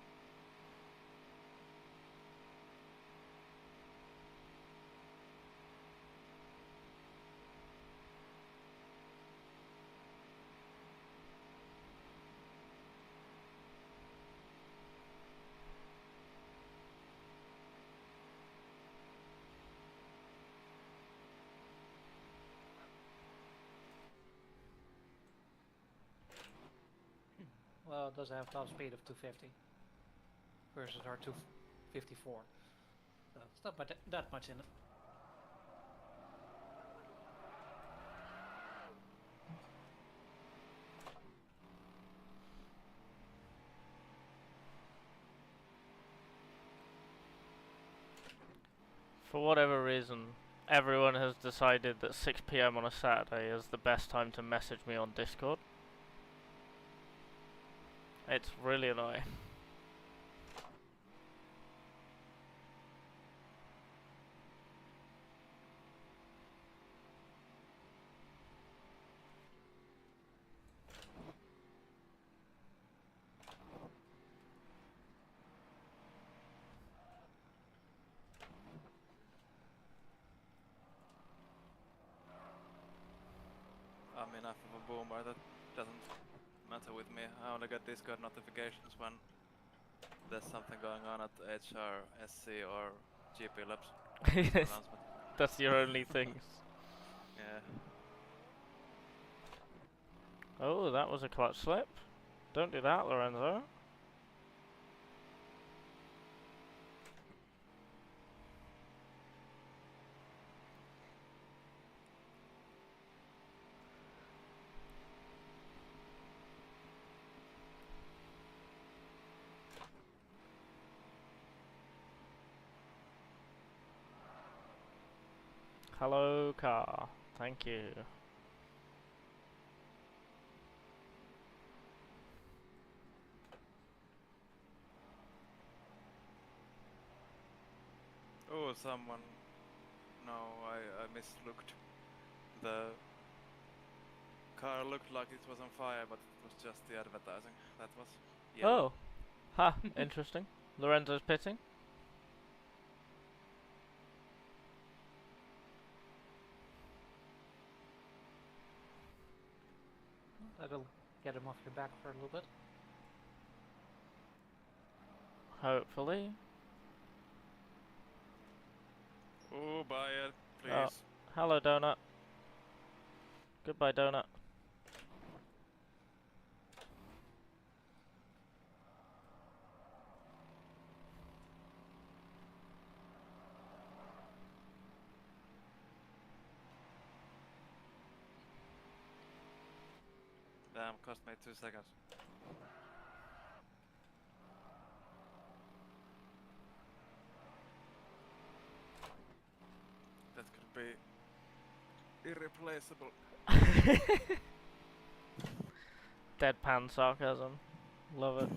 Well, it does have top speed of 250 versus our 254. So it's not that much in it. For whatever reason, everyone has decided that 6 PM on a Saturday is the best time to message me on Discord. It's really annoying. I'm enough of a boomer that doesn't matter with me. I only get Discord notifications when there's something going on at HR, SC or GP Labs. Yes, that's your only things. Yeah. Oh, that was a clutch slip. Don't do that, Lorenzo. Hello, car. Thank you. Oh, someone. No, I mislooked. The car looked like it was on fire, but it was just the advertising. That was yellow. Oh. Ha, interesting. Lorenzo's pitting. That'll get him off your back for a little bit. Hopefully. Oh, buy it, please. Oh, hello, Donut. Goodbye, Donut. Damn, cost me 2 seconds. That could be irreplaceable. Deadpan sarcasm. Love it.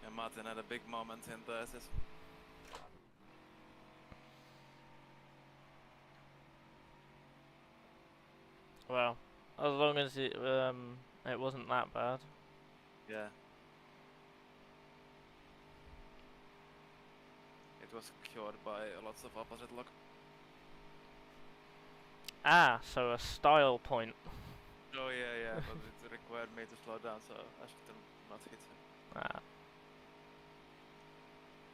And Martin had a big moment in the SS. Well, as long as it wasn't that bad. Yeah. It was cured by lots of opposite lock. Ah, so a style point. Oh yeah, but it required me to slow down, so I should not hit him. Ah.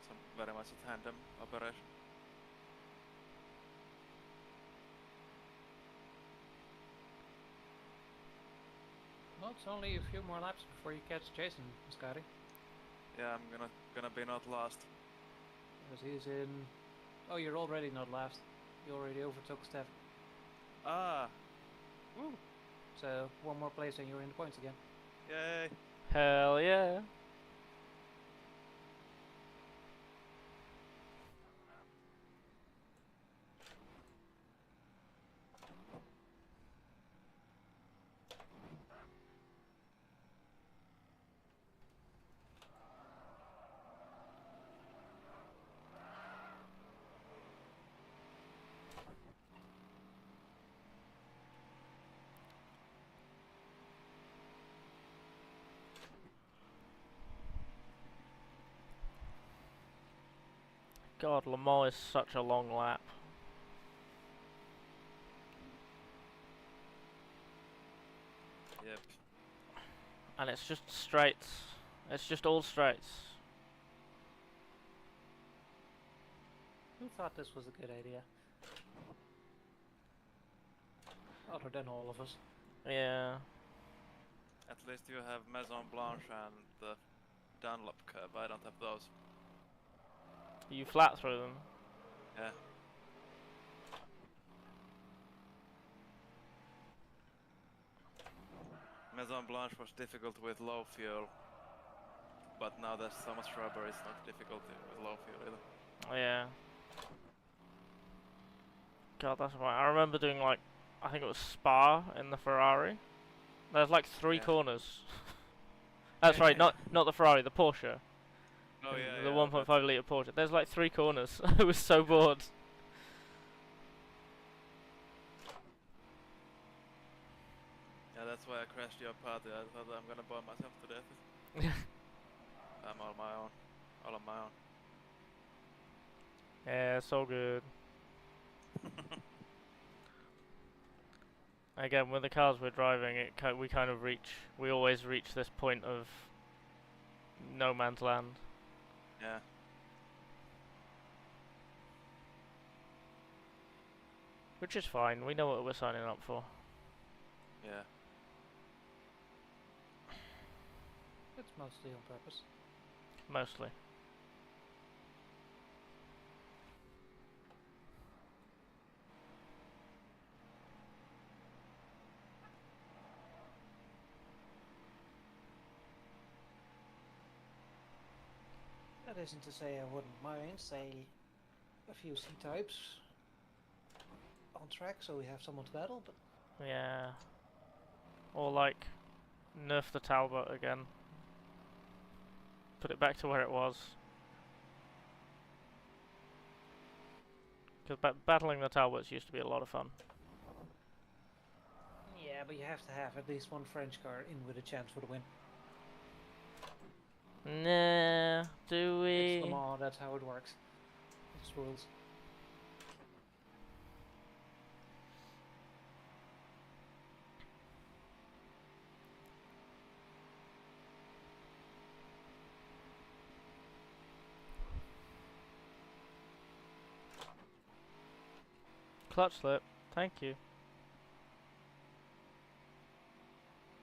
So very much a tandem operation. Well, it's only a few more laps before you catch Jason, Scotty. Yeah, I'm gonna be not last. Because he's in... Oh, you're already not last. You already overtook Steph. Ah! Woo! So, one more place and you're in the points again. Yay! Hell yeah. God, Le Mans is such a long lap. Yep. And it's just straights. It's just all straights. Who thought this was a good idea? Other than all of us. Yeah. At least you have Maison Blanche and the Dunlop curve. I don't have those. You flat through them. Yeah. Maison Blanche was difficult with low fuel, but now there's so much rubber, it's not difficult with low fuel either. Yeah. God, that's right. I remember doing like, I think it was Spa in the Ferrari. There's like 3 corners. That's right, not the Ferrari, the Porsche. Oh yeah, the 1.5 litre Porsche. There's like 3 corners. I was so bored. Yeah, that's why I crashed your party. I thought I'm gonna bore myself to death. I'm on my own. All on my own. Yeah, so good. Again, with the cars we're driving, we always reach this point of no man's land. Yeah. Which is fine, we know what we're signing up for. Yeah. It's mostly on purpose. Mostly. That isn't to say I wouldn't mind, say, a few C-types on track so we have someone to battle, but... Yeah. Or like, nerf the Talbot again. Put it back to where it was. Because battling the Talbots used to be a lot of fun. Yeah, but you have to have at least one French car in with a chance for the win. Nah, do we? It's Le Mans, that's how it works. It's rules. Clutch slip, thank you.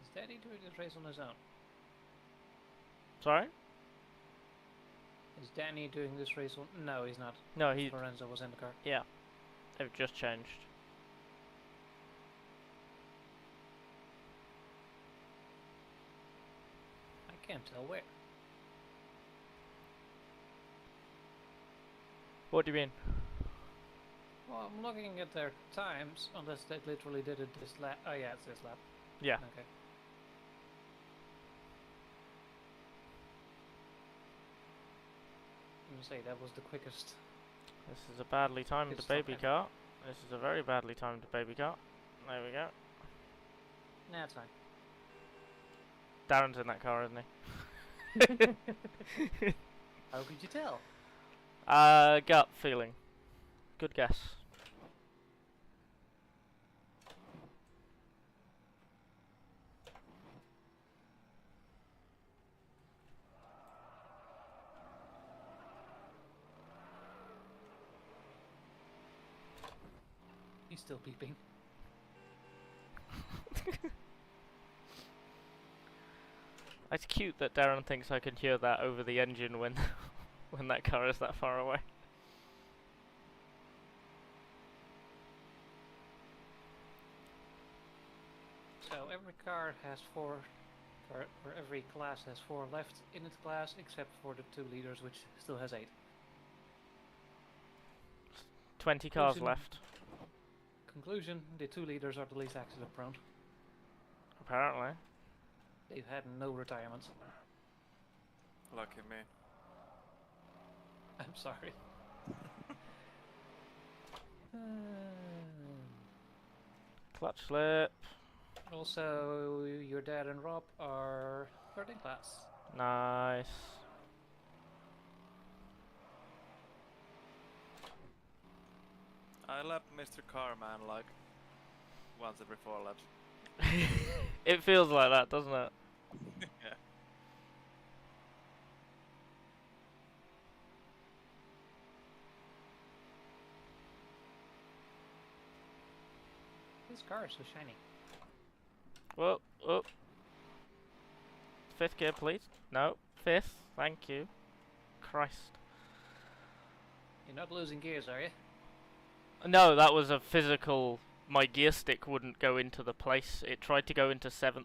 Is Daddy doing this race on his own? Sorry? Is Danny doing this race on... No, he's not. No, he... Lorenzo was in the car. Yeah. They've just changed. I can't tell where. What do you mean? Well, I'm looking at their times, unless they literally did it this lap. Oh yeah, it's this lap. Yeah. Okay. I'm gonna say that was the quickest. This is a badly timed Good baby stuff, car. This is a very badly timed baby car. There we go. Nah, it's fine. Darren's in that car, isn't he? How could you tell? Gut feeling. Good guess. He's still beeping. It's cute that Darren thinks I can hear that over the engine when when that car is that far away. So every car has four, or every class has 4 left in its class, except for the 2 leaders, which still has 8. 20 cars left. Conclusion, the 2 leaders are the least accident prone. Apparently. They've had no retirements. Lucky me. I'm sorry. Clutch slip. Also, your dad and Rob are 3rd in class. Nice. I lap Mr. Carman like once every 4 laps. It feels like that, doesn't it? Yeah. This car is so shiny. Whoa, oh. 5th gear, please. No, 5th. Thank you. Christ. You're not losing gears, are you? No, that was a physical... My gear stick wouldn't go into the place. It tried to go into 7th.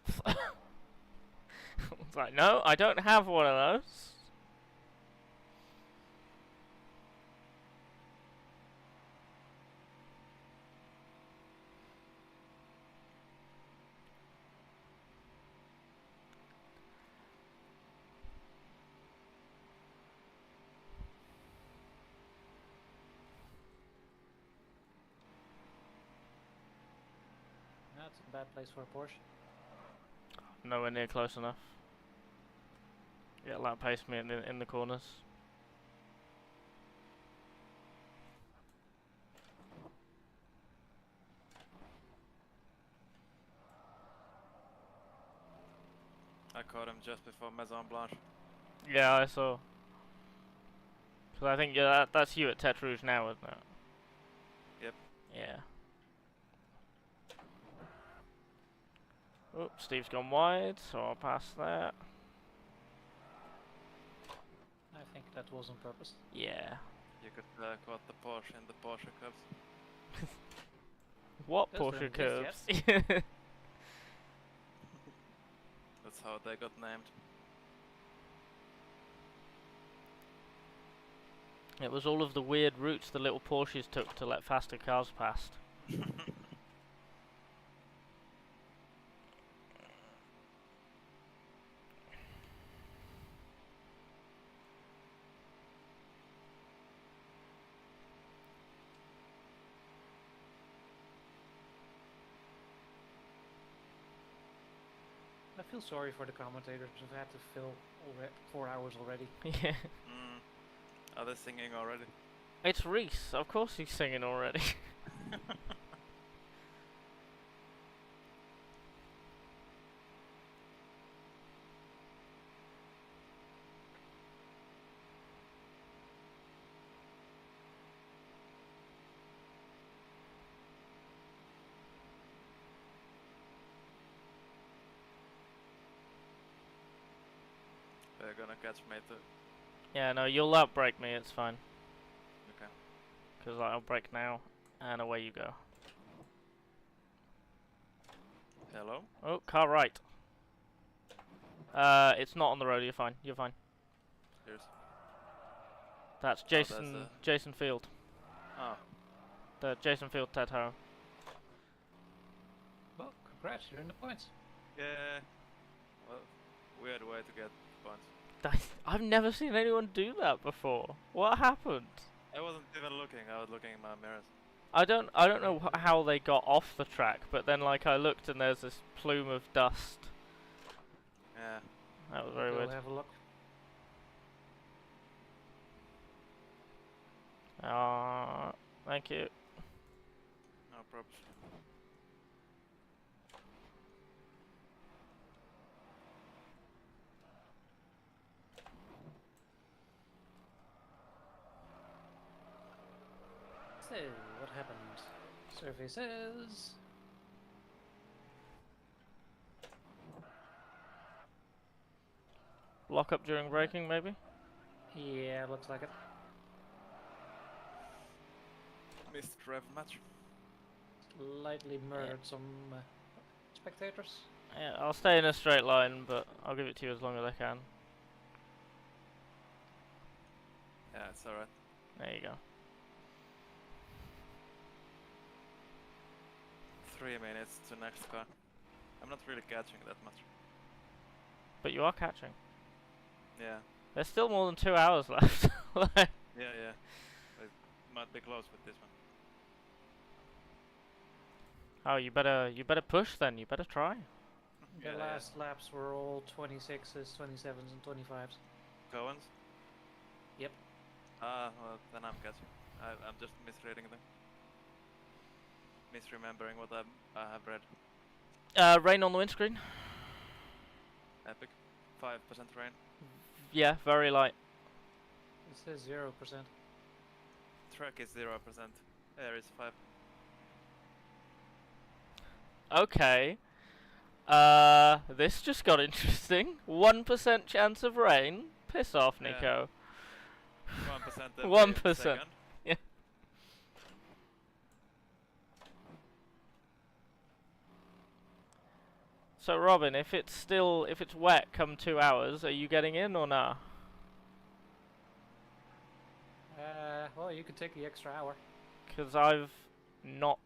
It's like, no, I don't have one of those. That's a bad place for a Porsche. Nowhere near close enough. Yeah, lap pace me in the corners. I caught him just before Maison Blanche. Yeah, I saw. Because I think that's you at Tet Rouge now, isn't it? Yep. Yeah. Oh, Steve's gone wide, so I'll pass that. I think that was on purpose. Yeah. You could quote the Porsche in the Porsche Cups. What Those Porsche don't curves? exist That's how they got named. It was all of the weird routes the little Porsches took to let faster cars past. I feel sorry for the commentators who've had to fill 4 hours already. Yeah. Are they singing already? It's Reese. Of course he's singing already. They're gonna catch me too. Yeah, no, you'll outbrake me, it's fine. Okay. Because I'll brake now, and away you go. Hello? Oh, car right. It's not on the road, you're fine, you're fine. Cheers. That's Jason, Jason Field. Oh. The Jason Field Ted Ho. Well, congrats, you're in the points. Yeah. Well, weird way to get points. I've never seen anyone do that before. What happened? I wasn't even looking, I was looking in my mirrors. I don't know how they got off the track, but then like I looked and there's this plume of dust. Yeah. That was very weird. Have a look. Thank you. No props. So, what happened? Survey says... Lock up during braking, maybe? Yeah, looks like it. Missed rev match. Slightly murdered some spectators. Yeah, I'll stay in a straight line, but I'll give it to you as long as I can. Yeah, it's alright. There you go. 3 minutes to next car. I'm not really catching that much. But you are catching. Yeah. There's still more than 2 hours left. Yeah, yeah. It might be close with this one. Oh, you better push then. You better try. The last laps were all 26s, 27s, and 25s. Cohen's? Yep. Ah, well, then I'm catching. I'm just misreading them. Misremembering what I have read. Rain on the windscreen. Epic. 5% rain. Yeah, very light. It says 0%. Track is 0%. Air is 5. Okay. This just got interesting. 1% chance of rain. Piss off, Nico. 1%. 1%. Yeah. So Robin, if it's wet come 2 hours, are you getting in or nah? Well, you could take the extra hour. Because I've not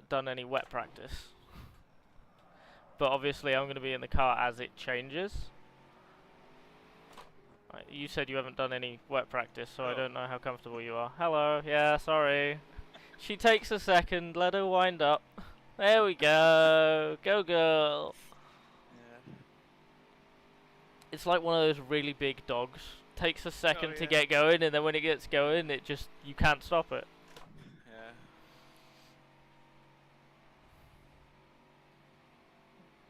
done any wet practice. But obviously I'm going to be in the car as it changes. You said you haven't done any wet practice, so I don't know how comfortable you are. Hello, yeah, sorry. She takes a second, let her wind up. There we go. Go girl. Yeah. It's like one of those really big dogs. Takes a second to get going, and then when it gets going, you can't stop it. Yeah.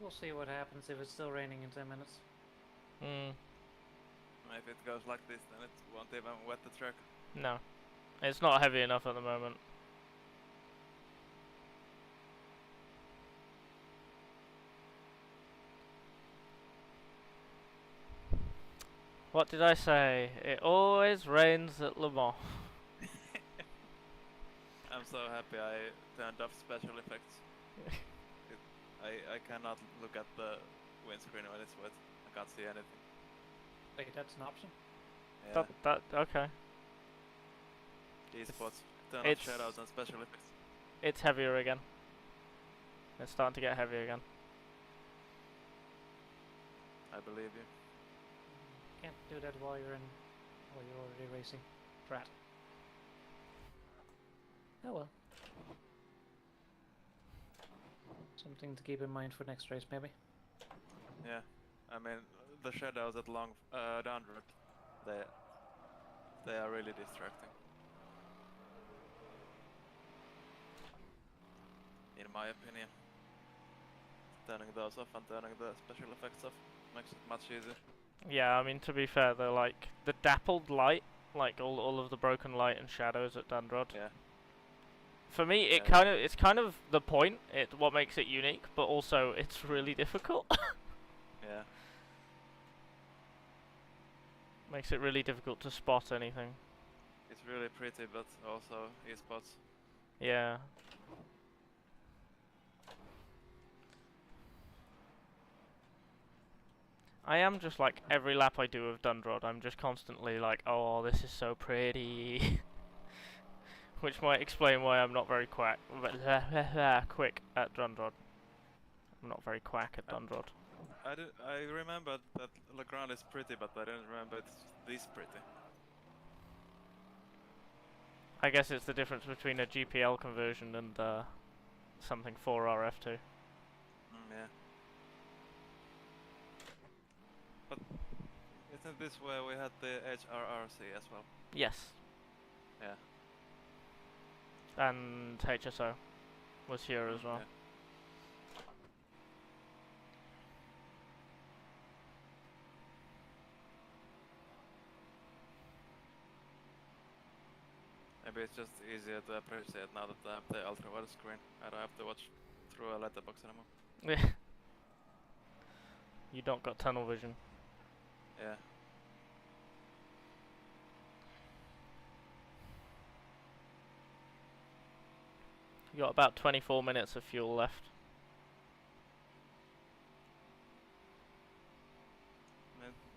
We'll see what happens if it's still raining in 10 minutes. If it goes like this, then it won't even wet the track. No. It's not heavy enough at the moment. What did I say? It always rains at Le Mans. I'm so happy I turned off special effects. I cannot look at the windscreen when it's wet. I can't see anything. Wait, that's an option? Yeah. Okay. These spots. Turn off shadows and special effects. It's heavier again. It's starting to get heavy again. I believe you. Can't do that while you're already racing. Drat. Oh well. Something to keep in mind for next race, maybe. Yeah, I mean the shadows at long down road, they are really distracting. In my opinion, turning those off and turning the special effects off makes it much easier. Yeah, I mean to be fair, they're like the dappled light, like all of the broken light and shadows at Dundrod. Yeah. For me, it's kind of the point. What makes it unique, but also it's really difficult. Yeah. Makes it really difficult to spot anything. It's really pretty, but also e-spots. Yeah. I am just like every lap I do of Dundrod, I'm just constantly like, oh, this is so pretty. Which might explain why I'm not very quick at Dundrod. I'm not very quack at Dundrod. I remember that Grande is pretty, but I didn't remember it's this pretty. I guess it's the difference between a GPL conversion and something for RF2. Yeah. But isn't this where we had the HRRC as well? Yes. Yeah. And HSO was here as well. Yeah. Maybe it's just easier to appreciate now that I have the ultra wide screen. I don't have to watch through a letterbox anymore. Yeah. You don't got tunnel vision. Yeah. You got about 24 minutes of fuel left.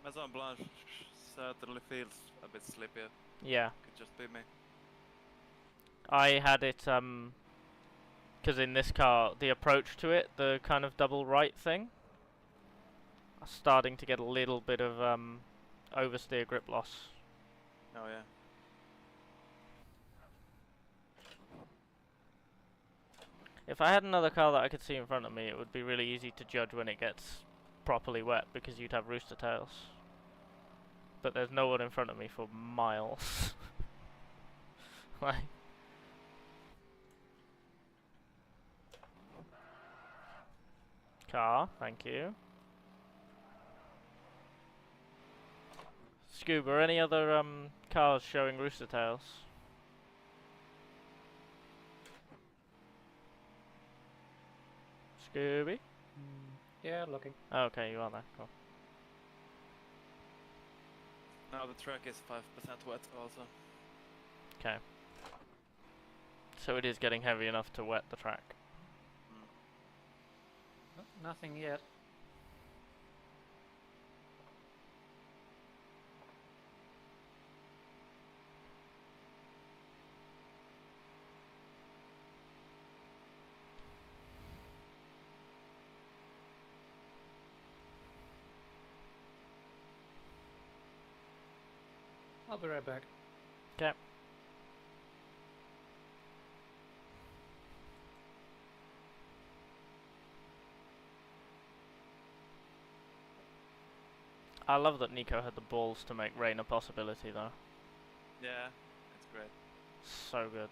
Maison Blanche certainly feels a bit slippier. Yeah. Could just be me. I had it, because in this car, the approach to it, the kind of double right thing, I'm starting to get a little bit of oversteer grip loss. Oh yeah. If I had another car that I could see in front of me, it would be really easy to judge when it gets properly wet, because you'd have rooster tails. But there's no one in front of me for miles. Like... Car, thank you. Scuba, any other cars showing rooster tails? Scooby? Yeah, looking. Okay, you are there, cool. Now the track is 5% wet also. Okay. So it is getting heavy enough to wet the track. Nothing yet. I'll be right back. Okay. I love that Nico had the balls to make rain a possibility, though. Yeah, it's great. So good.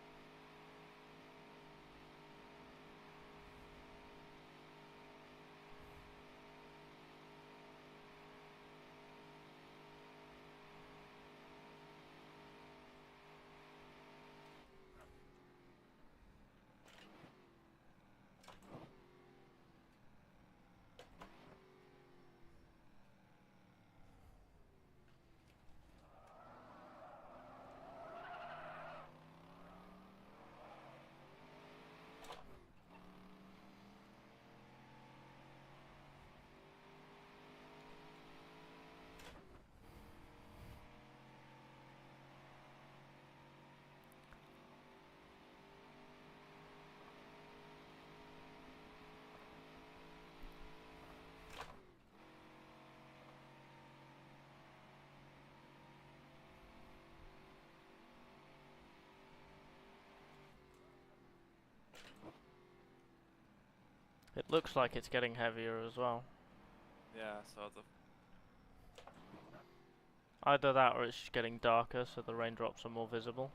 It looks like it's getting heavier as well. Yeah, sort of. Either that or it's just getting darker, so the raindrops are more visible.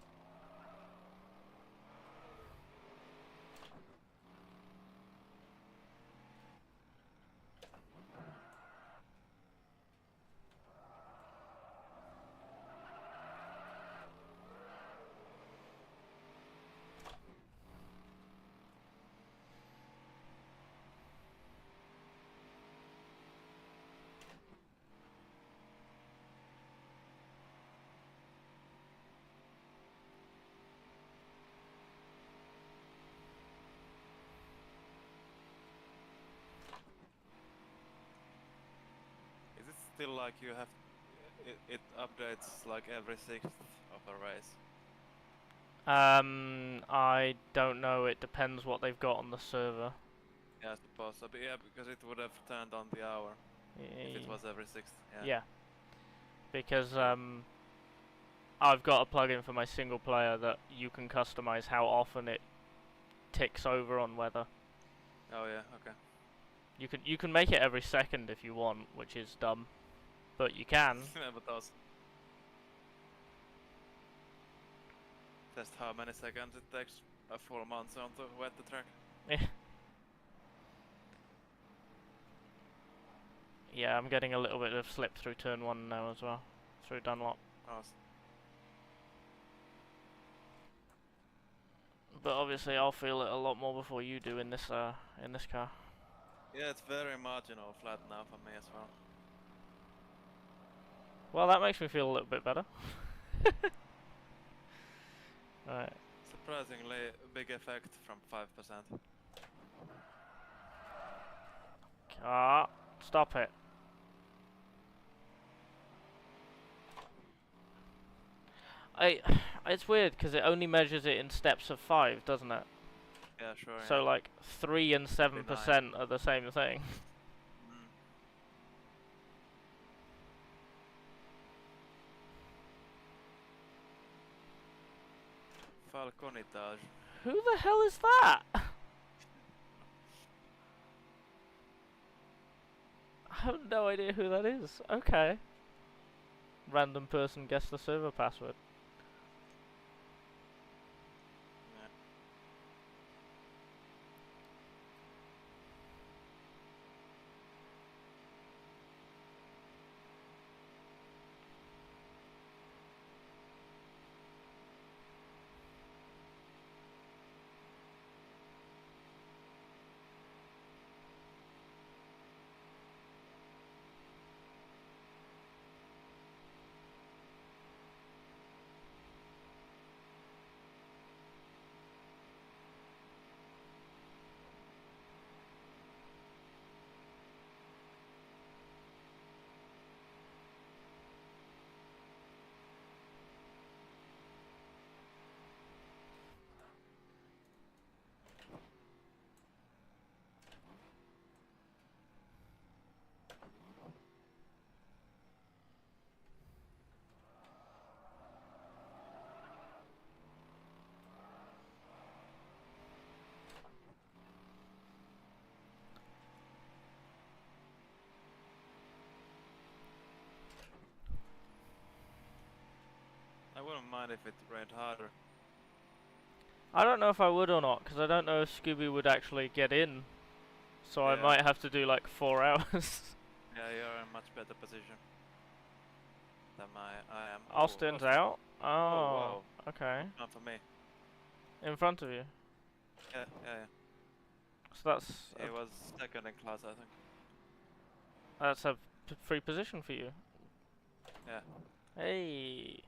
Is it still like you have... It updates like every 6th of a race? I don't know, it depends what they've got on the server. Yeah, I suppose so. But yeah, because it would have turned on the hour if it was every 6th. Yeah. Because I've got a plugin for my single player that you can customize how often it ticks over on weather. Oh yeah, okay. You can make it every second if you want, which is dumb, but you can. But those... Just how many seconds it takes a full monsoon to wet the track. Yeah, I'm getting a little bit of slip through turn 1 now as well, through Dunlop. Awesome. But obviously I'll feel it a lot more before you do in this car. Yeah, it's very marginal flat now for me as well. Well, that makes me feel a little bit better. Right. Surprisingly big effect from 5%. Ah, stop it. It's weird because it only measures it in steps of 5, doesn't it? Yeah, sure. So yeah. like 3 and 7% are the same thing. Falconitage. Who the hell is that? I have no idea who that is. Okay. Random person guessed the server password. I wouldn't mind if it rained harder. I don't know if I would or not, because I don't know if Scooby would actually get in. So I might have to do like 4 hours. Yeah, you're in a much better position than I am. Austin's out? Oh, wow. Okay. Not for me. In front of you? Yeah. So that's... He was second in class, I think. That's a free position for you. Yeah. Hey.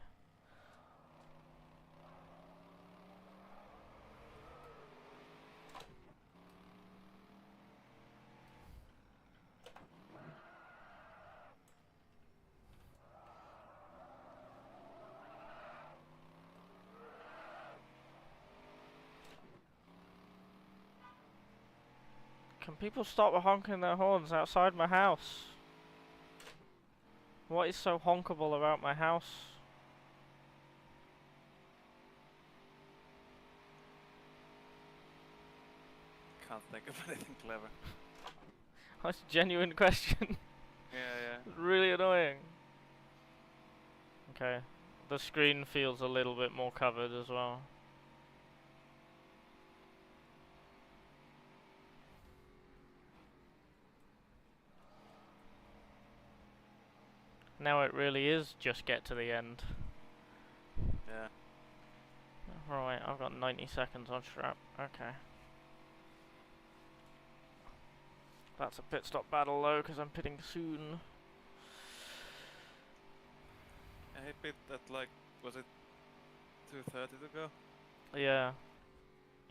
Can people stop honking their horns outside my house? What is so honkable about my house? can't think of anything clever. That's a genuine question. Yeah. Really annoying. Okay, the screen feels a little bit more covered as well. Now it really is just get to the end. Yeah. Right, I've got 90 seconds on strap. Okay. That's a pit stop battle though, because I'm pitting soon. He pit at like, was it 2:30 to go? Yeah.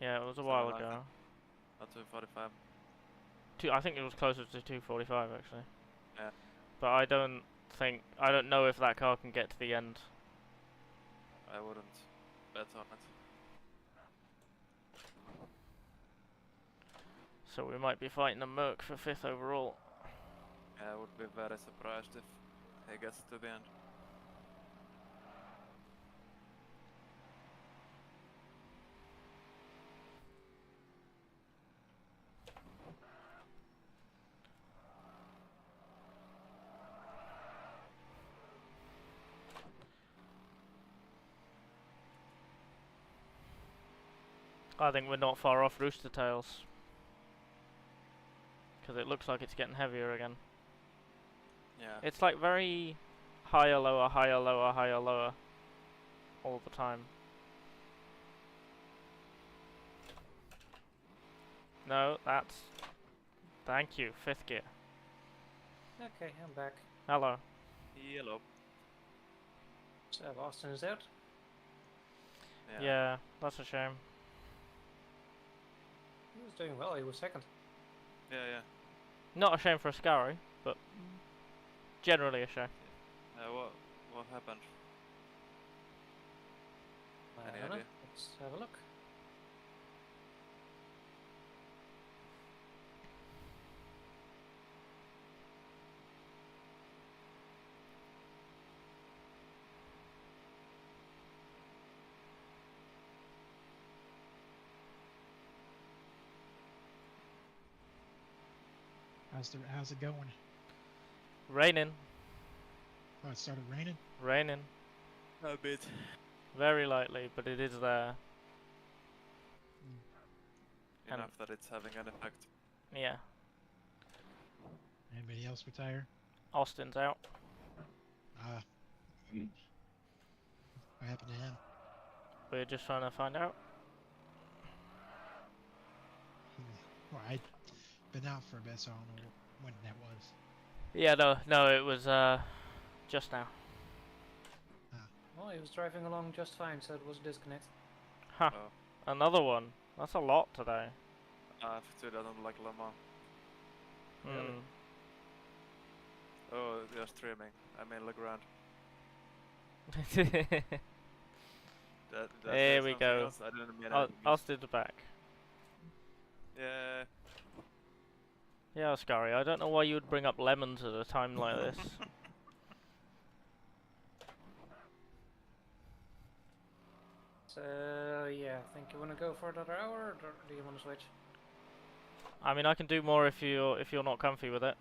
Yeah, it was a while ago. Not 2:45. I think it was closer to 2:45 actually. Yeah. But I don't know if that car can get to the end. I wouldn't bet on it. So we might be fighting a Merc for 5th overall. Yeah, I would be very surprised if he gets to the end. I think we're not far off Rooster Tails. Because it looks like it's getting heavier again. Yeah. It's like very higher, lower, higher, lower, higher, lower. All the time. No, that's... Thank you, 5th gear. Okay, I'm back. Hello. Yellow. So Austin is out. Yeah, that's a shame. He was doing well, he was second. Yeah. Not a shame for a Scoury, but generally a shame. What happened? Any I don't know. idea? Let's have a look. How's it going? Raining. Oh, it started raining? Raining. A bit. Very lightly, but it is there. Enough that it's having an effect. Yeah. Anybody else retire? Austin's out. What happened to him? We're just trying to find out. Well, I've been out for a bit, so I don't know when that was. Yeah, no, it was just now. Well, he was driving along just fine, so it was a disconnect. Huh. Oh. Another one. That's a lot today. F2 doesn't like Le Mans. Hmm. Oh, you're streaming. I mean, Le Grande. There we go. Else? I didn't mean Austin's back. Yeah. Yeah, Scary, I don't know why you would bring up lemons at a time like this. So, yeah, I think you want to go for another hour, or do you want to switch? I mean, I can do more if you're not comfy with it.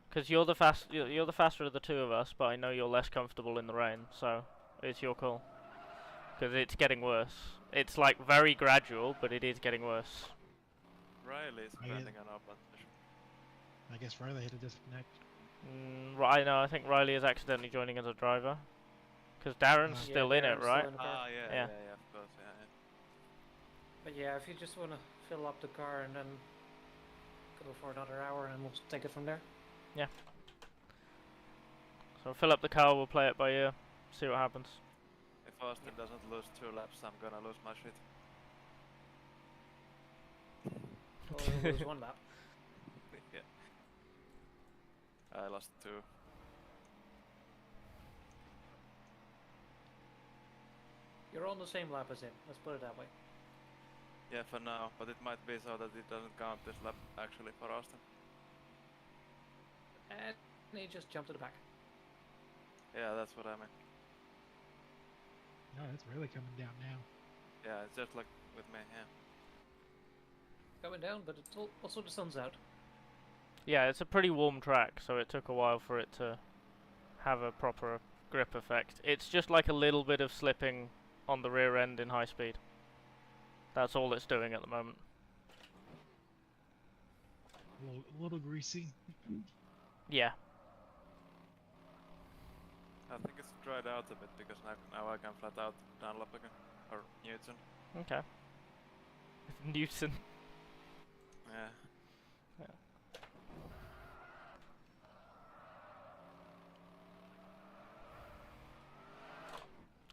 Because you're the faster of the two of us, but I know you're less comfortable in the rain, so it's your call. Because it's getting worse. It's like very gradual, but it is getting worse. Riley is spending an up position. I guess Riley had a disconnect. I think Riley is accidentally joining as a driver. Because Darren's still in it, right? Yeah, of course, yeah. But yeah, if you just want to fill up the car and then go for another hour, and we'll take it from there. Yeah. So fill up the car, we'll play it by ear, see what happens. If Austin doesn't lose 2 laps, I'm gonna lose my shit. Or lose 1 lap. Yeah. I lost 2. You're on the same lap as him, let's put it that way. Yeah, for now, but it might be so that it doesn't count this lap actually for Austin. And he just jumped to the back. Yeah, that's what I mean. No, it's really coming down now. Yeah, it's just like with me, yeah. going down, but it's also the sun's out. Yeah, it's a pretty warm track, so it took a while for it to have a proper grip effect. It's just like a little bit of slipping on the rear end in high speed. That's all it's doing at the moment. A little greasy. Yeah. I think it's dried out a bit because now I can flat out Dunlop again. Or Newton. Okay. Newton. Yeah.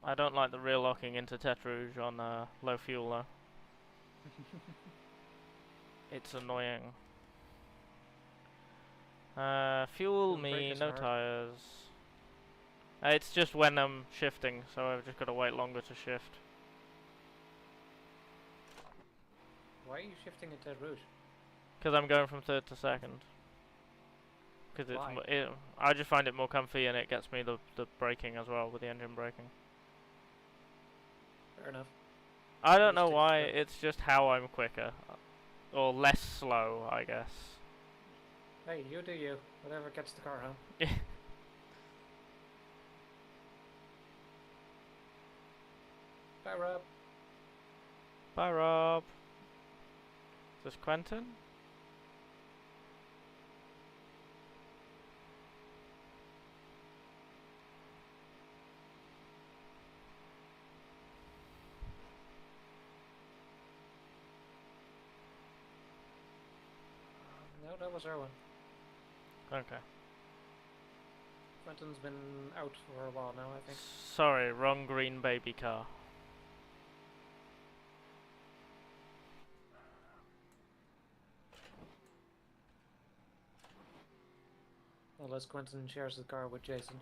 I don't like the rear locking into Tete Rouge on low fuel though. It's annoying. Fuel me, no tires. It's just when I'm shifting, so I've just got to wait longer to shift. Why are you shifting into Rouge? Because I'm going from third to second. Because I just find it more comfy and it gets me the braking as well with the engine braking. Fair enough. I don't know why, it's just how I'm quicker. Or less slow, I guess. Hey, you do you. Whatever gets the car home. Yeah. Bye, Rob. Bye, Rob. Is this Quentin? No, that was our one. Okay. Quentin's been out for a while now, I think. Sorry, wrong green baby car. Unless Quentin shares the car with Jason.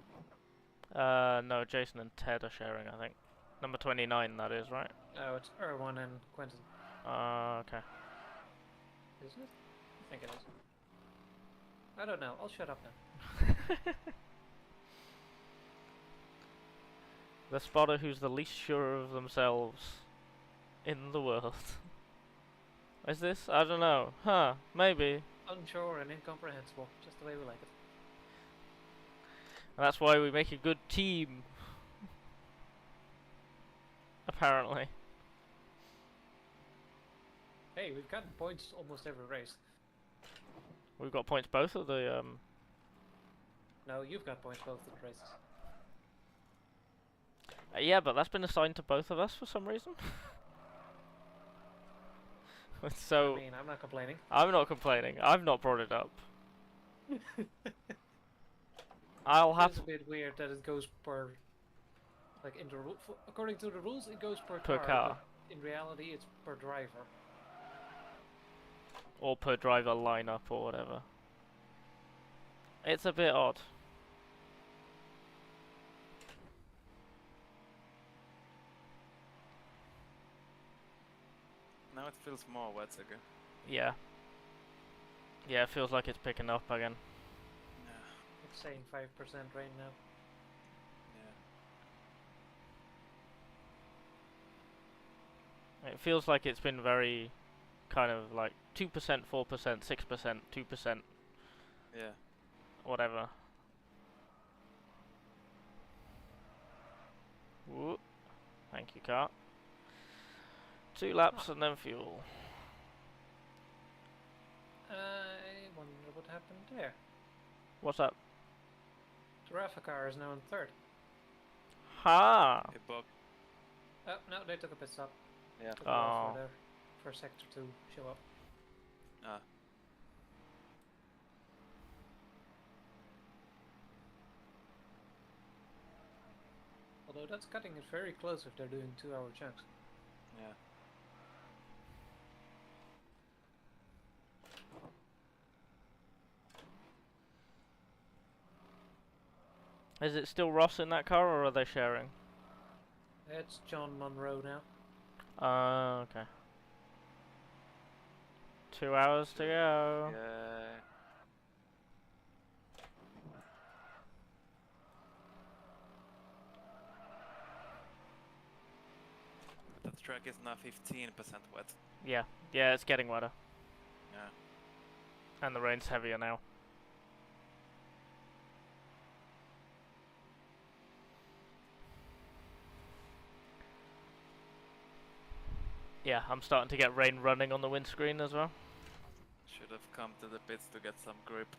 No, Jason and Ted are sharing, I think. Number 29, that is, right? Oh, it's Erwan and Quentin. Okay. Isn't it? I think it is. I don't know. I'll shut up now. The spotter who's the least sure of themselves in the world. Is this? I don't know. Huh, maybe. Unsure and incomprehensible. Just the way we like it. And that's why we make a good team. Apparently. Hey, we've gotten points almost every race. We've got points both of the No, you've got points both of the races. Yeah, but that's been assigned to both of us for some reason. So I mean, I'm not complaining. I'm not complaining. I've not brought it up. I'll have It's a bit weird that it goes per, like in the according to the rules, it goes per car. But in reality, it's per driver. Or per driver lineup or whatever. It's a bit odd. Now it feels more wet again. Yeah. Yeah, it feels like it's picking up again. It's saying 5% rain now. Yeah. It feels like it's been very kind of like 2%, 4%, 6%, 2%. Yeah. Whatever. Whoop. Thank you, car. 2 laps and then fuel. I wonder what happened there. What's up? The RFactor is now in third. Ha! Hey, Bob. Oh, no, they took a pit stop. Yeah. Took a while for sector to show up. Ah. Although that's cutting it very close if they're doing 2-hour chunks. Yeah. Is it still Ross in that car or are they sharing? It's John Monroe now. Okay. 2 hours to go. Yeah. The track is now 15% wet. Yeah, it's getting wetter. Yeah. And the rain's heavier now. Yeah, I'm starting to get rain running on the windscreen as well. Should have come to the pits to get some grip.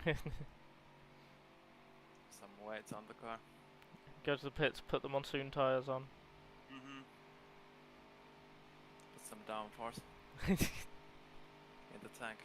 Some weights on the car. Go to the pits, put the monsoon tyres on. Put some downforce in the tank.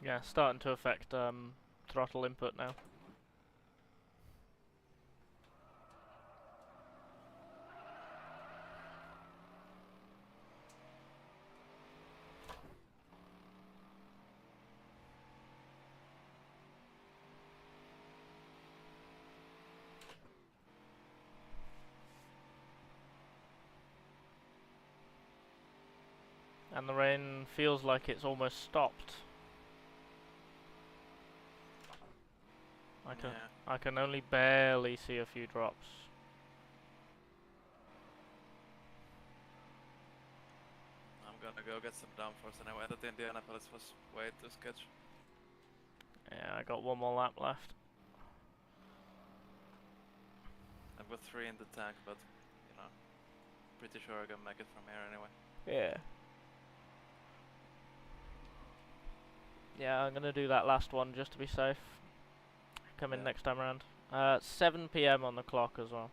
Yeah, starting to affect throttle input now. And the rain feels like it's almost stopped. I can only barely see a few drops. I'm gonna go get some downforce anyway. I thought Indianapolis was way too sketch. Yeah, I got one more lap left. I've got 3 in the tank, but you know, pretty sure I can make it from here anyway. Yeah. Yeah, I'm gonna do that last one just to be safe. Come in next time around. 7 PM on the clock as well.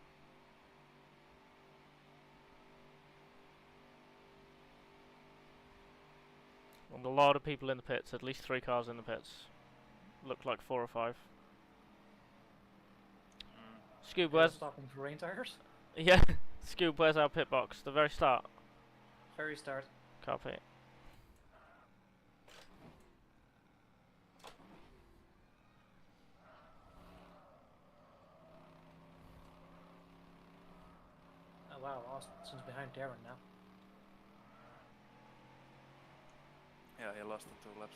And a lot of people in the pits, at least 3 cars in the pits. Looked like 4 or 5. Scoob, where's... Stopping for rain tires? Yeah, Scoob, where's our pit box? The very start? Very start. Copy. Oh wow, Austin's behind Darren now. Yeah, he lost in 2 laps.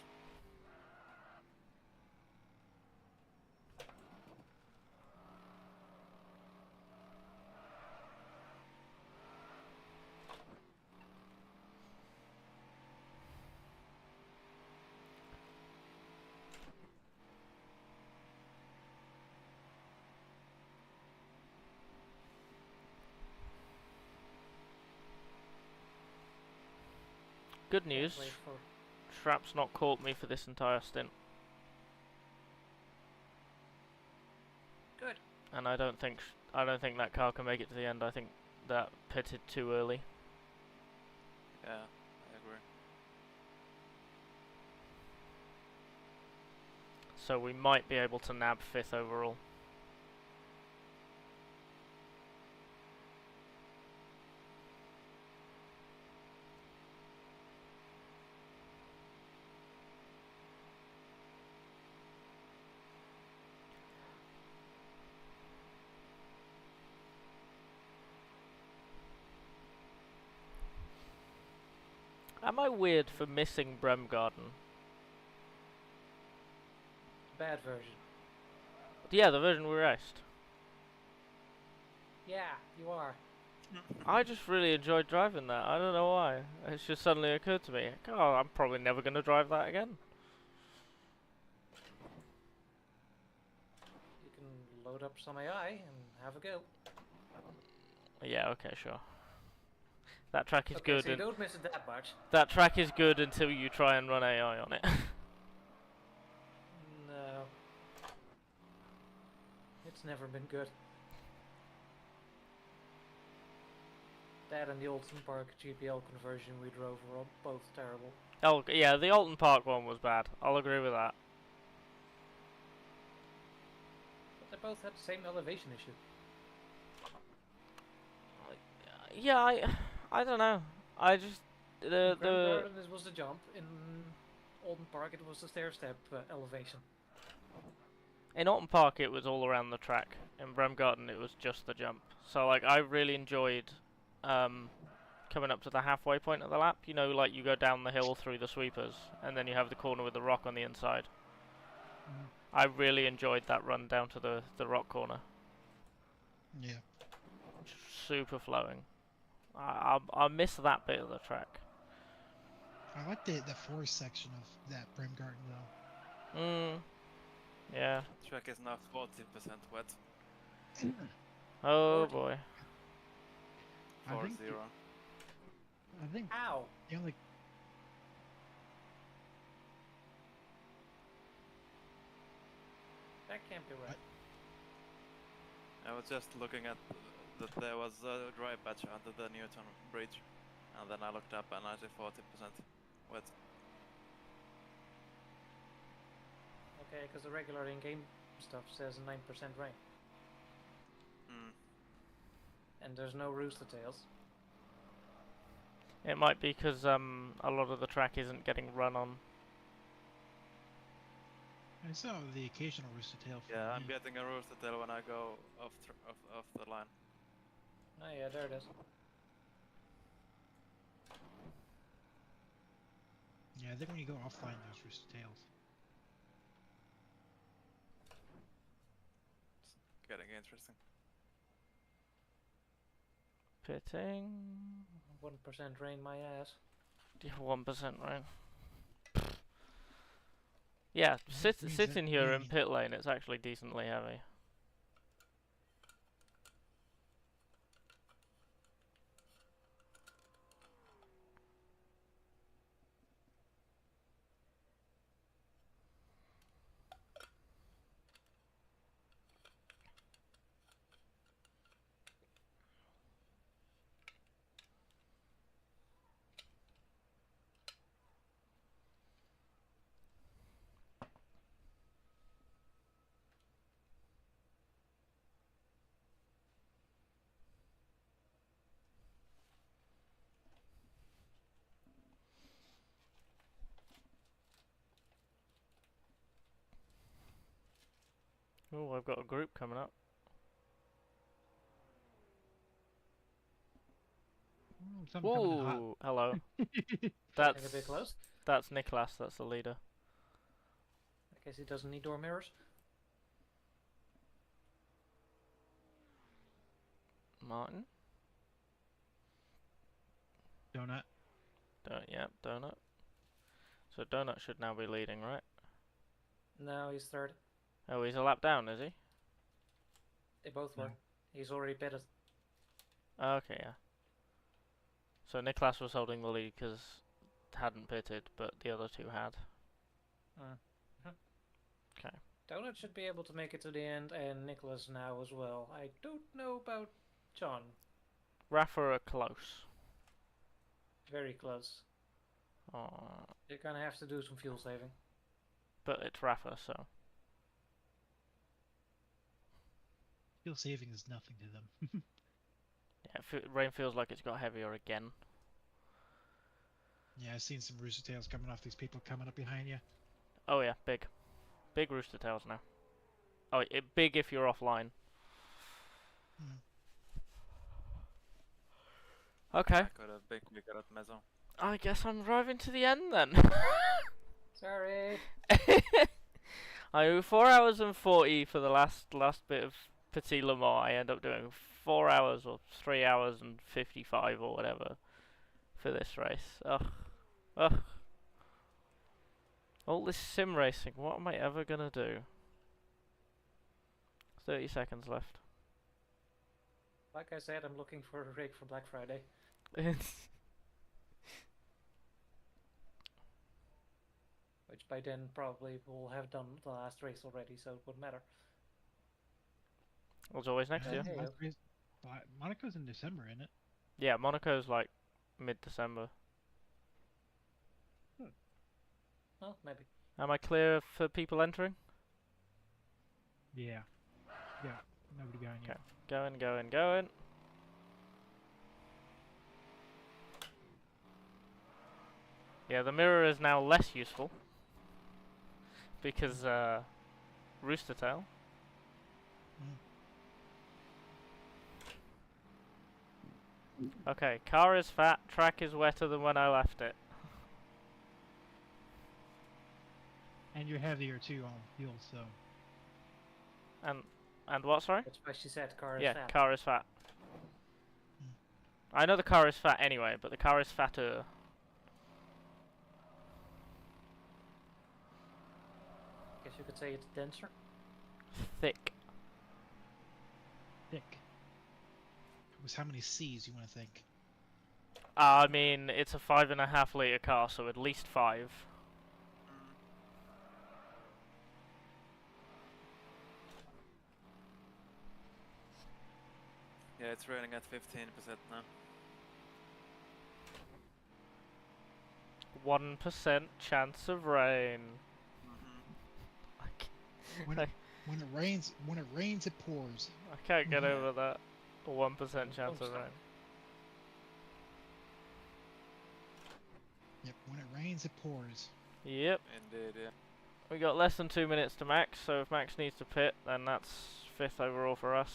Good news. Trap's not caught me for this entire stint. Good. And I don't think that car can make it to the end. I think that pitted too early. Yeah, I agree. So we might be able to nab 5th overall. Am I weird for missing Bremgarten? Bad version. Yeah, the version we raced. Yeah, you are. I just really enjoyed driving that. I don't know why. It's just suddenly occurred to me. Oh, I'm probably never going to drive that again. You can load up some AI and have a go. Yeah, okay, sure. That track is Okay, good. so you don't miss it that much. That track is good until you try and run AI on it. No. It's never been good. That and the Alton Park GPL conversion we drove were both terrible. Oh, yeah, the Alton Park one was bad. I'll agree with that. But they both had the same elevation issue. Yeah, I don't know. I just In Grand Garden this was the jump. In Alton Park it was the stair step elevation. In Alton Park it was all around the track. In Bremgarten it was just the jump. So like I really enjoyed coming up to the halfway point of the lap. You know, like you go down the hill through the sweepers and then you have the corner with the rock on the inside. I really enjoyed that run down to the rock corner. Yeah. Super flowing. I miss that bit of the track. I like the forest section of that Bremgarten though. Yeah. Track is now 40% wet. Oh boy. 4-0. I think Ow. the only That can't be right. I was just looking at that there was a dry patch under the Newton Bridge, and then I looked up and I see 40% wet. Okay, because the regular in-game stuff says 9% rain. And there's no rooster tails. It might be because a lot of the track isn't getting run on. I saw the occasional rooster tail. Yeah, I'm getting a rooster tail when I go off the line. Oh yeah, there it is. Yeah, I think when you go offline, there's rooster tails. It's getting interesting. Pitting. 1% rain my ass. Yeah, 1% rain. Yeah, sitting here in pit lane, it's actually decently heavy. Oh, I've got a group coming up. Whoa! Hello. That's a bit close. That's Nicholas. That's the leader. I guess he doesn't need door mirrors. Martin. Donut. Yep, Donut. So Donut should now be leading, right? No, he's third. Oh, he's a lap down, is he? They both were. He's already pitted. Okay, yeah. So Nicholas was holding the lead because hadn't pitted, but the other two had. Okay. Donut should be able to make it to the end, and Nicholas now as well. I don't know about John. Rafa are close. Very close. You're gonna have to do some fuel saving. But it's Rafa, so. Fuel saving is nothing to them. Yeah, rain feels like it's got heavier again. Yeah, I've seen some rooster tails coming off these people coming up behind you. Oh yeah, big. Big rooster tails now. Oh, big if you're offline. Okay. I got a big at Mezzo. I guess I'm driving to the end then. Sorry. I do 4 hours and 40 for the last bit of Petit Le Mans. I end up doing 4 hours or 3 hours and 55 or whatever for this race. Ugh. Ugh. All this sim racing, what am I ever gonna do? 30 seconds left. Like I said, I'm looking for a rig for Black Friday. Which by then probably will have done the last race already, so it wouldn't matter. Well, it's always next year. Monaco's in December, isn't it? Yeah, Monaco's like mid-December. Well, maybe. Am I clear for people entering? Yeah. Yeah. Nobody behind you. Okay. Going. Yeah, the mirror is now less useful because Rooster Tail. Okay, car is fat, track is wetter than when I left it. And you're heavier too on fuel, so. And what, sorry? That's why she said car is yeah, fat. car is fat. I know the car is fat anyway, but the car is fatter. Guess you could say it's denser. Thick. Thick. Was how many C's you want to think? I mean, it's a 5.5 litre car, so at least 5. Yeah, it's running at 15% now. 1% chance of rain. When it rains, it pours. I can't get over that. 1% chance of rain. Yep, when it rains, it pours. Yep. Indeed, yeah. We got less than 2 minutes to Max, so if Max needs to pit, then that's 5th overall for us.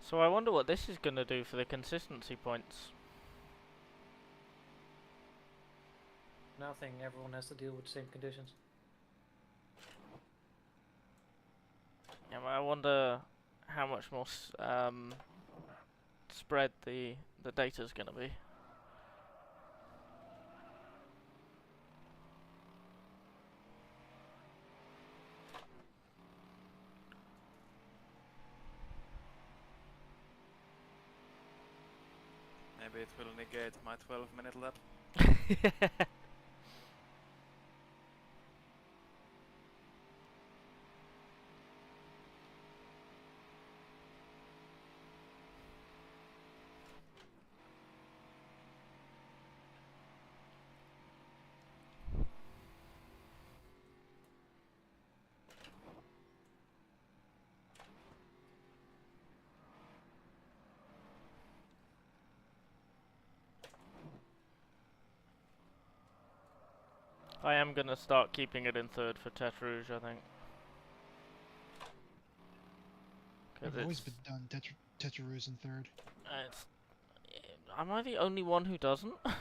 So I wonder what this is going to do for the consistency points. Nothing, everyone has to deal with the same conditions. Yeah, I wonder how much more spread the data's going to be. Maybe it will negate my 12-minute lap. I am going to start keeping it in 3rd for Tete Rouge, I think. I've always been done Tete Rouge in 3rd. Am I the only one who doesn't? I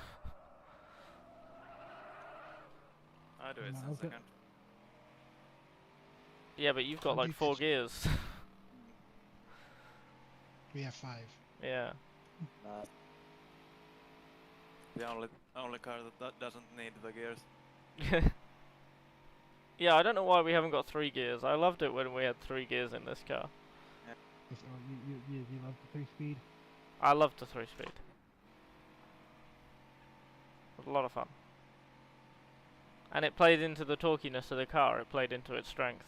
do it in 2nd. Yeah, but you've got like 4 gears. We have 5. Yeah. The only car that doesn't need the gears. Yeah, I don't know why we haven't got 3 gears. I loved it when we had 3 gears in this car. You love the 3-speed? I loved the 3-speed. It was a lot of fun. And it played into the torquiness of the car. It played into its strength.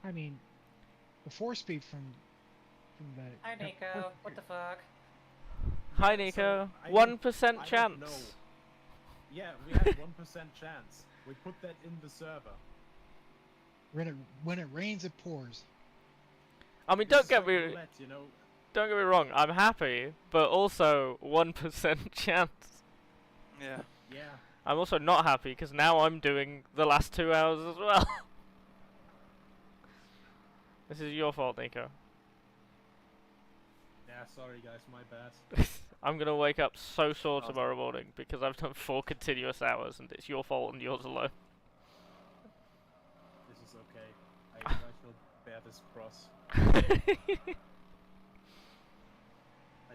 I mean, the 4-speed from the. Hi Nico, what the fuck? Hi Nico, 1% chance. Yeah, we had 1% chance. We put that in the server. When it rains, it pours. I mean, don't get me wrong. I'm happy, but also 1% chance. Yeah. Yeah. I'm also not happy because now I'm doing the last 2 hours as well. This is your fault, Nico. Yeah, sorry guys, my bad. I'm gonna wake up so sore tomorrow morning because I've done 4 continuous hours and it's your fault and yours alone. This is okay. I shall bear this cross. I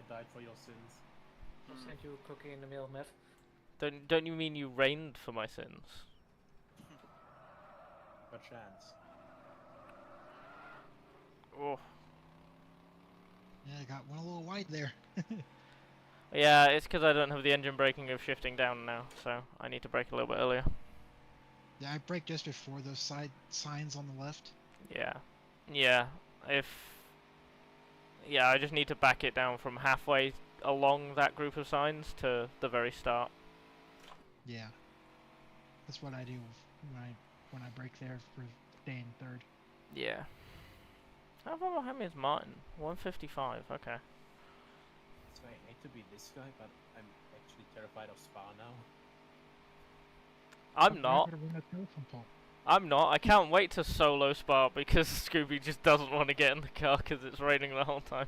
died for your sins. I sent you a cookie in the mail, Meth. Don't you mean you reigned for my sins? A chance. Oh. Yeah, I got one a little wide there. Yeah, it's because I don't have the engine braking of shifting down now, so I need to brake a little bit earlier. Yeah, I braked just before those side signs on the left. Yeah. Yeah, yeah, I just need to back it down from halfway along that group of signs to the very start. Yeah. That's what I do when I brake there for staying third. Yeah. How far behind me is Martin? 155, okay. So I hate to be this guy, but I'm actually terrified of Spa now. I'm not. I'm not. I can't wait to solo Spa because Scooby just doesn't want to get in the car because it's raining the whole time.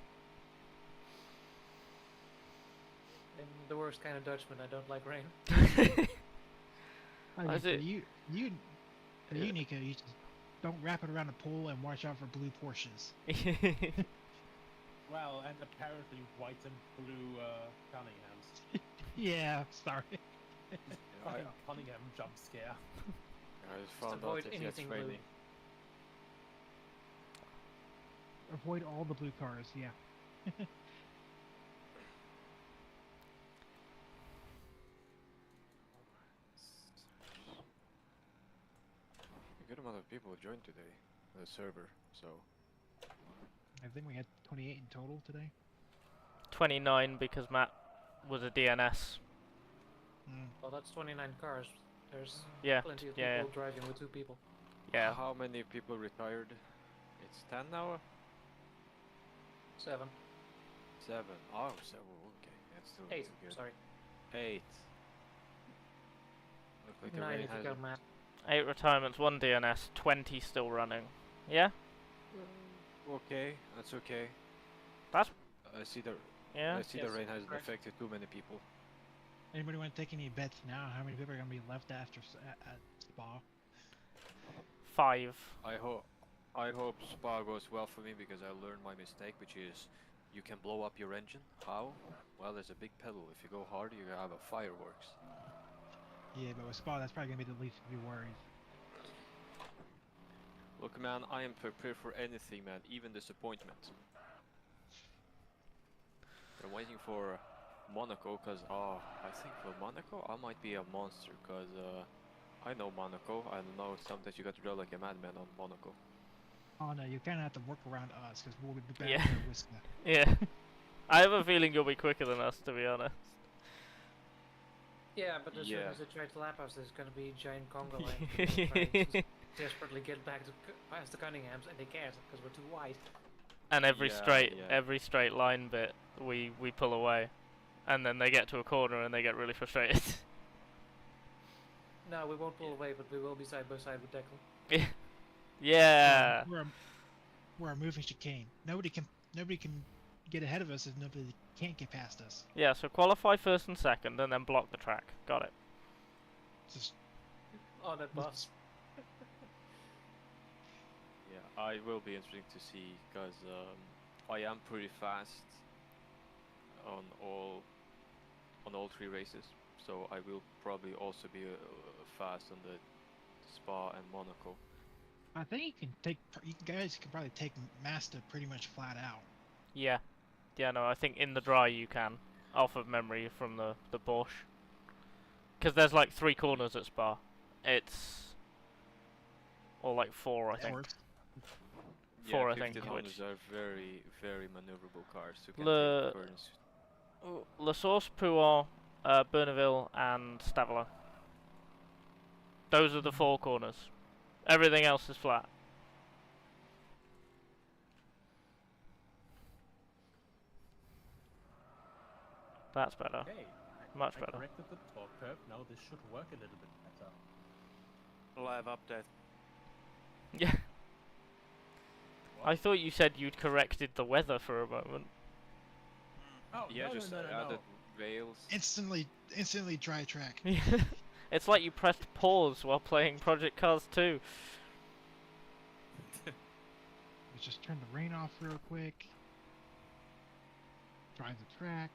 I'm the worst kind of Dutchman. I don't like rain. I mean, for you, Nico, you just don't wrap it around a pole and watch out for blue Porsches. Well, and apparently white and blue Cunninghams. Yeah, sorry. Cunningham jump scare. I just found out if it's raining. Avoid all the blue cars, yeah. A good amount of people have joined today, the server, so... I think we had 28 in total today. 29 because Matt was a DNS. Well, that's 29 cars. There's Yeah, plenty of people driving with 2 people. Yeah. How many people retired? It's 10 now? 7. 7. Oh, 7. Okay, that's still 8. good. Sorry. 8. Look like the 9 rain if you has count Matt. 8 retirements, 1 DNS, 20 still running. Yeah? Okay, that's okay. That's... I see the... Yeah? I see the rain hasn't affected too many people. Anybody want to take any bets now? How many people are going to be left after at Spa? 5. I hope Spa goes well for me because I learned my mistake, which is you can blow up your engine. How? Well, there's a big pedal. If you go hard, you have a fireworks. Yeah, but with Spa, that's probably going to be the least of your worries. Look, man, I am prepared for anything, man, even disappointment. I'm waiting for Monaco, because, I think for Monaco, I might be a monster, because, I know Monaco. I know sometimes you got to drive like a madman on Monaco. Oh no, you kind of have to work around us, because we'll be back Yeah. there with Yeah. I have a feeling you'll be quicker than us, to be honest. Yeah, but as soon as they try to lap us, there's gonna be a giant Congo line. Trying to desperately get back to past the Cunninghams, and they can't because we're too wide. And every straight line bit, we pull away, and then they get to a corner and they get really frustrated. No, we won't pull away, but we will be side by side with Declan. Yeah. We're a moving chicane. Nobody can get ahead of us if nobody can't get past us. Yeah, so qualify first and second, and then block the track. Got it. Just on that bus. Yeah, I will be interesting to see because I am pretty fast on all 3 races, so I will probably also be fast on the Spa and Monaco. I think you can take. You guys can probably take Mazda pretty much flat out. Yeah. Yeah, no, I think in the dry you can, off of memory from the Porsche. Because there's like 3 corners at Spa. It's... Or like 4, I think. 4, I think. 1500s are very, very maneuverable cars. You can Le... take turns. La Source, Pouhon, Bernaville, and Stavelot. Those are the 4 corners. Everything else is flat. That's better. Okay. Much I better. corrected the torque curve. Now this should work a little bit better. Live update. Yeah. I thought you said you'd corrected the weather for a moment. Oh, yeah, no, just no, no, added no. veils. Instantly dry track. It's like you pressed pause while playing Project Cars 2. Let's just turn the rain off real quick. Drive the track.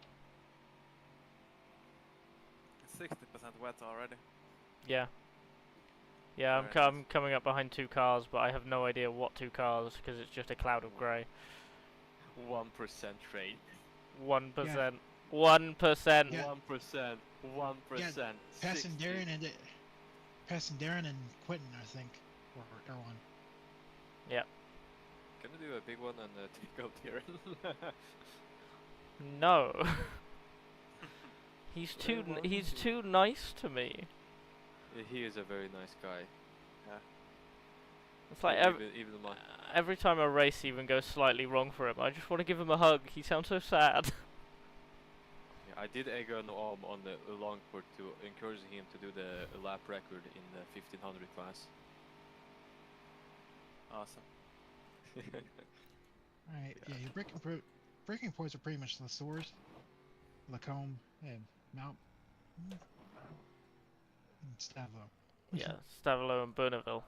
It's 60% wet already. Yeah. Yeah, I'm coming up behind 2 cars, but I have no idea what 2 cars, because it's just a cloud of grey. 1% rate. 1%. Yeah. 1%. Yeah. 1%. 1%. Passing Darren and Quentin, I think, or one. Yeah. Can I do a big one and take out Darren? No. He's too nice to me. Yeah, he is a very nice guy. Yeah. It's like even my... every time a race even goes slightly wrong for him, I just want to give him a hug. He sounds so sad. Yeah, I did egg an arm on the long court to encourage him to do the lap record in the 1500 class. Awesome. Alright, yeah, your braking points are pretty much the source, Lacombe, and Mount, and Stavlo. Yeah, Stavelot and Bernaville.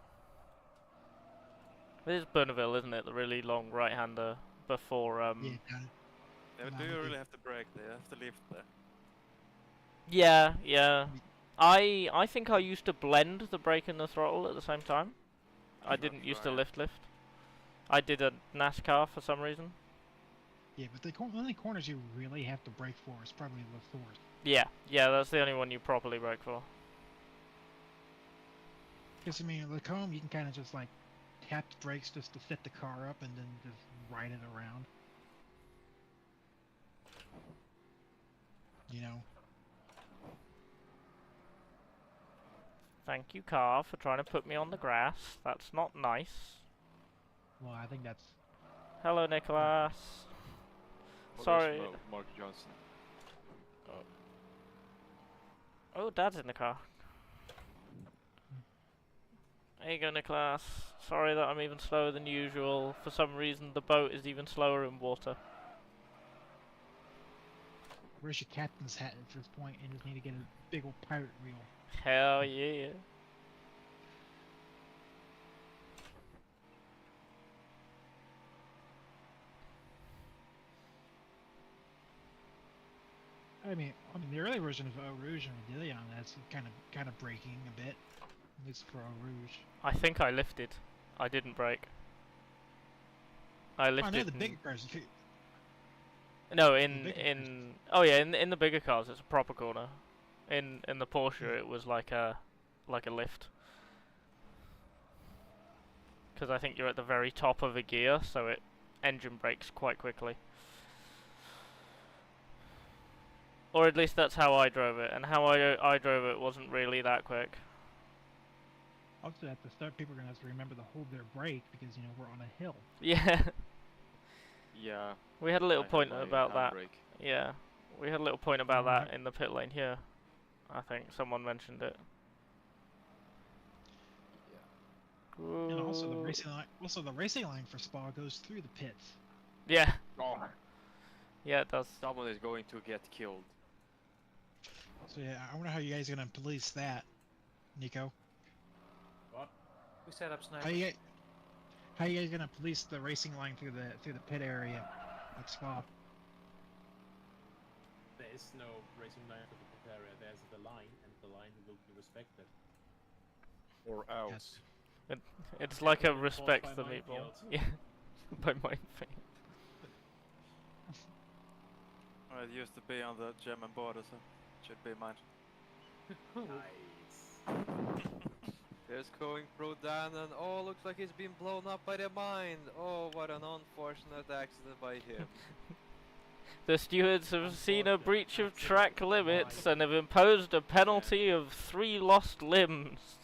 It is Bernaville, isn't it? The really long right-hander before. Yeah, Yeah, but do you really have to brake there? You have to lift there. Yeah, yeah. I think I used to blend the brake and the throttle at the same time. I didn't use to lift. I did a NASCAR for some reason. Yeah, but the only corners you really have to brake for is probably the Thors. Yeah, yeah, that's the only one you properly brake for. Because, I mean, Lacombe, you can kind of just, like, tap the brakes just to fit the car up and then just ride it around. You know? Thank you, car, for trying to put me on the grass. That's not nice. Well, I think that's... Hello, Nicholas. Oh, Sorry. Mark Johnson. Oh, Dad's in the car. There you go, Nicholas. Sorry that I'm even slower than usual. For some reason, the boat is even slower in water. Where's your captain's hat at this point? You just need to get a big old pirate wheel. Hell yeah. I mean, the early version of Eau Rouge and Medillion, that's kind of braking a bit. At least for Eau Rouge. I think I lifted. I didn't brake. I lifted. Oh, no, the bigger cars. No, in the bigger cars, it's a proper corner. In the Porsche, it was like a lift. Because I think you're at the very top of a gear, so it engine brakes quite quickly. Or at least that's how I drove it, and how I drove it wasn't really that quick. Also, at the start, people are gonna have to remember to hold their brake because we're on a hill. Yeah. Yeah. We had a little point about that. Handbrake. Yeah, we had a little point about that in the pit lane here. I think someone mentioned it. Yeah. And also the racing line for Spa goes through the pits. Yeah. Oh. Yeah, it does. Someone is going to get killed. So yeah, I wonder how you guys are gonna police that, Nico. What? We set up snipers. How you guys gonna police the racing line through the pit area at Spa? There is no racing line for the pit area. There's the line, and the line will be respected. Or else. It's like a Enforced respect by the meatball. minefield. Yeah, by minefield. Well, it used to be on the German border, so it should be mine. Nice. There's going through Dan, and oh, looks like he's been blown up by the mine. Oh, what an unfortunate accident by him. The stewards have seen a breach of track limits and have imposed a penalty of 3 lost limbs.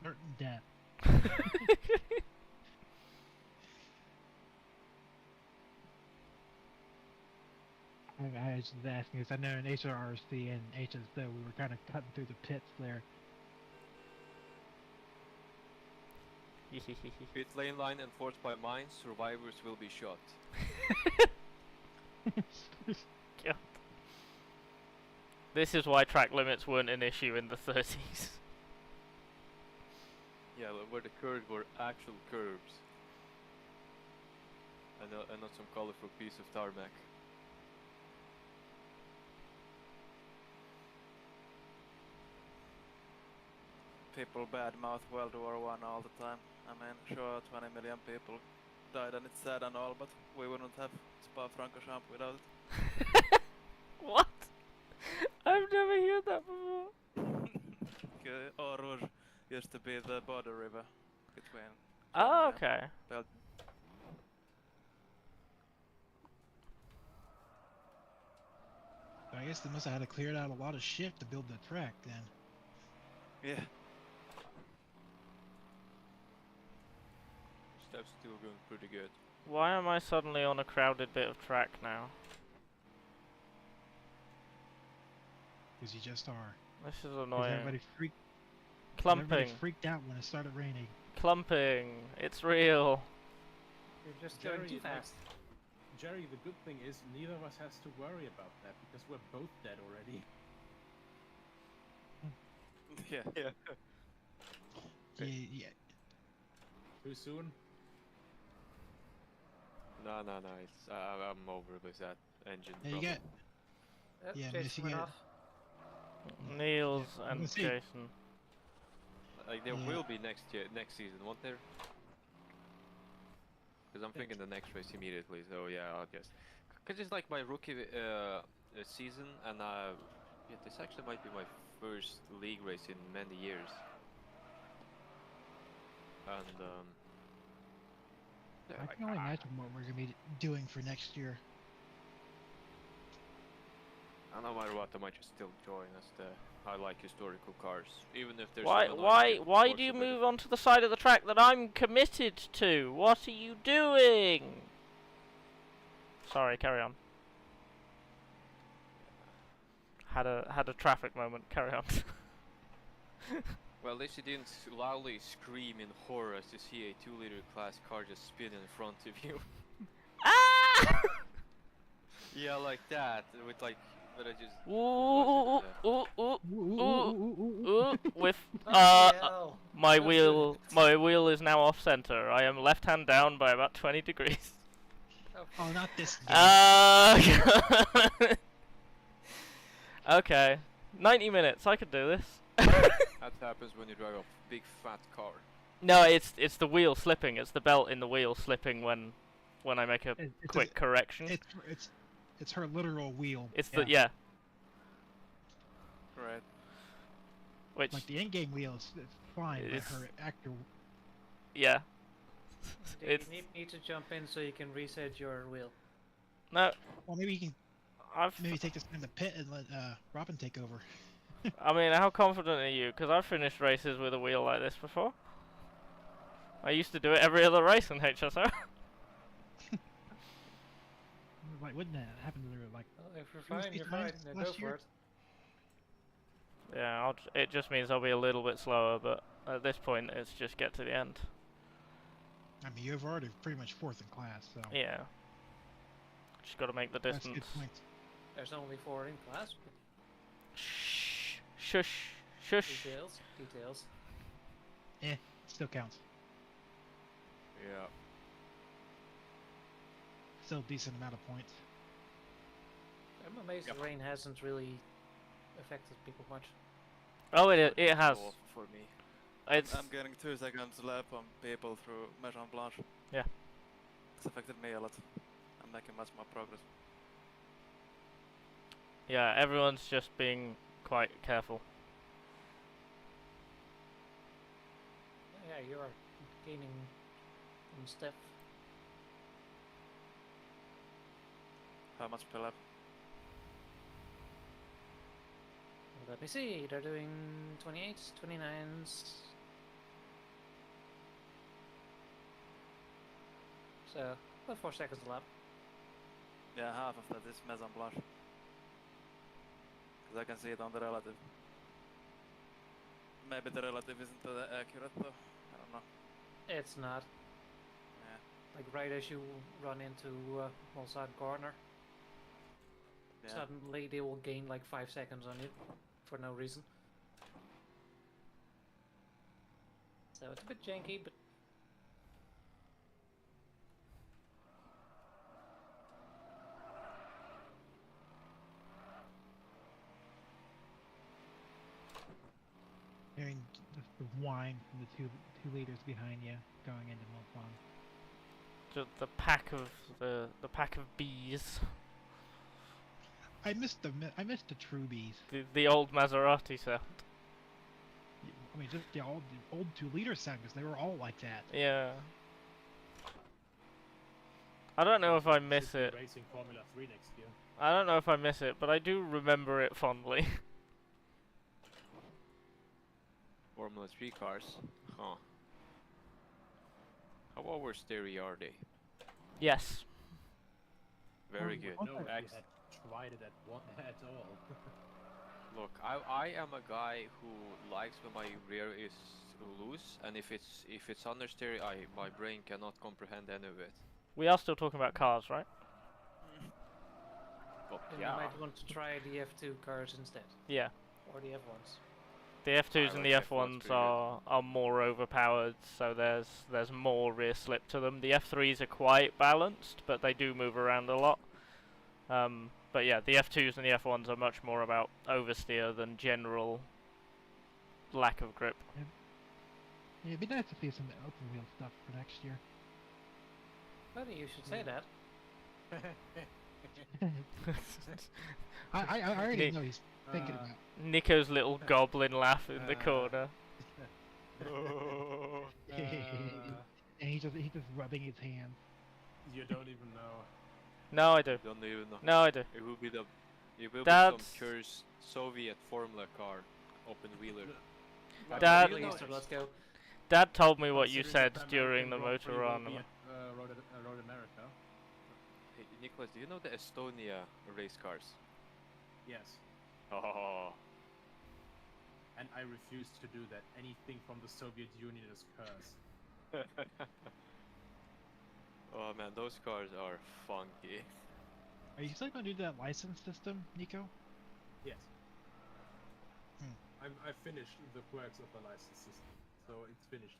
Certain death. I was just asking because I know in HRRC and HSO we were kind of cutting through the pits there. Pit lane line enforced by mines, survivors will be shot. God. This is why track limits weren't an issue in the 30s. Yeah, where the curves were actual curves. And not some colorful piece of tarmac. People badmouth World War I all the time. I mean, sure, 20 million people died and it's sad and all, but we wouldn't have Spa-Francorchamps without it. What? I've never heard that before. Eau Rouge used to be the border river between. Oh, Germany okay. and Belgium. I guess they must have had to clear out a lot of shit to build the track then. Yeah. Stuff's still going pretty good. Why am I suddenly on a crowded bit of track now? Because you just are. This is 'Cause annoying. Everybody Clumping. freaked out when it started raining. Clumping. It's real. You're just going too like, fast. Jerry, the good thing is neither of us has to worry about that because we're both dead already. Yeah. Yeah. Too soon? No, it's, I'm over with that engine Yeah, you problem. got. Yeah, Miss, you got. Niels Yeah, and let's see. Jason. Like there Yeah. will be next season, won't there? Because I'm thinking the next race immediately. So yeah, I'll guess. Cause it's like my rookie season, and yeah, this actually might be my first league race in many years. And yeah, I can only imagine what we're gonna be doing for next year. and no matter what, I might just still join as I like historical cars, even if there's. Why do you move onto the side of the track that I'm committed to? What are you doing? Sorry, carry on. Had a traffic moment. Carry on. Well, at least you didn't loudly scream in horror as you see a 2-liter class car just spin in front of you. Ah! Yeah, like that, with like, but I just. With my wheel is now off center. I am left hand down by about 20 degrees. Oh, not this. Okay, 90 minutes. I could do this. That happens when you drive a big fat car. No, it's the wheel slipping. It's the belt in the wheel slipping when I make a quick correction. It's her literal wheel. It's yeah. Right. Which like the in-game wheel is fine, but her actor. Yeah. You need to jump in so you can reset your wheel. No. Well, maybe you can. Maybe take this in the pit and let Robin take over. I mean, how confident are you? Because I've finished races with a wheel like this before. I used to do it every other race in HSO. Like, wouldn't that happen to her? Like, if you're fine, you're fine. Then go for it. Yeah, it just means I'll be a little bit slower, but at this point, it's just get to the end. I mean, you've already pretty much fourth in class, so. Yeah. Just got to make the distance. That's a good point. There's only 4 in class. Shh. Shush. Shush. Details. Still counts. Yeah. Still a decent amount of points. I'm amazed the rain hasn't really affected people much. Oh, it has. For me. I'm getting 2 seconds lap on people through Maison Blanche. Yeah. It's affected me a lot. I'm making much more progress. Yeah, everyone's just being quite careful. Yeah, you are gaining on step. How much per lap? Let me see, they're doing 28s, 29s. So, about 4 seconds a lap. Yeah, half of that is Maison Blanche. Because I can see it on the relative. Maybe the relative isn't that accurate though. I don't know. It's not. Yeah. Like right as you run into Mulside corner, Yeah. suddenly they will gain like 5 seconds on you for no reason. So it's a bit janky, but Hearing the whine from the two leaders behind you going into Mulfon. Just the pack of bees. I missed the true bees. The old Maserati sound. I mean, just the old 2-liter sound, because they were all like that. Yeah. I don't know if I miss it. Racing Formula 3 next year. I don't know if I miss it, but I do remember it fondly. Formula 3 cars? Huh. How oversteery are they? Yes. Very good. No, I had tried it at all. Look, I am a guy who likes when my rear is loose, and if it's understeer, my brain cannot comprehend any of it. We are still talking about cars, right? But then yeah. you might want to try the F2 cars instead. Yeah. Or the F1s. The F2s and the like F1s F1s are more overpowered, so there's more rear slip to them. The F3s are quite balanced, but they do move around a lot. But yeah, the F2s and the F1s are much more about oversteer than general lack of grip. Yeah, it'd be nice to see some open wheel stuff for next year. Funny you should say that. I already know he's thinking about. Nico's little goblin laugh in the corner. And he's just rubbing his hands. You don't even know. No, I do. Don't even know. No, I do. It will be some That's- cursed Soviet Formula car, open wheeler. Dad, Let's go. Dad told me what you Considering said that during the American Grand motor Prix run. will be at, Road America. Hey, Nicholas, do you know the Estonia race cars? Yes. Oh. And I refuse to do that. Anything from the Soviet Union is cursed. Oh man, those cars are funky. Are you still going to do that license system, Nico? Yes. I finished the quirks of the license system, so it's finished.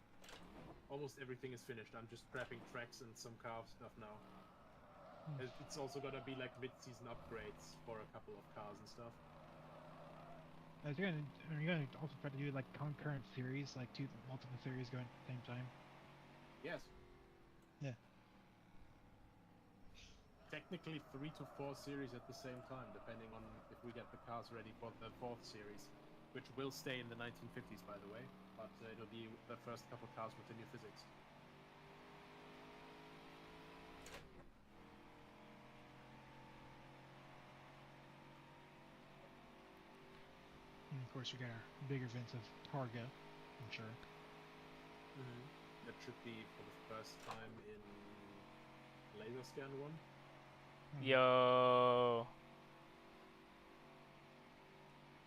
Almost everything is finished. I'm just prepping tracks and some car stuff now. It's also gonna be like mid-season upgrades for a couple of cars and stuff. Are you going to also try to do like concurrent series, like multiple series going at the same time? Yes. Yeah. Technically 3 to 4 series at the same time, depending on if we get the cars ready for the 4th series, which will stay in the 1950s, by the way, but it'll be the first couple cars with the new physics. And of course, you got our big events of Targa, I'm sure. That should be for the first time in laser scan 1. Yo.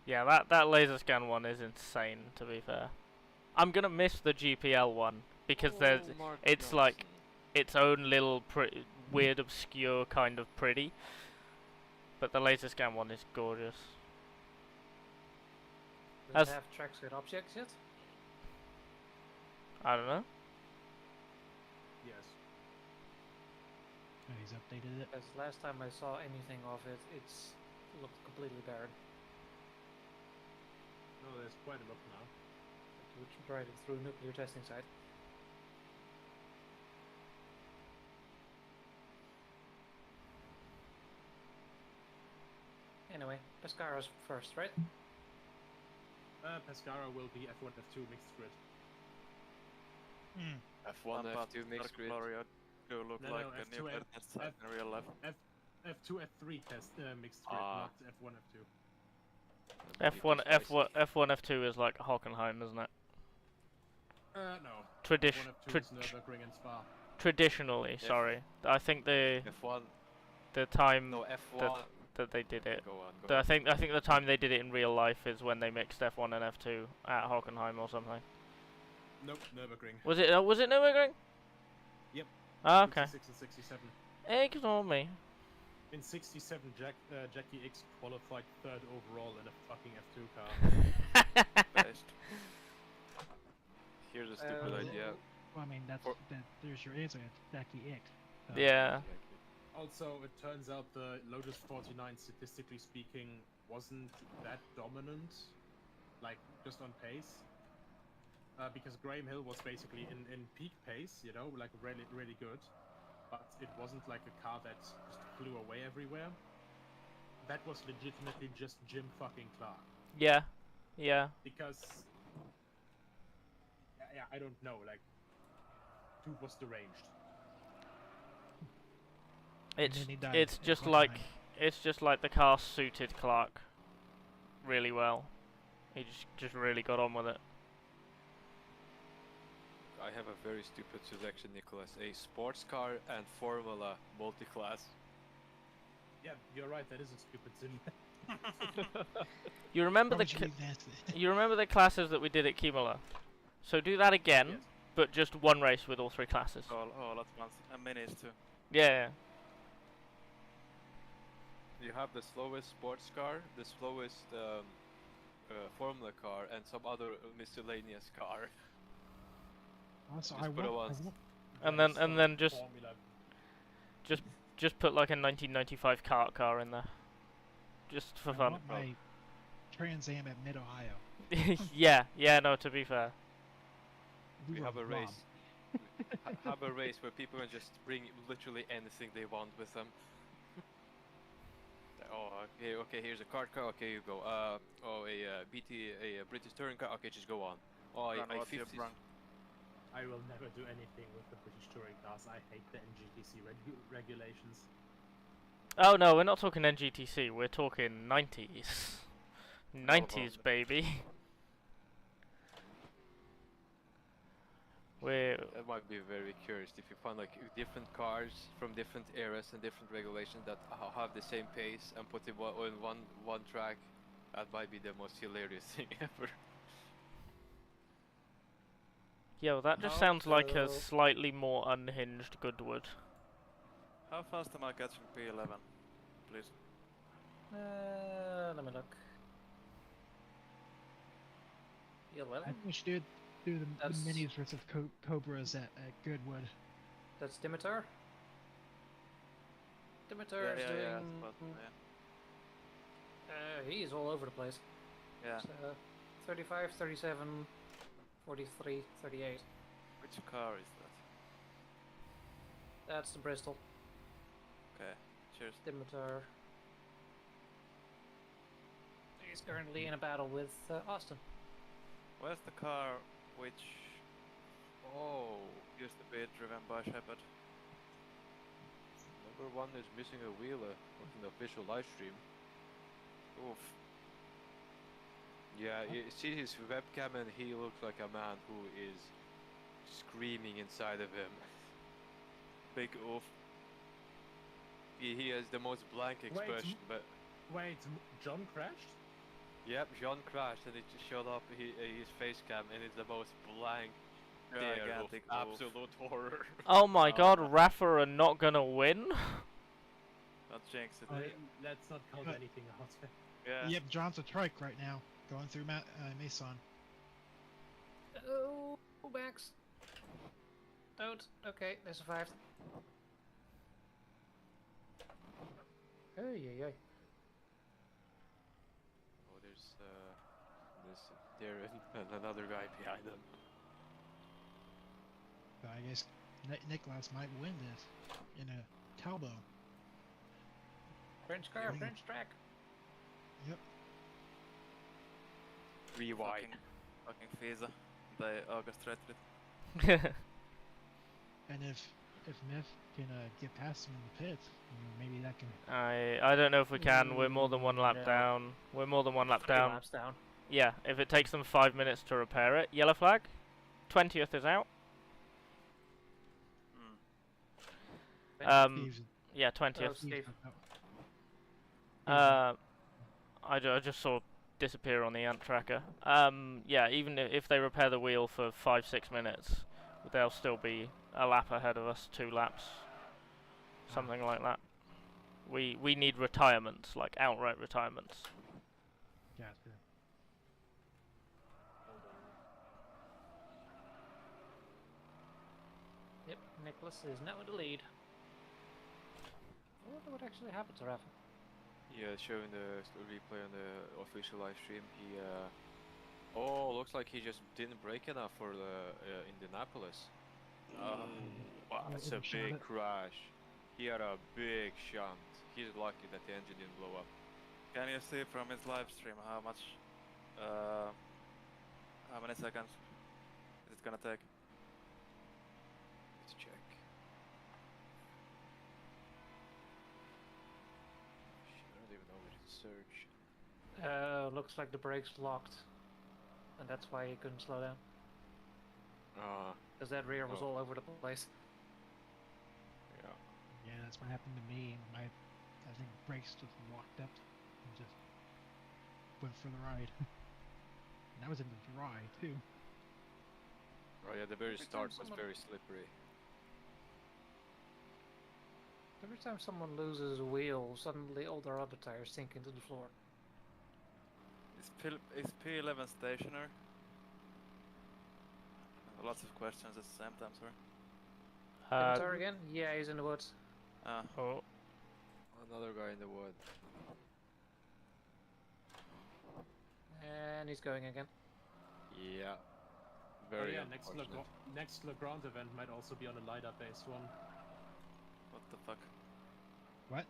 Yeah, that laser scan one is insane, to be fair. I'm gonna miss the GPL one because it's like its own little weird, obscure kind of pretty. But the laser scan one is gorgeous. Does it have tracks with objects yet? I don't know. Yes. Oh, he's updated it. Because last time I saw anything of it, it's looked completely barren. No, there's quite a lot now. driving through nuclear testing site. Anyway, Pescara's first, right? Pescara will be F1, F2 mixed grid. F1, F2 mixed grid. Do look No, like no, a F2, nuclear test site in real life. F2, F3 test mixed grid, not F1, F2. F1, F2 is like Hockenheim, isn't it? No. Tradition. F1, F2 is Nürburgring and Spa. Traditionally, sorry. I think the F1. The time No, F1. that they did it. Go on. I think the time they did it in real life is when they mixed F1 and F2 at Hockenheim or something. Nope, Nürburgring. Was it Nürburgring? Yep. Ah, okay. 66 and 67. Ignore me. In 67, Jackie X qualified 3rd overall in a fucking F2 car. Best. Here's a stupid idea. Well, I mean, there's your answer. It's Jackie X. So. Yeah. Also, it turns out the Lotus 49, statistically speaking, wasn't that dominant, like, just on pace. Because Graham Hill was basically in peak pace, you know, like, really, really good. But it wasn't like a car that just flew away everywhere. That was legitimately just Jim fucking Clark. Yeah. Yeah. Because... Yeah, I don't know, like... Dude was deranged. It's just like the car suited Clark really well. He just really got on with it. I have a very stupid selection, Nicholas. A sports car and Formula multi-class. Yeah, you're right. That is a stupid sim. You remember you remember the classes that we did at Kimola? So do that again, yes. But just one race with all 3 classes. All at once, and minis too. Yeah. You have the slowest sports car, the slowest Formula car, and some other miscellaneous car. Also, and then just put like a 1995 kart car in there, just for fun. My Trans Am at Mid Ohio. yeah. No, to be fair. We have a race. Have a race where people can just bring literally anything they want with them. Oh, okay. Here's a kart car. Okay, you go. A British touring car. Okay, just go on. Oh, I 50. I will never do anything with the British touring cars. I hate the NGTC regulations. Oh no, we're not talking NGTC. We're talking 90s. 90s, baby. That might be very curious if you find like different cars from different eras and different regulations that have the same pace and put it on one track. That might be the most hilarious thing ever. Yeah, well, that just sounds like a slightly more unhinged Goodwood. How fast am I catching P11, please? Let me look. P11? I think we should do the minis versus Cobras at Goodwood. That's Dimitar? Dimitar is doing... he's all over the place. Yeah. So, 35, 37, 43, 38. Which car is that? That's the Bristol. Okay, cheers. Dimitar. He's currently in a battle with Austin. Where's the car which used to be driven by Shepard? Number 1 is missing a wheel in the official live stream. Oof. Yeah, you see his webcam and he looks like a man who is screaming inside of him. Big oof. He has the most blank expression, but... Wait, John crashed? Yep, John crashed and it just showed up his face cam and it's the most blank stare of absolute horror. Oh my god, Rafa are not gonna win? Not jinx it. Let's not count anything out. Yeah. Yep, John's a trike right now, going through Mason. Oh, Max. Don't. Okay, they survived. Hey. Oh, there's There and another guy behind them. So I guess Nicholas might win this in a Talbot. French car, French track. Yep. Rewind. Fucking Visa. They orchestrated it. And if Myth can get past him in the pits, maybe that can. I don't know if we can. We're more than one lap No. down. We're more than one lap 3 down. laps down. Yeah, if it takes them 5 minutes to repair it. Yellow flag. 20th is out. Yeah, 20th. I just saw disappear on the ant tracker. Yeah, even if they repair the wheel for 5-6 minutes, they'll still be a lap ahead of us, 2 laps, something like that. We need retirements, like outright retirements. Yeah, it's good. Yep, Nicholas is now in the lead. I wonder what actually happened to Rafa. Yeah, showing the replay on the official live stream. He oh, looks like he just didn't brake enough for the Indianapolis. Wow, that's a big crash. He had a big shunt. He's lucky that the engine didn't blow up. Can you see from his live stream how many seconds is it gonna take? Let's check. I don't even know where to search. Looks like the brakes locked, and that's why he couldn't slow down. Because that rear was all over the place. Yeah. Yeah, that's what happened to me. I think brakes just locked up and just went for the ride. And that was in the dry too. Oh yeah, the very start was very slippery. Every time someone loses a wheel, suddenly all their other tires sink into the floor. Is P11 stationary? Lots of questions at the same time, sorry. Avatar again? Yeah, he's in the woods. Oh. Another guy in the wood. And he's going again. Yeah. Very unfortunate. Next Legrand event might also be on a LiDAR-based one. What the fuck? What?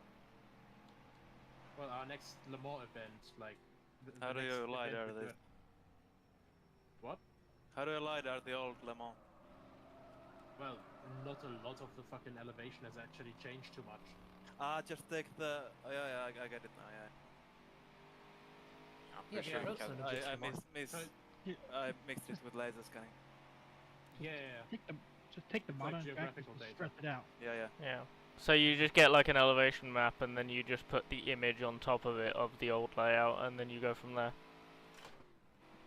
Well, our next Le Mans event, like... How do you LiDAR this? What? How do you LiDAR the old Le Mans? Well, not a lot of the fucking elevation has actually changed too much. Just take the... Oh, yeah, I get it now, yeah. I'm pretty sure I mixed it with laser scanning. Yeah. Just take the It's model like back geographical and data. stretch it out. Yeah. So you just get like an elevation map, and then you just put the image on top of it of the old layout, and then you go from there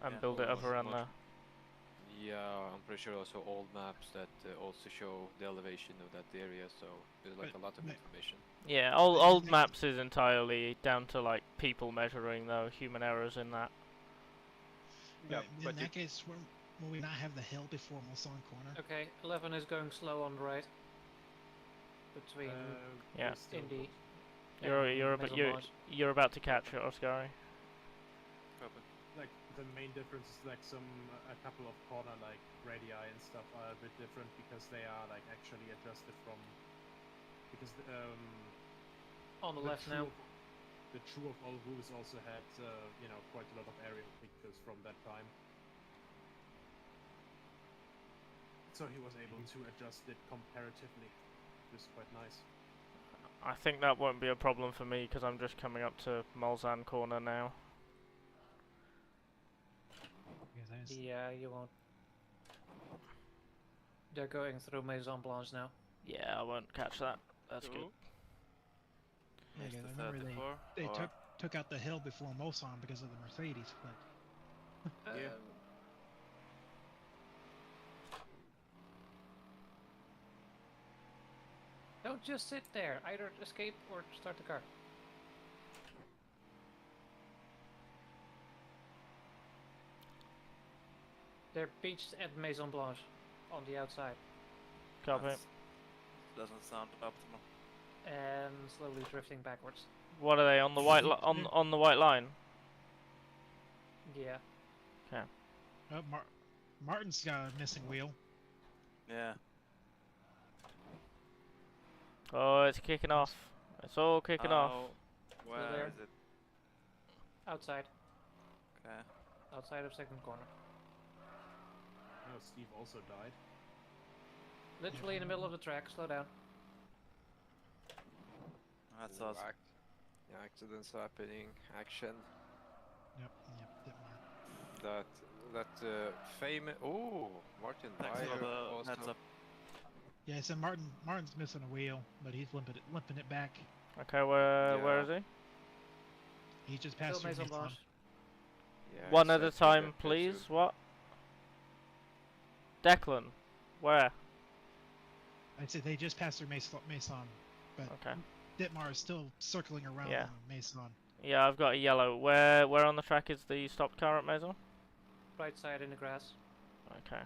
and build it up around there. Yeah, I'm pretty sure also old maps that also show the elevation of that area, so there's like a lot of information. Yeah, old maps is entirely down to like people measuring, though, human errors in that. Yeah, in that case, will we not have the hill before Mulsanne corner? Okay, 11 is going slow on the right. Between Indy. You're about to catch it, Oscar. Like the main difference is like a couple of corner like radii and stuff are a bit different because they are like actually adjusted from on the left now. The True of All Roofs also had quite a lot of aerial pictures from that time. So he was able to adjust it comparatively. It was quite nice. I think that won't be a problem for me because I'm just coming up to Mulsanne corner now. Yeah, you won't. They're going through Maison Blanche now. Yeah, I won't catch that. That's good. Yeah, guys, I remember they took out the hill before Mulsanne because of the Mercedes, but yeah. Don't just sit there. Either escape or start the car. They're beached at Maison Blanche on the outside. Copy. Doesn't sound optimal. And slowly drifting backwards. What are they on the white on the white line? Yeah. Okay. Oh, Martin's got a missing wheel. Yeah. Oh, it's kicking off. It's all kicking off. Where is it? Outside. Okay. Outside of second corner. Oh, Steve also died. Literally in the middle of the track. Slow down. That's awesome. Accidents happening. Action. Yep. Ditmar. That famous. Oh, Martin Thanks for Beyer the also. heads up. Yeah, so Martin's missing a wheel, but he's limping it back. Okay, where is he? He just passed through Mason. Yeah, One at a exactly, time, that please. picture. What? Declan, where? I'd say they just passed through Mason, but Okay. Ditmar is still circling around Mason. Yeah, I've got a yellow. Where on the track is the stopped car at Maison? Right side in the grass. Okay.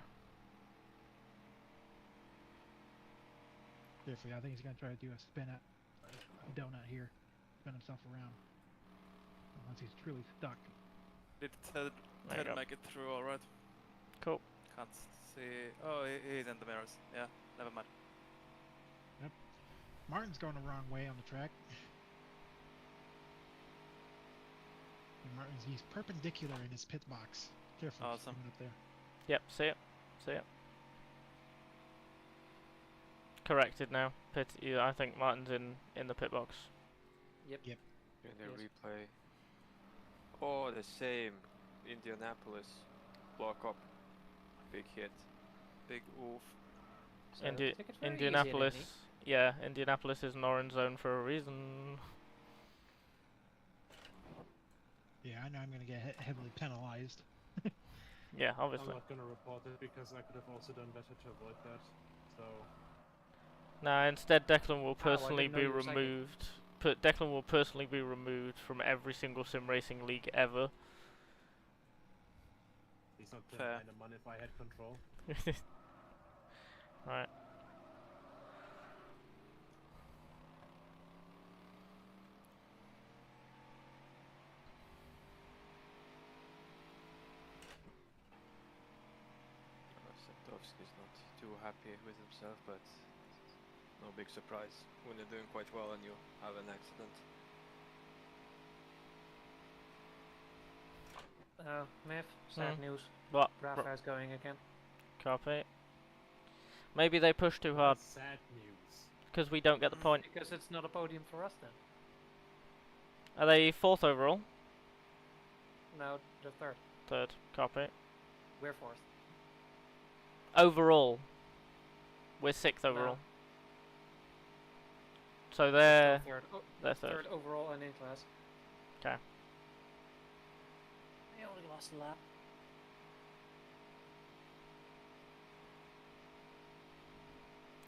Carefully, I think he's gonna try to do a spin at donut here, spin himself around. Once he's truly stuck. Did Ted make it through alright? Cool. Can't see. Oh, he's in the mirrors. Yeah, never mind. Yep. Martin's going the wrong way on the track. And he's perpendicular in his pit box. Careful. Awesome. Up there. Yep, see it. See it. Corrected now. Pit. Yeah, I think Martin's in the pit box. Yep. In the replay. Oh, the same. Indianapolis. Block up. Big hit. Big oof. So Indianapolis. Yeah, Indianapolis is an orange zone for a reason. Yeah, I know I'm going to get heavily penalized. Yeah, obviously. I'm not going to report it because I could have also done better to avoid that. So. Nah, instead Declan will I personally didn't know be you were saying it. removed. Declan will personally be removed from every single sim racing league ever. He's not Fair. kind of man if I had control. Right. Santovsky's not too happy with himself, but no big surprise when you're doing quite well and you have an accident. Myth, sad news. What? Rafa's going again. Copy. Maybe they push too hard. Sad news. Because we don't get the point. Because it's not a podium for us then. Are they 4th overall? No, the third. 3rd. Copy. We're fourth. Overall. We're 6th overall. So they're third. They're 3rd. Third overall and in class. Okay. They only lost a lap.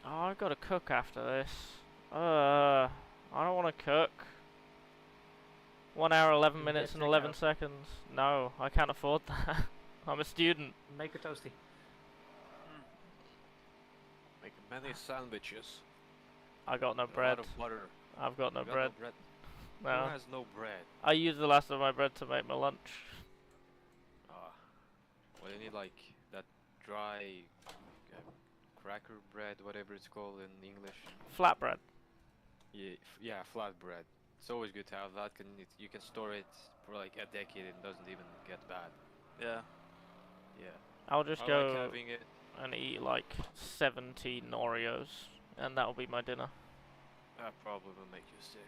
Oh, I gotta cook after this. I don't want to cook. 1 hour, 11 You minutes get and 11 takeout. seconds. No, I can't afford that. I'm a student. Make a toasty. Make many sandwiches. I got no A lot bread. of butter. I've got no You got bread. No bread. No. Who has no bread? I used the last of my bread to make my lunch. Well, you need like that dry cracker bread, whatever it's called in English. Flatbread. Yeah, flatbread. It's always good to have that. You can store it for like a decade and it doesn't even get bad. Yeah. Yeah. I'll just I go like having it. and eat like 17 Oreos, and that'll be my dinner. That probably will make you sick.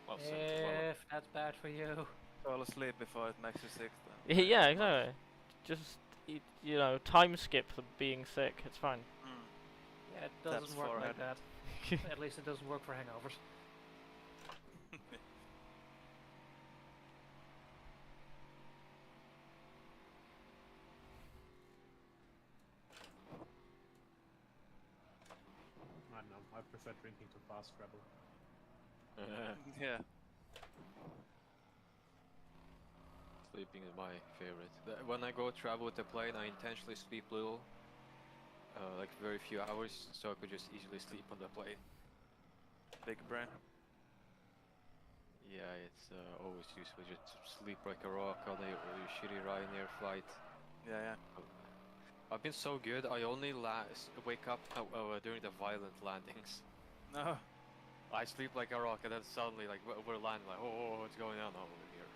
Well, If that's bad for you. Fall asleep before it makes you sick then. Yeah, exactly. Just eat, time skip the being sick. It's fine. Yeah, it That's doesn't work forehead. like that. At least it doesn't work for hangovers. I don't know. I prefer drinking to fast travel. Yeah. Sleeping is my favorite. When I go travel with the plane, I intentionally sleep little, like very few hours, so I could just easily sleep on the plane. Big brain. Yeah, it's always useful just to sleep like a rock on a shitty Ryanair flight. Yeah. I've been so good, I only wake up during the violent landings. No. I sleep like a rock and then suddenly like we're landing like, oh, what's going on over here?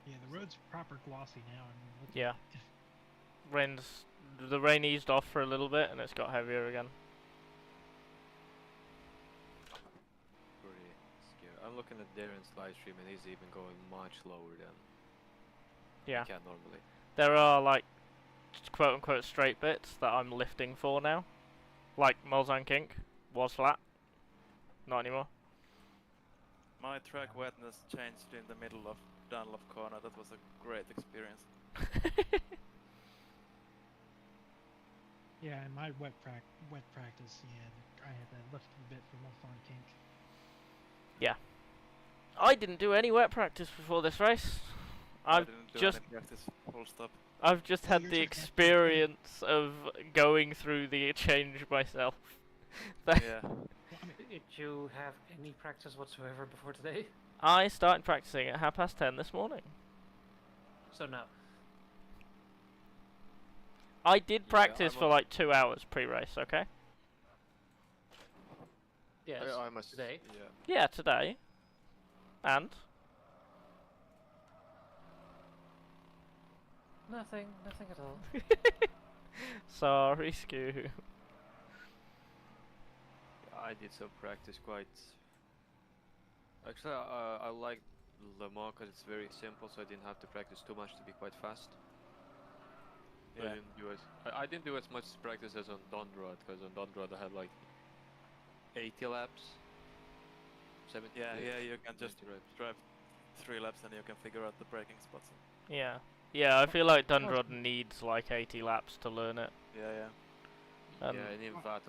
Yeah, the road's proper glossy now. I mean, look Yeah. at it. The rain eased off for a little bit and it's got heavier again. Pretty scary. I'm looking at Darren's live stream and he's even going much lower than Yeah. he can normally. There are like quote unquote straight bits that I'm lifting for now. Like Mulsanne Kink was flat. Not anymore. My track wetness changed in the middle of Dunlop corner. That was a great experience. Yeah, in my wet practice, yeah, I had that lifting bit for Mulsanne Kink. Yeah. I didn't do any wet practice before this race. I didn't do any practice, full stop. I've just had the experience of going through the change myself. Yeah. Did you have any practice whatsoever before today? I started practicing at 10:30 this morning. So no. I did practice for like 2 hours pre-race, okay? Yes, I must today? Yeah, today. And? Nothing at all. Sorry, Skew. I did some practice quite... Actually, I like Le Mans because it's very simple, so I didn't have to practice too much to be quite fast. Yeah. I didn't do as much practice as on Donrod, because on Donrod I had like 80 laps. 70. Yeah, you can just drive 3 laps and you can figure out the braking spots. Yeah. Yeah, I feel like Dundrod needs like 80 laps to learn it. Yeah. Yeah, and even that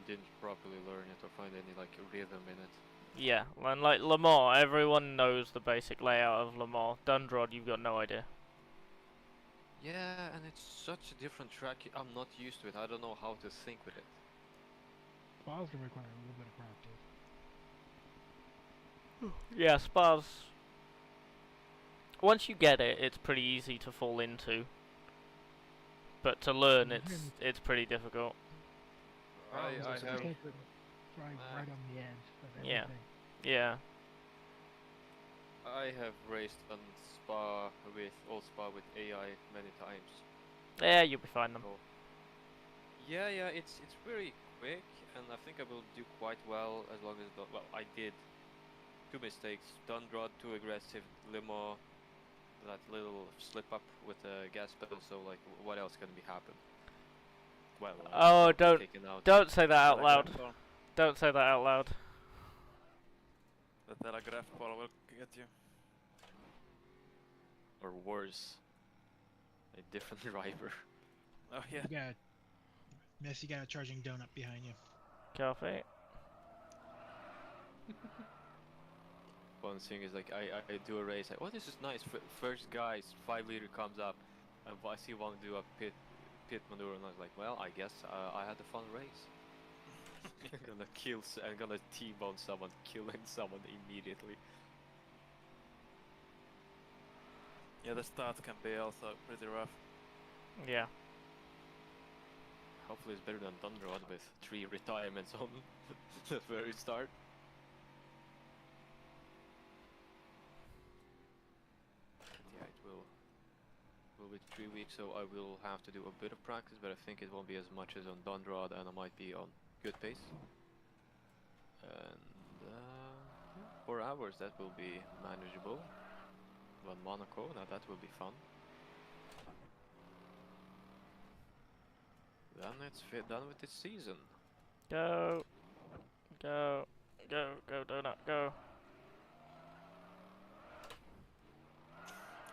didn't properly learn it or find any like rhythm in it. Yeah, and like Le Mans, everyone knows the basic layout of Le Mans. Dundrod, you've got no idea. Yeah, and it's such a different track. I'm not used to it. I don't know how to think with it. Spa's gonna require a little bit of practice. Yeah, Spa's... Once you get it, it's pretty easy to fall into. But to learn, it's pretty difficult. I have... Right on the edge of Yeah. everything. Yeah. I have raced on Spa with AI many times. Yeah, you'll be fine then. Yeah, it's very quick, and I think I will do quite well as long as I did 2 mistakes. Dundrod too aggressive, Le Mans that little slip up with the gas pedal. So like, what else can be happen? Well, Oh, don't say that out loud. Don't say that out loud. The telegraph pole will get you. Or worse, a different driver. Oh yeah. You got a charging donut behind you. Coffee. One thing is like I do a race. Oh, this is nice. First guy, 5 liter comes up, and I see one do a pit maneuver, and I was like, well, I guess I had a fun race. I'm gonna T-bone someone, killing someone immediately. Yeah, the start can be also pretty rough. Yeah. Hopefully it's better than Thunderrod with 3 retirements on the very start. Yeah, it will be 3 weeks, so I will have to do a bit of practice, but I think it won't be as much as on Thunderrod, and I might be on good pace. And 4 hours, that will be manageable. One Monaco, now that will be fun. Then it's done with this season. Go. Go. Go. Go, donut. Go.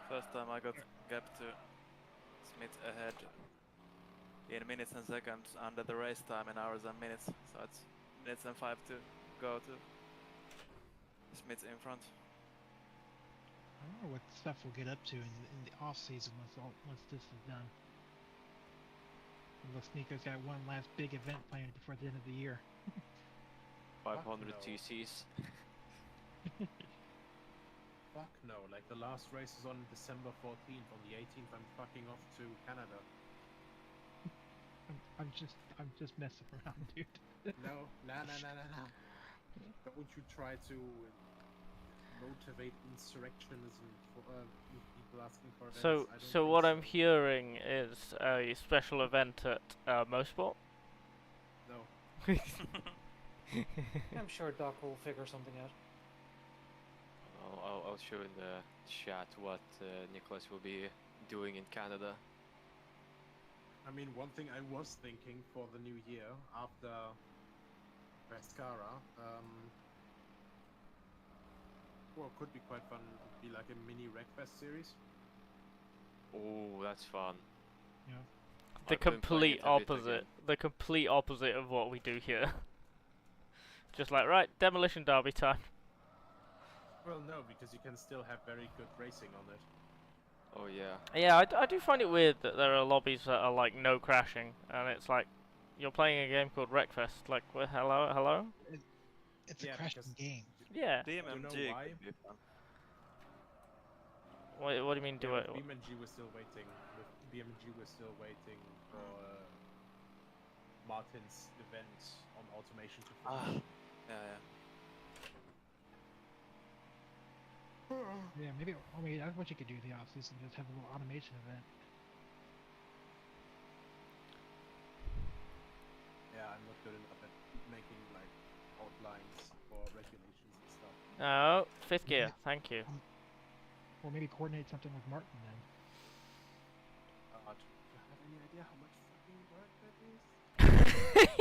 First time I got gap to Smith ahead in minutes and seconds under the race time in hours and minutes. So it's minutes and 5 to go to Smith in front. I wonder what stuff we'll get up to in the off season once this is done. Looks Nico's got one last big event planned before the end of the year. 500 TCs. Fuck no, like the last race is on December 14th. On the 18th, I'm fucking off to Canada. I'm just messing around, dude. No. Don't you try to motivate insurrectionism for people asking for events. So what I'm hearing is a special event at Mosport? No. I'm sure Doc will figure something out. I'll show in the chat what Nicholas will be doing in Canada. I mean, one thing I was thinking for the new year after Pescara, well, could be quite fun. Be like a mini Wreckfest series. Oh, that's fun. Yeah. The complete opposite. The complete opposite of what we do here. Just like, right, demolition derby time. Well, no, because you can still have very good racing on it. Oh yeah. Yeah, I do find it weird that there are lobbies that are like no crashing, and it's like you're playing a game called Wreckfest. Like, hello. It's a crashing game. Yeah. DMMG. What do you mean? Do it? BMG was still waiting. BMG was still waiting for Martin's event on automation to finish. Yeah, maybe. I mean, that's what you could do the off-season. Just have a little automation event. Yeah, I'm not good enough at making like outlines for regulations and stuff. Oh, fifth gear. Thank you. Or maybe coordinate something with Martin then. Do you have any idea how much fucking work that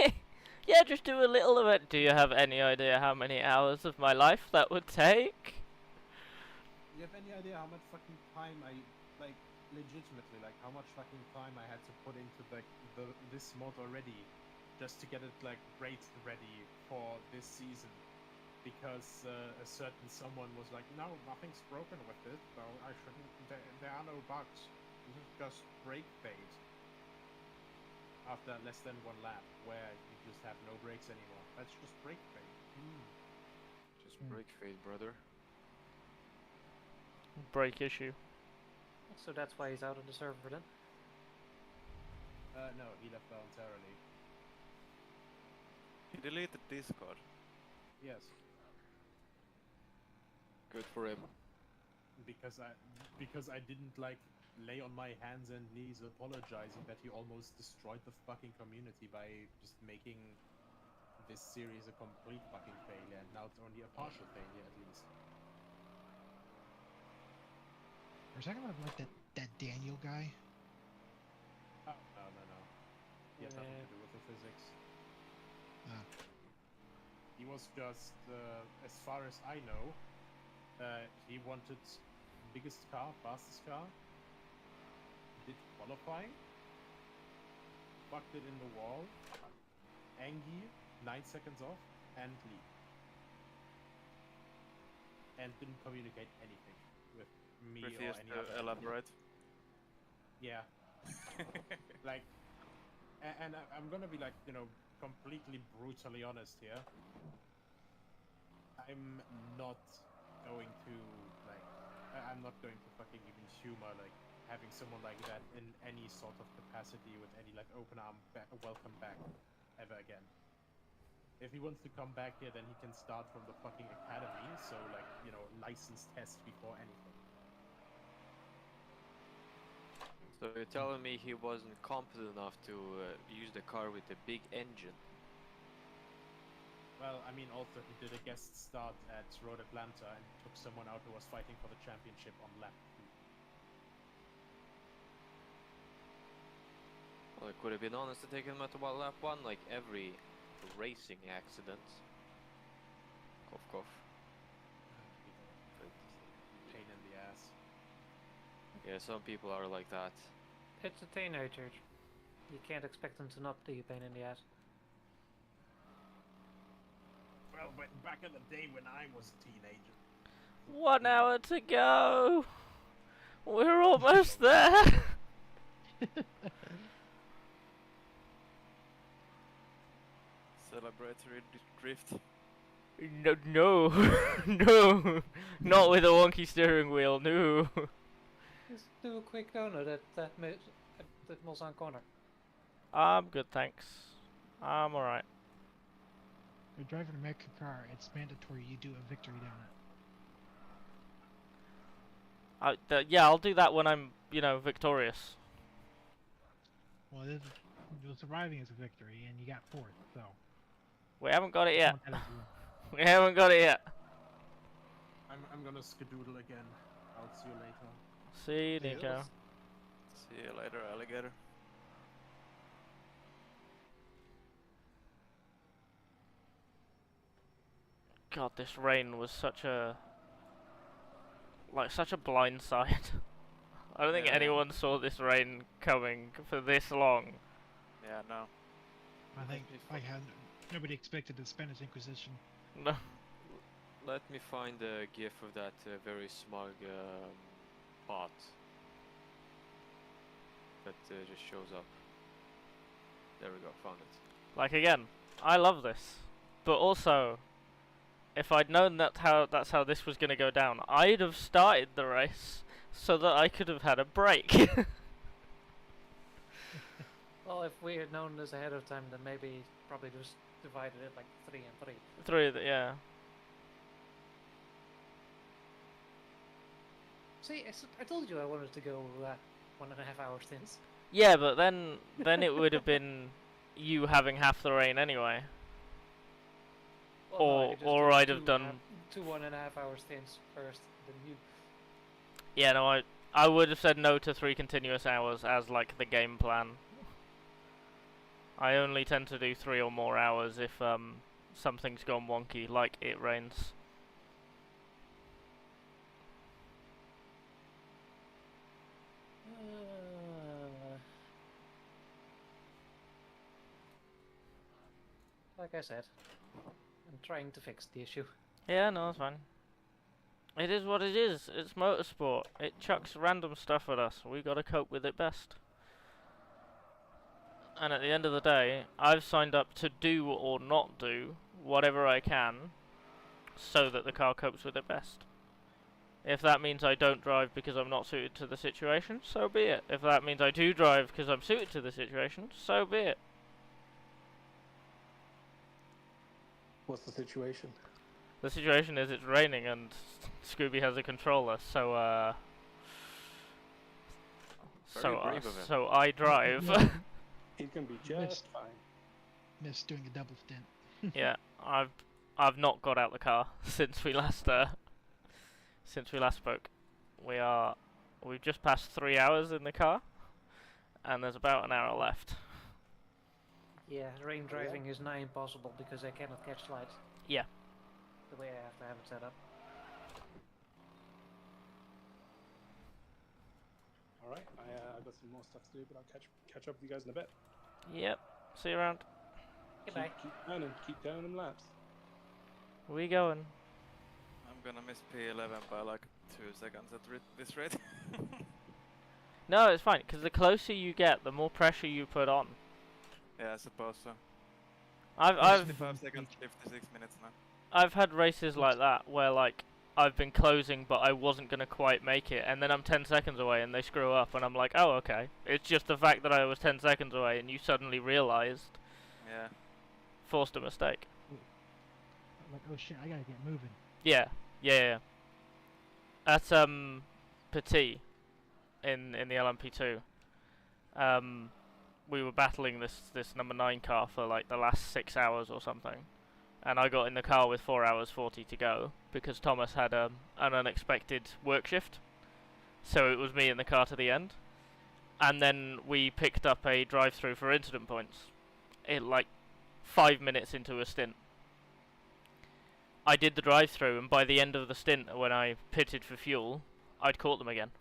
is? Yeah, just do a little of it. Do you have any idea how many hours of my life that would take? Do you have any idea how much fucking time I, like, legitimately, like, how much fucking time I had to put into this mod already, just to get it, like, rate ready for this season? Because a certain someone was like, no, nothing's broken with it, so I shouldn't, there are no bugs. This is just brake fade. After less than one lap, where you just have no brakes anymore. That's just brake fade. Just brake fade, brother. Brake issue. So that's why he's out of the server then? No, he left voluntarily. He deleted Discord. Yes. Good for him. Because I didn't like lay on my hands and knees apologizing that he almost destroyed the fucking community by just making this series a complete fucking failure, and now it's only a partial failure at least. We're talking about like that Daniel guy. Oh, no. He had nothing to do with the physics. He was just, as far as I know, he wanted biggest car, fastest car, did qualifying, fucked it in the wall, Angie, 9 seconds off, and lead. And didn't communicate anything with me or any other. Elaborate. Yeah. Like, and I'm gonna be like, completely brutally honest here. I'm not going to, like, I'm not going to fucking even humor, like, having someone like that in any sort of capacity with any, like, open arm welcome back ever again. If he wants to come back here, then he can start from the fucking academy, so, like, license test before anything. So you're telling me he wasn't competent enough to use the car with the big engine? Well, I mean, also he did a guest start at Road Atlanta and took someone out who was fighting for the championship on lap 2. Well, it could have been honest to take him at about lap 1, like every racing accident. Cough, cough. Pain in the ass. Yeah, some people are like that. It's a teenager. You can't expect them to not be a pain in the ass. Well, but back in the day when I was a teenager. 1 hour to go. We're almost there. Celebratory drift. No, no, no, not with a wonky steering wheel. No. Just do a quick donut at that Mulsanne corner. I'm good, thanks. I'm alright. If you're driving a American car, it's mandatory you do a victory donut. Yeah, I'll do that when I'm, victorious. Well, surviving is a victory, and you got 4th, so. We haven't got it yet. We haven't got it yet. I'm gonna skedoodle again. I'll see you later. See you, Nico. See you later, alligator. God, this rain was such a blind side. I don't think anyone saw this rain coming for this long. Yeah, no. I think nobody expected the Spanish Inquisition. No. Let me find a gif of that very smug bot that just shows up. There we go, found it. Like again, I love this, but also, if I'd known that's how this was gonna go down, I'd have started the race so that I could have had a break. Well, if we had known this ahead of time, then maybe probably just divided it like 3 and 3. Yeah. See, I told you I wanted to go 1.5 hour stints. Yeah, but then it would have been you having half the rain anyway. Well, no, or I'd have done 2 1.5 hour stints first, then you. Yeah, no, I would have said no to 3 continuous hours as like the game plan. I only tend to do 3 or more hours if something's gone wonky, like it rains. Like I said, I'm trying to fix the issue. Yeah, no, it's fine. It is what it is. It's motorsport. It chucks random stuff at us. We gotta cope with it best. And at the end of the day, I've signed up to do or not do whatever I can so that the car copes with it best. If that means I don't drive because I'm not suited to the situation, so be it. If that means I do drive because I'm suited to the situation, so be it. What's the situation? The situation is it's raining and Scooby has a controller, so I drive. He's gonna be just fine. Missed doing a double stint. Yeah, I've not got out the car since we last spoke. We've just passed 3 hours in the car, and there's about an hour left. Yeah, rain driving is nigh impossible because I cannot catch lights. Yeah. The way I have to have it set up. All right, I've got some more stuff to do, but I'll catch up with you guys in a bit. Yep. See you around. Goodbye. Keep turning them laps. We going. I'm gonna miss P11 by like 2 seconds at this rate. No, it's fine, because the closer you get, the more pressure you put on. Yeah, I suppose so. I've 55 seconds, 56 minutes now. I've had races like that where like I've been closing but I wasn't gonna quite make it, and then I'm 10 seconds away and they screw up and I'm like, oh okay. It's just the fact that I was 10 seconds away and you suddenly realised. Yeah. Forced a mistake. Like, oh shit, I gotta get moving. Yeah. At Petit in the LMP2, we were battling this number 9 car for like the last 6 hours or something, and I got in the car with 4 hours 40 to go because Thomas had an unexpected work shift, so it was me in the car to the end, and then we picked up a drive-through for incident points, like 5 minutes into a stint. I did the drive-through, and by the end of the stint, when I pitted for fuel, I'd caught them again.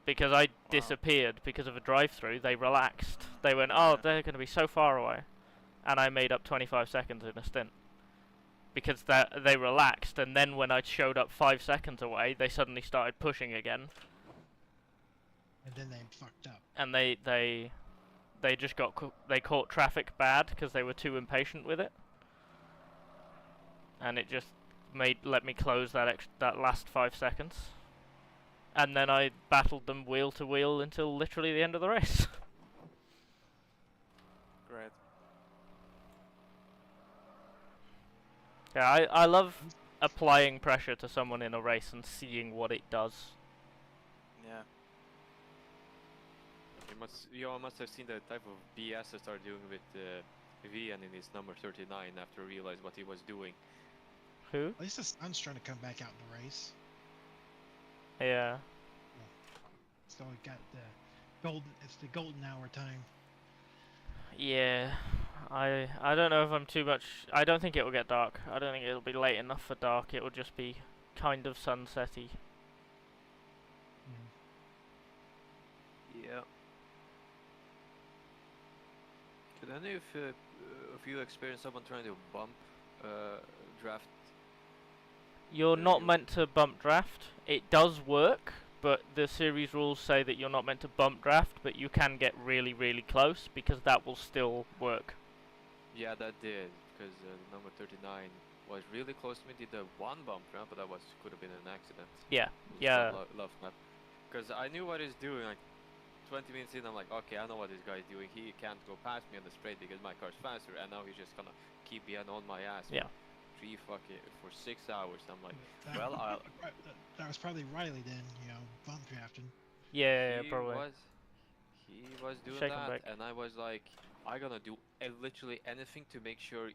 Because I disappeared because of a drive-through, they relaxed. They went, oh, they're going to be so far away. And I made up 25 seconds in a stint. Because they relaxed, and then when I showed up 5 seconds away, they suddenly started pushing again. And then they fucked up. And they just got they caught traffic bad because they were too impatient with it. and it just let me close that last 5 seconds, and then I battled them wheel to wheel until literally the end of the race. Great. Yeah, I love applying pressure to someone in a race and seeing what it does. Yeah. You all must have seen the type of BS I started doing with Vian in his number 39 after I realized what he was doing. Who? At least the sun's trying to come back out in the race. Yeah. So we got it's the golden hour time. Yeah. I don't know if I'm too much. I don't think it will get dark. I don't think it'll be late enough for dark. It will just be kind of sunsetty. Yeah. Could any of you experience someone trying to bump draft? You're not meant to bump draft. It does work, but the series rules say that you're not meant to bump draft, but you can get really, really close because that will still work. Yeah, that did, because number 39 was really close to me. Did the one bump draft, but that could have been an accident. Yeah, yeah. Love map. Because I knew what he's doing. Like 20 minutes in, I'm like, okay, I know what this guy's doing. He can't go past me on the straight because my car's faster, and now he's just gonna keep being on my ass. Yeah. For 6 hours. I'm like, That was probably Riley then, bump drafting. Yeah, probably. He was doing Shake that, and I was like, I'm gonna do literally anything to make sure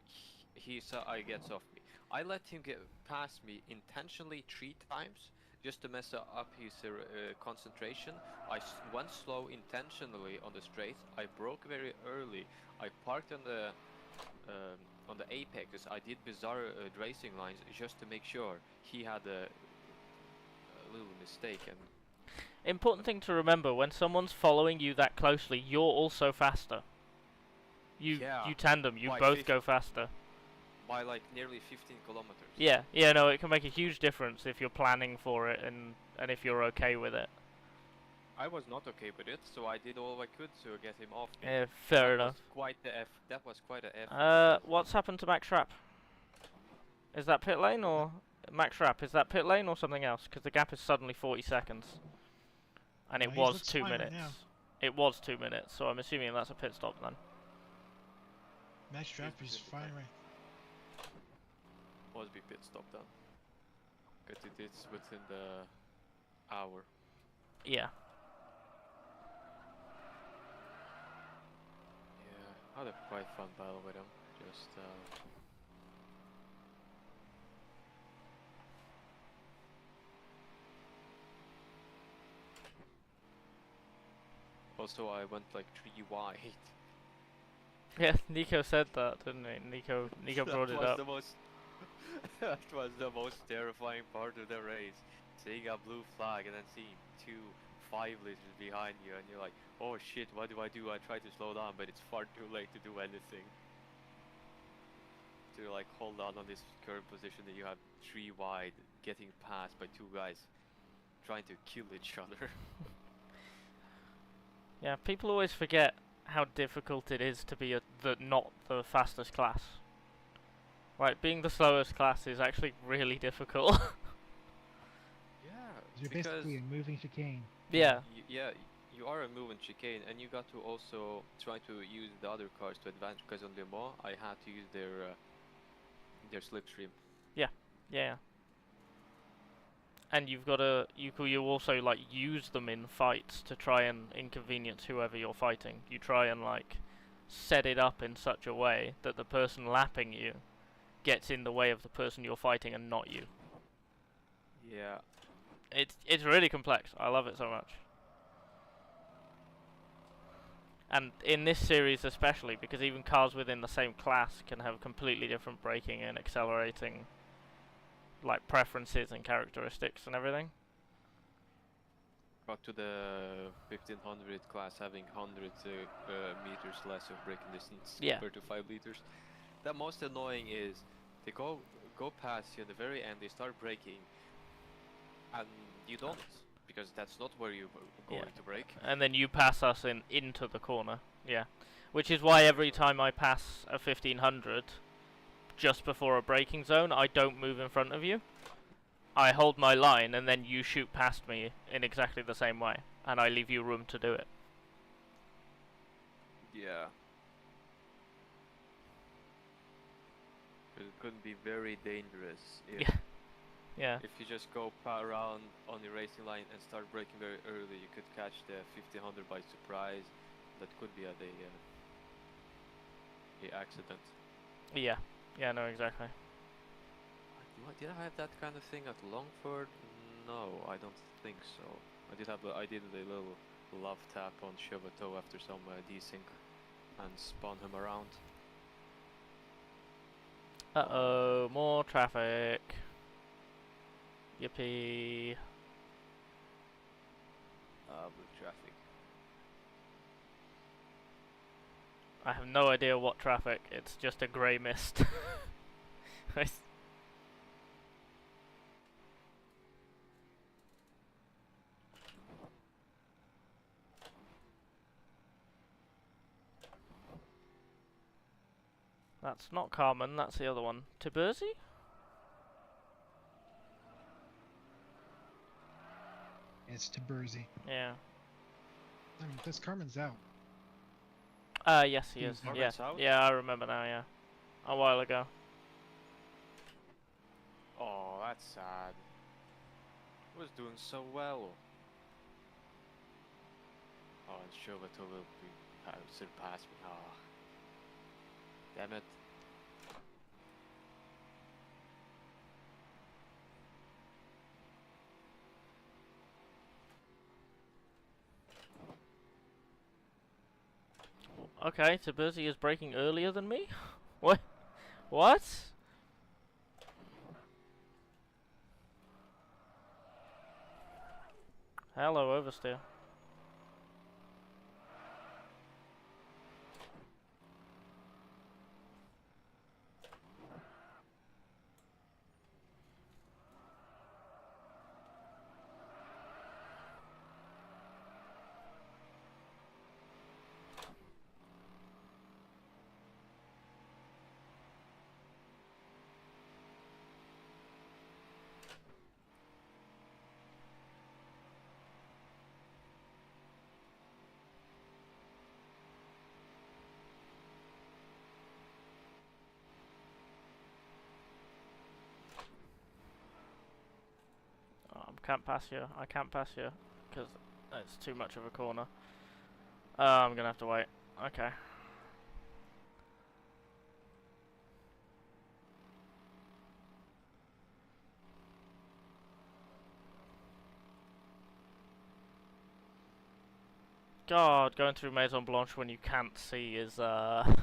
he gets off me. I let him get past me intentionally 3 times just to mess up his concentration. I went slow intentionally on the straight. I broke very early. I parked on the apex. I did bizarre racing lines just to make sure he had a little mistake. And important thing to remember: when someone's following you that closely, you're also faster. You tandem. You both go faster. By like nearly 15 kilometers. Yeah, no, it can make a huge difference if you're planning for it and if you're okay with it. I was not okay with it, so I did all I could to get him off me. Yeah, fair enough. That was quite a F. What's happened to Max Rapp? Is that pit lane or Max Rapp? Is that pit lane or something else? Because the gap is suddenly 40 seconds, and it was 2 minutes. It was 2 minutes, so I'm assuming that's a pit stop then. Max Rapp is fine, right? Must be pit stop then. Because it is within the hour. Yeah. I had a quite fun battle with him. Just also I went like 3 wide. Yeah, Nico said that, didn't he? Nico brought it up. That was the most terrifying part of the race. Seeing a blue flag and then seeing 2 5 liters behind you, and you're like, oh shit, what do? I try to slow down, but it's far too late to do anything. To like hold on this current position that you have 3 wide, getting passed by 2 guys trying to kill each other. Yeah, people always forget how difficult it is to be not the fastest class. Right, being the slowest class is actually really difficult. You're basically a moving chicane. Yeah. You are a moving chicane, and you got to also try to use the other cars to advance. Because on Le Mans, I had to use their slipstream. Yeah. And you've got to you also like use them in fights to try and inconvenience whoever you're fighting. You try and like set it up in such a way that the person lapping you gets in the way of the person you're fighting and not you. Yeah. It's really complex. I love it so much. And in this series especially, because even cars within the same class can have completely different braking and accelerating like preferences and characteristics and everything. Got to the 1500 class having 100 meters less of braking distance compared to 5 liters. The most annoying is they go past you at the very end, they start braking, and you don't, because that's not where you're going to brake. And then you pass us into the corner, which is why every time I pass a 1500, just before a braking zone, I don't move in front of you. I hold my line, and then you shoot past me in exactly the same way, and I leave you room to do it. Yeah. It could be very dangerous if, Yeah. if you just go around on the racing line and start braking very early, you could catch the 1500 by surprise. That could be a accident. Yeah. Yeah, no, exactly. Did I have that kind of thing at Longford? No, I don't think so. I did a little love tap on Chauvetot after some desync and spun him around. Uh-oh, more traffic. Yippee. Blue traffic. I have no idea what traffic, it's just a grey mist. That's not Carmen, that's the other one. Tiburzi? It's Tiburzi. Yeah. I mean, this Carmen's out. Yes he is. Yeah. Out? Yeah, I remember now, yeah. A while ago. Oh, that's sad. He was doing so well. Oh, and Chauvetot will surpass me. Oh. Damn it. Okay, Tiburzi is braking earlier than me? What? What? Hello, oversteer. Can't pass you. I can't pass you because it's too much of a corner. I'm gonna have to wait. Okay. God, going through Maison Blanche when you can't see is an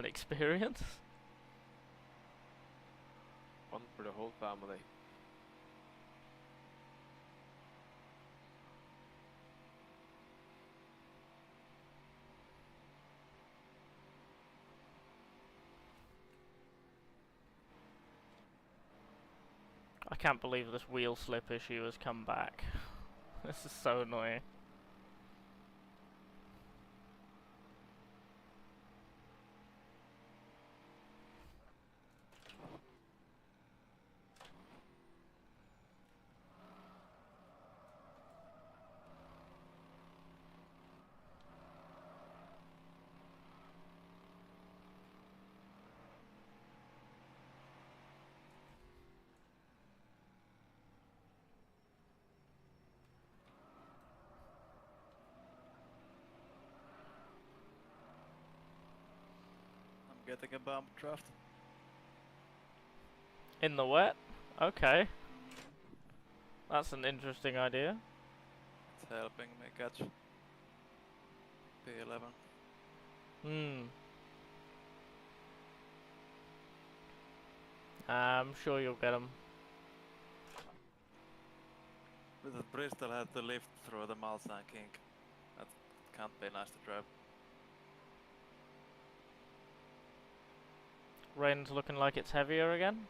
experience. One for the whole family. I can't believe this wheel slip issue has come back. This is so annoying. Getting a bump draft. In the wet? Okay. That's an interesting idea. It's helping me catch P11. I'm sure you'll get them. But Bristol had to lift through the Malsan kink. That can't be nice to drive. Rain's looking like it's heavier again.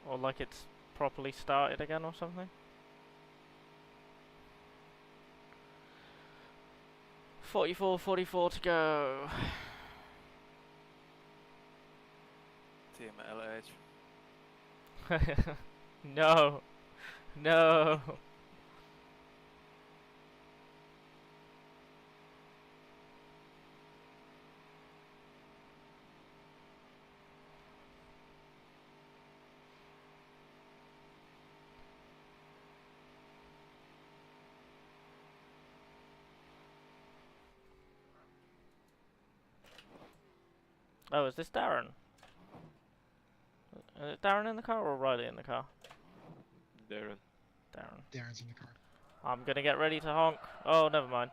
Or like it's properly started again or something. 44 to go. Team LH. No. No. Oh, is this Darren? Is it Darren in the car or Riley in the car? Darren. Darren's in the car. I'm gonna get ready to honk. Oh, never mind.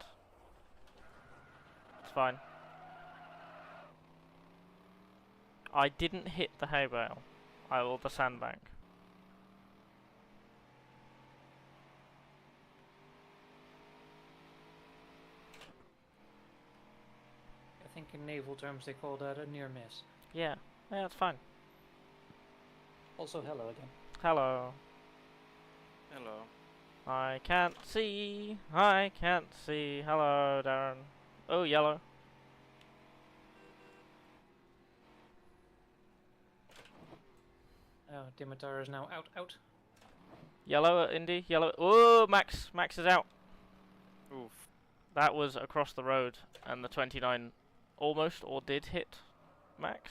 It's fine. I didn't hit the hay bale. Or the sandbank. I think in naval terms they call that a near miss. Yeah, that's fine. Also, hello again. Hello. Hello. I can't see. I can't see. Hello, Darren. Oh, yellow. Oh, Dimitar is now out. Yellow at Indy. Yellow. Oh, Max. Max is out. Oof. That was across the road, and the 29 almost or did hit Max.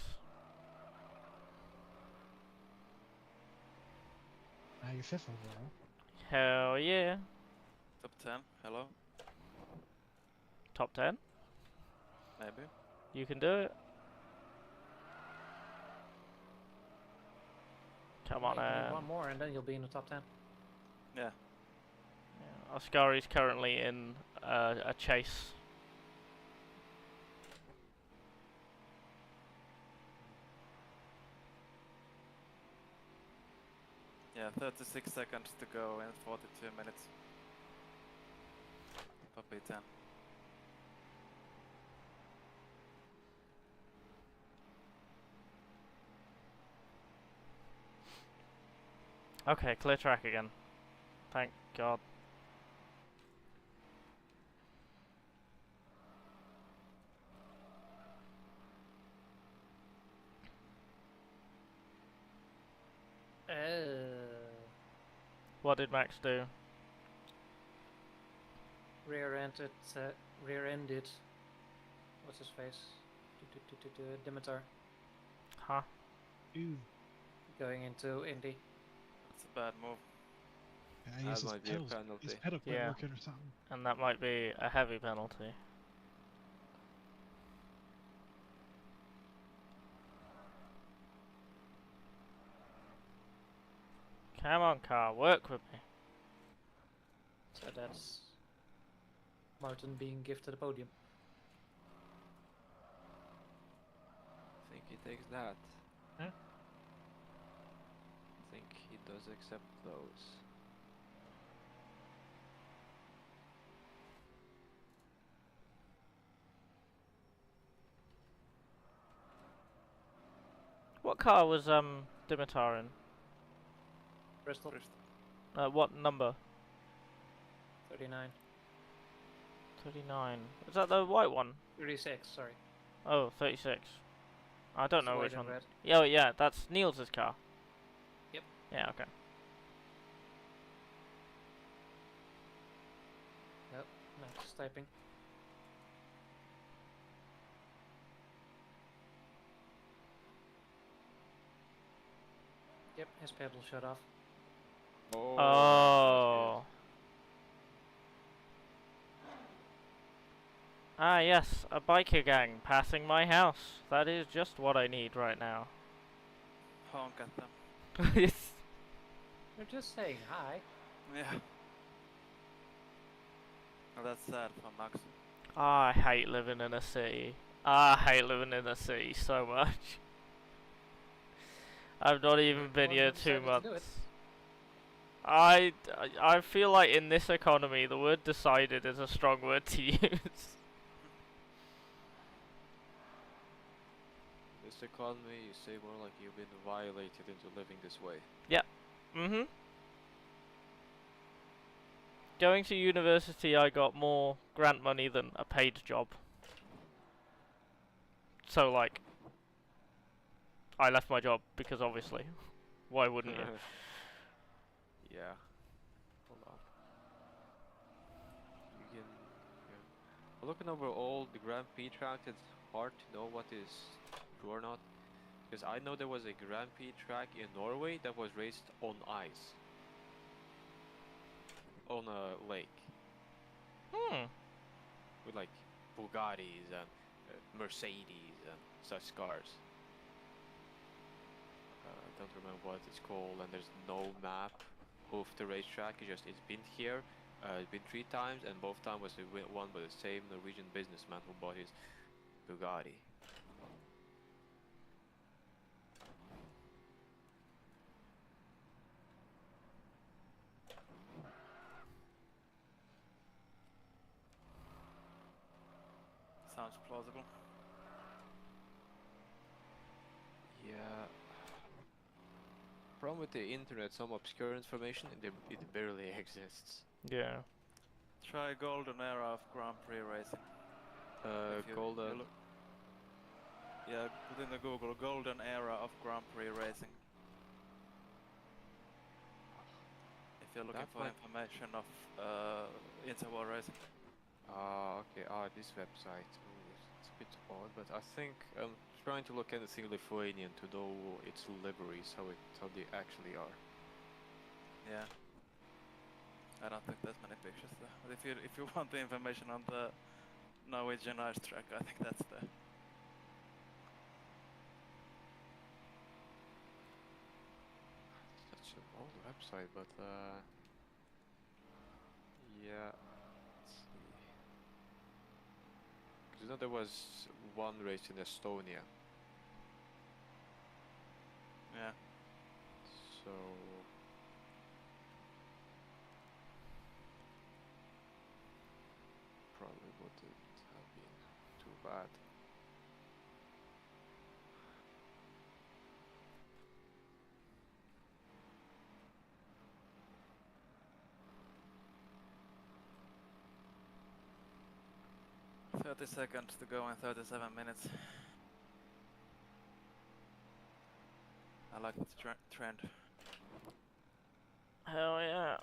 Now you're 5th overall. Hell yeah. Top 10. Hello. Top 10? Maybe. You can do it. Come on, one more and then you'll be in the top 10. Yeah. Ascari's currently in a chase. Yeah, 36 seconds to go in 42 minutes. Puppy 10. Okay, clear track again. Thank God. What did Max do? Rear-ended. What's his face? Dimitar. Huh? Ooh. Going into Indy. That's a bad move. I guess his pedal quit working or something. And that might be a heavy penalty. Come on, car, work with me. So that's Martin being gifted a podium. I think he takes that. Huh? I think he does accept those. What car was Dimitar in? Bristol. What number? 39. 39. Is that the white one? 36, sorry. Oh, 36. I don't It's know white which and one. red. Yeah, oh, yeah, that's Niels' car. Yep. Yeah, okay. Yep, Max is typing. Yep, his pedal shut off. Oh. Ah, yes, a biker gang passing my house. That is just what I need right now. Honk at them. They're just saying hi. Yeah. Oh, that's sad for Max. I hate living in a city. I hate living in a city so much. I've not even been here 2 months. I feel like in this economy the word decided is a strong word to use. This economy, you say more like you've been violated into living this way. Yeah. going to university, I got more grant money than a paid job. So, like, I left my job because obviously, why wouldn't you? Yeah. Hold on. You can. Yeah. Looking over all the Grand Prix tracks, it's hard to know what is true or not. Because I know there was a Grand Prix track in Norway that was raced on ice. On a lake. With like Bugattis and Mercedes and such cars. I don't remember what it's called, and there's no map of the racetrack. It's been here. It's been 3 times, and both times was won by the same Norwegian businessman who bought his Bugatti. Sounds plausible. Yeah. Problem with the internet, some obscure information, it barely exists. Yeah. Try golden era of Grand Prix racing. Golden. Yeah, put in the Google golden era of Grand Prix racing. If you're looking for information of interval racing. Okay. This website. It's a bit odd, but I think I'm trying to look anything Lithuanian to know its liveries, how they actually are. Yeah. I don't think there's many pictures there. But if you want the information on the Norwegian ice track, I think that's there. Such an old website, but yeah. Let's see. 'Cause you know there was one race in Estonia. Yeah. So probably wouldn't have been too bad. $30 to go in 37 minutes. I like the trend. Hell yeah.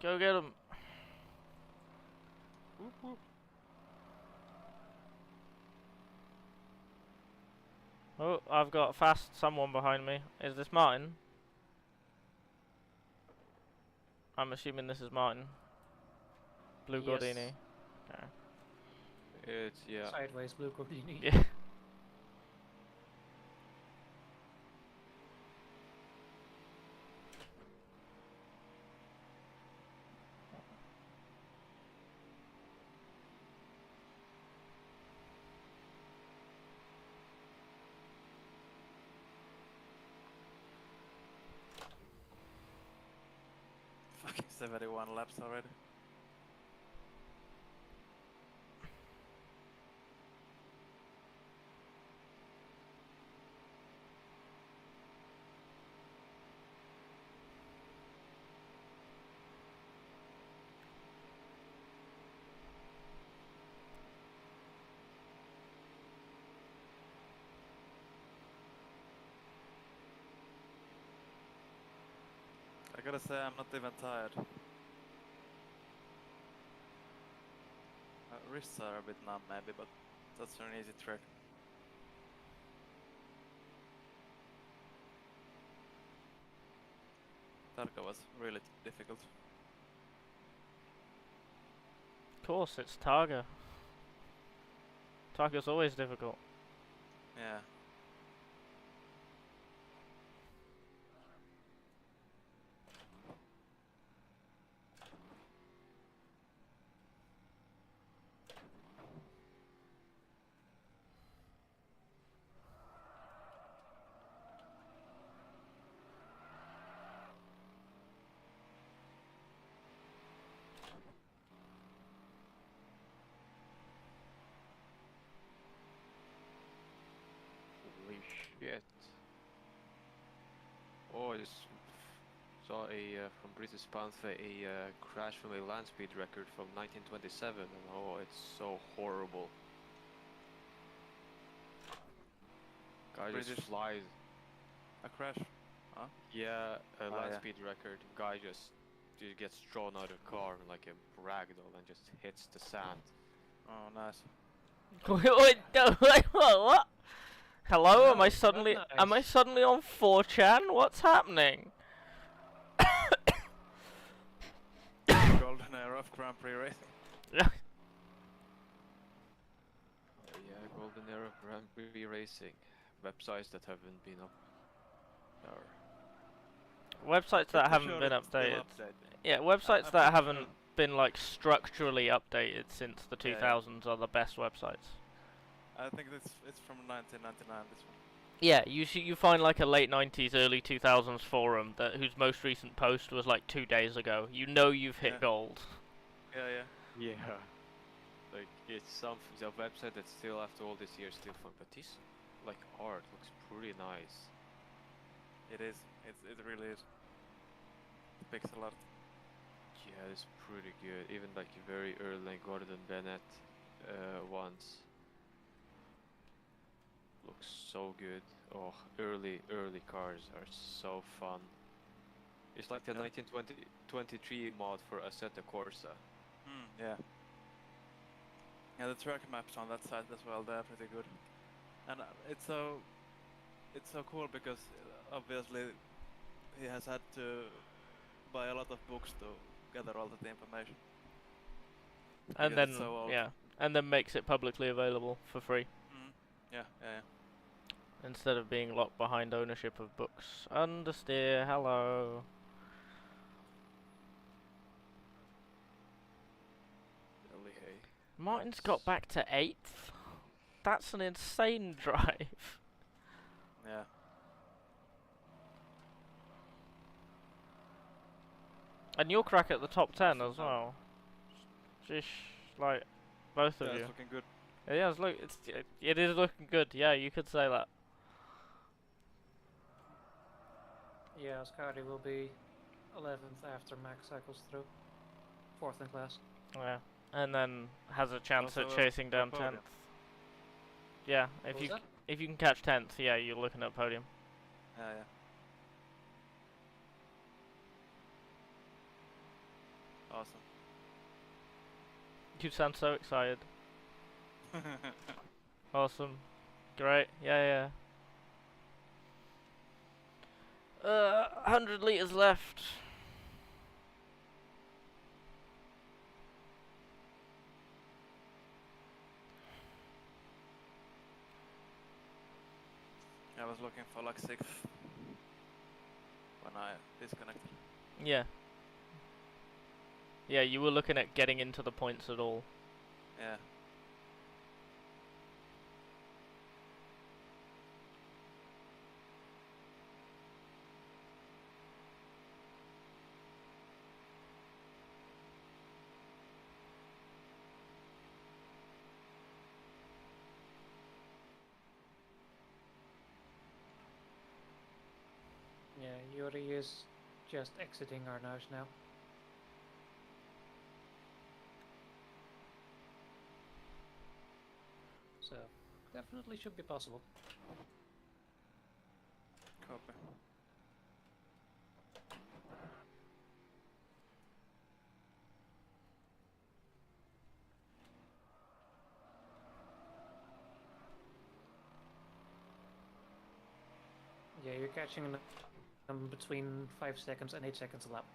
Go get him. Whoop, whoop. Oh, I've got someone behind me. Is this Martin? I'm assuming this is Martin. Blue Yes. Gordini. Okay. It's, yeah. Sideways blue Gordini. Yeah. Fucking 71 laps already. I gotta say, I'm not even tired. Wrists are a bit numb maybe, but that's an easy trick. Targa was really difficult. Of course, it's Targa. Targa's always difficult. Yeah. Holy shit. Oh, it's Saw from British Panther a crash from a land speed record from 1927, and oh, it's so horrible. Guy just flies. A crash? Huh? Yeah, a land yeah. speed record. Guy just gets thrown out of the car like a ragdoll and just hits the sand. Oh, nice. What? Hello? Oh, am I suddenly on 4chan? What's happening? Golden era of Grand Prix racing. Yeah. Yeah, golden era of Grand Prix racing. Websites that haven't been up. Websites that haven't been updated. Yeah, websites that haven't been like structurally updated since the 2000s are the best websites. I think it's from 1999. This one. Yeah, you find like a late 90s, early 2000s forum whose most recent post was like 2 days ago. You know you've hit gold. Yeah. Like it's something, a website that's still after all this years still fun, but this like art looks pretty nice. It is. It really is. Pixel art. Yeah, it's pretty good. Even like very early Gordon Bennett ones. Looks so good. Oh, early cars are so fun. It's like the 1923 mod for Assetto Corsa. Yeah. Yeah, the track maps on that side as well, they're pretty good. And it's so cool because obviously he has had to buy a lot of books to gather all the information. And then and then makes it publicly available for free. Yeah. Instead of being locked behind ownership of books. Understeer, hello. Martin's got back to 8th? That's an insane drive. Yeah. And you'll crack at the top 10 as well. Just like both of you. It's looking good. Yeah, it is looking good. Yeah, you could say that. Yeah, Scotty will be 11th after Max cycles through. 4th in class. Yeah, and then has a chance Also at chasing down podium. 10th. Yeah, What was that? if you can catch 10th, yeah, you're looking at podium. Yeah. Awesome. You sound so excited. Awesome. Great. Yeah. 100 litres left. I was looking for like 6th when I disconnected. Yeah. Yeah, you were looking at getting into the points at all. Yeah. Yeah, Yuri is just exiting Arnage now. So, definitely should be possible. Copy. Yeah, you're catching them between 5 seconds and 8 seconds a lap.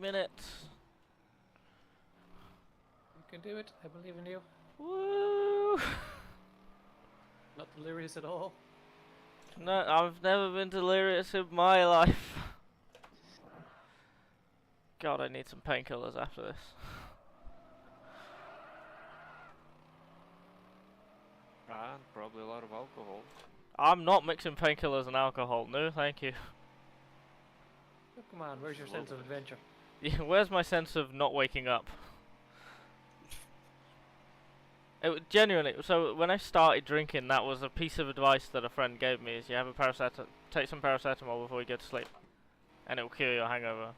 minutes. You can do it, I believe in you. Woo! Not delirious at all. No, I've never been delirious in my life. God, I need some painkillers after this. And probably a lot of alcohol. I'm not mixing painkillers and alcohol. No, thank you. Oh, come on, where's your sense of adventure? Yeah, where's my sense of not waking up? Genuinely, so when I started drinking, that was a piece of advice that a friend gave me: is you have a take some paracetamol before you go to sleep, and it will cure your hangover.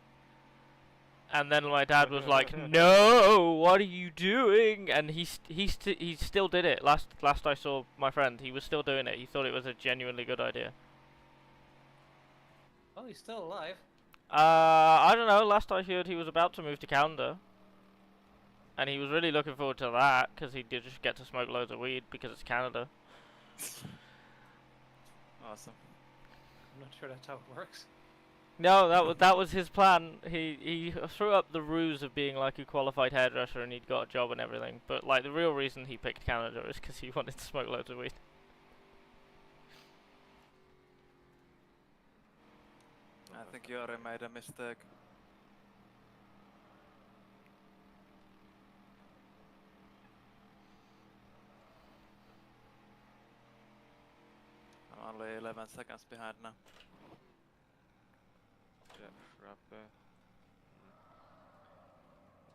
And then my dad was like, "No, what are you doing?" And he still did it. Last I saw my friend, he was still doing it. He thought it was a genuinely good idea. Oh, he's still alive. I don't know. Last I heard, he was about to move to Canada. And he was really looking forward to that, because he did just get to smoke loads of weed, because it's Canada. Awesome. I'm not sure that's how it works. No, that was his plan. He threw up the ruse of being like a qualified hairdresser, and he'd got a job and everything. But like the real reason he picked Canada is because he wanted to smoke loads of weed. I think Yori made a mistake. I'm only 11 seconds behind now. Jeff Rapper.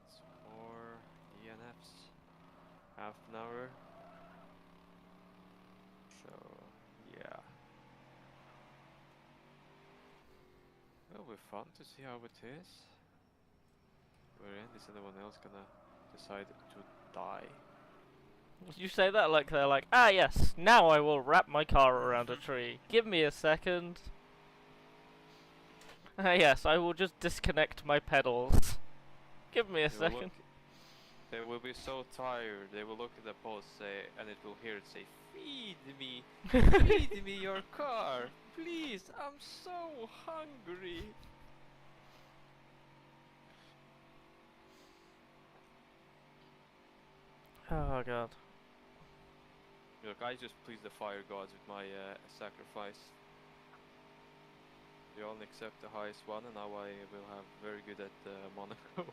It's 4 ENFs. Half an hour. So, yeah. It'll be fun to see how it is. We're in. Is anyone else gonna decide to die? You say that like they're like, ah yes, now I will wrap my car around a tree. Give me a second. Ah yes, I will just disconnect my pedals. Give me a second. They will be so tired, they will look at the post say, and it will hear it say, "Feed me! Feed me your car! Please, I'm so hungry!" Oh god. Look, I just please the fire gods with my sacrifice. They only accept the highest one, and now I will have very good at Monaco.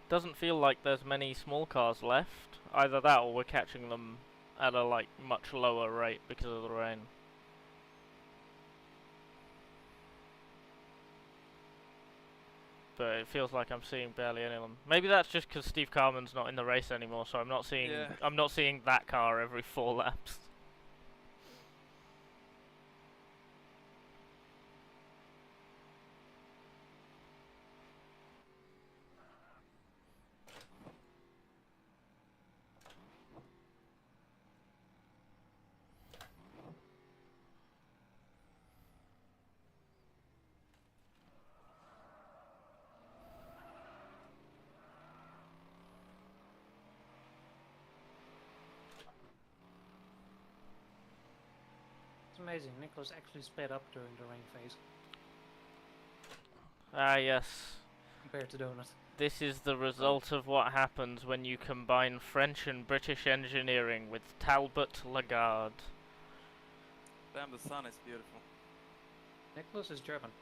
Doesn't feel like there's many small cars left. Either that or we're catching them at a like much lower rate because of the rain. But it feels like I'm seeing barely any of them. Maybe that's just because Steve Carman's not in the race anymore, so I'm not seeing that car every 4 laps. It's amazing. Nicholas actually sped up during the rain phase. Ah yes. Compared to Donut. This is the result of what happens when you combine French and British engineering with Talbot Lagarde. Damn, the sun is beautiful. Nicholas is German.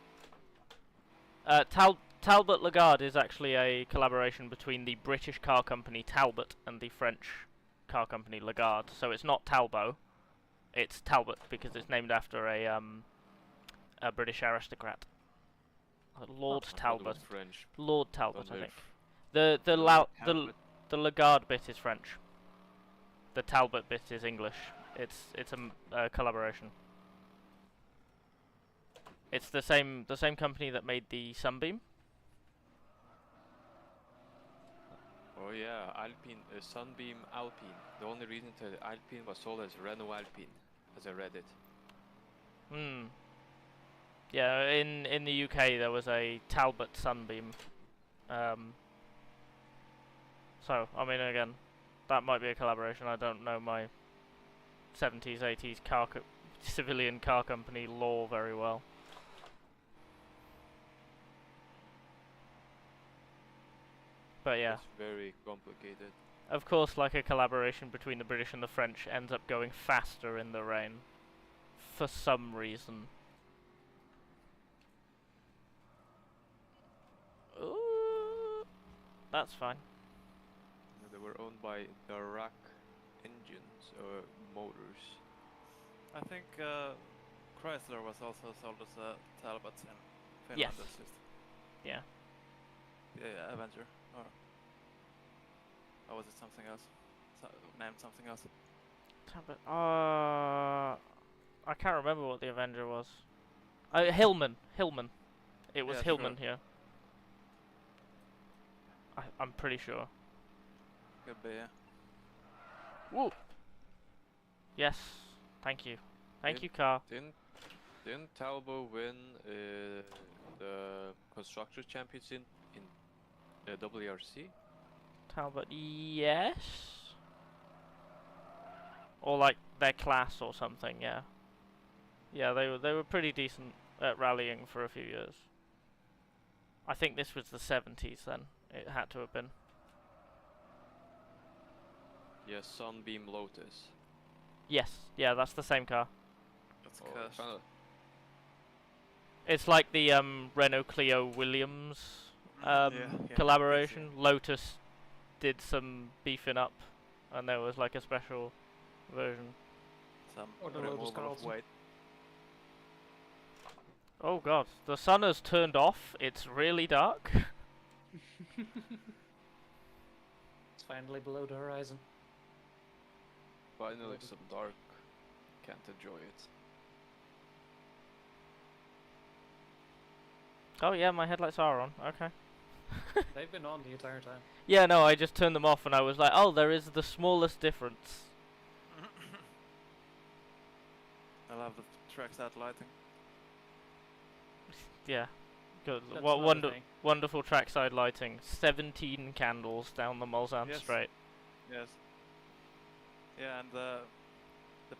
Talbot Lagarde is actually a collaboration between the British car company Talbot and the French car company Lagarde. So it's not Talbot, it's Talbot because it's named after a British aristocrat. Lord Talbot. French. Lord Talbot, I Don't think. Talbot. The Lagarde bit is French. The Talbot bit is English. It's a collaboration. It's the same company that made the Sunbeam. Oh yeah, Alpine, Sunbeam Alpine. The only reason the Alpine was sold as Renault Alpine, as I read it. Hmm. Yeah, in the UK there was a Talbot Sunbeam. So, I mean, again, that might be a collaboration. I don't know my 70s, 80s civilian car company lore very well. But yeah. It's very complicated. Of course, like a collaboration between the British and the French ends up going faster in the rain. For some reason. Ooh, that's fine. They were owned by Darracq engines or motors. I think Chrysler was also sold as a Talbot in Finland. Yes. At least. Yeah. Yeah, Avenger. Or was it something else? Named something else? Talbot. I can't remember what the Avenger was. Hillman. Hillman. It was Yeah, Hillman sure. here. I'm pretty sure. Could be, yeah. Woo! Yes. Thank you. Thank you, car. Didn't Talbot win the Constructors Championship in WRC? Talbot, yes. Or like their class or something, yeah. Yeah, they were pretty decent at rallying for a few years. I think this was the 70s then. It had to have been. Yes, Sunbeam Lotus. Yes, yeah, that's the same car. That's Oh, cursed. kinda- It's like the Renault Clio Williams Yeah, collaboration. Lotus did some beefing up, and there was like a special version. Some Or the Lotus removal of Carlson. weight. Oh god, the sun has turned off. It's really dark. It's finally below the horizon. Finally some dark. Can't enjoy it. Oh yeah, my headlights are on. Okay. They've been on the entire time. Yeah, no, I just turned them off and I was like, oh, there is the smallest difference. I love the trackside lighting. Yeah. Good. That's What another thing. wonderful trackside lighting. 17 candles down the Mulsanne Yes. straight. Yes. Yeah, and the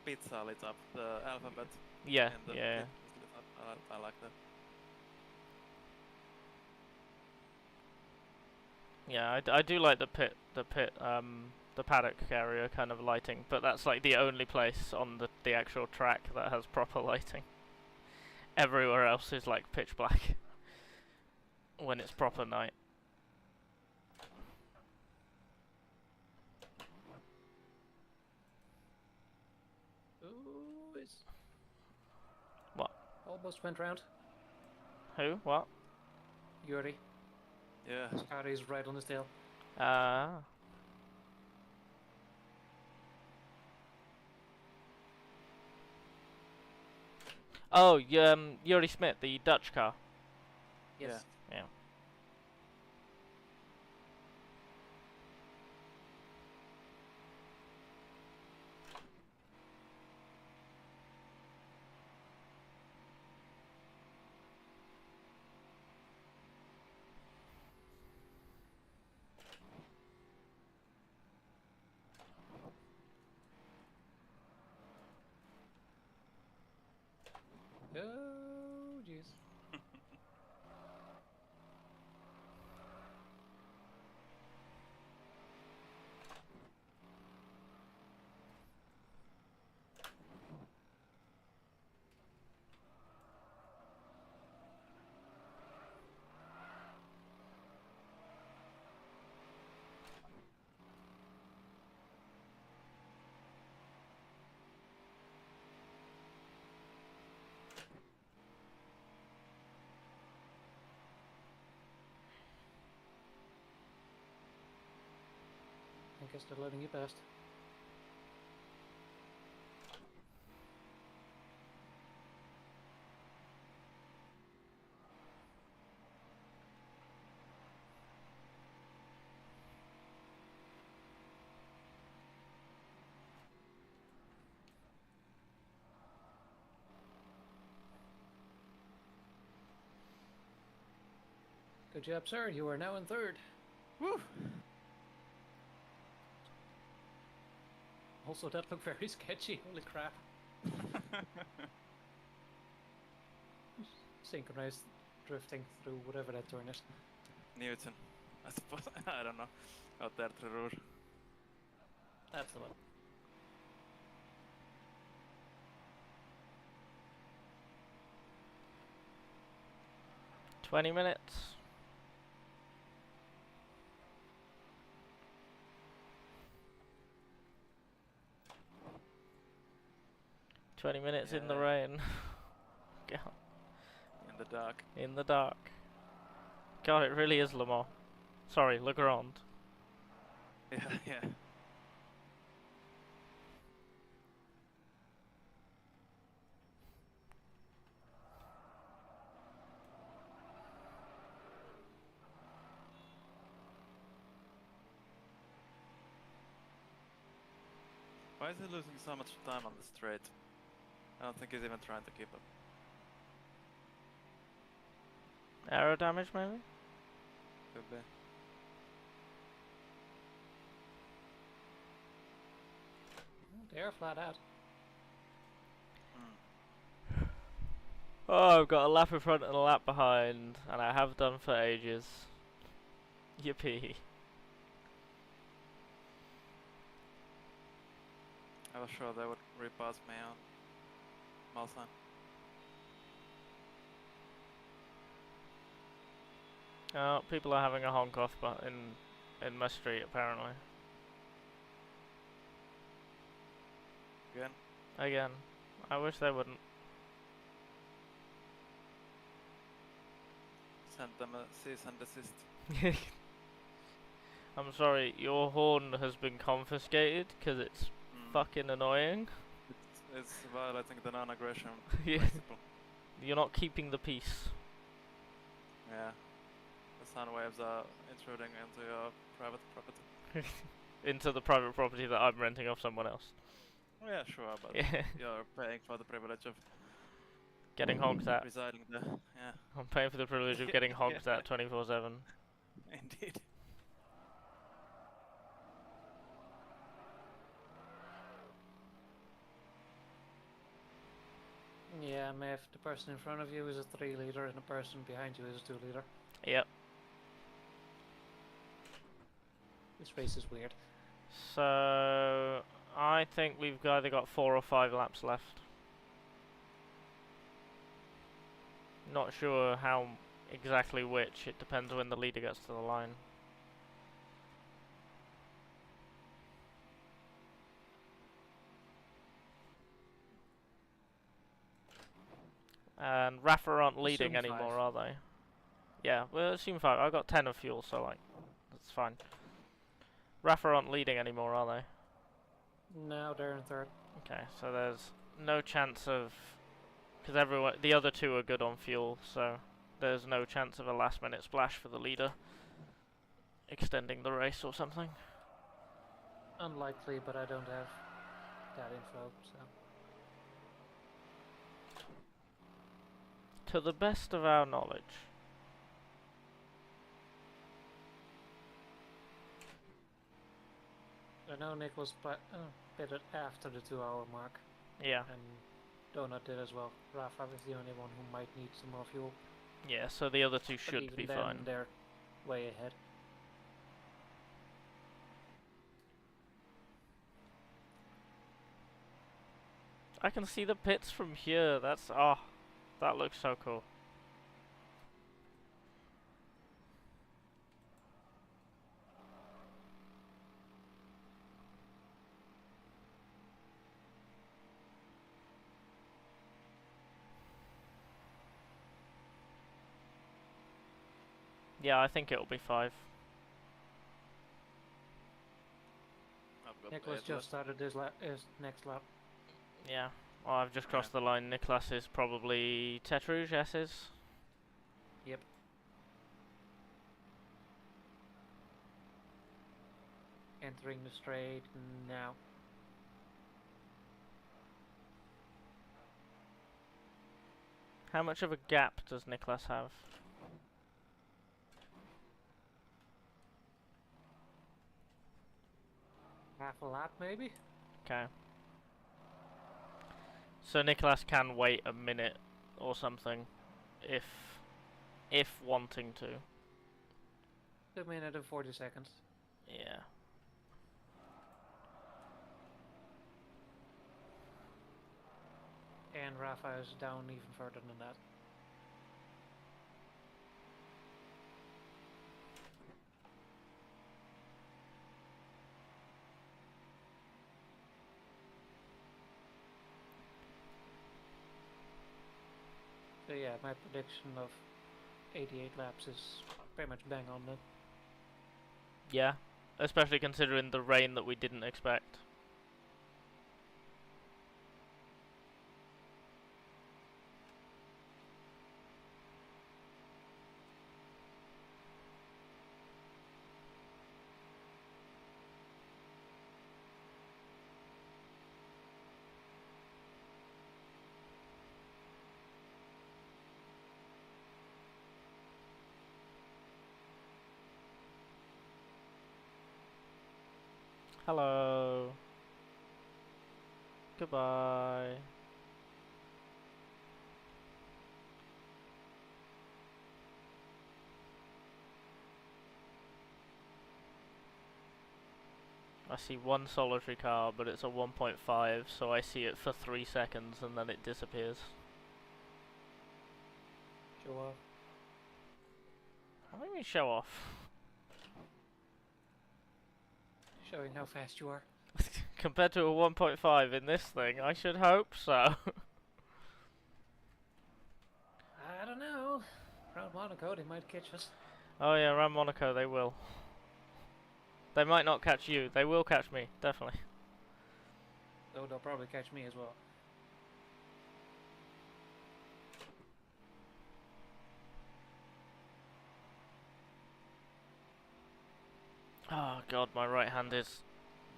pizza lit up, the alphabet. Yeah, and the yeah. pit is lit up. I like that. Yeah, I do like the paddock area kind of lighting, but that's like the only place on the actual track that has proper lighting. Everywhere else is like pitch black when it's proper night. Ooh, it's What? almost went round. Who? What? Yuri. Yeah. Scotty's right on his tail. Oh, Yuri Smith, the Dutch car. Yes. Yeah. Oh, jeez. I guess they're letting you past. Good job, sir. You are now in third. Woo! Also, that looked very sketchy. Holy crap. Synchronized drifting through whatever that turn is. Newton. I suppose. I don't know. Out there to root. That's the one. $20. 20 minutes in the rain. God. In the dark. In the dark. God, it really is Le Mans. Sorry, Le Grande. Yeah, yeah. Why is he losing so much time on the straight? I don't think he's even trying to keep up. Aero damage, maybe? Could be. They're flat out. Oh, I've got a lap in front and a lap behind, and I have done for ages. Yippee. I was sure they would repass me on Malsan. Oh, people are having a honk off but in my street, apparently. Again? Again. I wish they wouldn't. Send them a cease and desist. I'm sorry, your horn has been confiscated because it's fucking annoying. It's violating the non-aggression Yeah. principle. You're not keeping the peace. Yeah. The sound waves are intruding into your private property. Into the private property that I'm renting off someone else. Yeah, sure, but Yeah. you're paying for the privilege of Getting honked at. residing there. Yeah. I'm paying for the privilege of getting honked at 24/7. Indeed. Yeah, Mev, the person in front of you is a 3 liter and the person behind you is a 2 liter. Yep. This race is weird. So I think we've either got 4 or 5 laps left. Not sure how exactly which. It depends when the leader gets to the line. And Rafa aren't leading Assume anymore, 5. are they? Yeah, well, assume 5. I've got 10 of fuel, so like, that's fine. Rafa aren't leading anymore, are they? No, they're in 3rd. Okay, so there's no chance of, because everyone, the other 2 are good on fuel, so there's no chance of a last-minute splash for the leader, extending the race or something. Unlikely, but I don't have that info, so. To the best of our knowledge. I know Nick was pitted after the 2-hour mark. Yeah. And Donut did as well. Rafa is the only one who might need some more fuel. Yeah, so the other 2 But should even be then, fine. They're way ahead. I can see the pits from here. That's, oh, that looks so cool. Yeah, I think it'll be 5. Nicholas just started his next lap. Yeah. Well, I've just crossed the line. Nicholas is probably Tetrouge, S's. Yep. Entering the straight now. How much of a gap does Nicholas have? Half a lap, maybe? Okay. So Nicholas can wait a minute or something, if wanting to. 2 minutes and 40 seconds. Yeah. And Rafa is down even further than that. So yeah, my prediction of 88 laps is pretty much bang on then. Yeah, especially considering the rain that we didn't expect. Hello. Goodbye. I see one solitary car, but it's a 1.5, so I see it for 3 seconds and then it disappears. Show off. How do you mean show off? Showing how fast you are. Compared to a 1.5 in this thing, I should hope so. I don't know. Around Monaco, they might catch us. Oh yeah, around Monaco they will. They might not catch you, they will catch me, definitely. Though they'll probably catch me as well. Oh god, my right hand is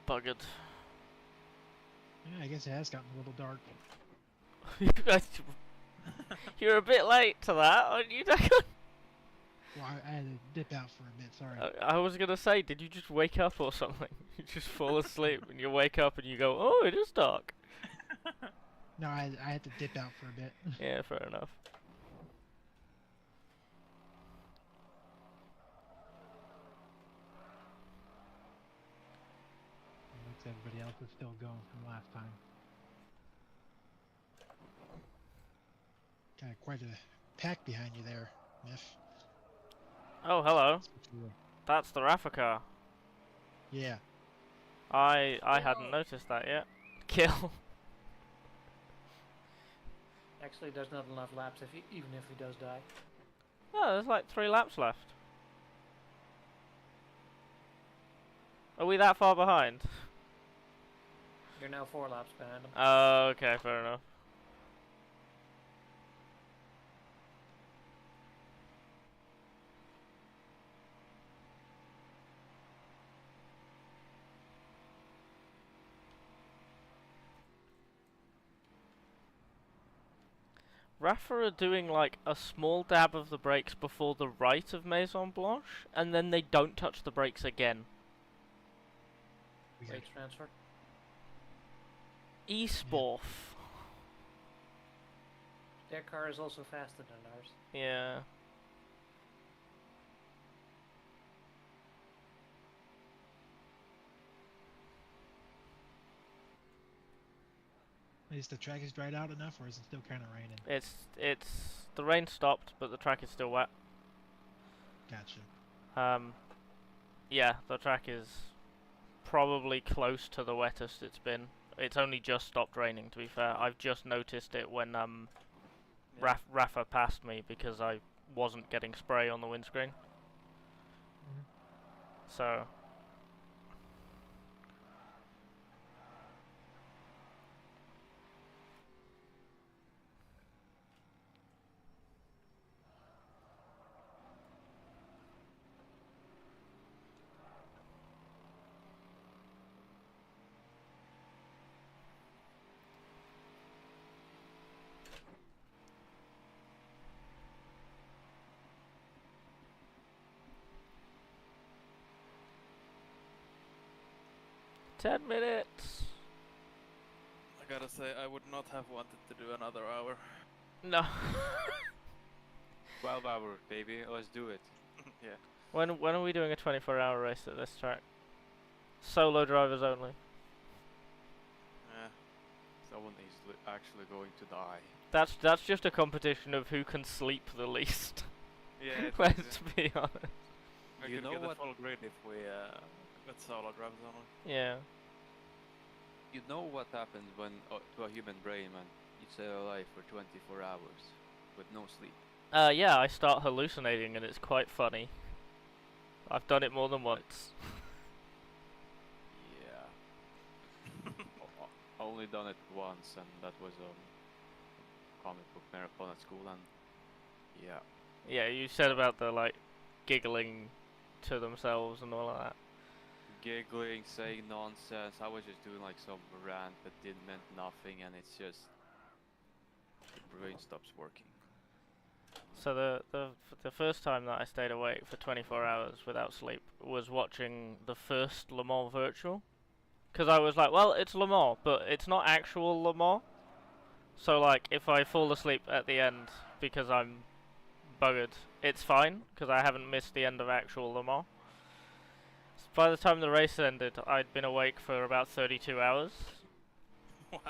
buggered. Yeah, I guess it has gotten a little dark. You're a bit late to that, aren't you, Declan? Well, I had to dip out for a bit, sorry. I was gonna say, did you just wake up or something? You just fall asleep and you wake up and you go, oh, it is dark. No, I had to dip out for a bit. Yeah, fair enough. Looks everybody else is still going from last time. Got quite a pack behind you there, Miff. Oh, hello. That's the RFactor. Yeah. I hadn't noticed that yet. Kill. Actually, there's not enough laps even if he does die. Oh, there's like 3 laps left. Are we that far behind? You're now 4 laps behind him. Oh, okay, fair enough. Rafa are doing like a small dab of the brakes before the right of Maison Blanche, and then they don't touch the brakes again. Brakes transfer. Esporf. Their car is also faster than ours. Yeah. Is the track is dried out enough, or is it still kind of raining? It's the rain stopped, but the track is still wet. Gotcha. Yeah, the track is probably close to the wettest it's been. It's only just stopped raining, to be fair. I've just noticed it when Rafa passed me because I wasn't getting spray on the windscreen. So. Ten minutes. I gotta say, I would not have wanted to do another hour. No. 12 hours, baby. Let's do it. Yeah. When are we doing a 24-hour race at this track? Solo drivers only. Yeah. Someone is actually going to die. That's just a competition of who can sleep the least. Yeah. Let's be honest. We You could know get what? a full grid if we got solo drivers only. Yeah. You know what happens when to a human brain when you stay alive for 24 hours with no sleep? Yeah, I start hallucinating and it's quite funny. I've done it more than once. Yeah. Only done it once, and that was comic book marathon at school, and yeah. Yeah, you said about the like giggling to themselves and all of that. Giggling, saying nonsense. I was just doing like some rant that didn't meant nothing, and it's just the brain stops working. So the first time that I stayed awake for 24 hours without sleep was watching the first Le Mans Virtual. Because I was like, well, it's Le Mans, but it's not actual Le Mans. So like, if I fall asleep at the end because I'm buggered, it's fine, because I haven't missed the end of actual Le Mans. So by the time the race ended, I'd been awake for about 32 hours. Wow.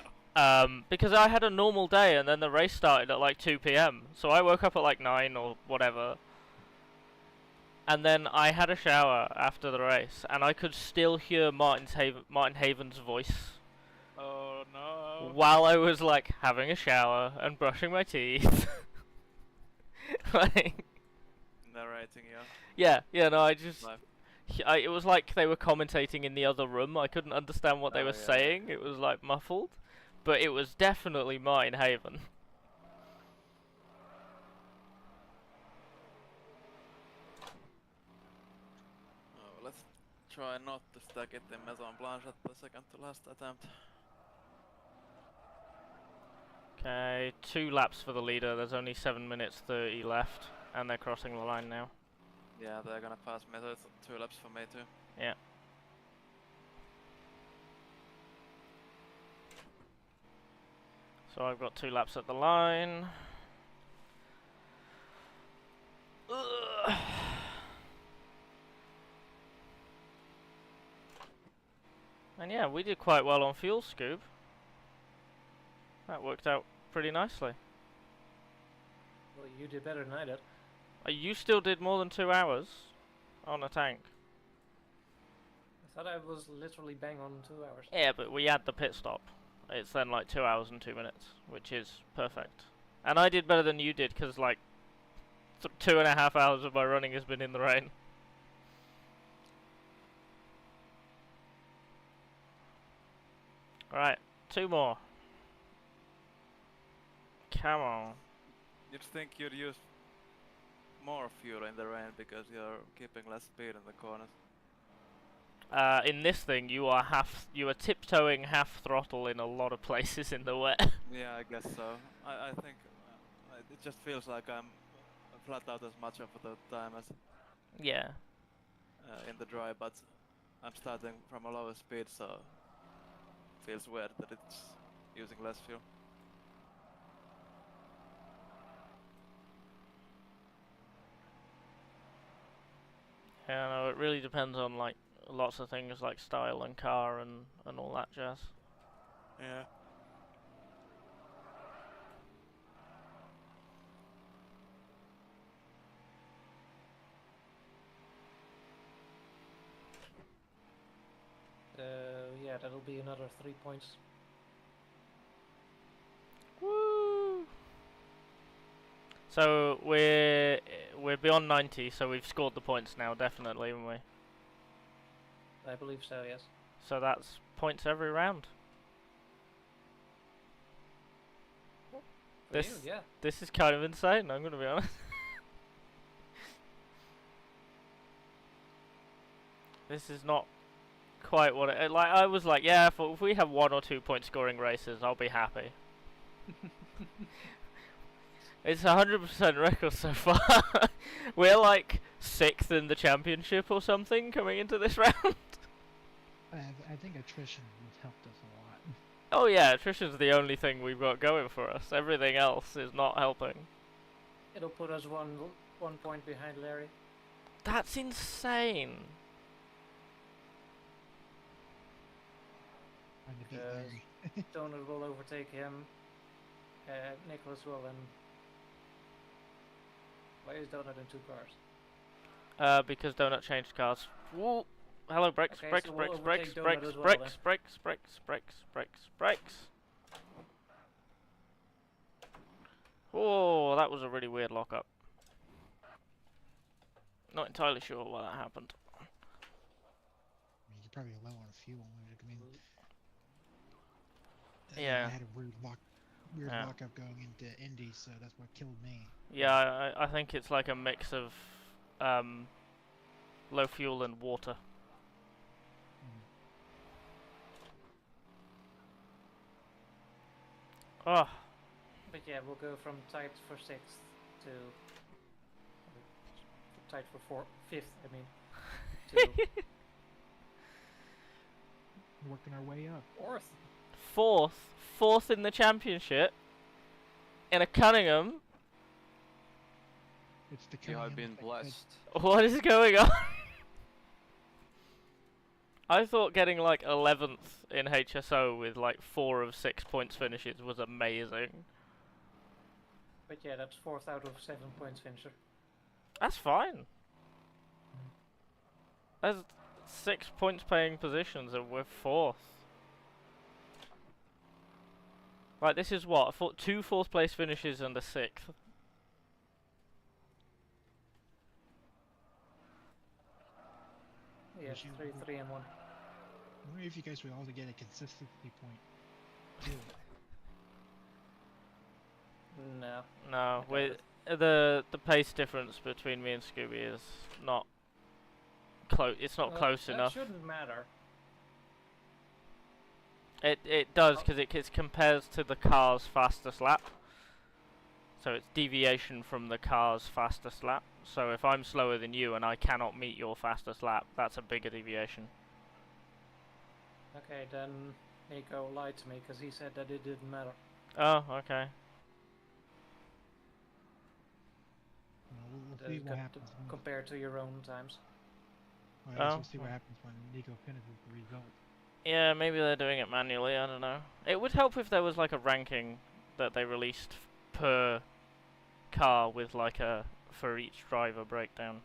Because I had a normal day and then the race started at like 2 PM. So I woke up at like 9 or whatever. And then I had a shower after the race and I could still hear Martin Haven's voice. Oh no. While I was like having a shower and brushing my teeth. Like, Narrating, yeah. Yeah, no, I just... Live. It was like they were commentating in the other room. I couldn't understand what they were yeah. saying. It was like muffled. But it was definitely Martin Haven. Oh, let's try not to stack it in Maison Blanche at the second to last attempt. Okay, 2 laps for the leader. There's only 7 minutes 30 left. And they're crossing the line now. Yeah, they're gonna pass me, so it's 2 laps for me too. Yeah. So I've got 2 laps at the line. Ugh. And yeah, we did quite well on fuel scoop. That worked out pretty nicely. Well, you did better than I did. You still did more than 2 hours on a tank. I thought I was literally bang on 2 hours. Yeah, but we had the pit stop. It's then like 2 hours and 2 minutes, which is perfect. And I did better than you did, because like 2.5 hours of my running has been in the rain. Alright, 2 more. Come on. You'd think you'd use more fuel in the rain because you're keeping less speed in the corners. In this thing, you are tiptoeing half throttle in a lot of places in the wet. Yeah, I guess so. I think it just feels like I'm flat out as much of the time as Yeah. in the dry, but I'm starting from a lower speed, so it feels weird that it's using less fuel. Yeah, no, it really depends on like lots of things like style and car and all that jazz. Yeah. Yeah, that'll be another 3 points. Woo! So we're beyond 90, so we've scored the points now, definitely, haven't we? I believe so, yes. So that's points every round. For you, yeah. This is kind of insane, I'm gonna be honest. This is not quite what it like. I was like, yeah, if we have 1 or 2 point scoring races, I'll be happy. It's 100% record so far. We're like 6th in the championship or something coming into this round. I think attrition has helped us a lot. Oh yeah, attrition's the only thing we've got going for us. Everything else is not helping. It'll put us one point behind Larry. That's insane. Trying to beat Larry. Donut will overtake him. Nicholas will, and why is Donut in 2 cars? Because Donut changed cars. Whoa. Hello, brakes, Okay, brakes, so we'll brakes, overtake brakes, Donut brakes, as well, brakes, then. brakes, brakes, brakes, brakes, brakes. Oh, that was a really weird lockup. Not entirely sure why that happened. You're probably low on fuel. I mean, Yeah. I had a weird lockup going into Indy, so that's what killed me. Yeah, I think it's like a mix of low fuel and water. Oh. But yeah, we'll go from tight for 6th to tight for 5th. I mean, to Working our way up. 4th. Fourth in the championship in a Cunningham. It's the Yeah, Cunningham I've been effect. blessed. What is going on? I thought getting like 11th in HSO with like 4 of 6 points finishes was amazing. But yeah, that's 4th out of 7 points finisher. That's fine. There's 6 points paying positions and we're 4th. Right, this is what? 2 4th place finishes and a 6th. Yes, 3, 3, and 1. I wonder if you guys would all get a consistency point. No. No, the pace difference between me and Scooby is not close. It's not close that enough. Shouldn't matter. It does because it compares to the car's fastest lap. So it's deviation from the car's fastest lap. So if I'm slower than you and I cannot meet your fastest lap, that's a bigger deviation. Okay, then Nico lied to me because he said that it didn't matter. Oh, okay. We'll That see is what got happens. compared to your own times. Well, I guess we'll see what happens when Nico finishes the result. Yeah, maybe they're doing it manually, I don't know. It would help if there was like a ranking that they released per car with like a for each driver breakdown.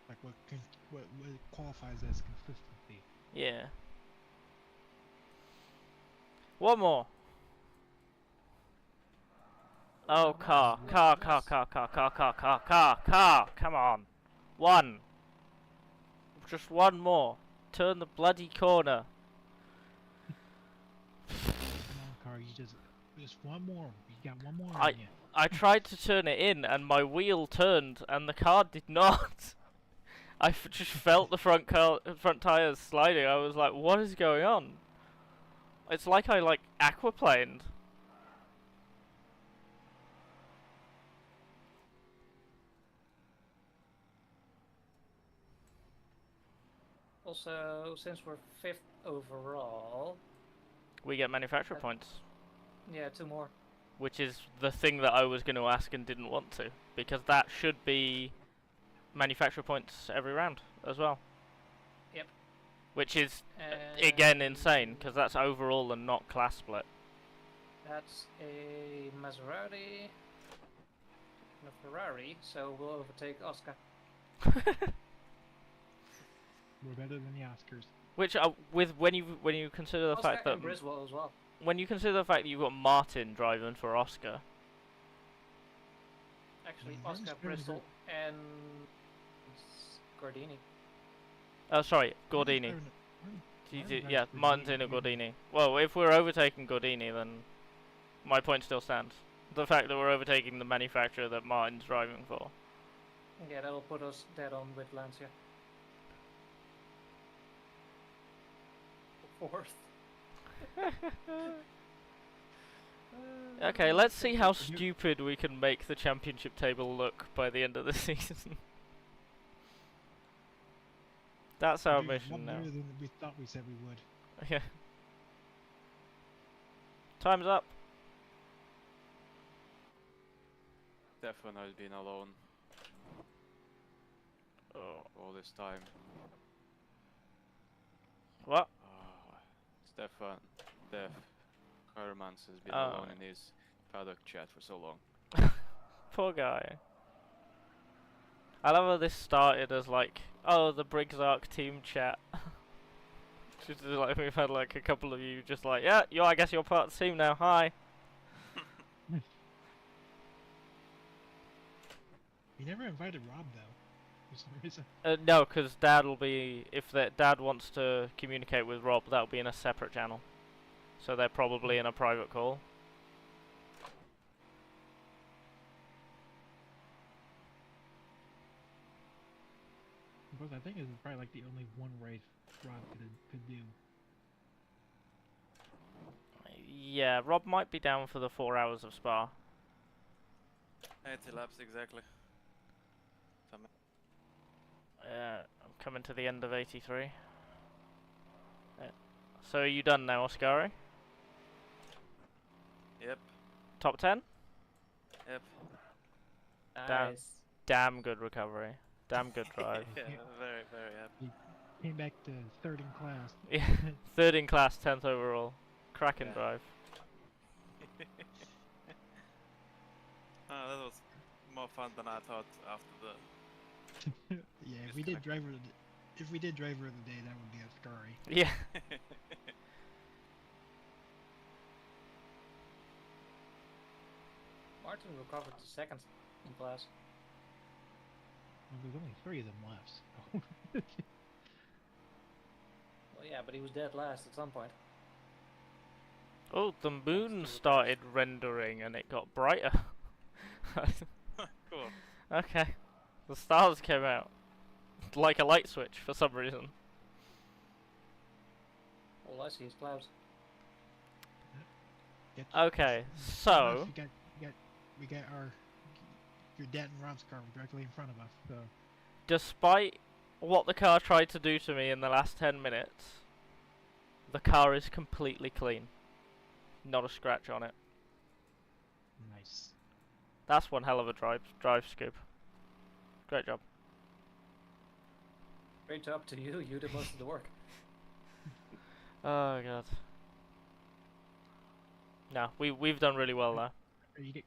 Like what qualifies as consistency. Yeah. One more. Oh, car. Come on. One. Just one more. Turn the bloody corner. Come on, car. You just one more. You got one more. I tried to turn it in and my wheel turned and the car did not. I just felt the front tires sliding. I was like, what is going on? It's like I aquaplaned. Also, since we're 5th overall, We get manufacturer points. Yeah, 2 more. Which is the thing that I was going to ask and didn't want to. Because that should be manufacturer points every round as well. Yep. Which is, again, insane, because that's overall and not class split. That's a Maserati and a Ferrari, so we'll overtake Oscar. We're better than the Oscars. Which, when you consider the Oscar fact that and Briswell as well. when you consider the fact that you've got Martin driving for Oscar. Actually, Oscar, Bristol, and Gordini. Oh, sorry, Gordini. Yeah, Martin and Gordini. Well, if we're overtaking Gordini, then my point still stands. The fact that we're overtaking the manufacturer that Martin's driving for. Yeah, that'll put us dead on with Lancia. 4th. Okay, let's see how stupid we can make the championship table look by the end of the season. That's our mission now. Better than we thought we said we would. Yeah. Time's up. Definitely been alone. all this time. What? Stefan, Def, Hermans has been Oh. alone in his paddock chat for so long. Poor guy. I love how this started as like, oh, the Briggs Arc team chat. Just like we've had like a couple of you just like, yeah, I guess you're part of the team now. Hi. You never invited Rob though, for some reason. No, because Dad will be, if Dad wants to communicate with Rob, that'll be in a separate channel. So they're probably in a private call. Because I think this is probably like the only one race Rob could do. Yeah, Rob might be down for the 4 hours of Spa. 80 laps exactly. I'm coming to the end of 83. Yeah. So are you done now, Oscari? Yep. Top 10? Yep. Nice. Damn good recovery. Damn good drive. Yeah, very, very happy. Came back to third in class. Yeah, third in class, 10th overall. Cracking Yeah. drive. That was more fun than I thought after the. Yeah, if we did driver of the day, that would be Oscari. Yeah. Martin recovered to second in class. Well, there's only 3 of them left. So. Well, yeah, but he was dead last at some point. Oh, the moon started rendering and it got brighter. Cool. Okay. The stars came out. Like a light switch for some reason. All I see is clouds. Okay, so we got your dad and Rob's car directly in front of us. So despite what the car tried to do to me in the last 10 minutes, the car is completely clean. Not a scratch on it. nice. That's one hell of a drive scoop. Great job. Great job to you. You did most of the work. Oh god. No, we've done really well there. You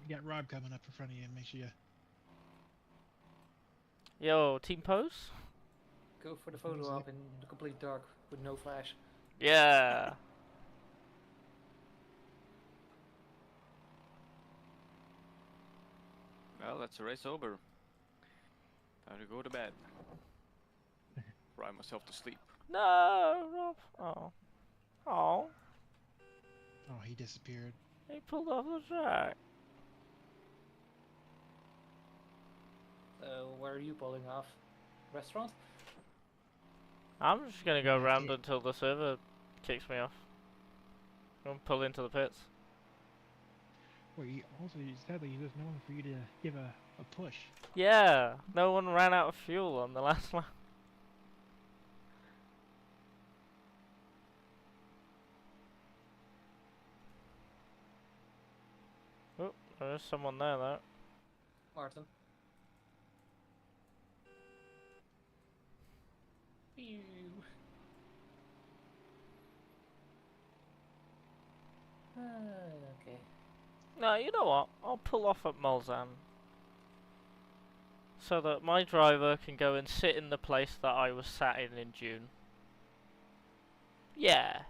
got Rob coming up in front of you. Make sure you. Yo, team pose? Go for the photo op in the complete dark with no flash. Yeah. Well, that's a race over. Time to go to bed. Cry myself to sleep. No, Rob. Oh. Oh. Oh, he disappeared. He pulled off the track. So, where are you pulling off? Restaurant? I'm just gonna go around until the server kicks me off. I'm gonna pull into the pits. Well, sadly, there's no one for you to give a push. Yeah, no one ran out of fuel on the last one. Oh, there's someone there though. Martin. Pew. Okay. No, you know what? I'll pull off at Mulsanne. So that my driver can go and sit in the place that I was sat in June. Yeah.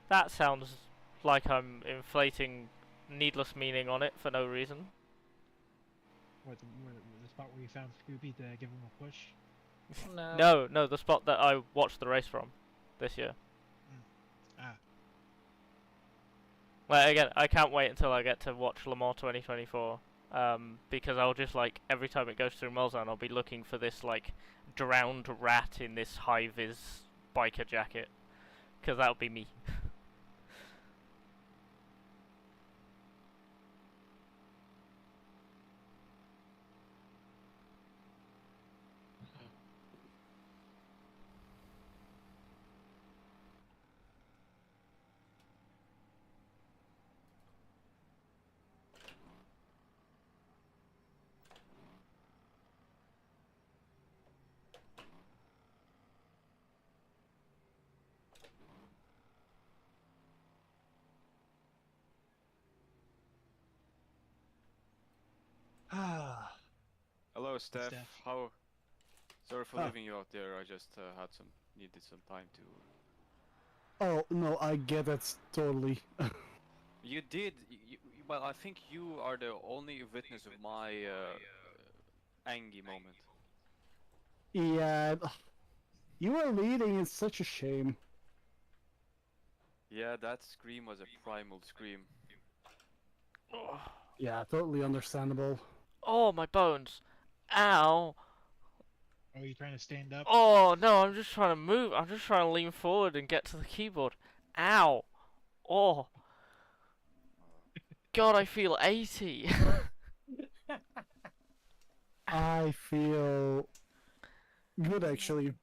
That sounds like I'm inflating needless meaning on it for no reason. What, the spot where you found Scooby to give him a push? No. No, the spot that I watched the race from this year. Ah. Well, again, I can't wait until I get to watch Le Mans 2024, because I'll just, like, every time it goes through Mulsanne, I'll be looking for this, like, drowned rat in this high-vis biker jacket, because that'll be me. Steph. Steph. How? Sorry for leaving you out there. I just needed some time to. Oh no, I get it totally. You did. Well, I think you are the only witness of my Angie moment. Yeah, you were leading. It's such a shame. Yeah, that scream was a primal scream. Yeah, totally understandable. Oh, my bones. Ow. Are you trying to stand up? Oh, no, I'm just trying to move. I'm just trying to lean forward and get to the keyboard. Ow. Oh. God, I feel 80. I feel good, actually.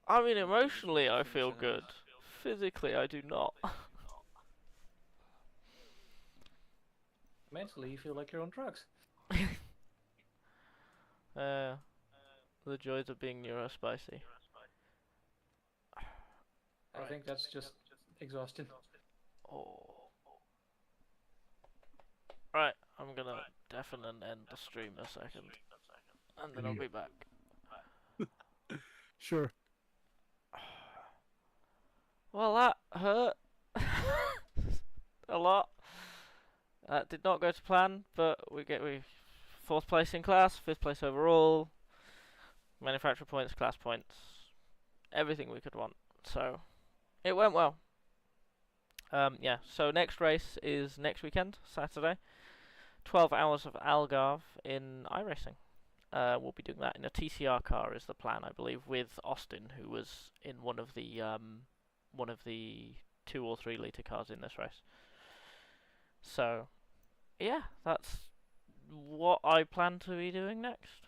I mean, emotionally, I feel good. Physically, I do not. Mentally, you feel like you're on drugs. The joys of being neurospicy. I think that's just exhausting. Oh. Right, I'm gonna definitely end the stream a second, and then I'll be back. Sure. Well, that hurt a lot. That did not go to plan, but we 4th place in class, 5th place overall, manufacturer points, class points, everything we could want. So it went well. Yeah. So next race is next weekend, Saturday. 12 hours of Algarve in iRacing. We'll be doing that in a TCR car is the plan, I believe, with Austin, who was in one of the 2 or 3 litre cars in this race. So, yeah, that's what I plan to be doing next.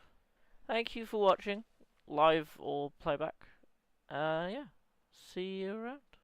Thank you for watching, live or playback. Yeah, see you around.